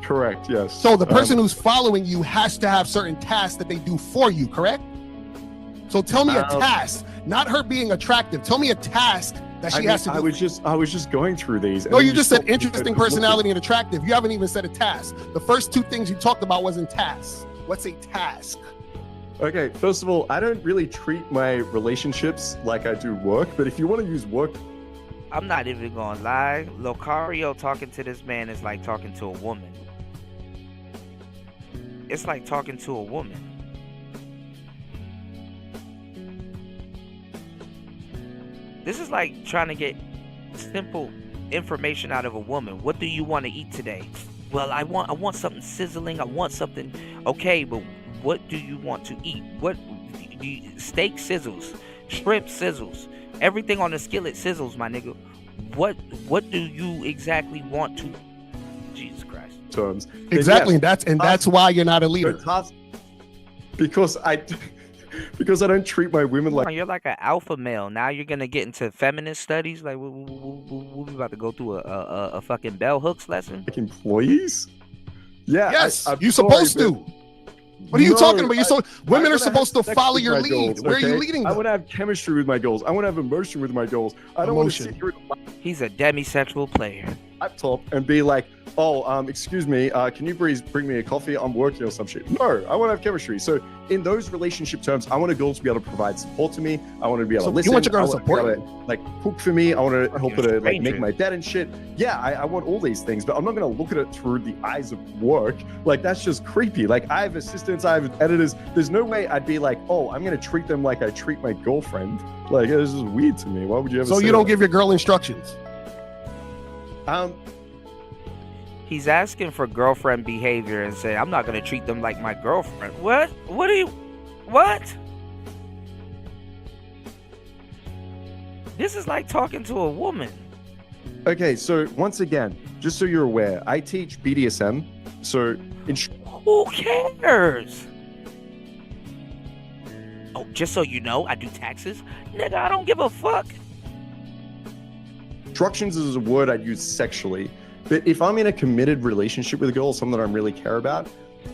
Correct, yes. So the person who's following you has to have certain tasks that they do for you, correct? So tell me a task, not her being attractive. Tell me a task that she has to do. I was just going through these. No, you just said interesting personality and attractive. You haven't even said a task. The first two things you talked about wasn't tasks. What's a task? Okay, first of all, I don't really treat my relationships like I do work, but if you want to use work, I'm not even gonna lie. Locario talking to this man is like talking to a woman. It's like talking to a woman. This is like trying to get simple information out of a woman. What do you want to eat today? Well, I want something sizzling. I want something. Okay, but what do you want to eat? What steak sizzles, shrimp sizzles, everything on the skillet sizzles, my nigga. What do you exactly want to? Jesus Christ. Terms. Exactly, and that's why you're not a leader. Because I don't treat my women like. You're like an alpha male. Now you're gonna get into feminist studies. Like we about to go through a fucking bell hooks lesson. Like employees? Yeah. Yes, I'm you're sorry, supposed to. What are you talking about? Women are supposed to follow your lead. Goals, Where are you leading them? I want to have chemistry with my goals. I want to have emotion with my goals. I don't want to sit here. He's a demisexual player. Laptop and be like, oh, excuse me, can you please bring me a coffee? I'm working or some shit. No, I want to have chemistry. So in those relationship terms, I want a girl to be able to provide support to me. I want to be able to listen. You want your girl to support you? Like cook for me. I want to help her to like make my bed and shit. Yeah, I want all these things, but I'm not going to look at it through the eyes of work. Like that's just creepy. Like I have assistants, I have editors. There's no way I'd be like, oh, I'm going to treat them like I treat my girlfriend. Like this is weird to me. Why would you ever? So you don't give your girl instructions? He's asking for girlfriend behavior and say, I'm not going to treat them like my girlfriend. What? What are you? What? This is like talking to a woman. Okay, so once again, just so you're aware, I teach BDSM. So who cares? Oh, just so you know, I do taxes. Nigga, I don't give a fuck. Instructions is a word I'd use sexually. But if I'm in a committed relationship with a girl, someone that I really care about,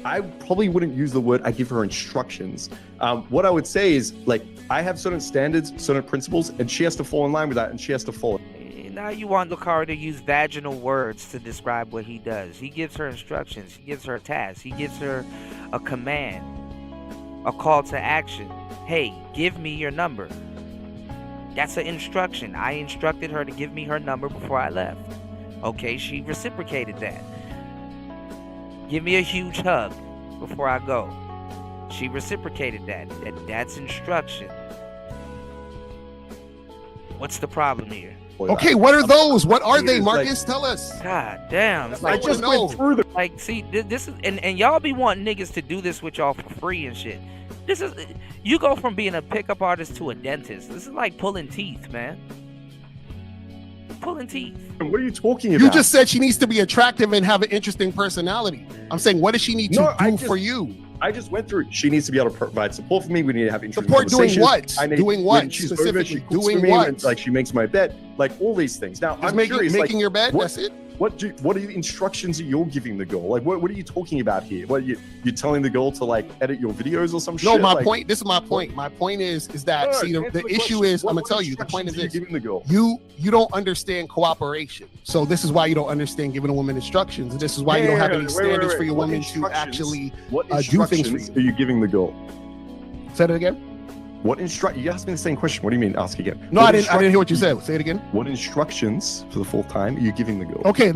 I probably wouldn't use the word I give her instructions. What I would say is, like, I have certain standards, certain principles, and she has to fall in line with that, and she has to follow. Now you want Lucario to use vaginal words to describe what he does. He gives her instructions. He gives her a task. He gives her a command, a call to action. Hey, give me your number. That's an instruction. I instructed her to give me her number before I left. Okay, she reciprocated that. Give me a huge hug before I go. She reciprocated that. That's instruction. What's the problem here? Okay, what are those? What are they, Marcus? Tell us. God damn. I just went through them. Like, see, this is, and y'all be wanting niggas to do this with y'all for free and shit. This is, you go from being a pickup artist to a dentist. This is like pulling teeth, man. Pulling teeth. What are you talking about? You just said she needs to be attractive and have an interesting personality. I'm saying, what does she need to do for you? I just went through it. She needs to be able to provide support for me. We need to have interesting support doing conversations. what? Doing what? She's over, she cooks for me, and, like she makes my bed, like all these things. Now I'm curious, making like, your bed. What, that's it. What are the instructions that you're giving the girl? Like, what are you talking about here? What you're telling the girl to like edit your videos or some shit? No, my like, point. This is my point. My point is that see the issue is I'm gonna tell you. The point is this: giving the girl? You don't understand cooperation. So this is why you don't understand giving a woman instructions. This is why you don't have any standards for your woman to actually do things for you. Are you giving the girl? Say it again. What You asked me the same question. What do you mean? Ask again. No, I didn't hear what you said. Say it again. What instructions for the fourth time are you giving the girl? Okay,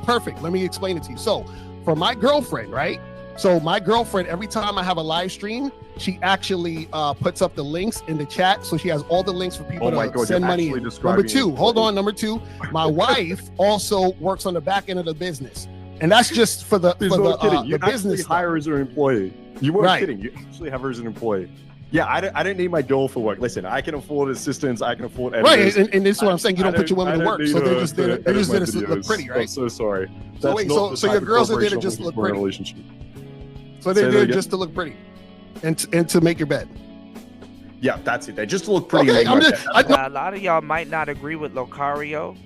perfect. Let me explain it to you. So, for my girlfriend, right? So my girlfriend, every time I have a live stream, she actually puts up the links in the chat. So she has all the links for people to send money. Number two, Number two, my wife also works on the back end of the business, and that's just for the business. Hire her as an employee. You weren't kidding. You actually have her as an employee. Yeah, I don't need my girl for work. Listen, I can afford assistants. I can afford editors. Right, and this is what I'm saying. You don't put your women to work, so they're just there. They're just there to look pretty, right? I'm so sorry. So wait, so your girls are there to just look pretty. Relationship. So they're there just to look pretty, and to make your bed. Yeah, that's it. They just look pretty. Okay, a lot of y'all might not agree with Locario,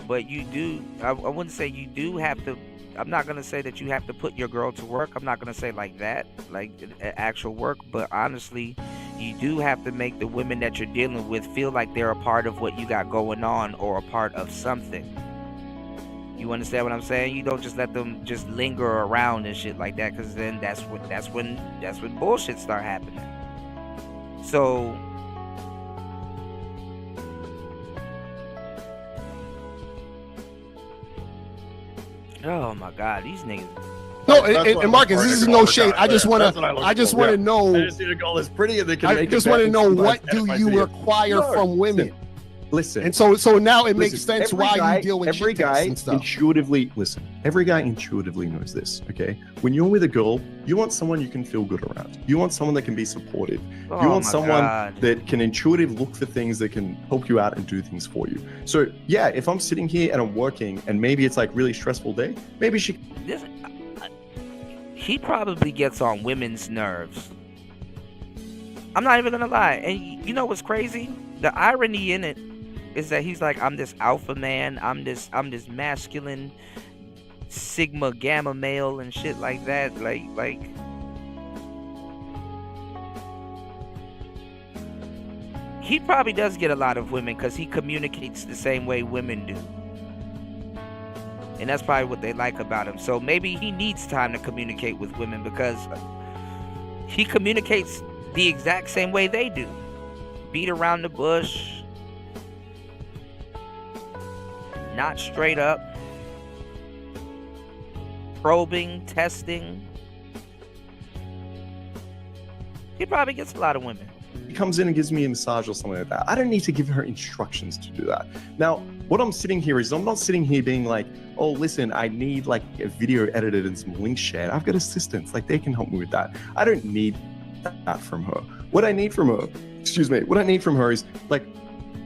but you do. I wouldn't say you do have to. I'm not going to say that you have to put your girl to work. I'm not going to say like that, like actual work. But honestly, you do have to make the women that you're dealing with feel like they're a part of what you got going on or a part of something. You understand what I'm saying? You don't just let them just linger around and shit like that, because then that's when bullshit start happening. So oh my God, these niggas. No, and Marcus, this is no shade. I just want to know. I just need a girl that's pretty and they can I just want to know, what do you require from women? Listen. And so now it makes sense why you deal with every shit guy and stuff. intuitively. Listen, every guy intuitively knows this. Okay, when you're with a girl, you want someone you can feel good around. You want someone that can be supportive. You want someone that can intuitively look for things that can help you out and do things for you. So yeah, if I'm sitting here and I'm working and maybe it's like really stressful day, maybe he probably gets on women's nerves. I'm not even gonna lie. And you know what's crazy? The irony in it is that he's like, I'm this alpha man, I'm this masculine sigma gamma male and shit like that. Like he probably does get a lot of women because he communicates the same way women do. And that's probably what they like about him. So maybe he needs time to communicate with women because he communicates the exact same way they do. Beat around the bush. Not straight up. Probing, testing. He probably gets a lot of women. He comes in and gives me a massage or something like that. I don't need to give her instructions to do that. Now, what I'm sitting here is I'm not sitting here being like, oh, listen, I need like a video edited and some links shared. I've got assistants, like they can help me with that. I don't need that from her. What I need from her is like,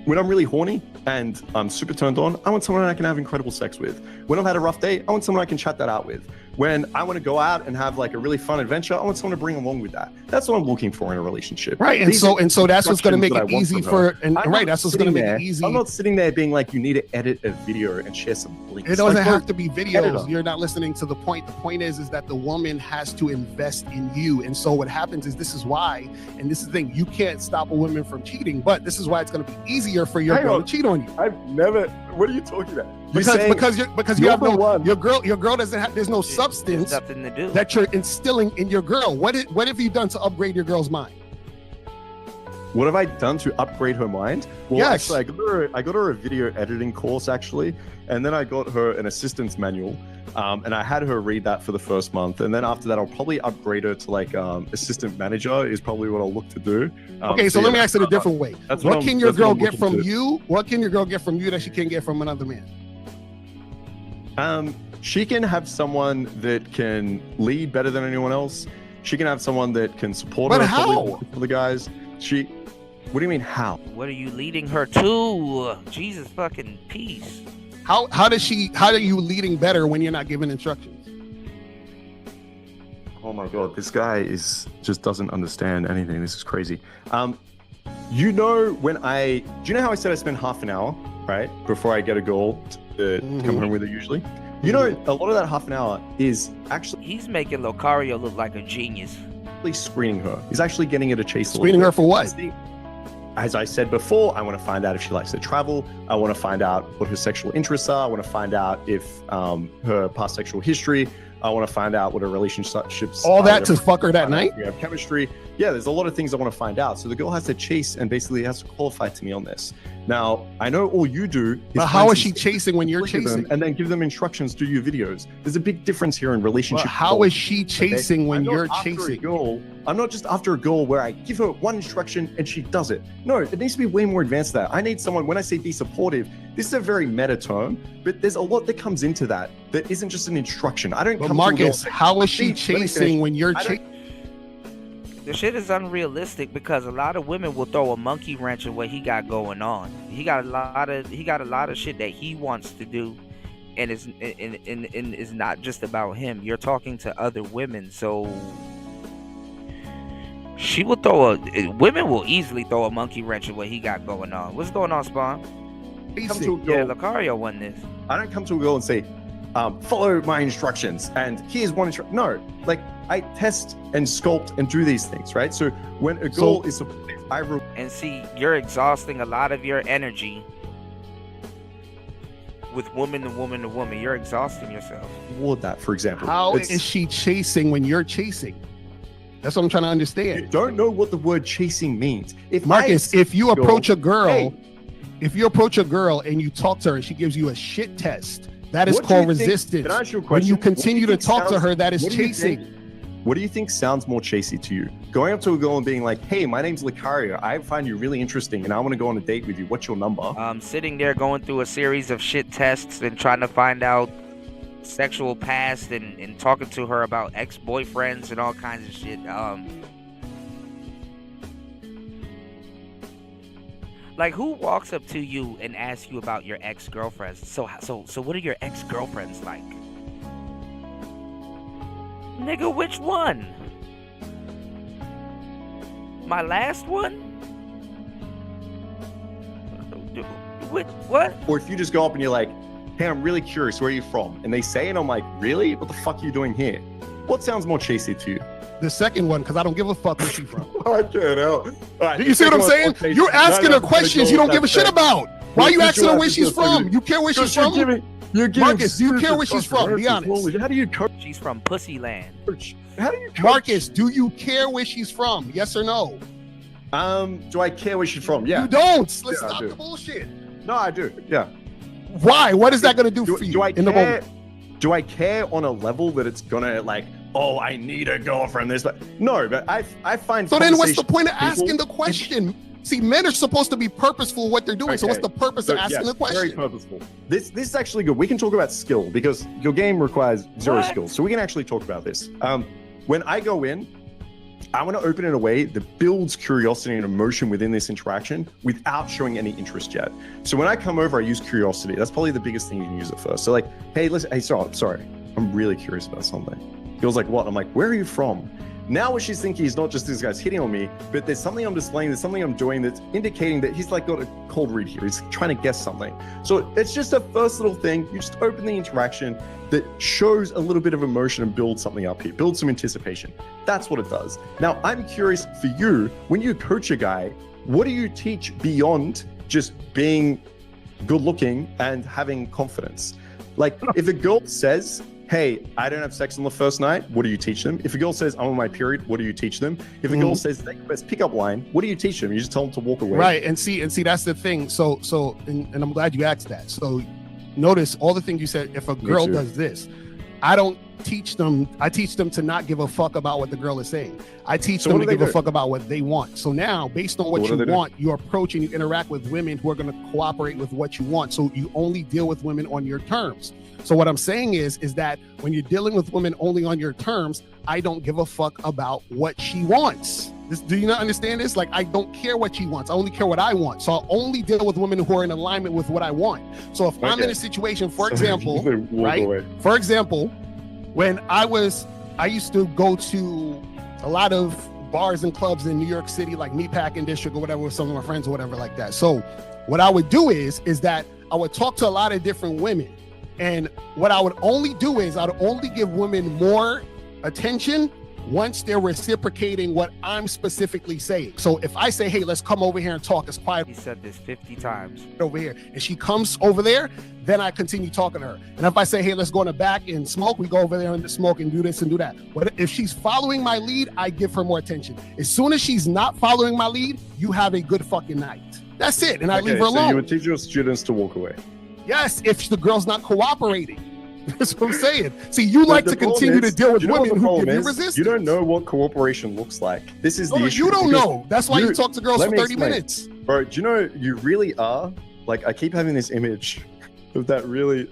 when I'm really horny and I'm super turned on, I want someone I can have incredible sex with. When I've had a rough day, I want someone I can chat that out with. When I want to go out and have like a really fun adventure, I want someone to bring along with that. That's what I'm looking for in a relationship. Right, and so that's what's going to make it easy for. And right, that's what's going to make it easy. I'm not sitting there being like, you need to edit a video and share some links. It doesn't have to be videos. You're not listening to the point. The point is that the woman has to invest in you. And so what happens is, this is why, and this is the thing, you can't stop a woman from cheating, but this is why it's going to be easier for your girl to cheat on you. I've never. What are you talking about? Because you have no your girl doesn't have, there's no substance nothing to do that you're instilling in your girl. What have you done to upgrade your girl's mind? What have I done to upgrade her mind? Well, yes. Actually, I got her a video editing course actually, and then I got her an assistance manual, and I had her read that for the first month, and then after that, I'll probably upgrade her to like assistant manager is probably what I'll look to do. Okay, so let me ask it a different way. What can your girl get from you? What can your girl get from you that she can't get from another man? She can have someone that can lead better than anyone else. She can have someone that can support her. But how? For the guys, what do you mean how? What are you leading her to? Jesus fucking peace. How are you leading better when you're not giving instructions? Oh my God, this guy just doesn't understand anything. This is crazy. Do you know how I said I spend half an hour, right, before I get a girl to come home with her usually? You know, a lot of that half an hour is actually... He's making Locario look like a genius. Screening her. He's actually getting her to chase a Screening her for what? As I said before, I want to find out if she likes to travel. I want to find out what her sexual interests are. I want to find out if her past sexual history. I want to find out what her relationships all that to fuck her that night. We have chemistry. Yeah, there's a lot of things I want to find out. So the girl has to chase and basically has to qualify to me on this. Now, I know all you do is... But how is she chasing when you're chasing? And then give them instructions to your videos. There's a big difference here in relationship. Well, how is she chasing when you're chasing? I'm not just after a girl where I give her one instruction and she does it. No, it needs to be way more advanced than that. I need someone, when I say be supportive, this is a very meta term, but there's a lot that comes into that isn't just an instruction. I don't come Marcus, how is she chasing when you're chasing? The shit is unrealistic because a lot of women will throw a monkey wrench in what he got going on. He got a lot of shit that he wants to do, and it's not just about him. You're talking to other women, so women will easily throw a monkey wrench in what he got going on. What's going on, Spawn? Yeah, Lucario won this. I don't come to a girl and say, follow my instructions and here's one instruction. No, like I test and sculpt and do these things, right? So when a girl is supportive, and see, you're exhausting a lot of your energy with woman to woman to woman. You're exhausting yourself. Toward that, for example. How is she chasing when you're chasing? That's what I'm trying to understand. You don't know what the word chasing means. If Marcus, if you approach a girl, if you approach a girl and you talk to her and she gives you a shit test, that is called resistance. Can I ask you a When question? you continue to talk to her, that is what do you chasing. What do you think sounds more chasey to you? Going up to a girl and being like, hey, my name's Lucario. I find you really interesting and I want to go on a date with you. What's your number? Sitting there going through a series of shit tests and trying to find out sexual past and talking to her about ex-boyfriends and all kinds of shit. Like, who walks up to you and asks you about your ex-girlfriends? So what are your ex-girlfriends like? Nigga, which one? My last one? What? Or if you just go up and you're like, hey, I'm really curious, where are you from? And they say, and I'm like, really? What the fuck are you doing here? What sounds more chasey to you? The second one, because I don't give a fuck where she's from. I can't help. Do you see what I'm saying? You're asking her questions you don't give a shit about. Why are you asking her where she's from? You care where she's from? Marcus, do you care where she's from? Be honest. How do you coach? She's from Pussyland. How do you coach? Marcus, do you care where she's from? Yes or no? Do I care where she's from? Yeah. You don't. Let's Yeah, I stop do. the bullshit. No, I do. Yeah. Why? What is that going to do for you Do I in the care? moment? Do I care on a level that it's gonna like, oh, I need a girlfriend? This, but no, but I find. So then, what's the point of conversation asking the question? See, men are supposed to be purposeful in what they're doing. So what's the purpose of asking the question? Very purposeful. This is actually good. We can talk about skill because your game requires zero What? skills. So we can actually talk about this. When I go in, I want to open it in a way that builds curiosity and emotion within this interaction without showing any interest yet. So when I come over, I use curiosity. That's probably the biggest thing you can use it first. So like, hey, listen, hey, sorry, I'm really curious about something. He was like, what? I'm like, where are you from? Now what she's thinking is not just this guy's hitting on me, but there's something I'm displaying, there's something I'm doing that's indicating that he's like got a cold read here. He's trying to guess something. So it's just a first little thing. You just open the interaction that shows a little bit of emotion and builds something up here, builds some anticipation. That's what it does. Now, I'm curious for you, when you coach a guy, what do you teach beyond just being good looking and having confidence? Like if a girl says, hey, I don't have sex on the first night, what do you teach them? If a girl says, I'm on my period, what do you teach them? If a girl says, that's the best pickup line, what do you teach them? You just tell them to walk away. Right, and see, that's the thing. So, and I'm glad you asked that. So, notice all the things you said. If a girl does this, I don't teach them. I teach them to not give a fuck about what the girl is saying. I teach them to give a fuck about what they want. So now, based on what you want, you approach and you interact with women who are going to cooperate with what you want. So you only deal with women on your terms. So what I'm saying is that when you're dealing with women only on your terms, I don't give a fuck about what she wants. Do you not understand this? Like, I don't care what she wants. I only care what I want. So I'll only deal with women who are in alignment with what I want. So if I'm in a situation, for example, For example, when I used to go to a lot of bars and clubs in New York City, like Meatpacking District or whatever, with some of my friends or whatever like that. So what I would do is that I would talk to a lot of different women. And what I would only do is I'd only give women more attention once they're reciprocating what I'm specifically saying. So if I say, hey, let's come over here and talk, it's quiet. He said this 50 times. Over here, and she comes over there, then I continue talking to her. And if I say, hey, let's go in the back and smoke, we go over there and smoke and do this and do that. But if she's following my lead, I give her more attention. As soon as she's not following my lead, you have a good fucking night. That's it. And I leave her alone. So you would teach your students to walk away? Yes, if the girl's not cooperating. That's what I'm saying. See, you like to continue to deal with women who give you resistance. You don't know what cooperation looks like. This is the issue. You don't know. That's why you talk to girls for 30 minutes. Bro, do you know you really are? Like, I keep having this image of that really,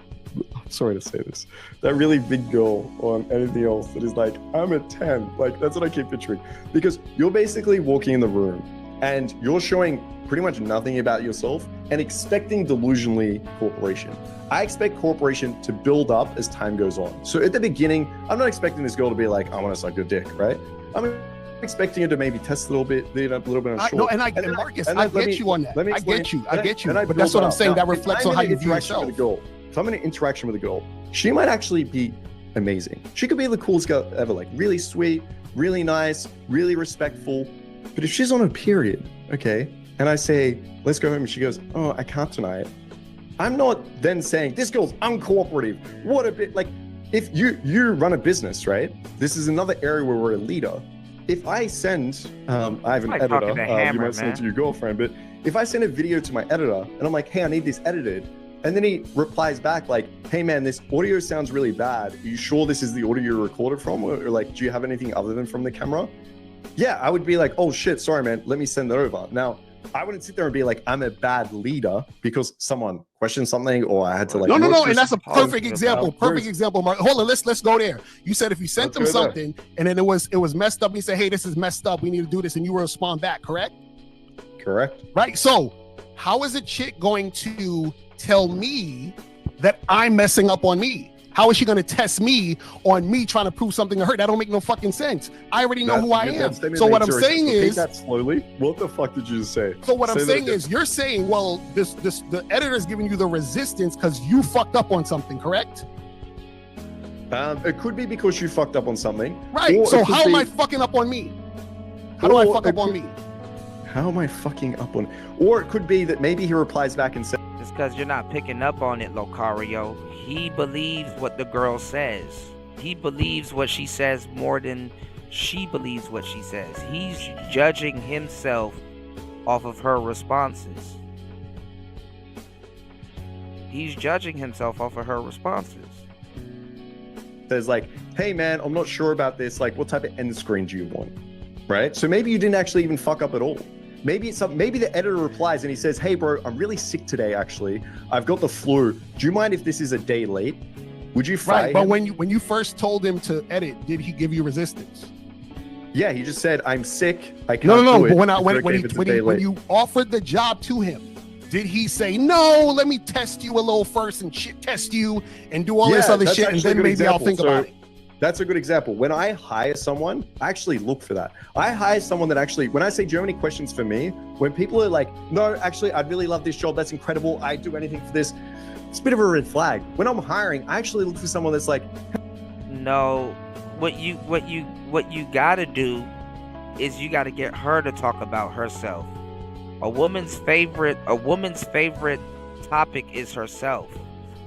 I'm sorry to say this, that really big girl on anything else that is like, I'm a 10. Like, that's what I keep picturing. Because you're basically walking in the room and you're showing pretty much nothing about yourself and expecting delusionally cooperation. I expect cooperation to build up as time goes on. So at the beginning, I'm not expecting this girl to be like, I want to suck your dick, right? I'm expecting her to maybe test a little bit on short. And Marcus, I get you on that. I get you. But that's what I'm saying. That reflects on how you view yourself. If I'm in an interaction with a girl, she might actually be amazing. She could be the coolest girl ever, like really sweet, really nice, really respectful. But if she's on her period, okay, and I say, let's go home, and she goes, oh, I can't tonight. I'm not then saying this girl's uncooperative. What a bit like if you run a business, right? This is another area where we're a leader. If I send, I have an editor, you might send it to your girlfriend, but if I send a video to my editor and I'm like, hey, I need this edited, and then he replies back like, hey man, this audio sounds really bad. Are you sure this is the audio you recorded from? Or like, do you have anything other than from the camera? Yeah, I would be like, oh shit, sorry man, let me send that over. Now, I wouldn't sit there and be like, I'm a bad leader because someone questioned something or I had to like. No, and that's a perfect example. Perfect example, Mark. Hold on, let's go there. You said if you sent them something and then it was messed up, and you say, hey, this is messed up, we need to do this, and you will respond back, correct? Correct. Right. So how is a chick going to tell me that I'm messing up on me? How is she going to test me on me trying to prove something to her? That don't make no fucking sense. I already know who I am. So what I'm saying is, that slowly. What the fuck did you just say? So what I'm saying is, you're saying, well, the editor's giving you the resistance because you fucked up on something, correct? It could be because you fucked up on something. Right. So how am I fucking up on me? How do I fuck up on me? How am I fucking up on? Or it could be that maybe he replies back and says, "It's because you're not picking up on it, Locario. He believes what the girl says. He believes what she says more than she believes what she says. He's judging himself off of her responses. He's judging himself off of her responses. Says like, hey man, I'm not sure about this. Like, what type of end screen do you want? Right? So maybe you didn't actually even fuck up at all. Maybe it's maybe the editor replies and he says, hey bro, I'm really sick today actually. I've got the flu. Do you mind if this is a day late? Would you fire him? But when you first told him to edit, did he give you resistance? Yeah, he just said, I'm sick. I can't do it. But when you offered the job to him, did he say, no, let me test you a little first and shit test you and do all this other shit and then maybe I'll think about it? That's a good example. When I hire someone, I actually look for that. I hire someone that actually, when I say, do you have any questions for me? When people are like, no, actually, I'd really love this job. That's incredible. I'd do anything for this. It's a bit of a red flag. When I'm hiring, I actually look for someone that's like, no, what you gotta do is you gotta get her to talk about herself. A woman's favorite topic is herself.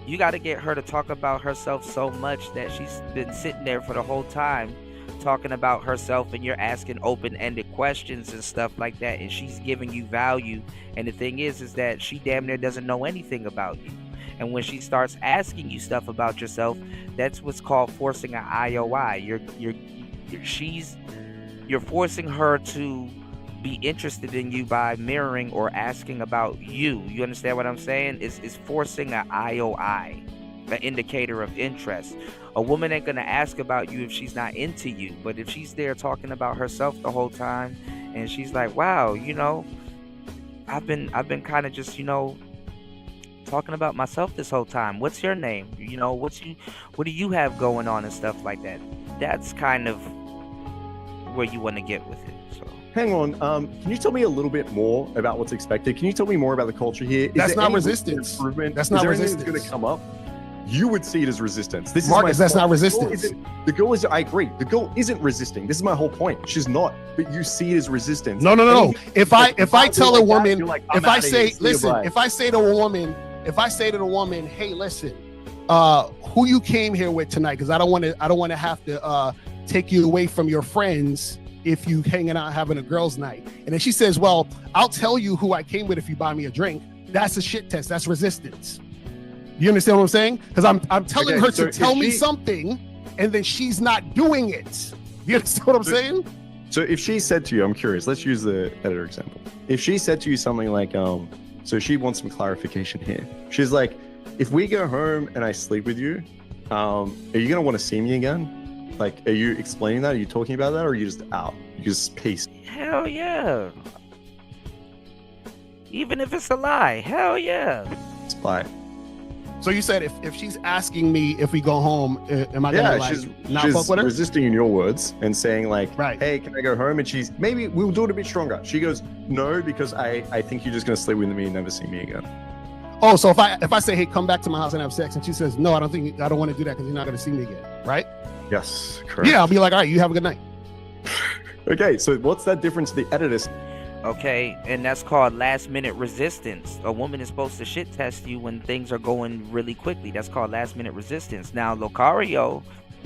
You got to get her to talk about herself so much that she's been sitting there for the whole time talking about herself, and you're asking open-ended questions and stuff like that, and she's giving you value. And the thing is that she damn near doesn't know anything about you. And when she starts asking you stuff about yourself, that's what's called forcing an IOI. You're forcing her to be interested in you by mirroring or asking about you. You understand what I'm saying? It's forcing an IOI, an indicator of interest. A woman ain't gonna ask about you if she's not into you, but if she's there talking about herself the whole time, and she's like, wow, you know, I've been kind of just, you know, talking about myself this whole time. What's your name? You know, what do you have going on and stuff like that? That's kind of where you want to get with it. Hang on, can you tell me a little bit more about what's expected? Can you tell me more about the culture here? That's not resistance. That's not resistance. Going to come up? You would see it as resistance. This Marcus, is that's not resistance. The girl is, I agree. The girl isn't resisting. This is my whole point. She's not, but you see it as resistance. No. If I tell a woman, if I say to the woman, hey, listen, who you came here with tonight? Because I don't want to have to take you away from your friends if you hanging out having a girls' night. And then she says, well, I'll tell you who I came with if you buy me a drink. That's a shit test. That's resistance. You understand what I'm saying? Because I'm telling her to tell me something, and then she's not doing it. You understand what I'm saying? So if she said to you, I'm curious, let's use the editor example. If she said to you something like, so she wants some clarification here. She's like, if we go home and I sleep with you, are you gonna want to see me again? Like, are you explaining that? Are you talking about that? Or are you just out? You just peace? Hell yeah. Even if it's a lie, hell yeah. It's a lie. So you said if she's asking me if we go home, am I gonna she's fuck with her? Resisting in your words and saying like, right. Hey, can I go home? And she's, maybe we'll do it a bit stronger. She goes, no, because I think you're just gonna sleep with me and never see me again. Oh, so if I say, hey, come back to my house and have sex, and she says, no, I don't want to do that because you're not gonna see me again, right? Yes, correct. Yeah, I'll be like, all right, you have a good night. Okay, so what's that difference to the editors? Okay, and that's called last minute resistance. A woman is supposed to shit test you when things are going really quickly. That's called last minute resistance. Now, Lucario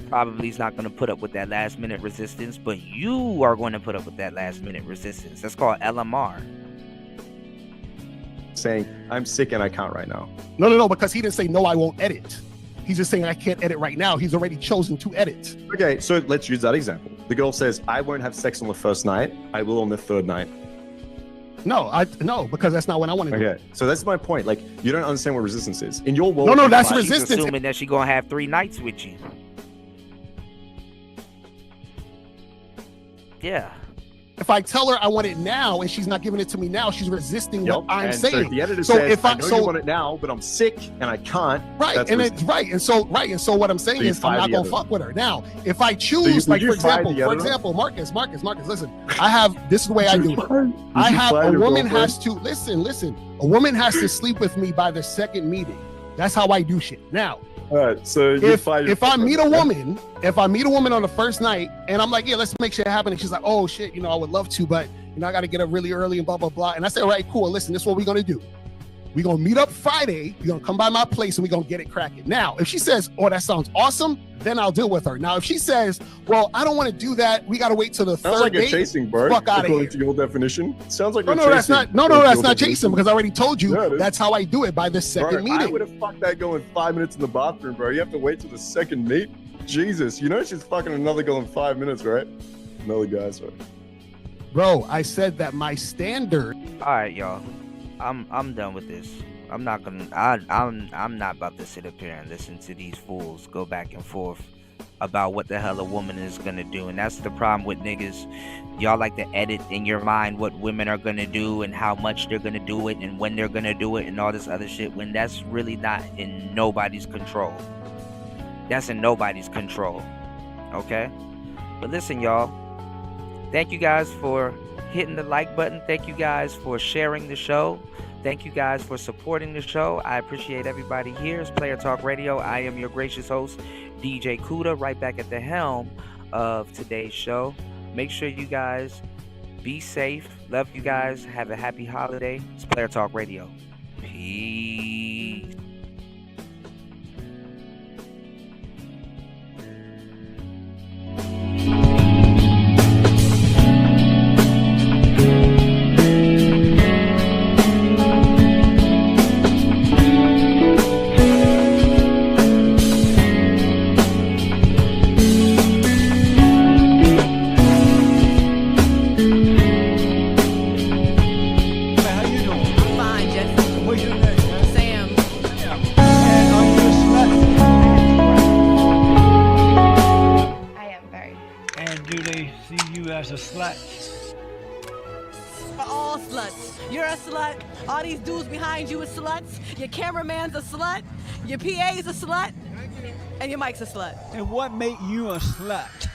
probably is not going to put up with that last minute resistance, but you are going to put up with that last minute resistance. That's called LMR. Saying, I'm sick and I can't right now. No, because he didn't say, no, I won't edit. He's just saying, I can't edit right now. He's already chosen to edit. Okay, so let's use that example. The girl says, I won't have sex on the first night. I will on the third night. No, because that's not what I want to do. Okay, so that's my point. Like, you don't understand what resistance is. In your world, No, that's She's resistance. assuming that she's going to have 3 nights with you. Yeah. If I tell her I want it now and she's not giving it to me now, she's resisting what I'm and saying. So if the editor says, I know you want it now, but I'm sick and I can't. Right, that's and resistance. And so what I'm saying So you is I'm fire not the gonna editor. fuck with her. Now, if I choose, would you for fire the editor? example, Marcus, listen, this is the way I do it. A woman has to listen. A woman has to sleep with me by the second meeting. That's how I do shit. Now, all right, so if I meet a woman on the first night and I'm like, yeah, let's make shit happen, and she's like, oh shit, I would love to, but I got to get up really early and blah blah blah, and I say, all right, cool, listen, this is what we're gonna do. We're gonna meet up Friday. We're gonna come by my place and we're gonna get it cracking. Now, if she says, oh, that sounds awesome, then I'll deal with her. Now, if she says, well, I don't want to do that, we gotta wait till the Sounds third like date. you're chasing, bro. Fuck out of According here. to your definition, sounds like No, that's not. No, that's not chasing, because I already told you that's how I do it, by the second Bro, I meeting. would have fucked that girl in 5 minutes in the bathroom, bro. You have to wait till the second meet. Jesus, she's fucking another girl in 5 minutes, right? Another guy, sorry. Bro, I said that my standard. All right, y'all. I'm done with this. I'm not about to sit up here and listen to these fools go back and forth about what the hell a woman is gonna do. And that's the problem with niggas. Y'all like to edit in your mind what women are gonna do and how much they're gonna do it and when they're gonna do it and all this other shit, when that's really not in nobody's control. That's in nobody's control. Okay? But listen, y'all. Thank you guys for hitting the like button. Thank you guys for sharing the show. Thank you guys for supporting the show. I appreciate everybody here. It's Player Talk Radio. I am your gracious host, DJ Kuda, right back at the helm of today's show. Make sure you guys be safe. Love you guys. Have a happy holiday. It's Player Talk Radio. Peace. A slut. For all sluts. You're a slut. All these dudes behind you are sluts. Your cameraman's a slut. Your PA's a slut. And your mic's a slut. And what made you a slut?